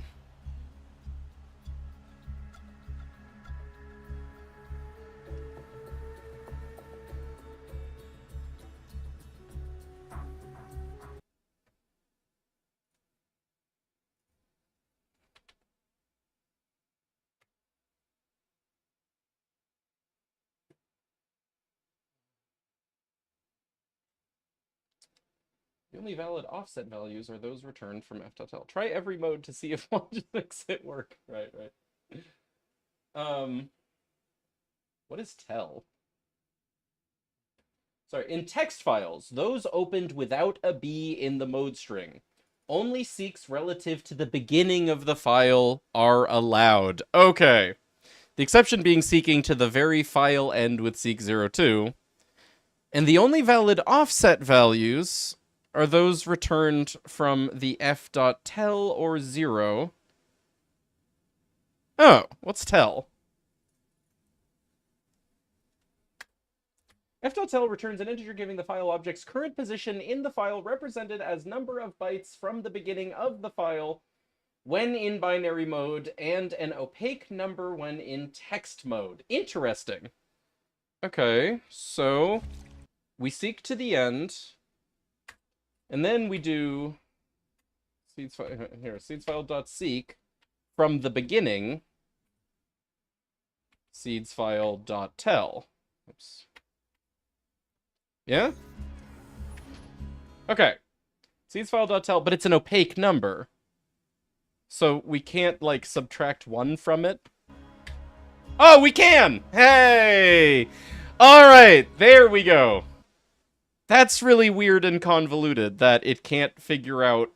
The only valid offset values are those returned from f.l. Try every mode to see if one just makes it work. Right. What is tell? Sorry, in text files, those opened without a B in the mode string, only seeks relative to the beginning of the file are allowed. Okay. The exception being seeking to the very file end with seek02. And the only valid offset values are those returned from the f.tell or 0. Oh, what's tell? f.tell returns an integer giving the file object's current position in the file represented as number of bytes from the beginning of the file when in binary mode and an opaque number when in text mode. Interesting. Okay, so we seek to the end, and then we do seedsfile.seek from the beginning seedsfile.tell. Oops. Yeah? Okay. Seedsfile.tell, but it's an opaque number. So we can't, like, subtract 1 from it. Oh, we can! Hey! Alright, there we go. That's really weird and convoluted, that it can't figure out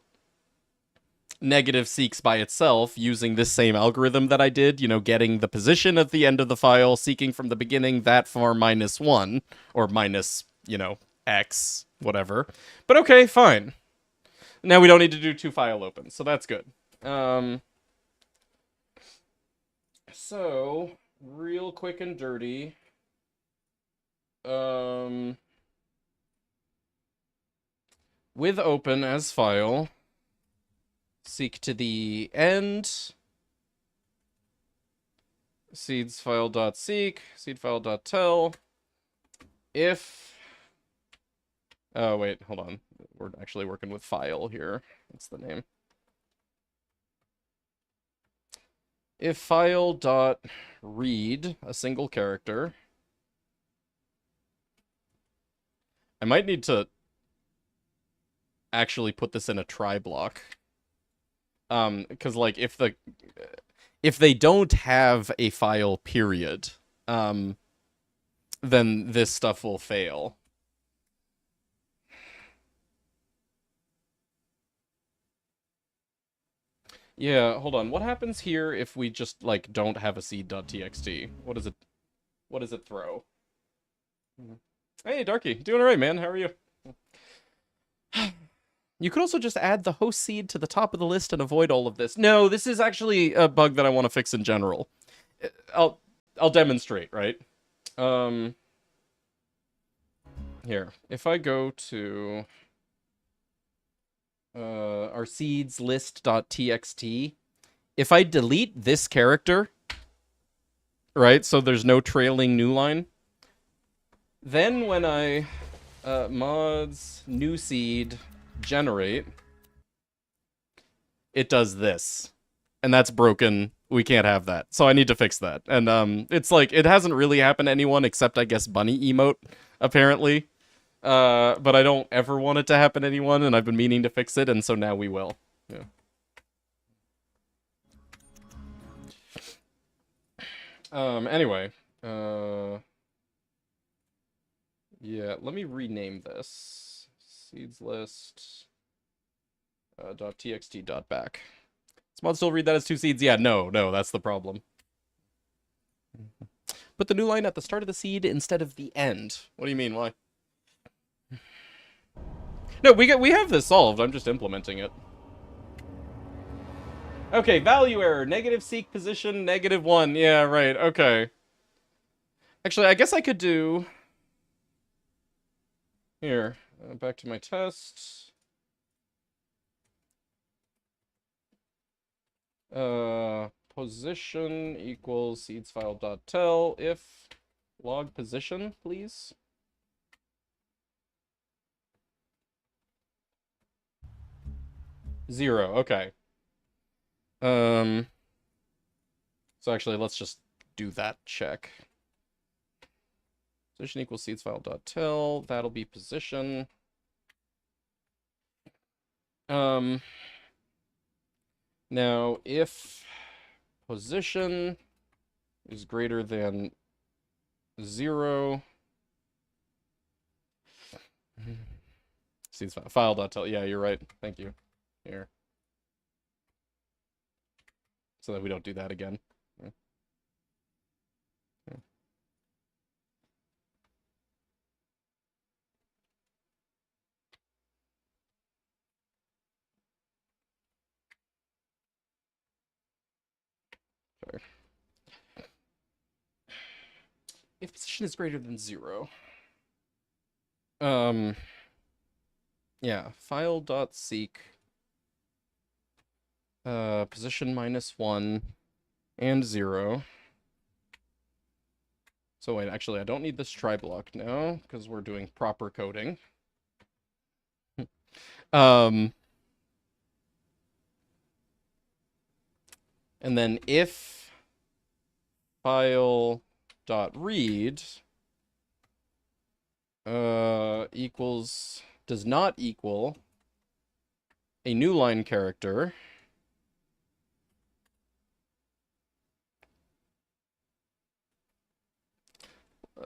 negative seeks by itself using this same algorithm that I did, you know, getting the position at the end of the file, seeking from the beginning that far minus 1, or minus, you know, x, whatever. But okay, fine. Now we don't need to do 2 file opens, so that's good. So, real quick and dirty. With open as file, seek to the end, seedsfile.seek, seedfile.tell, if, oh wait, hold on, we're actually working with file here, that's the name. If file.read, a single character, I might need to actually put this in a try block. Because, like, if they don't have a file period, then this stuff will fail. Yeah, hold on. What happens here if we just, like, don't have a seed.txt? What does it throw? Hey, Darky. Doing alright, man. How are you? You could also just add the host seed to the top of the list and avoid all of this. No, this is actually a bug that I want to fix in general. I'll demonstrate, right? Here. If I go to our seeds list.txt, if I delete this character, right, so there's no trailing new line, then when I mods new seed generate, it does this, and that's broken. We can't have that, so I need to fix that. And it's like, it hasn't really happened to anyone except, I guess, bunny emote, apparently. But I don't ever want it to happen to anyone, and I've been meaning to fix it, and so now we will. Yeah. Anyway, yeah, let me rename this. Seeds list .txt.back. Does mod still read that as 2 seeds? Yeah, no, that's the problem. Put the new line at the start of the seed instead of the end. What do you mean? Why? No, we have this solved. I'm just implementing it. Okay, value error. Negative seek position, -1. Yeah, right. Okay. Actually, I guess I could do... Here. Back to my test. Position equals seedsfile.tell if log position, please. Zero, okay. So actually, let's just do that check. Position equals seedsfile.tell, that'll be position. Um, now, if position is greater than 0, see, it's file.tell. Yeah, you're right. Thank you. Here. So that we don't do that again. Yeah. Yeah. Sorry. If position is greater than 0. Yeah, file.seek position -1 and 0. So wait, actually I don't need this try block now because we're doing proper coding. And then if file.read does not equal a new line character,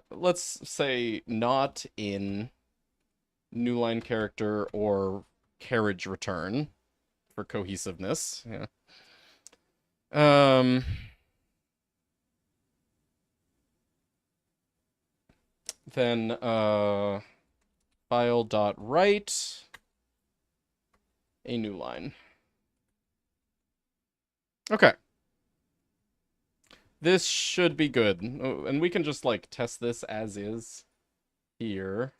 let's say not in new line character or carriage return for cohesiveness. Yeah. Then file.write a new line. Okay. This should be good. Oh, and we can just like test this as is here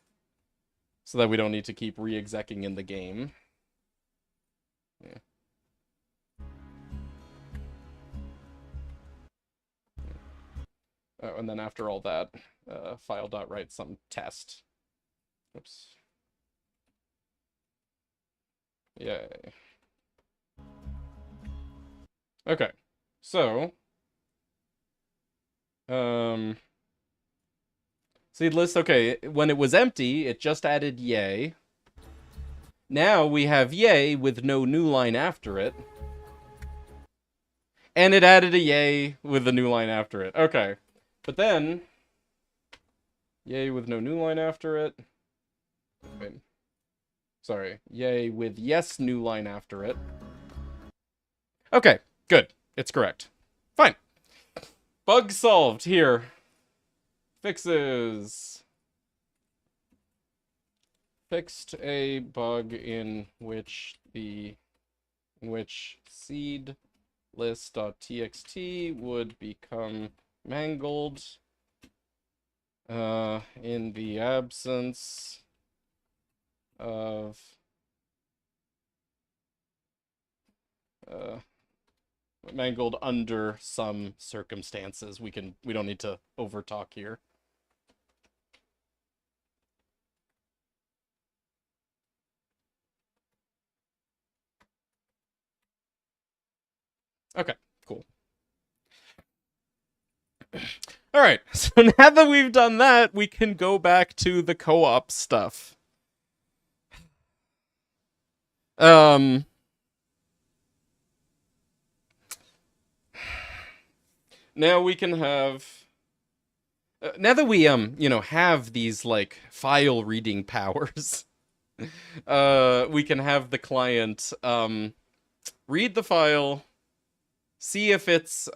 so that we don't need to keep re-execing in the game. Yeah. Oh, and then after all that, file.write some test. Oops. Yay. Okay. So, seedless, okay, when it was empty, it just added yay. Now we have yay with no new line after it. And it added a yay with a new line after it. Okay. But then, yay with no new line after it. Wait. Sorry. Yay with yes new line after it. Okay, good. It's correct. Fine. Bug solved. Here. Fixes. Fixed a bug in which seed list.txt would become mangled in the absence of mangled under some circumstances. We don't need to overtalk here. Okay, cool. All right, so now that we've done that, we can go back to the co-op stuff. Now we can have... now that we, have these, like, file reading powers, we can have the client, read the file, see if it's,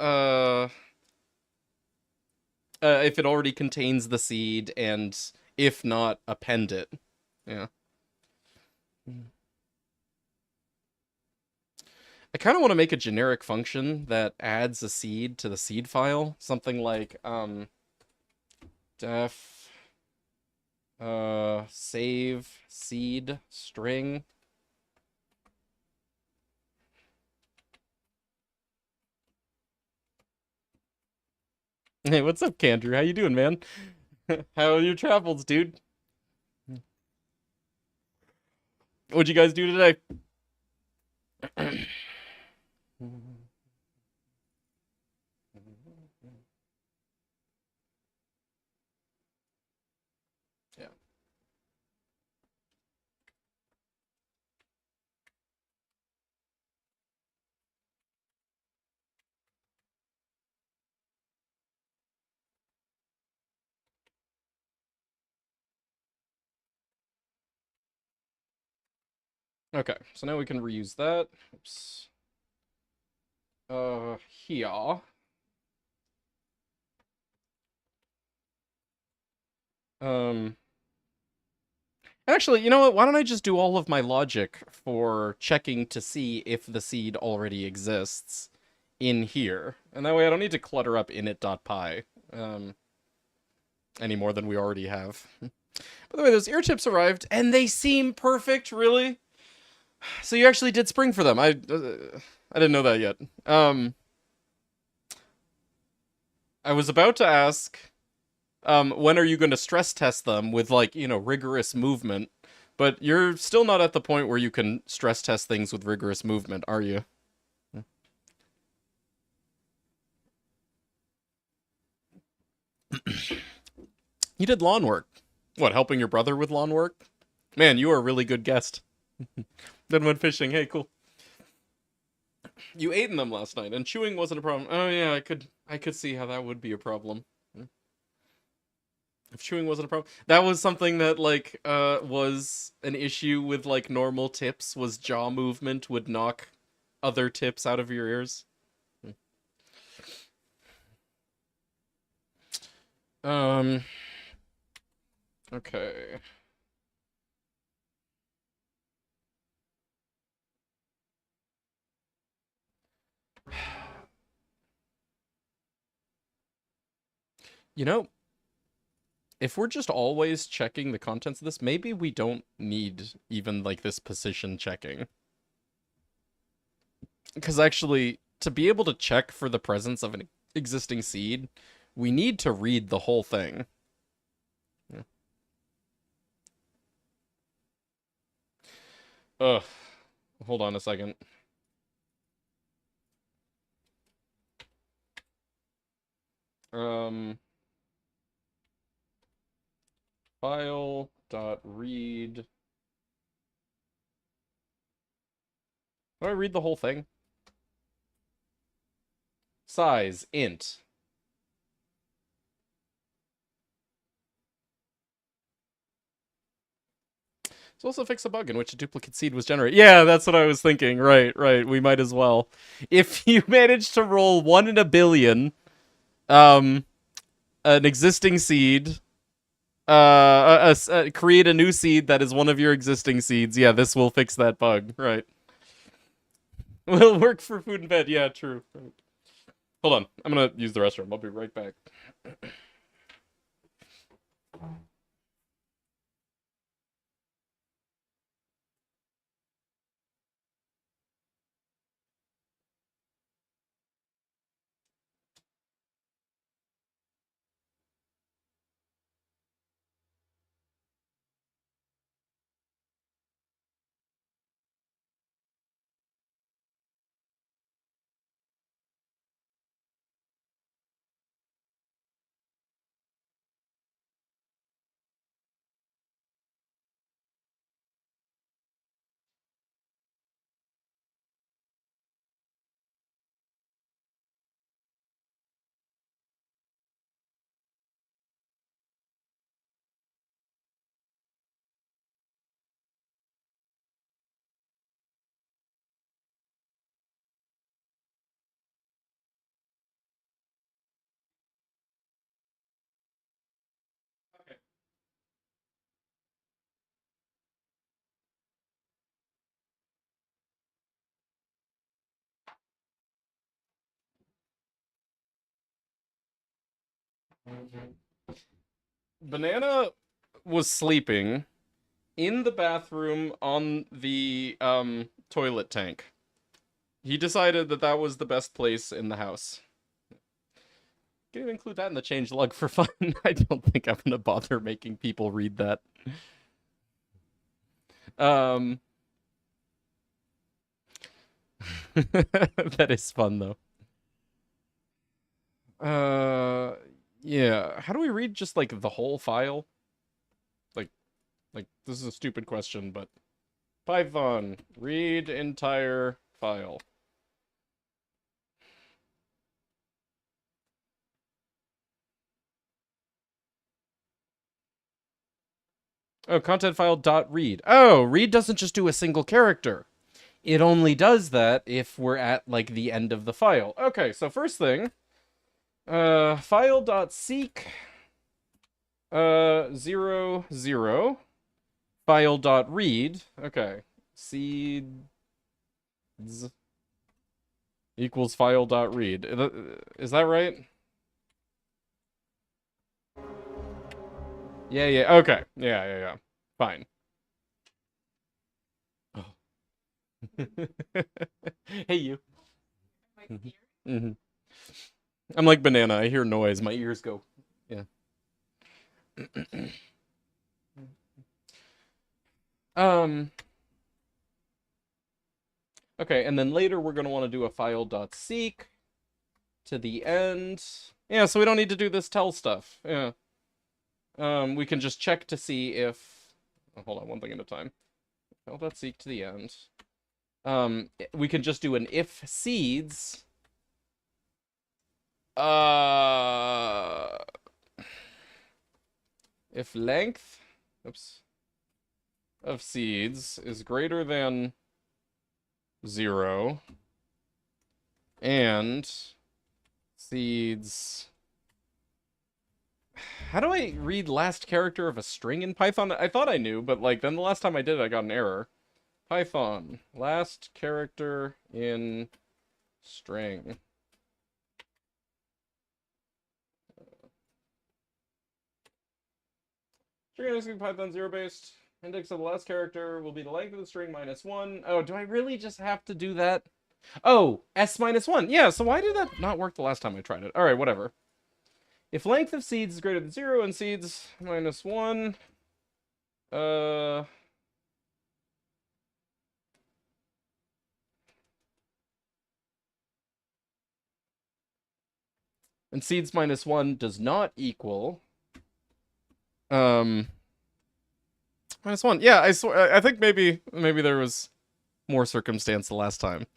if it already contains the seed, and if not, append it. Yeah. I kind of want to make a generic function that adds a seed to the seed file. Something like, def, save seed string. Hey, what's up, Candrew? How you doing, man? How are your travels, dude? What'd you guys do today? Yeah. Okay, so now we can reuse that. Oops. Here. Um, Actually, you know what? Why don't I just do all of my logic for checking to see if the seed already exists in here. And that way I don't need to clutter up init.py any more than we already have. By the way, those ear tips arrived, and they seem perfect, really? So you actually did spring for them. I didn't know that yet. I was about to ask, when are you going to stress test them with, like, you know, rigorous movement? But you're still not at the point where you can stress test things with rigorous movement, are you? You did lawn work. What, helping your brother with lawn work? Man, you are a really good guest. Then went fishing. Hey, cool. You ate in them last night, and chewing wasn't a problem. Oh yeah, I could see how that would be a problem. If chewing wasn't a problem. That was something that, like, was an issue with, like, normal tips, was jaw movement would knock other tips out of your ears. Okay. You know, if we're just always checking the contents of this, maybe we don't need even, like, this position checking. Because actually, to be able to check for the presence of an existing seed, we need to read the whole thing. Yeah. Ugh. Hold on a second. File.read. Do I read the whole thing? Size, int. It's also fix a bug in which a duplicate seed was generated. Yeah, that's what I was thinking. Right. We might as well. If you manage to roll 1 in a billion, an existing seed, create a new seed that is one of your existing seeds. Yeah, this will fix that bug. Right. Will work for food and bed. Yeah, true. Right. Hold on. I'm gonna use the restroom. I'll be right back. Banana was sleeping in the bathroom on the toilet tank. He decided that that was the best place in the house. Can you include that in the change log for fun? I don't think I'm gonna bother making people read that. Um, that is fun though. Yeah. How do we read just like the whole file? Like, this is a stupid question, but Python read entire file. Oh, content file dot read. Oh, read doesn't just do a single character. It only does that if we're at, like, the end of the file. Okay, so first thing, file dot seek, 0, 0, file dot read. Okay, seeds equals file dot read. Is that right? Yeah, yeah, okay. Yeah. Fine. Oh. Hey, you. Mm-hmm. I'm like banana. I hear noise. My ears go. Yeah. um. Okay, and then later we're gonna want to do a file.seek to the end. Yeah, so we don't need to do this tell stuff. Yeah. We can just check to see if. Oh, hold on, one thing at a time. File.seek to the end. We can just do an if seeds. If length, oops, of seeds is greater than 0, and seeds. How do I read last character of a string in Python? I thought I knew, but like then the last time I did, I got an error. Python, last character in string. String indexing Python 0 based. Index of the last character will be the length of the string minus 1. Oh, do I really just have to do that? Oh, s minus 1. Yeah, so why did that not work the last time I tried it? Alright, whatever. If length of seeds is greater than 0 and seeds minus 1, and seeds minus 1 does not equal minus 1. Yeah, I think maybe there was more circumstance the last time.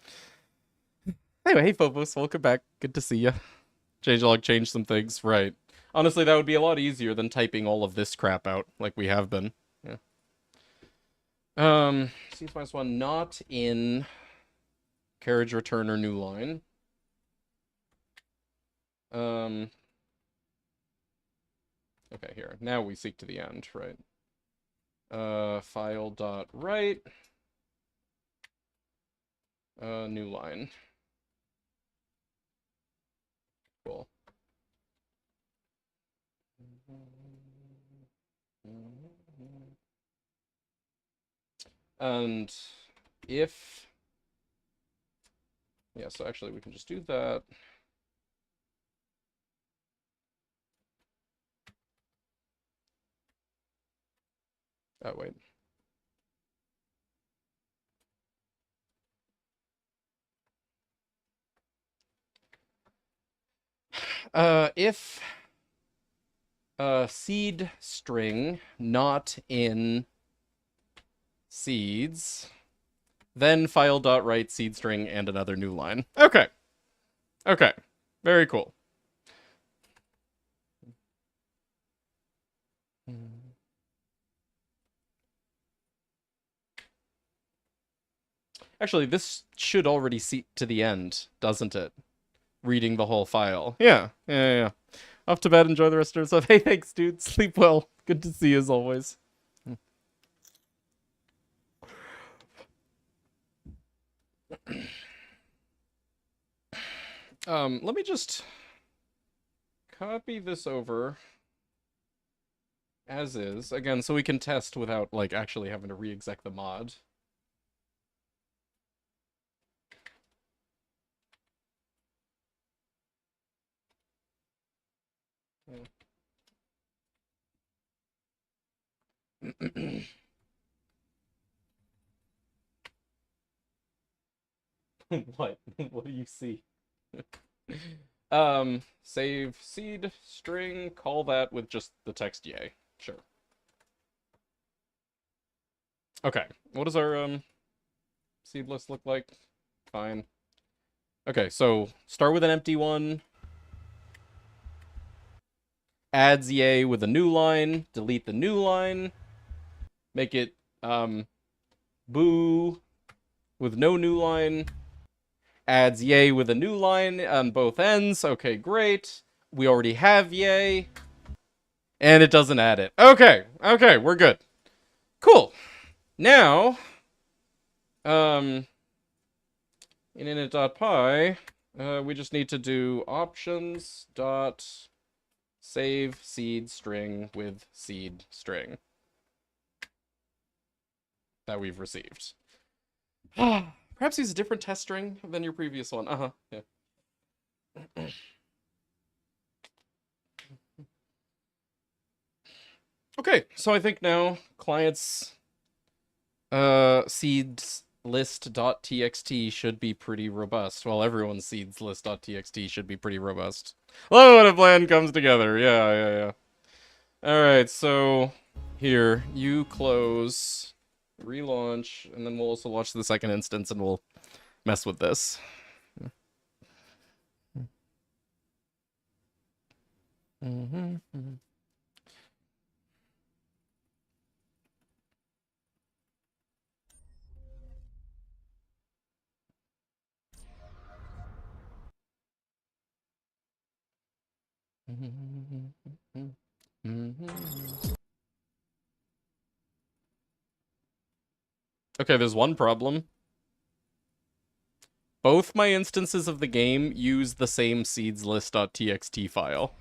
Anyway, hey Phobos, welcome back. Good to see you. Changelog changed some things, right. Honestly, that would be a lot easier than typing all of this crap out like we have been. Yeah. Seeds minus 1 not in carriage return or new line. Okay, here. Now we seek to the end, right? File dot write. New line. Cool. And if... Yeah, so actually we can just do that. Oh, wait. If seed string not in seeds, then file.write seed string and another new line. Okay. Okay. Very cool. Actually, this should already seek to the end, doesn't it? Reading the whole file. Yeah. Off to bed, enjoy the rest of your stuff. Hey, thanks, dude. Sleep well. Good to see you as always. Let me just copy this over as is, again, so we can test without, like, actually having to re-exec the mod. What? What do you see? Save seed string, call that with just the text yay. Sure. Okay, what does our seed list look like? Fine. Okay, so start with an empty one. Adds yay with a new line, delete the new line. Make it boo with no new line. Adds yay with a new line on both ends. Okay, great. We already have yay. And it doesn't add it. Okay, we're good. Cool. Now, in init.py, we just need to do options dot save seed string with seed string that we've received. Perhaps use a different test string than your previous one. Yeah. Okay, so I think now clients seeds list.txt should be pretty robust. Well, everyone's seeds list.txt should be pretty robust. Love when a plan comes together. Yeah. Alright, so here, you close, relaunch, and then we'll also launch the second instance and we'll mess with this. Okay, there's one problem. Both my instances of the game use the same seedslist.txt file.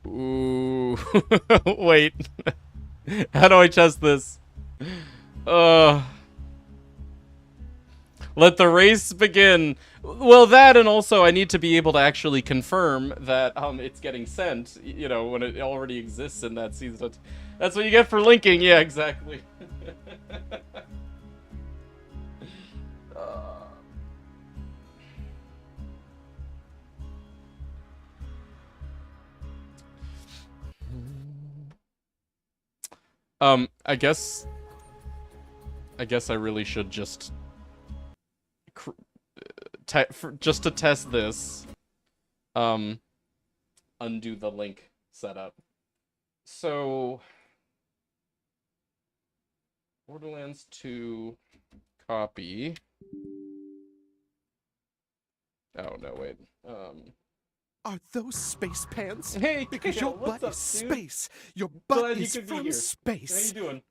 Ooh. Wait. How do I test this? Let the race begin. Well, that, and also I need to be able to actually confirm that it's getting sent, you know, when it already exists in that seed. That's what you get for linking. Yeah, exactly. I guess I really should just just to test this, undo the link setup. So Borderlands 2 copy. Oh no, wait. Are those space pants? Hey, Because Kiko, your what's butt up, is dude? space. Your Glad butt you is could be from here. How space. you doing?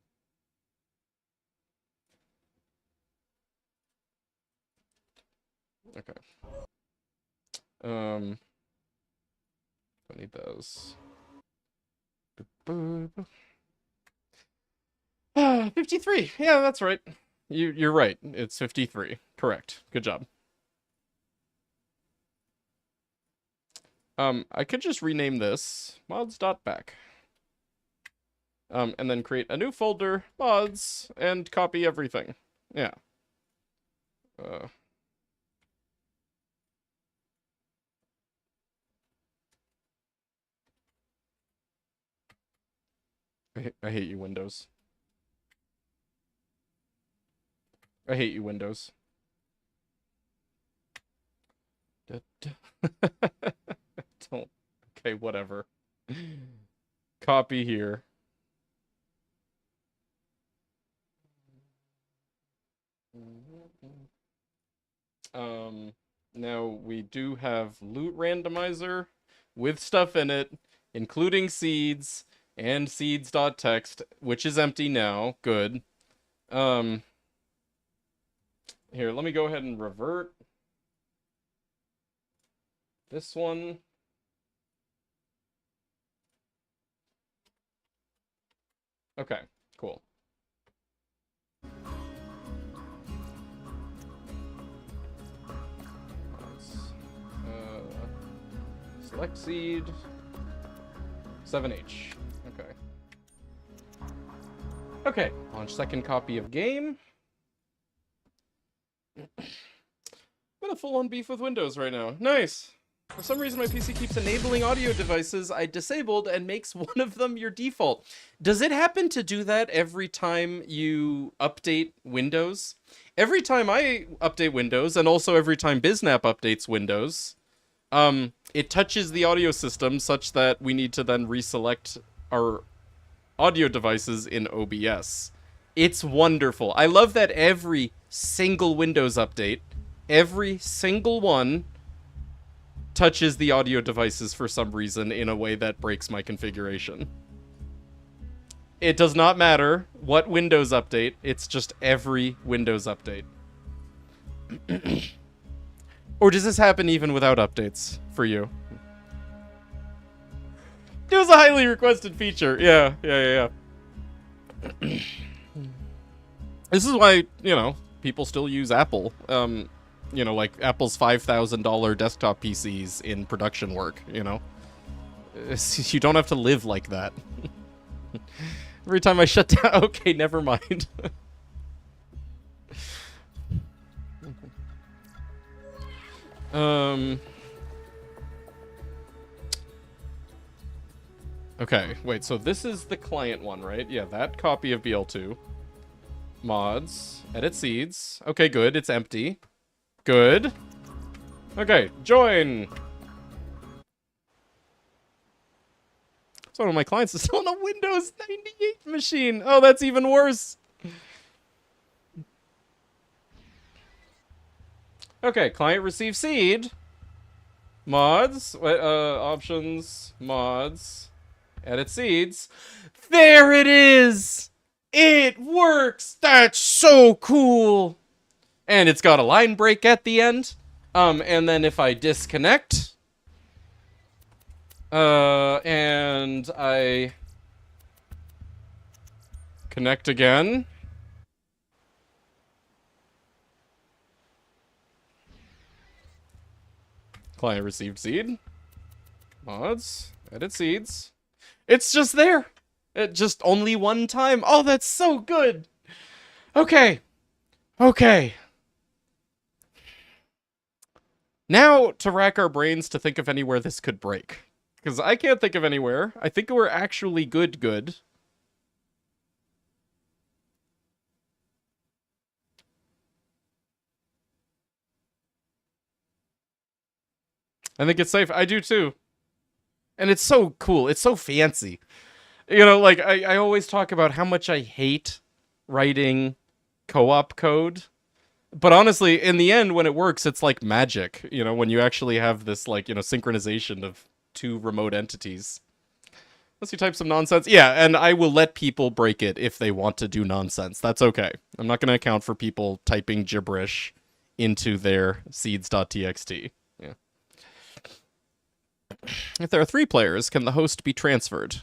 Okay. I need those. 53. Yeah, that's right. You're right. It's 53. Correct. Good job. I could just rename this mods.back. And then create a new folder, mods, and copy everything. Yeah. I hate you, Windows. I hate you, Windows. Don't. Okay, whatever. Copy here. Now we do have loot randomizer with stuff in it, including seeds and seeds.txt, which is empty now. Good. Here, let me go ahead and revert this one. Okay, cool. Select seed 7H. Okay. Okay, launch second copy of game. I'm in a full-on beef with Windows right now. Nice. For some reason, my PC keeps enabling audio devices I disabled and makes one of them your default. Does it happen to do that every time you update Windows? every time I update Windows, and also every time Biznap updates Windows, it touches the audio system such that we need to then reselect our audio devices in OBS. It's wonderful. I love that every single Windows update, every single one, touches the audio devices for some reason in a way that breaks my configuration. It does not matter what Windows update, it's just every Windows update. Or does this happen even without updates for you? It was a highly requested feature. Yeah. This is why, you know, people still use Apple. You know, like Apple's $5,000 desktop PCs in production work, you know? You don't have to live like that. Every time I shut down... Okay, never mind. Okay, wait, so this is the client one, right? Yeah, that copy of BL2. Mods. Edit seeds. Okay, good, it's empty. Good. Okay, join! So one of my clients is still on a Windows 98 machine! Oh, that's even worse! Okay, client receive seed. Mods. Options. Mods. Edit seeds. There it is! It works! That's so cool! And it's got a line break at the end. And then if I disconnect... and I... connect again... Client received seed. Mods. Edit seeds. It's just there. It just only one time. Oh, that's so good. Okay. Okay. Now to rack our brains to think of anywhere this could break. Because I can't think of anywhere. I think we're actually good. I think it's safe. I do too. And it's so cool. It's so fancy. You know, like, I always talk about how much I hate writing co-op code. But honestly, in the end, when it works, it's like magic. You know, when you actually have this, like, you know, synchronization of two remote entities. Unless you type some nonsense. Yeah, and I will let people break it if they want to do nonsense. That's okay. I'm not going to account for people typing gibberish into their seeds.txt. Yeah. If there are 3 players, can the host be transferred?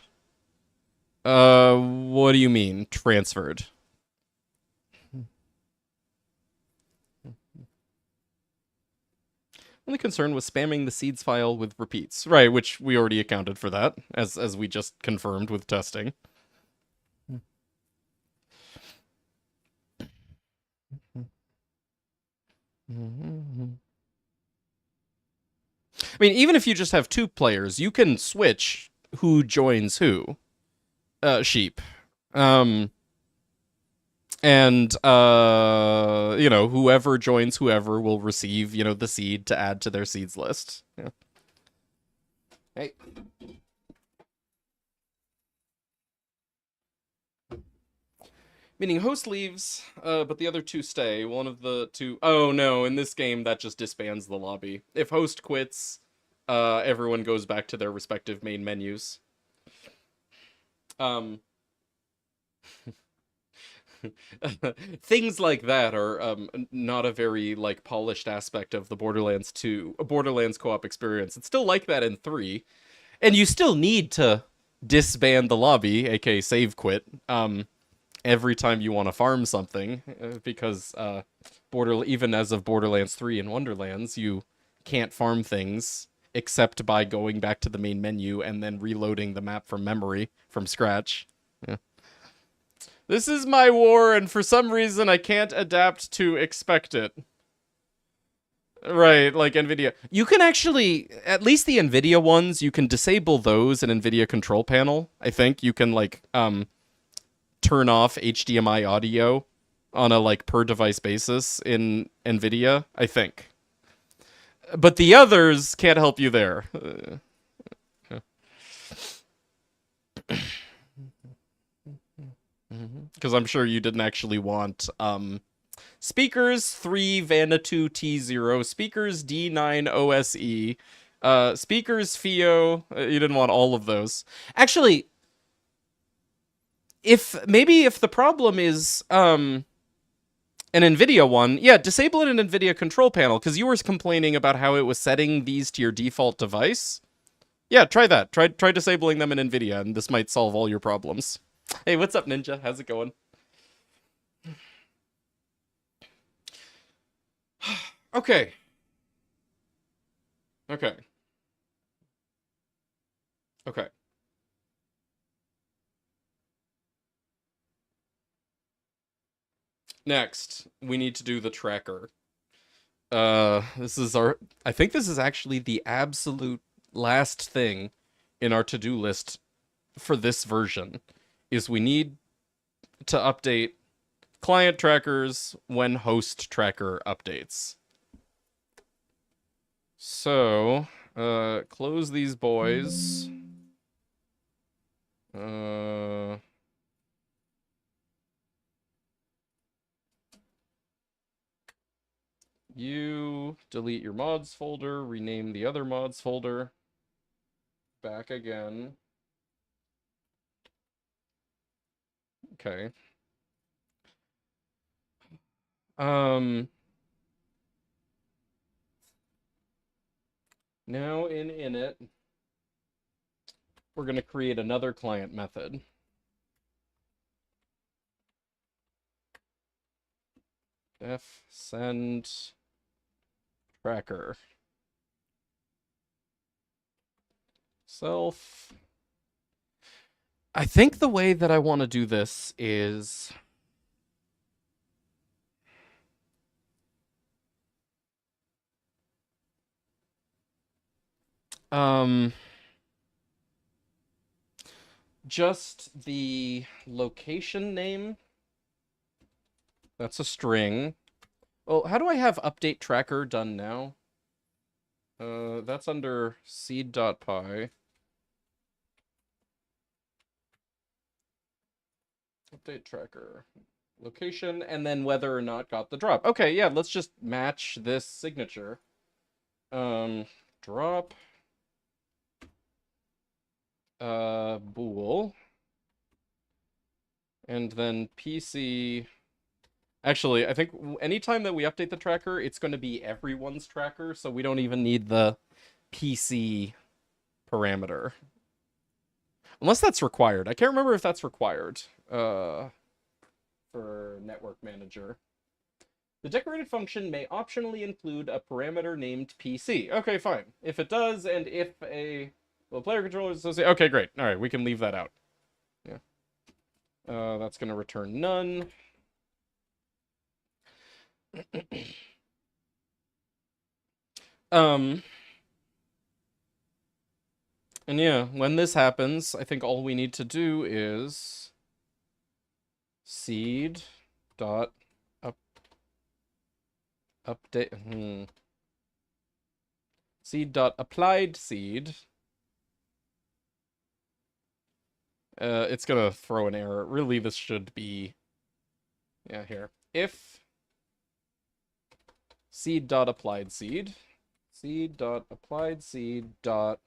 What do you mean, transferred? Only concern was spamming the seeds file with repeats. Right, which we already accounted for that, as we just confirmed with testing. I mean, even if you just have 2 players, you can switch who joins who. Sheep. And, you know, whoever joins whoever will receive, you know, the seed to add to their seeds list. Yeah. Hey. Meaning host leaves, but the other 2 stay. One of the 2... Oh, no, in this game, that just disbands the lobby. If host quits, everyone goes back to their respective main menus. Things like that are not a very, like, polished aspect of the Borderlands co-op experience. It's still like that in 3. And you still need to disband the lobby, aka save quit, every time you want to farm something, because even as of Borderlands 3 and Wonderlands, you can't farm things except by going back to the main menu and then reloading the map from memory, from scratch. Yeah. This is my war, and for some reason I can't adapt to expect it. Right, like NVIDIA. You can actually, at least the NVIDIA ones, you can disable those in NVIDIA Control Panel. I think you can, like, turn off HDMI audio on a like per device basis in NVIDIA, I think. But the others can't help you there. Because I'm sure you didn't actually want speakers 3 Vanatu T0, speakers D9 OSE, speakers FIO. You didn't want all of those. Actually, if the problem is an NVIDIA one, yeah, disable it in NVIDIA control panel, because you were complaining about how it was setting these to your default device. Yeah, try that. Try disabling them in NVIDIA, and this might solve all your problems. Hey, what's up, Ninja? How's it going? Okay. Okay. Okay. Next, we need to do the tracker. This is I think this is actually the absolute last thing in our to-do list for this version, is we need to update client trackers when host tracker updates. So, close these boys. You delete your mods folder, rename the other mods folder. Back again. Okay. Now in init, we're going to create another client method. Def send tracker. Self. I think the way that I want to do this is just the location name. That's a string. Well, how do I have update tracker done now? That's under seed.py. Update tracker. Location, and then whether or not got the drop. Okay, yeah, let's just match this signature. Drop. Bool. And then PC. Actually, I think anytime that we update the tracker, it's going to be everyone's tracker, so we don't even need the PC parameter. Unless that's required. I can't remember if that's required for Network Manager. The decorated function may optionally include a parameter named PC. Okay, fine. If it does, and if a player controller is associated... Okay, great. All right, we can leave that out. Yeah. That's going to return none. And yeah, when this happens, I think all we need to do is seed dot update seed dot applied seed. It's gonna throw an error. Really, this should be, yeah, here. If seed dot applied seed dot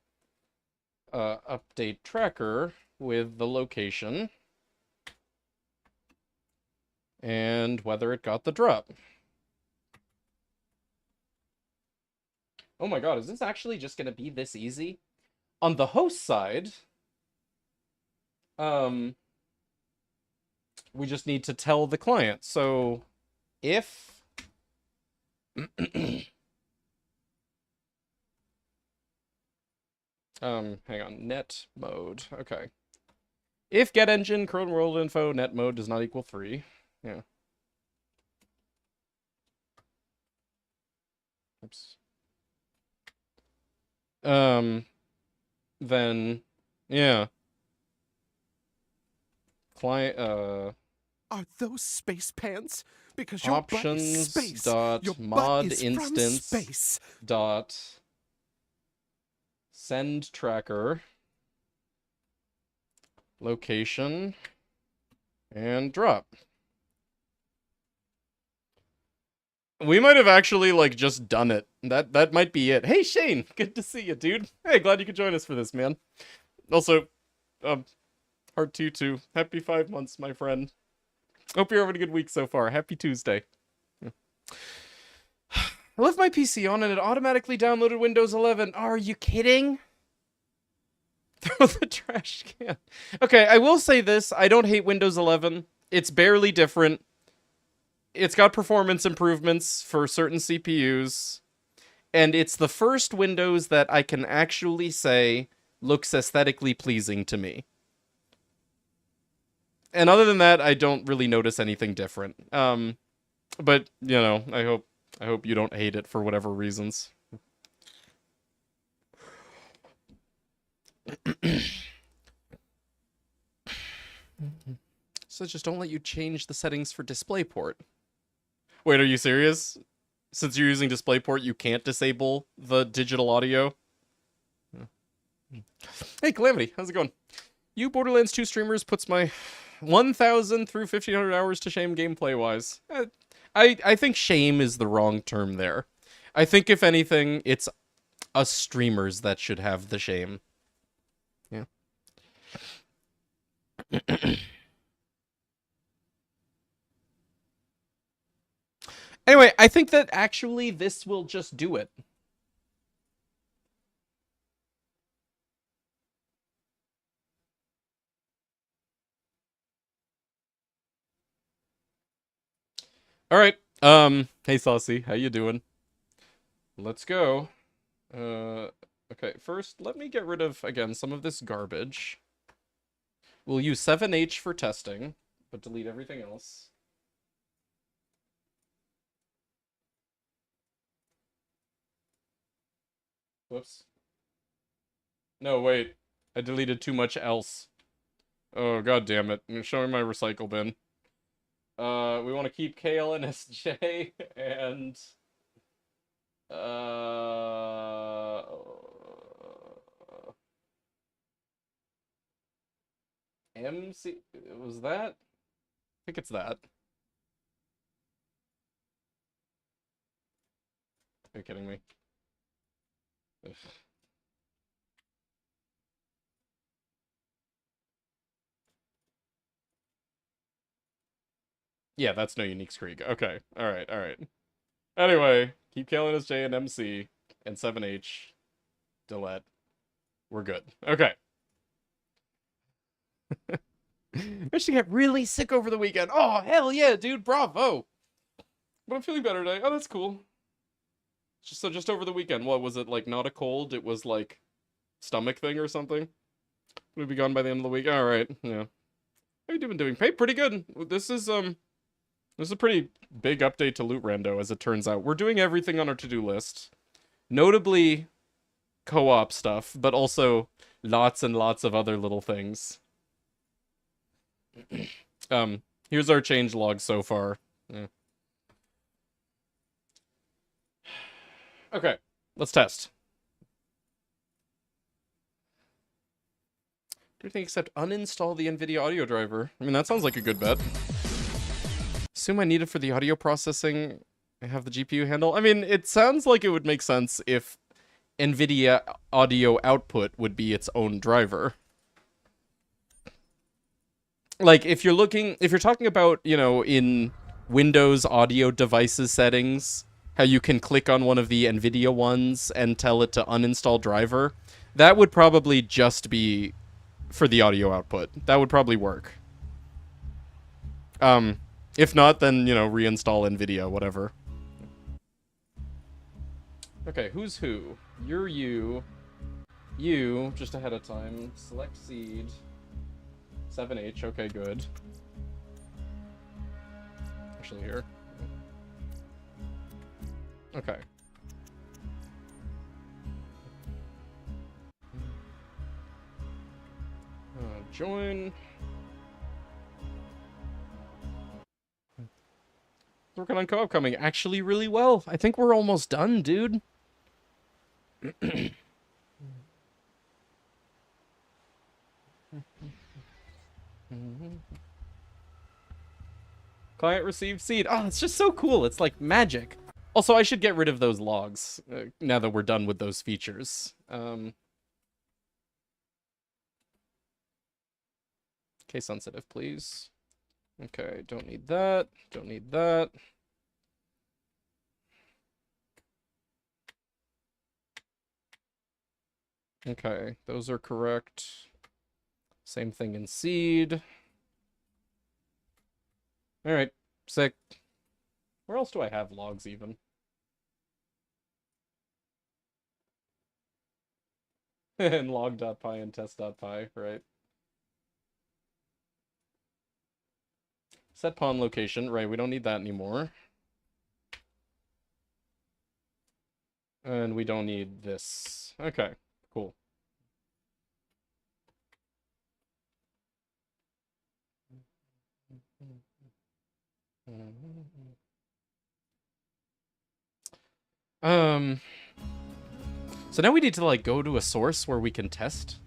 update tracker with the location and whether it got the drop. Oh my god, is this actually just gonna be this easy? On the host side, we just need to tell the client. So if hang on, net mode. Okay. If get engine current world info net mode does not equal 3. Yeah. Oops. Then yeah. Client Are those space pants? Because your butt is Options space. dot Your butt mod is from instance space. dot send tracker location and drop. We might have actually like just done it. That might be it. Hey Shane, good to see you, dude. Hey, glad you could join us for this, man. Also, Heart Tutu, happy 5 months, my friend. Hope you're having a good week so far. Happy Tuesday. I left my PC on and it automatically downloaded Windows 11. Are you kidding? Throw the trash can. Okay, I will say this. I don't hate Windows 11. It's barely different. It's got performance improvements for certain CPUs. And it's the first Windows that I can actually say looks aesthetically pleasing to me. And other than that, I don't really notice anything different. But, you know, I hope you don't hate it for whatever reasons. So just don't let you change the settings for DisplayPort. Wait, are you serious? Since you're using DisplayPort, you can't disable the digital audio? Hey, Calamity, how's it going? You Borderlands 2 streamers puts my 1,000 through 1,500 hours to shame gameplay-wise. I think shame is the wrong term there. I think, if anything, it's us streamers that should have the shame. Yeah. Anyway, I think that actually this will just do it. All right. Hey Saucy, how you doing? Let's go. Okay, first let me get rid of again some of this garbage. We'll use 7H for testing, but delete everything else. Whoops. No, wait. I deleted too much else. Oh, god damn it. I'm showing my recycle bin. We want to keep KLNSJ and MC, was that? I think it's that. Are you kidding me? Ugh. Yeah, that's no unique Krieg. Okay, alright, alright. Anyway, keep KLNSJ and MC and 7H. Delete. We're good. Okay. Managed to get really sick over the weekend. Oh, hell yeah, dude. Bravo. But I'm feeling better today. Oh, that's cool. Just over the weekend. What was it, like, not a cold? It was, like, stomach thing or something? We'll be gone by the end of the week. Alright, yeah. How you doing? Hey, pretty good. This is a pretty big update to Loot Rando, as it turns out. We're doing everything on our to-do list. Notably co-op stuff, but also lots and lots of other little things. Here's our change log so far. Yeah. Okay, let's test. Everything except uninstall the NVIDIA audio driver. I mean, that sounds like a good bet. Assume I need it for the audio processing. I have the GPU handle. I mean, it sounds like it would make sense if NVIDIA audio output would be its own driver. Like, if you're talking about, you know, in Windows audio devices settings, how you can click on one of the NVIDIA ones and tell it to uninstall driver, that would probably just be for the audio output. That would probably work. If not, then, you know, reinstall NVIDIA, whatever. Okay, who's who? You're you. You, just ahead of time. Select seed. 7H, okay, good. Actually, here. Okay. Join. Working on co-op coming actually really well. I think we're almost done, dude. Client received seed. Oh, it's just so cool. It's like magic. Also, I should get rid of those logs now that we're done with those features. Case sensitive, please. Okay, don't need that. Don't need that. Okay, those are correct. Same thing in seed. Alright, sick. Where else do I have logs even? And log.py and test.py, right? Set pawn location, right, we don't need that anymore. And we don't need this. Okay, cool. So now we need to, like, go to a source where we can test.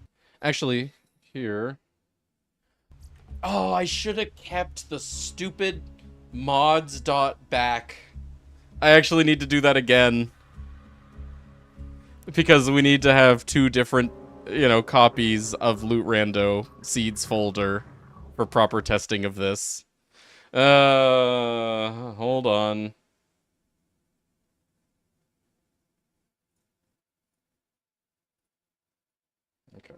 Actually, here. Oh, I should have kept the stupid mods.back. I actually need to do that again. Because we need to have 2 different, you know, copies of Loot Rando Seeds folder for proper testing of this. Hold on. Okay.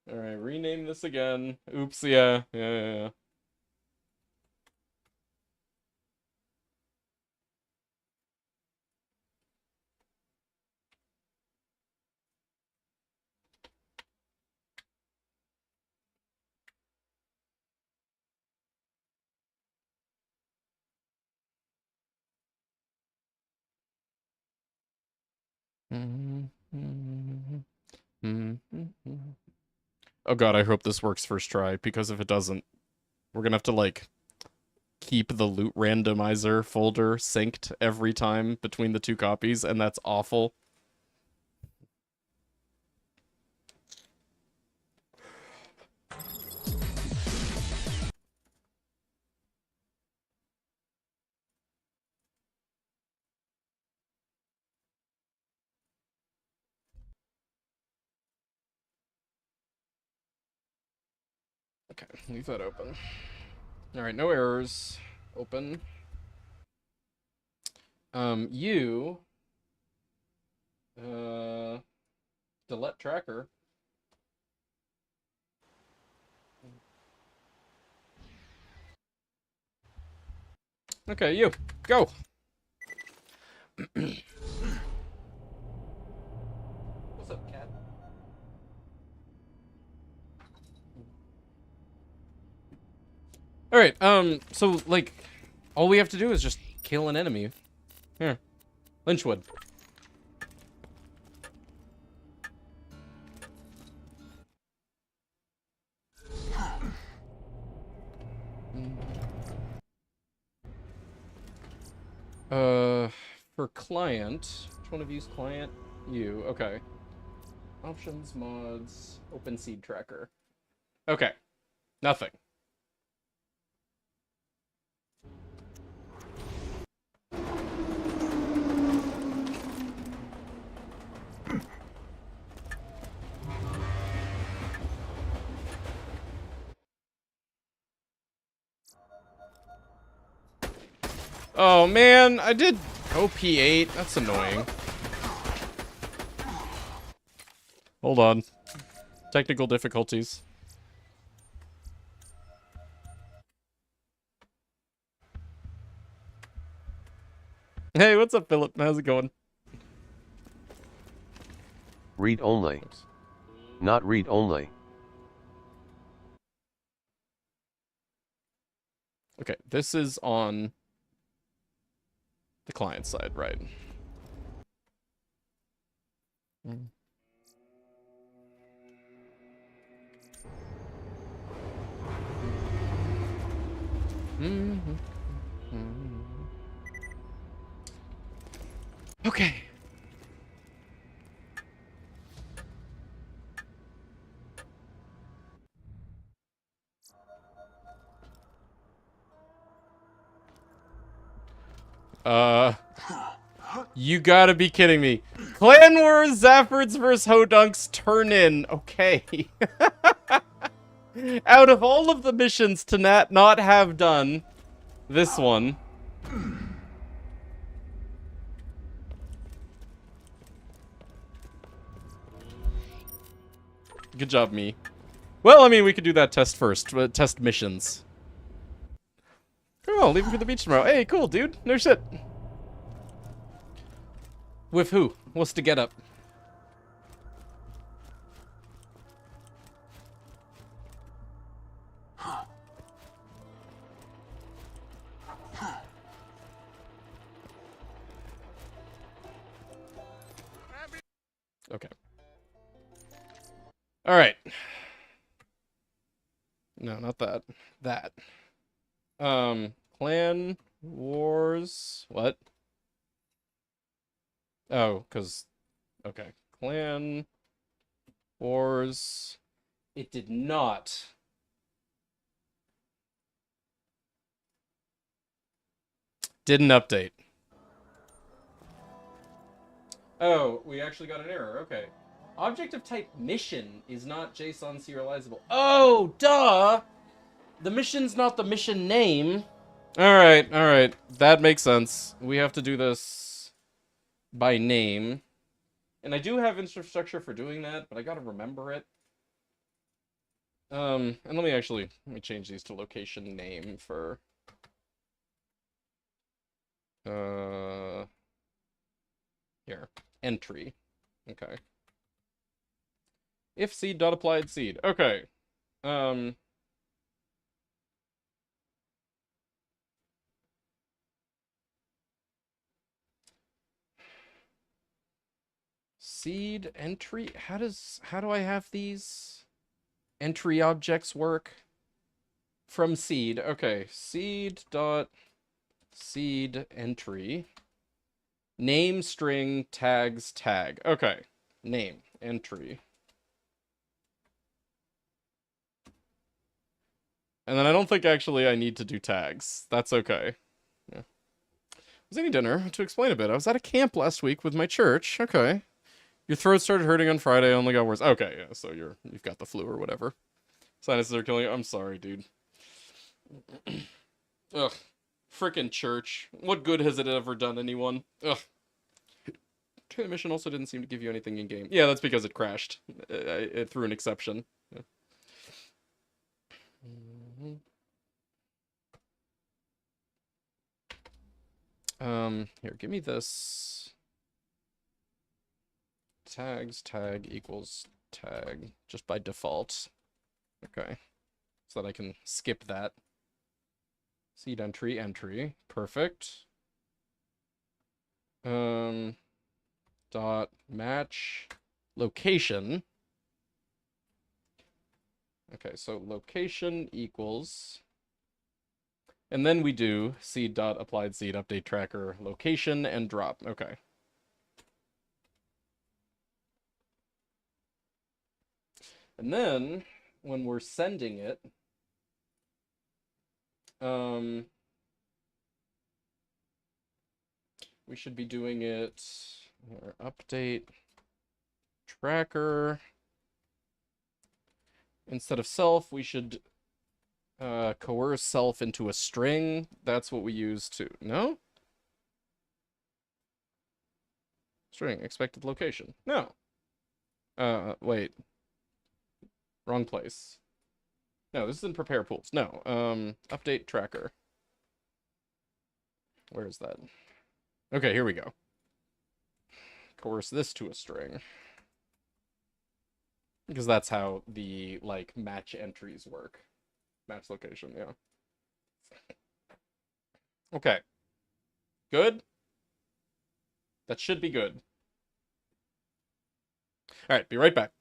Alright, rename this again. Oops, yeah. Oh god, I hope this works first try, because if it doesn't, we're gonna have to, like, keep the loot randomizer folder synced every time between the 2 copies, and that's awful. Okay, leave that open. Alright, no errors. Open. You... delete tracker. Okay, you. Go! What's up, cat? Alright, so, like, all we have to do is just kill an enemy. Here. Lynchwood. For client, which one of you's client? You, okay. Options, mods, open seed tracker. Okay, nothing. Oh man, I did OP8. That's annoying. Hold on. Technical difficulties. Hey, what's up, Philip? How's it going? Read only. Oops. Not read only. Okay, this is on the client side, right? Okay. You gotta be kidding me. Clan Wars, Zaffords vs. Hodunks, turn in. Okay. Out of all of the missions to not have done this one. Good job, me. Well, I mean, we could do that test first. Test missions. Oh, leaving for the beach tomorrow. Hey, cool, dude. No shit. With who? What's the get up? Okay. All right. No, not that. That. Clan Wars. What? Oh, because. Okay. Clan Wars. It did not. Didn't update. Oh, we actually got an error. Okay. Object of type mission is not JSON serializable. Oh, duh! The mission's not the mission name. Alright, alright. That makes sense. We have to do this by name. And I do have infrastructure for doing that, but I gotta remember it. And let me change these to location name for... Here. Entry. Okay. If seed dot applied seed. Okay. Seed entry. How do I have these entry objects work? From seed. Okay. Seed dot seed entry. Name string tags tag. Okay. Name entry. And then I don't think actually I need to do tags. That's okay. Yeah. I was eating dinner. To explain a bit, I was at a camp last week with my church. Okay. Your throat started hurting on Friday, only got worse. Okay, yeah, so you've got the flu or whatever. Sinuses are killing you. I'm sorry, dude. Ugh. Frickin' church. What good has it ever done anyone? Ugh. The mission also didn't seem to give you anything in game. Yeah, that's because it crashed. It threw an exception. Yeah. Here, give me this. Tags tag equals tag just by default. Okay. So that I can skip that. Seed entry. Perfect. Dot match location. Okay, so location equals, and then we do seed dot applied seed update tracker location and drop. Okay. And then when we're sending it, we should be doing it here, update tracker. Instead of self, we should coerce self into a string. That's what we use to... No? String, expected location. No. Wait. Wrong place. No, this is in prepare pools. No. Update tracker. Where is that? Okay, here we go. Coerce this to a string. Because that's how the, like, match entries work. Match location, yeah. Okay. Good? That should be good. Alright, be right back.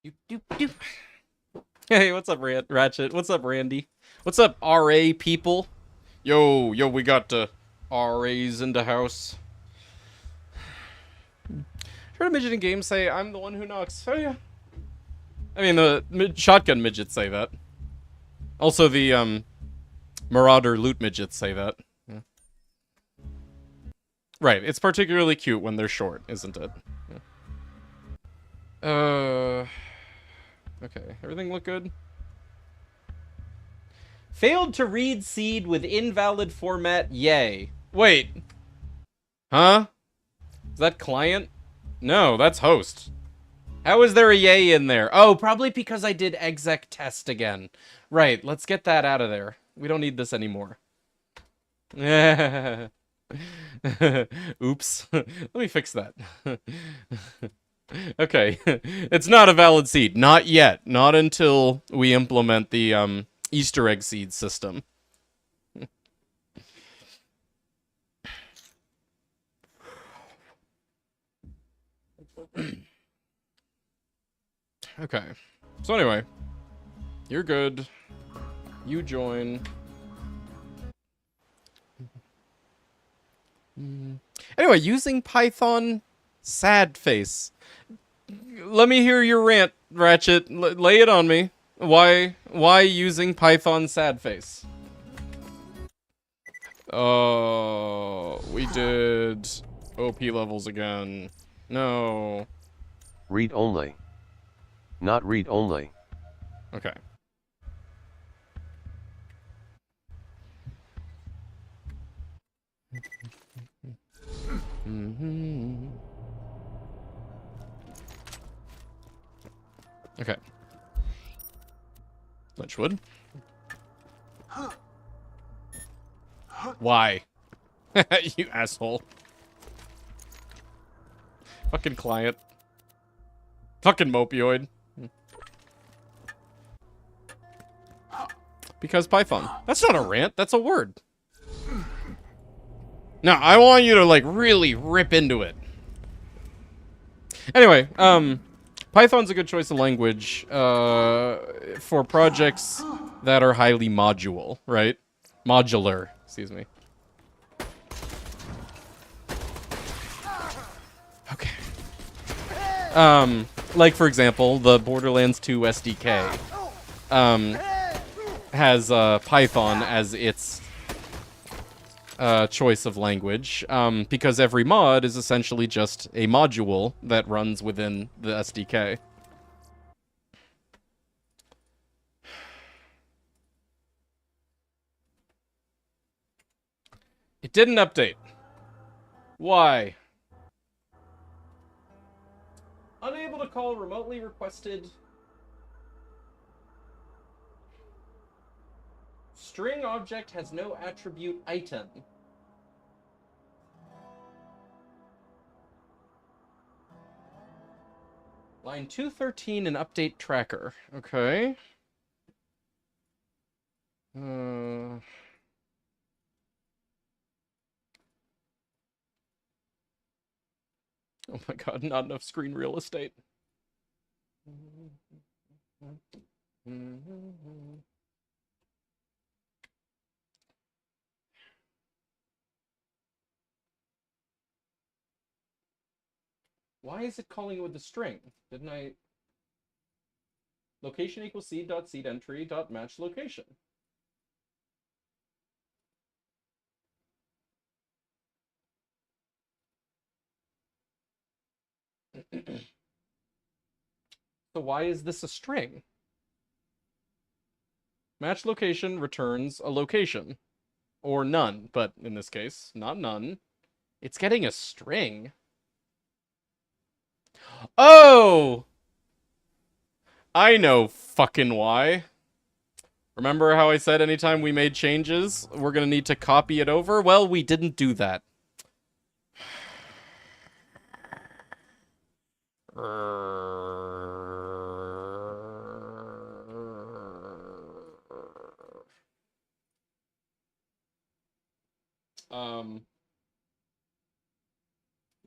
Doop, doop, doop. Hey, what's up, Ratchet? What's up, Randy? What's up, RA people? Yo, we got RAs in the house. Heard a midget in games say, I'm the one who knocks. Oh, yeah. I mean, the shotgun midgets say that. Also, the, Marauder loot midgets say that. Yeah. Right, it's particularly cute when they're short, isn't it? Yeah. Okay, everything look good? Failed to read seed with invalid format, yay. Wait. Huh? Is that client? No, that's host. How is there a yay in there? Oh, probably because I did exec test again. Right, let's get that out of there. We don't need this anymore. Oops. Let me fix that. Okay. It's not a valid seed. Not yet. Not until we implement the Easter egg seed system. Okay. So anyway, you're good. You join. Anyway, using Python, sad face. Let me hear your rant, Ratchet. Lay it on me. Why using Python sad face? Oh, we did OP levels again. No. Read only. Not read only. Okay. Okay. Lynchwood. Why? You asshole. Fucking client. Fucking mopioid. Because Python. That's not a rant, that's a word. Now, I want you to, like, really rip into it. Anyway, Python's a good choice of language, for projects that are highly modular, right? Modular, excuse me. Okay. Like, for example, the Borderlands 2 SDK, has, Python as its choice of language, because every mod is essentially just a module that runs within the SDK. It didn't update. Why? Unable to call remotely requested string object has no attribute item. Line 213 in update tracker. Okay. Oh my god, not enough screen real estate. Why is it calling it with the string? Didn't I... Location equals seed dot seed entry dot match location. So why is this a string? Match location returns a location. Or none, but in this case, not none. It's getting a string. Oh! I know fucking why. Remember how I said anytime we made changes, we're gonna need to copy it over? Well, we didn't do that.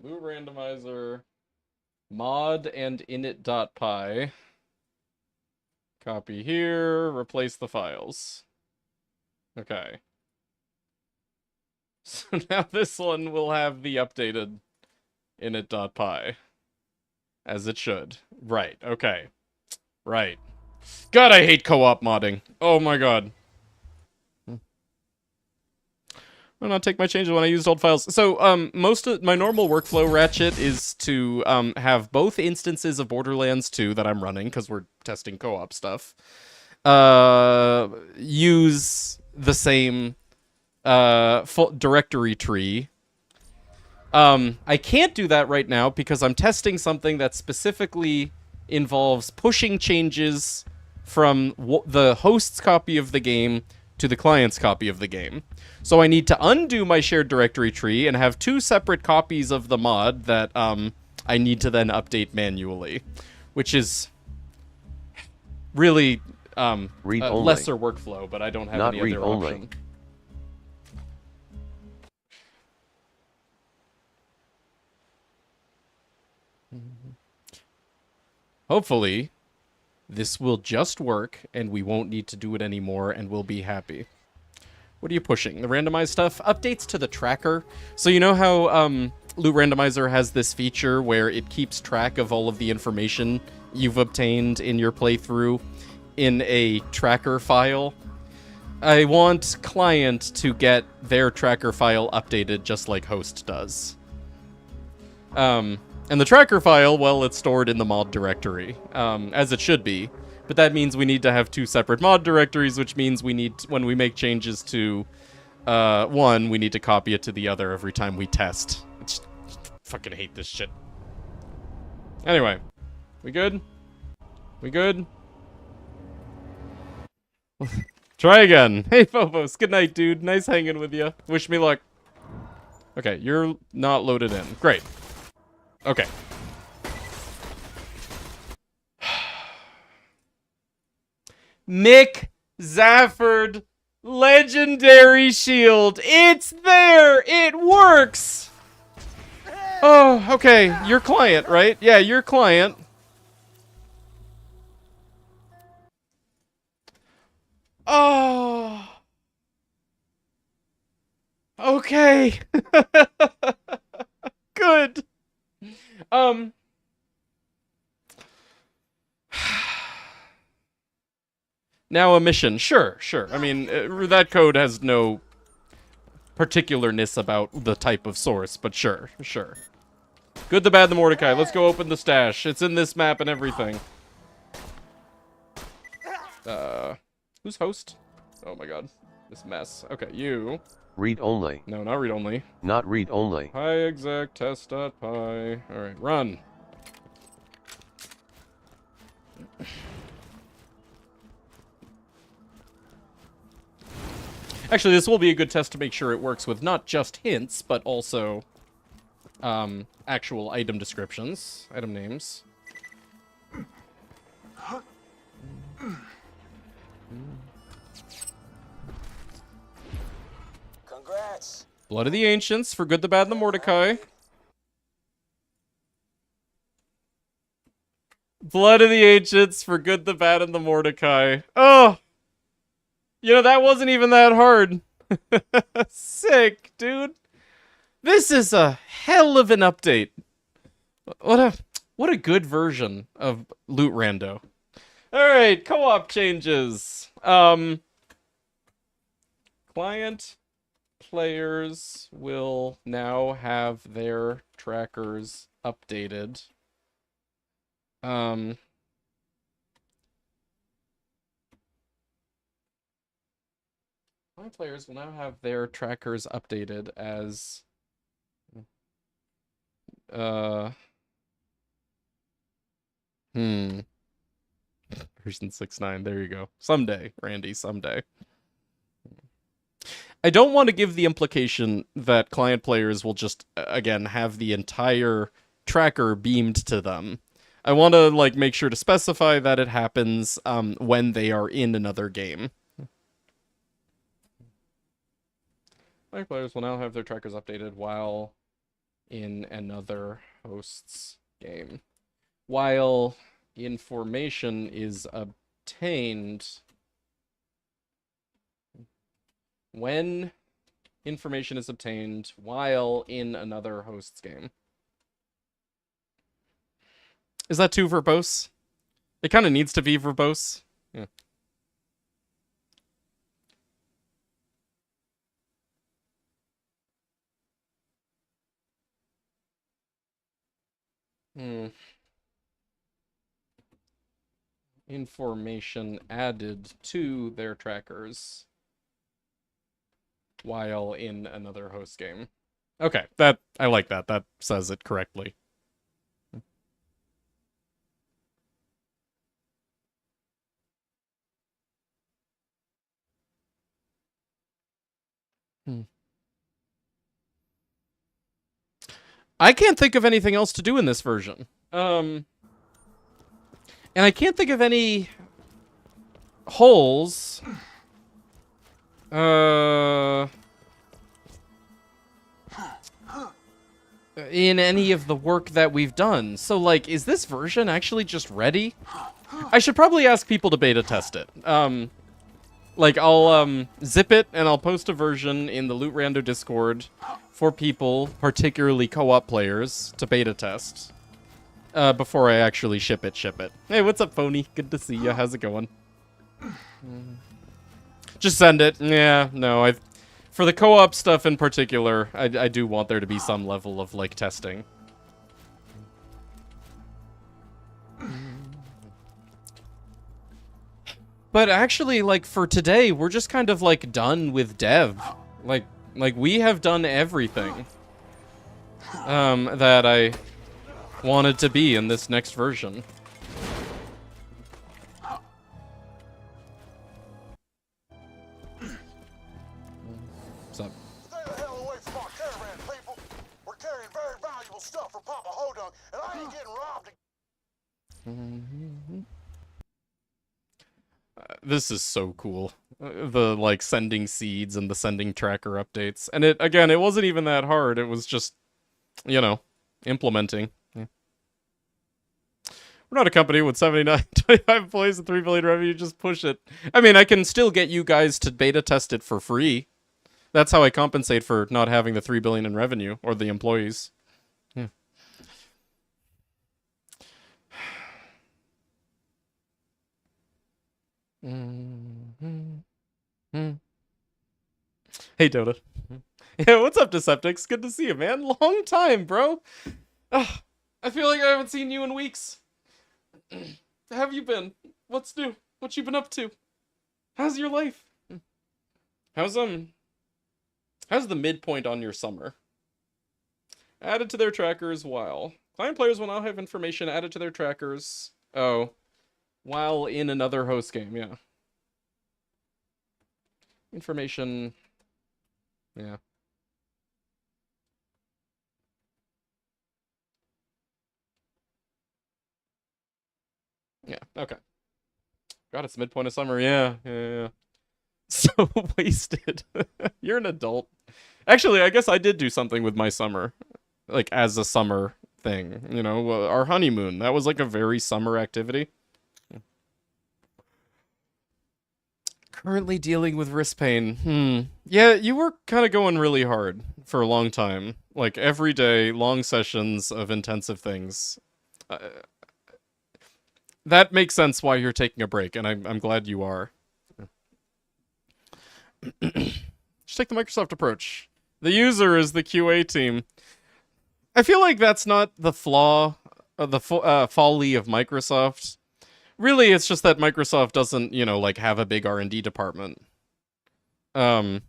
Move randomizer mod and init.py. Copy here, replace the files. Okay. So now this one will have the updated init.py. As it should. Right, okay. Right. God, I hate co-op modding. Oh my god. Why not take my changes when I used old files? So, most of my normal workflow, Ratchet, is to have both instances of Borderlands 2 that I'm running, because we're testing co-op stuff, use the same full directory tree. I can't do that right now because I'm testing something that specifically involves pushing changes from the host's copy of the game to the client's copy of the game. So I need to undo my shared directory tree and have two separate copies of the mod that I need to then update manually, which is really lesser workflow, but I don't have any other option. Hopefully, this will just work, and we won't need to do it anymore, and we'll be happy. What are you pushing? The randomized stuff? Updates to the tracker. So you know how Loot Randomizer has this feature where it keeps track of all of the information you've obtained in your playthrough in a tracker file? I want client to get their tracker file updated just like host does. And the tracker file, well, it's stored in the mod directory, as it should be. But that means we need to have two separate mod directories, which means we need, when we make changes to one, we need to copy it to the other every time we test. I just fucking hate this shit. Anyway, we good? We good? Try again. Hey, Phobos. Good night, dude. Nice hanging with you. Wish me luck. Okay, you're not loaded in. Great. Okay. Mick Zafford, legendary shield. It's there. It works. Oh, okay. Your client, right? Yeah, your client. Oh. Okay. Good. Now a mission. Sure. I mean, that code has no particularness about the type of source, but sure. Good, the bad, the Mordecai. Let's go open the stash. It's in this map and everything. Who's host? Oh my god. This mess. Okay, you. Read only. No, not read only. Not read only. Hi exec test.py. Alright, run. Actually, this will be a good test to make sure it works with not just hints, but also actual item descriptions, item names. Congrats. Blood of the Ancients for Good, the Bad, and the Mordecai. Blood of the Ancients for Good, the Bad, and the Mordecai. Oh! You know, that wasn't even that hard. Sick, dude. This is a hell of an update. What a good version of Loot Rando. Alright, co-op changes. Client players will now have their trackers updated. Client players will now have their trackers updated as version 6.9. There you go. Someday, Randy, someday. I don't want to give the implication that client players will just, again, have the entire tracker beamed to them. I want to, like, make sure to specify that it happens when they are in another game. Client players will now have their trackers updated while in another host's game. While information is a obtained when information is obtained while in another host's game. Is that too verbose? It kind of needs to be verbose. Yeah. Information added to their trackers while in another host game. Okay, I like that. That says it correctly. I can't think of anything else to do in this version. And I can't think of any holes. In any of the work that we've done. So, like, is this version actually just ready? I should probably ask people to beta test it. Like, I'll, zip it, and I'll post a version in the Loot Rando Discord for people, particularly co-op players, to beta test. Before I actually ship it. Hey, what's up, Phony? Good to see ya. How's it going? Just send it. Yeah, no, for the co-op stuff in particular, I do want there to be some level of, like, testing. But actually, like, for today, we're just kind of, like, done with dev. Like we have done everything that I wanted to be in this next version. What's up? Stay the hell away from our caravan, people. We're carrying very valuable stuff for Papa Hodunk, and I ain't getting robbed. This is so cool. The, like, sending seeds and the sending tracker updates. And it wasn't even that hard. It was just, you know, implementing. Yeah. We're not a company with 25 employees and 3 billion revenue. Just push it. I mean, I can still get you guys to beta test it for free. That's how I compensate for not having the 3 billion in revenue, or the employees. Yeah. Hey, Dota. Yeah, what's up, Deceptics? Good to see you, man. Long time, bro. Ugh, I feel like I haven't seen you in weeks. How have you been? What's new? What you been up to? How's your life? How's the midpoint on your summer? Added to their trackers while. Client players will now have information added to their trackers. Oh. While in another host game, yeah. Information. Yeah. Yeah, okay. God, it's midpoint of summer. Yeah. So wasted. You're an adult. Actually, I guess I did do something with my summer. Like, as a summer thing. You know, our honeymoon. That was like a very summer activity. Currently dealing with wrist pain. Yeah, you were kind of going really hard for a long time. Like, every day, long sessions of intensive things. That makes sense why you're taking a break, and I'm glad you are. Just take the Microsoft approach. The user is the QA team. I feel like that's not the flaw, the folly of Microsoft. Really, it's just that Microsoft doesn't, you know, like, have a big R&D department. I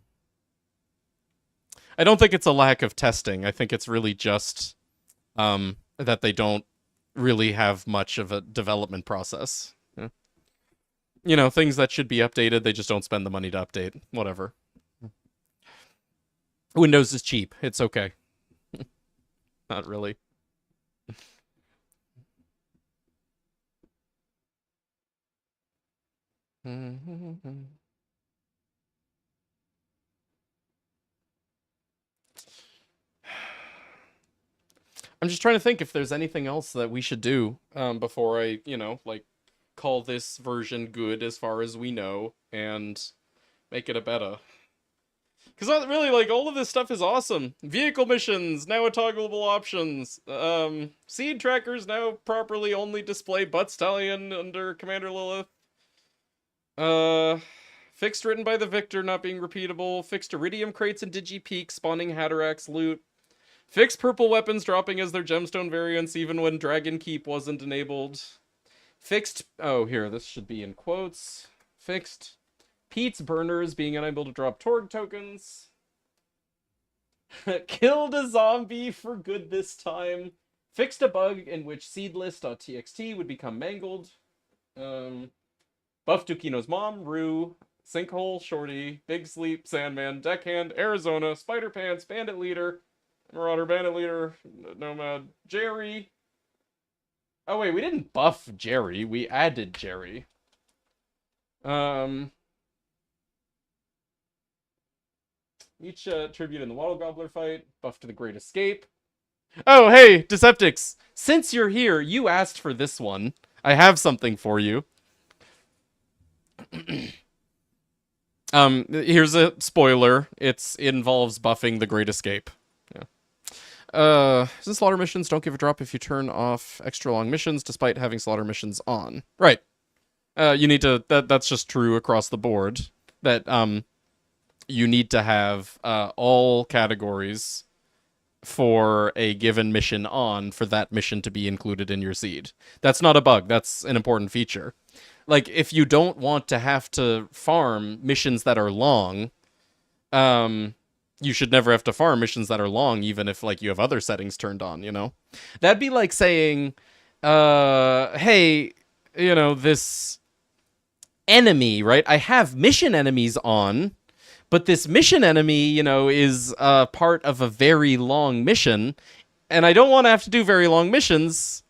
don't think it's a lack of testing. I think it's really just that they don't really have much of a development process. Yeah. You know, things that should be updated, they just don't spend the money to update. Whatever. Windows is cheap. It's okay. Not really. I'm just trying to think if there's anything else that we should do before I, you know, like, call this version good as far as we know, and make it a beta. Because really, like, all of this stuff is awesome. Vehicle missions, now with toggleable options. Seed trackers now properly only display Butt Stallion under Commander Lilith. Fixed written by the victor, not being repeatable. Fixed iridium crates and digipeak spawning Hatterax loot. Fixed purple weapons dropping as their gemstone variants even when Dragon Keep wasn't enabled. Fixed, oh here, this should be in quotes. Fixed Pete's burners being unable to drop Torg tokens. Killed a zombie for good this time. Fixed a bug in which seedlist.txt would become mangled. Buffed Dukino's mom, Rue, Sinkhole, Shorty, Big Sleep, Sandman, Deckhand, Arizona, Spider Pants, Bandit Leader, Marauder, Bandit Leader, Nomad, Jerry. Oh wait, we didn't buff Jerry, we added Jerry. Each tribute in the Waddle Gobbler fight, buff to the Great Escape. Oh, hey, Deceptics! Since you're here, you asked for this one. I have something for you. Here's a spoiler. It involves buffing the Great Escape. Yeah. Since slaughter missions don't give a drop if you turn off extra long missions despite having slaughter missions on. Right. You need to, that's just true across the board. That, you need to have, all categories for a given mission on for that mission to be included in your seed. That's not a bug. That's an important feature. Like, if you don't want to have to farm missions that are long, you should never have to farm missions that are long, even if, like, you have other settings turned on, you know? That'd be like saying, hey, you know, this enemy, right? I have mission enemies on, but this mission enemy, you know, is part of a very long mission, and I don't want to have to do very long missions,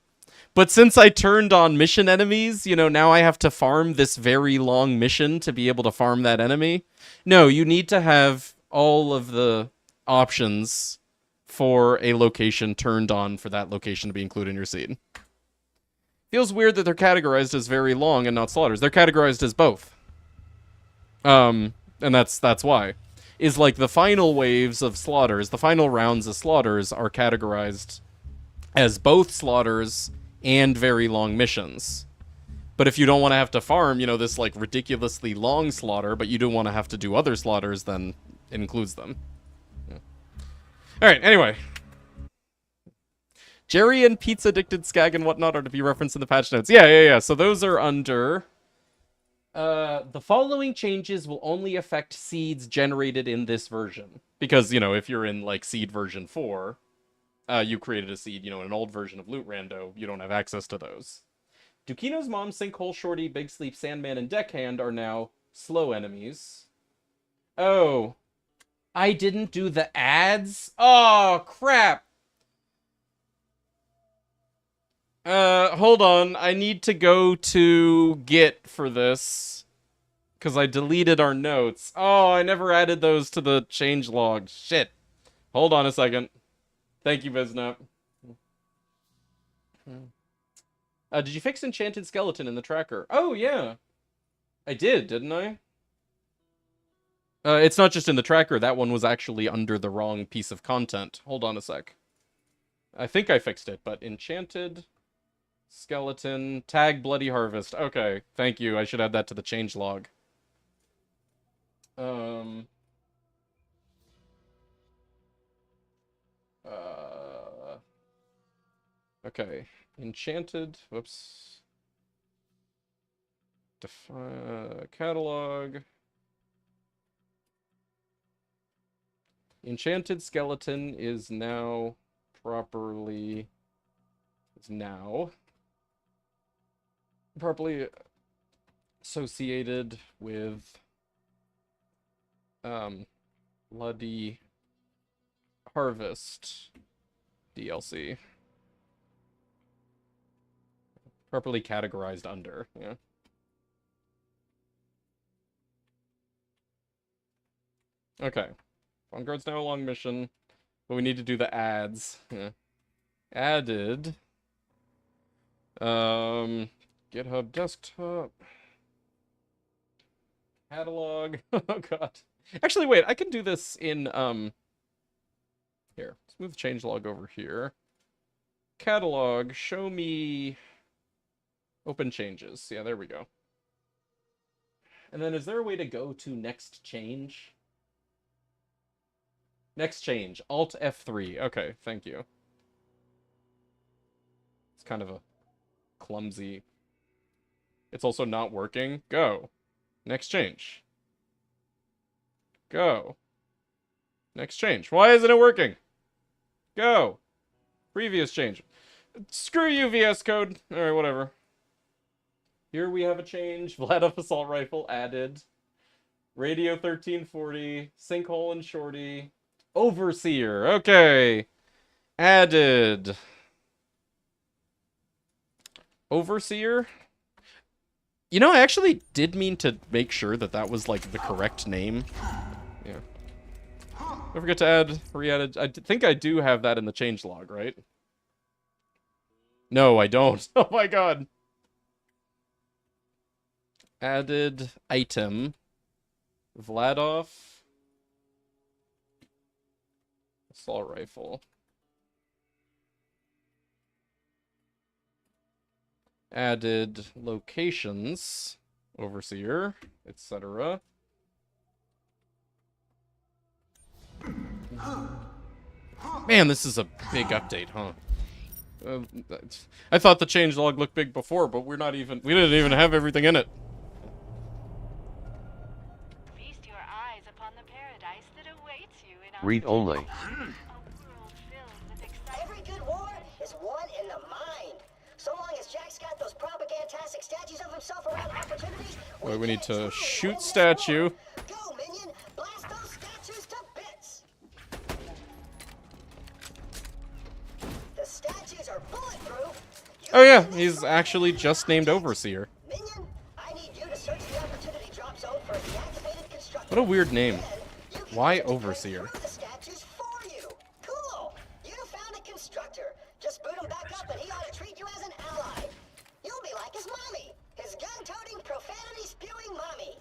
but since I turned on mission enemies, you know, now I have to farm this very long mission to be able to farm that enemy. No, you need to have all of the options for a location turned on for that location to be included in your seed. Feels weird that they're categorized as very long and not slaughters. They're categorized as both. And that's why. Is like the final waves of slaughters, the final rounds of slaughters are categorized as both slaughters and very long missions. But if you don't want to have to farm, you know, this like ridiculously long slaughter, but you don't want to have to do other slaughters, then it includes them. Yeah. Alright, anyway. Jerry and Pizza Addicted Skag and whatnot are to be referenced in the patch notes. Yeah. So those are under... the following changes will only affect seeds generated in this version. Because, you know, if you're in, like, seed version 4, you created a seed, you know, in an old version of Loot Rando, you don't have access to those. Dukino's mom, Sinkhole, Shorty, Big Sleep, Sandman, and Deckhand are now slow enemies. Oh. I didn't do the ads? Oh, crap! Hold on. I need to go to Git for this. Because I deleted our notes. Oh, I never added those to the changelog. Shit. Hold on a second. Thank you, Biznap. Did you fix Enchanted Skeleton in the tracker? Oh, yeah. I did, didn't I? It's not just in the tracker. That one was actually under the wrong piece of content. Hold on a sec. I think I fixed it, but Enchanted Skeleton, tag Bloody Harvest. Okay, thank you. I should add that to the changelog. Okay. Enchanted, whoops. Catalog. Enchanted Skeleton is now properly associated with Bloody Harvest DLC. Properly categorized under, yeah. Okay. Vanguard's now a long mission, but we need to do the ads. Yeah. Added. GitHub desktop. Catalog. Oh god. Actually, wait, I can do this in, here. Let's move the changelog over here. Catalog, show me open changes. Yeah, there we go. And then is there a way to go to next change? Next change. Alt F3. Okay, thank you. It's kind of a clumsy... It's also not working. Go. Next change. Go. Next change. Why isn't it working? Go. Previous change. Screw you, VS Code. Alright, whatever. Here we have a change. Vlad assault rifle added. Radio 1340. Sinkhole and Shorty. Overseer. Okay. Added. Overseer? You know, I actually did mean to make sure that that was, like, the correct name. Yeah. Don't forget to add, re-added. I think I do have that in the changelog, right? No, I don't. Oh my god. Added item. Vladov. Assault rifle. Added locations. Overseer. Etc. Man, this is a big update, huh? I thought the changelog looked big before, but we didn't even have everything in it. Feast your eyes upon the paradise that awaits you in our Read only. a world filled with excitement. Every good war is won in the mind. So long as Jack's got those propagantastic statues of himself around opportunities, Wait, we need can to truly shoot win this statue. war. Go, minion! Blast those statues to bits! The statues are bulletproof. Oh yeah, he's actually just named Overseer. Minion, I need you to search the opportunity drop zone for a deactivated constructor. What a weird name. Then you can Why integrate Overseer? through the statues for you. Cool. You found a constructor. Just boot him back up and he ought to treat you as an ally. You'll be like his mommy. His gun-toting, profanity-spewing mommy.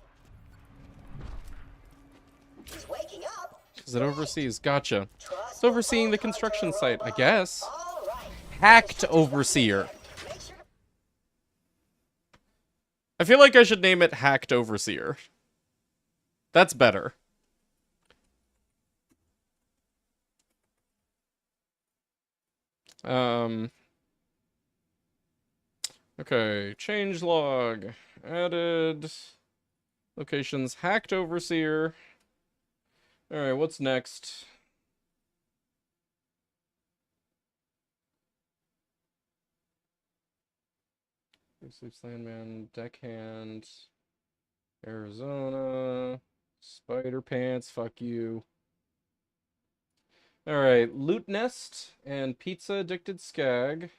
He's waking up. Is it overseas? Gotcha. Trust It's overseeing the construction site, I guess. All right. Hacked Overseer. Make sure to I feel like I should name it Hacked Overseer. That's better. Okay, changelog. Added. Locations. Hacked Overseer. Alright, what's next? Sleeps Landman, Deckhand, Arizona, Spider Pants, fuck you. Alright, Loot Nest and Pizza Addicted Skag.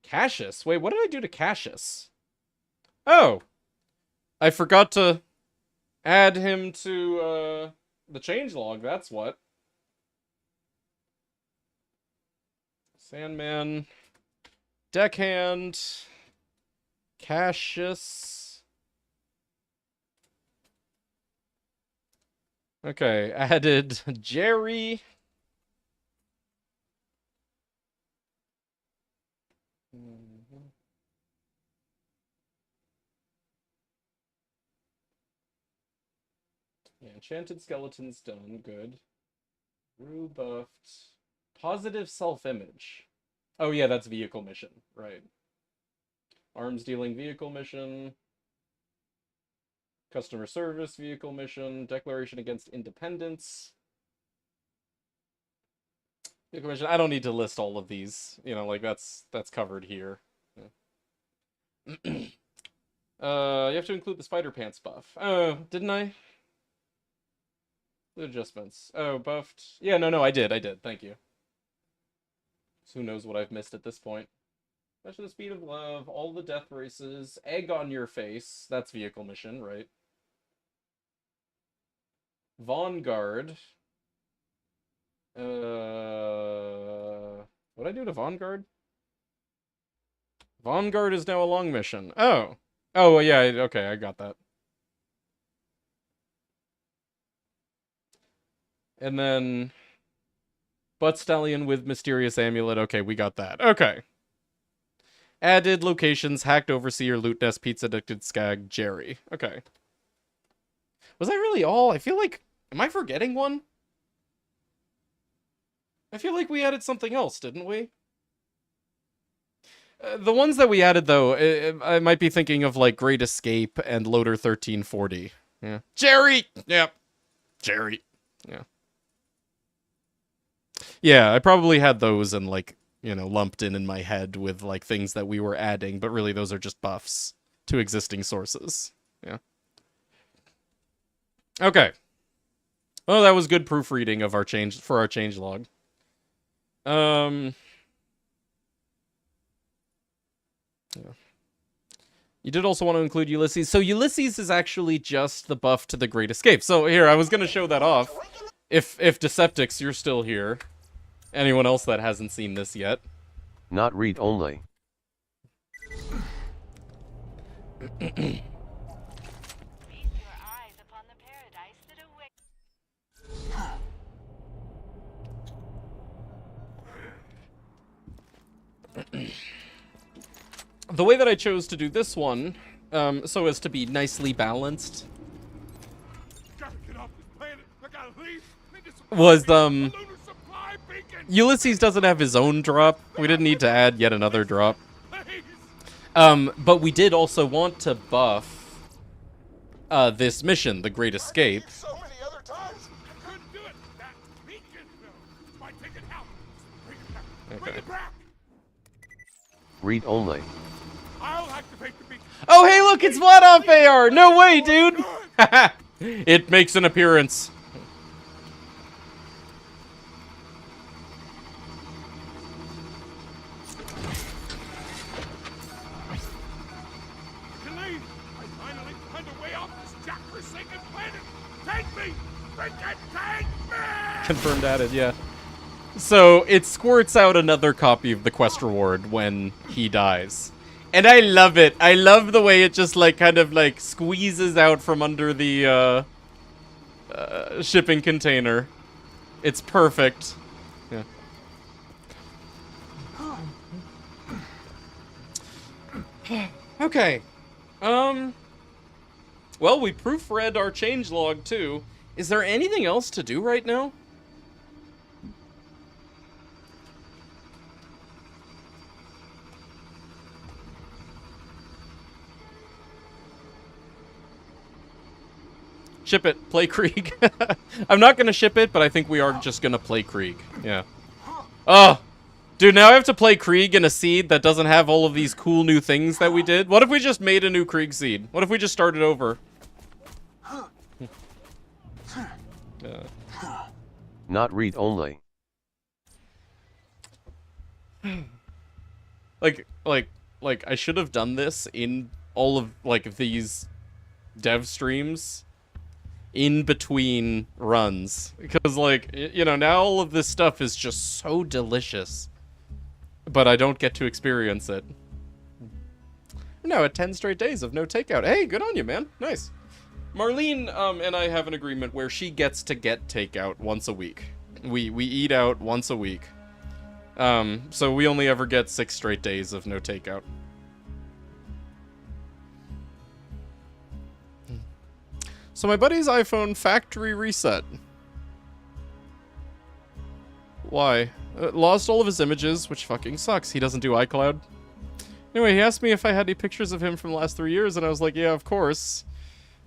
Cassius. Wait, what did I do to Cassius? Oh! I forgot to add him to, the changelog, that's what. Sandman. Deckhand. Cassius. Okay, added Jerry. Yeah, enchanted skeletons done, good. Rue buffed. Positive self-image. Oh yeah, that's vehicle mission, right. Arms dealing vehicle mission. Customer service vehicle mission. Declaration against independence. Vehicle mission. I don't need to list all of these. You know, like that's covered here. Yeah. You have to include the Spider Pants buff. Oh, didn't I? The adjustments. Oh, buffed. Yeah, no, I did. Thank you. So who knows what I've missed at this point. Measure the speed of love, all the death races, egg on your face. That's vehicle mission, right? Vanguard. What'd I do to Vanguard? Vanguard is now a long mission. Oh. Oh, yeah, okay, I got that. And then... Butt Stallion with Mysterious Amulet. Okay, we got that. Okay. Added locations, hacked overseer, loot nest, pizza addicted skag, Jerry. Okay. Was that really all? I feel like... Am I forgetting one? I feel like we added something else, didn't we? The ones that we added, though, I might be thinking of, like, Great Escape and Loader 1340. Yeah. Jerry! Yep. Jerry. Yeah. Yeah, I probably had those and, like, you know, lumped in my head with, like, things that we were adding, but really those are just buffs to existing sources. Yeah. Okay. Oh, that was good proofreading of our changelog. Yeah. You did also want to include Ulysses. So Ulysses is actually just the buff to the Great Escape. So here, I was going to show that off. If Deceptix, you're still here. Anyone else that hasn't seen this yet. Not read only. Feast your eyes upon the paradise that awaits. The way that I chose to do this one, so as to be nicely balanced, was, Ulysses doesn't have his own drop. We didn't need to add yet another drop. But we did also want to buff this mission, the Great Escape. So many other times, I couldn't do it. That beacon, my ticket out. Bring it back. Read only. I'll activate the beacon. Oh, hey, look, it's Vlad off AR! No way, dude! It makes an appearance. Elaine, I finally find a way off this jack-forsaken planet. Take me! Freaking take me! Confirmed added, yeah. So, it squirts out another copy of the quest reward when he dies. And I love it. I love the way it just, like, kind of, like, squeezes out from under the, shipping container. It's perfect. Yeah. Okay. Well, we proofread our changelog, too. Is there anything else to do right now? Ship it. Play Krieg. I'm not gonna ship it, but I think we are just gonna play Krieg. Yeah. Oh! Dude, now I have to play Krieg in a seed that doesn't have all of these cool new things that we did. What if we just made a new Krieg seed? What if we just started over? Not read only. Like, I should have done this in all of, like, these dev streams in between runs. Because, like, you know, now all of this stuff is just so delicious. But I don't get to experience it. No, at 10 straight days of no takeout. Hey, good on you, man. Nice. Marlene and I have an agreement where she gets to get takeout once a week. We eat out once a week. So we only ever get 6 straight days of no takeout. So my buddy's iPhone factory reset. Why? Lost all of his images, which fucking sucks. He doesn't do iCloud. Anyway, he asked me if I had any pictures of him from the last 3 years, and I was like, yeah, of course.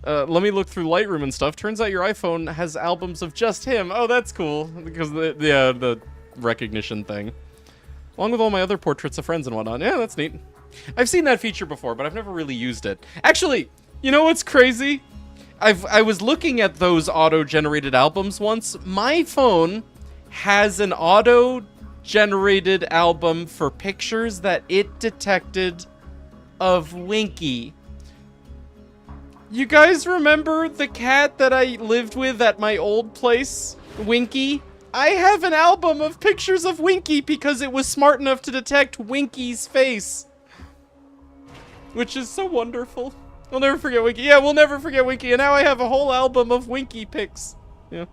Let me look through Lightroom and stuff. Turns out your iPhone has albums of just him. Oh, that's cool. Because the recognition thing. Along with all my other portraits of friends and whatnot. Yeah, that's neat. I've seen that feature before, but I've never really used it. Actually, you know what's crazy? I was looking at those auto-generated albums once. My phone has an auto generated album for pictures that it detected of Winky. You guys remember the cat that I lived with at my old place, Winky? I have an album of pictures of Winky because it was smart enough to detect Winky's face. Which is so wonderful. We'll never forget Winky. Yeah, we'll never forget Winky. And now I have a whole album of Winky pics. Yeah.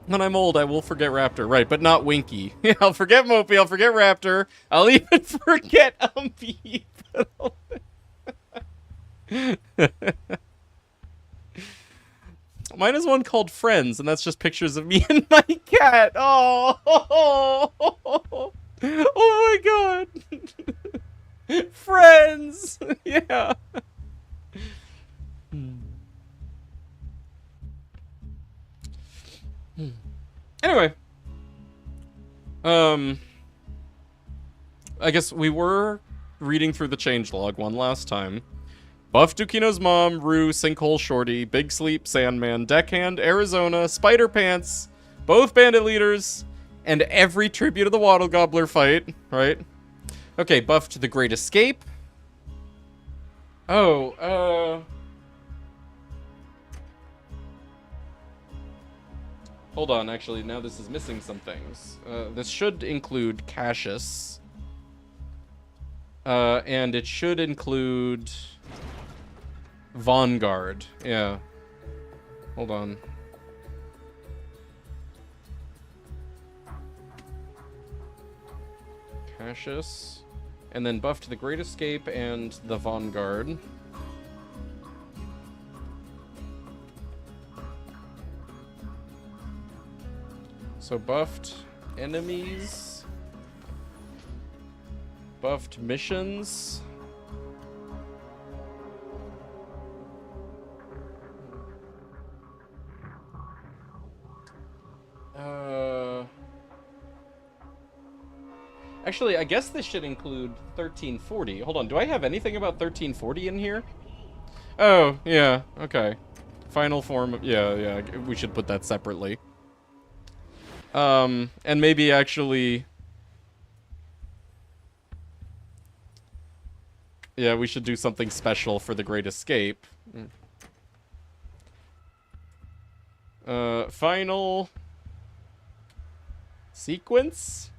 When I'm old, I will forget Raptor. Right, but not Winky. I'll forget Mopey. I'll forget Raptor. I'll even forget Umpy. Mine is one called Friends, and that's just pictures of me and my cat. Oh, oh my god. Friends. Yeah. Anyway. I guess we were reading through the changelog one last time. Buff Dukino's mom, Rue, Sinkhole Shorty, Big Sleep, Sandman, Deckhand, Arizona, Spider Pants, both bandit leaders, and every tribute of the Waddle Gobbler fight, right? Okay, buffed the Great Escape. Oh, hold on, actually, now this is missing some things. This should include Cassius. And it should include Vanguard. Yeah. Hold on. Cassius. And then buffed the Great Escape and the Vanguard. So buffed enemies. Buffed missions. Actually, I guess this should include 1340. Hold on, do I have anything about 1340 in here? Oh, yeah, okay. Final form of, yeah, we should put that separately. And maybe actually... Yeah, we should do something special for the Great Escape. Final... sequence?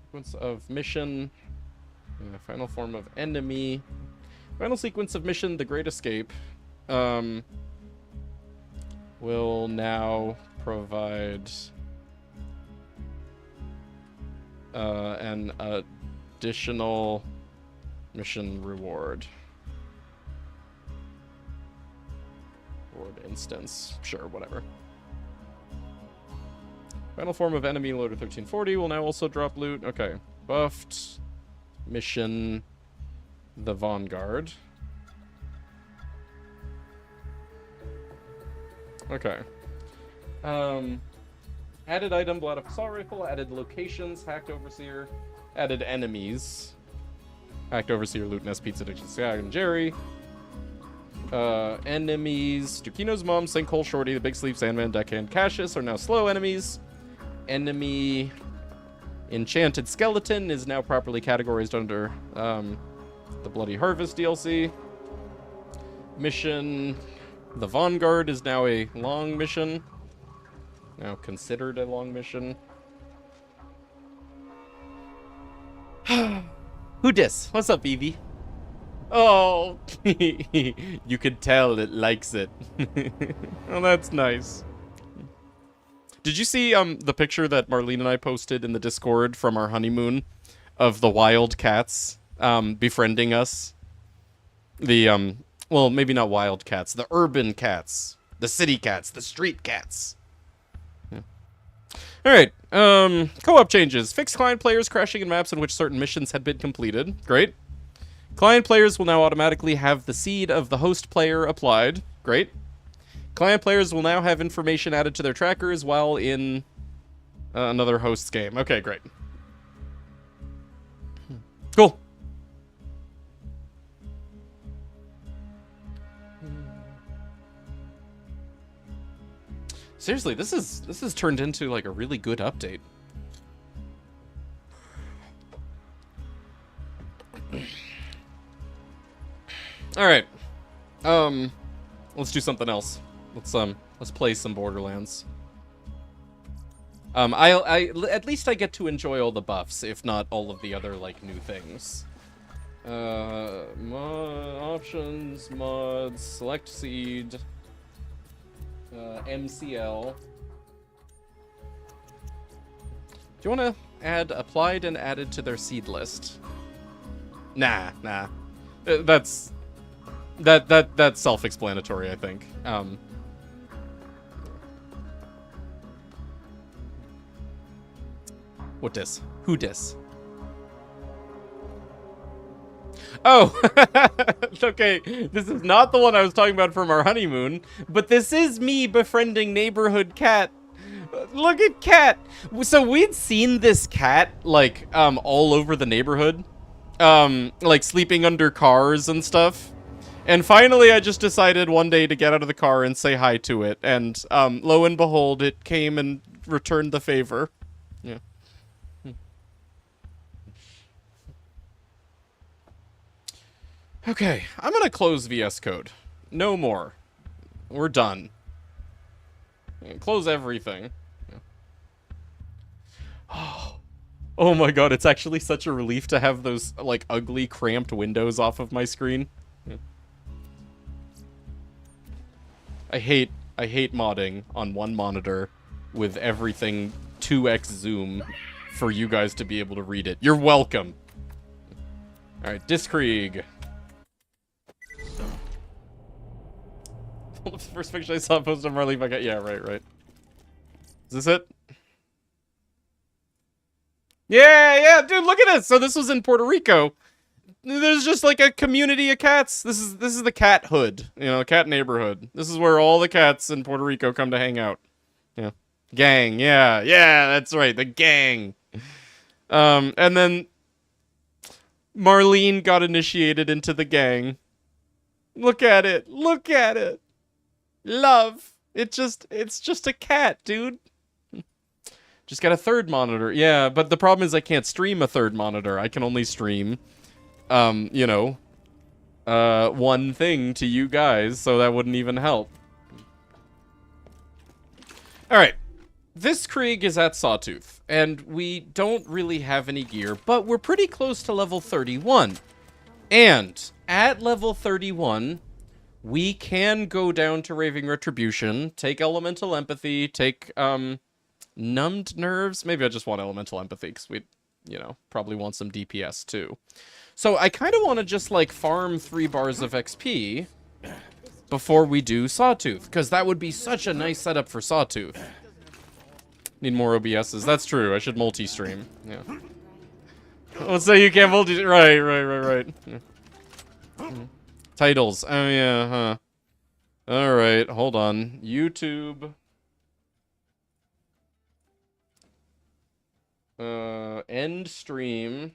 Sequence of mission. Final form of enemy. Final sequence of mission, the Great Escape. Will now provide an additional mission reward. Reward instance. Sure, whatever. Final form of enemy loader 1340 will now also drop loot. Okay. Buffed. Mission. The Vanguard. Okay. Added item, blood of assault rifle, added locations, hacked overseer, added enemies. Hacked overseer, loot nest, pizza addiction, Sky and Jerry. Enemies, Dukino's mom, Sinkhole Shorty, the Big Sleep, Sandman, Deckhand, Cassius are now slow enemies. Enemy Enchanted Skeleton is now properly categorized under the Bloody Harvest DLC. Mission... The Vanguard is now a long mission. Now considered a long mission. Who dis? What's up, Evie? Oh, you can tell it likes it. Oh, that's nice. Did you see the picture that Marlene and I posted in the Discord from our honeymoon of the wild cats befriending us? The well, maybe not wild cats, the urban cats, the city cats, the street cats. Yeah. All right, co-op changes. Fixed client players crashing in maps in which certain missions had been completed. Great. Client players will now automatically have the seed of the host player applied. Great. Client players will now have information added to their trackers while in another host's game. Okay, great. Cool. Seriously, this is turned into like a really good update. All right. Let's do something else. Let's play some Borderlands. At least I get to enjoy all the buffs, if not all of the other like new things. Options, mods, select seed, MCL. Do you want to add applied and added to their seed list? Nah. That's self-explanatory, I think. What dis? Who dis? Oh, okay. This is not the one I was talking about from our honeymoon, but this is me befriending neighborhood cat. Look at cat. So we'd seen this cat like all over the neighborhood, like sleeping under cars and stuff. And finally, I just decided one day to get out of the car and say hi to it, and lo and behold, it came and returned the favor. Yeah. Okay, I'm gonna close VS Code. No more. We're done. Close everything. Oh my god, it's actually such a relief to have those, like, ugly, cramped windows off of my screen. I hate modding on one monitor with everything 2x zoom for you guys to be able to read it. You're welcome. Alright, Discreeg. The first picture I saw posted on Marley, yeah, right. Is this it? Yeah, dude, look at this. So this was in Puerto Rico. There's just like a community of cats. This is the cat hood, you know, cat neighborhood. This is where all the cats in Puerto Rico come to hang out. Yeah. Gang, yeah, that's right, the gang. And then Marlene got initiated into the gang. Look at it. Love. It's just a cat, dude. Just got a third monitor. Yeah, but the problem is I can't stream a third monitor. I can only stream, you know, one thing to you guys, so that wouldn't even help. Alright. This Krieg is at Sawtooth, and we don't really have any gear, but we're pretty close to level 31. And at level 31... we can go down to Raving Retribution, take Elemental Empathy, take, Numbed Nerves. Maybe I just want Elemental Empathy, because we, you know, probably want some DPS, too. So I kind of want to just, like, farm 3 bars of XP before we do Sawtooth, because that would be such a nice setup for Sawtooth. Need more OBSs. That's true. I should multi-stream. Yeah. Let's say you can't multi... Right. Yeah. Titles. Oh, yeah, huh. Alright, hold on. YouTube. End stream.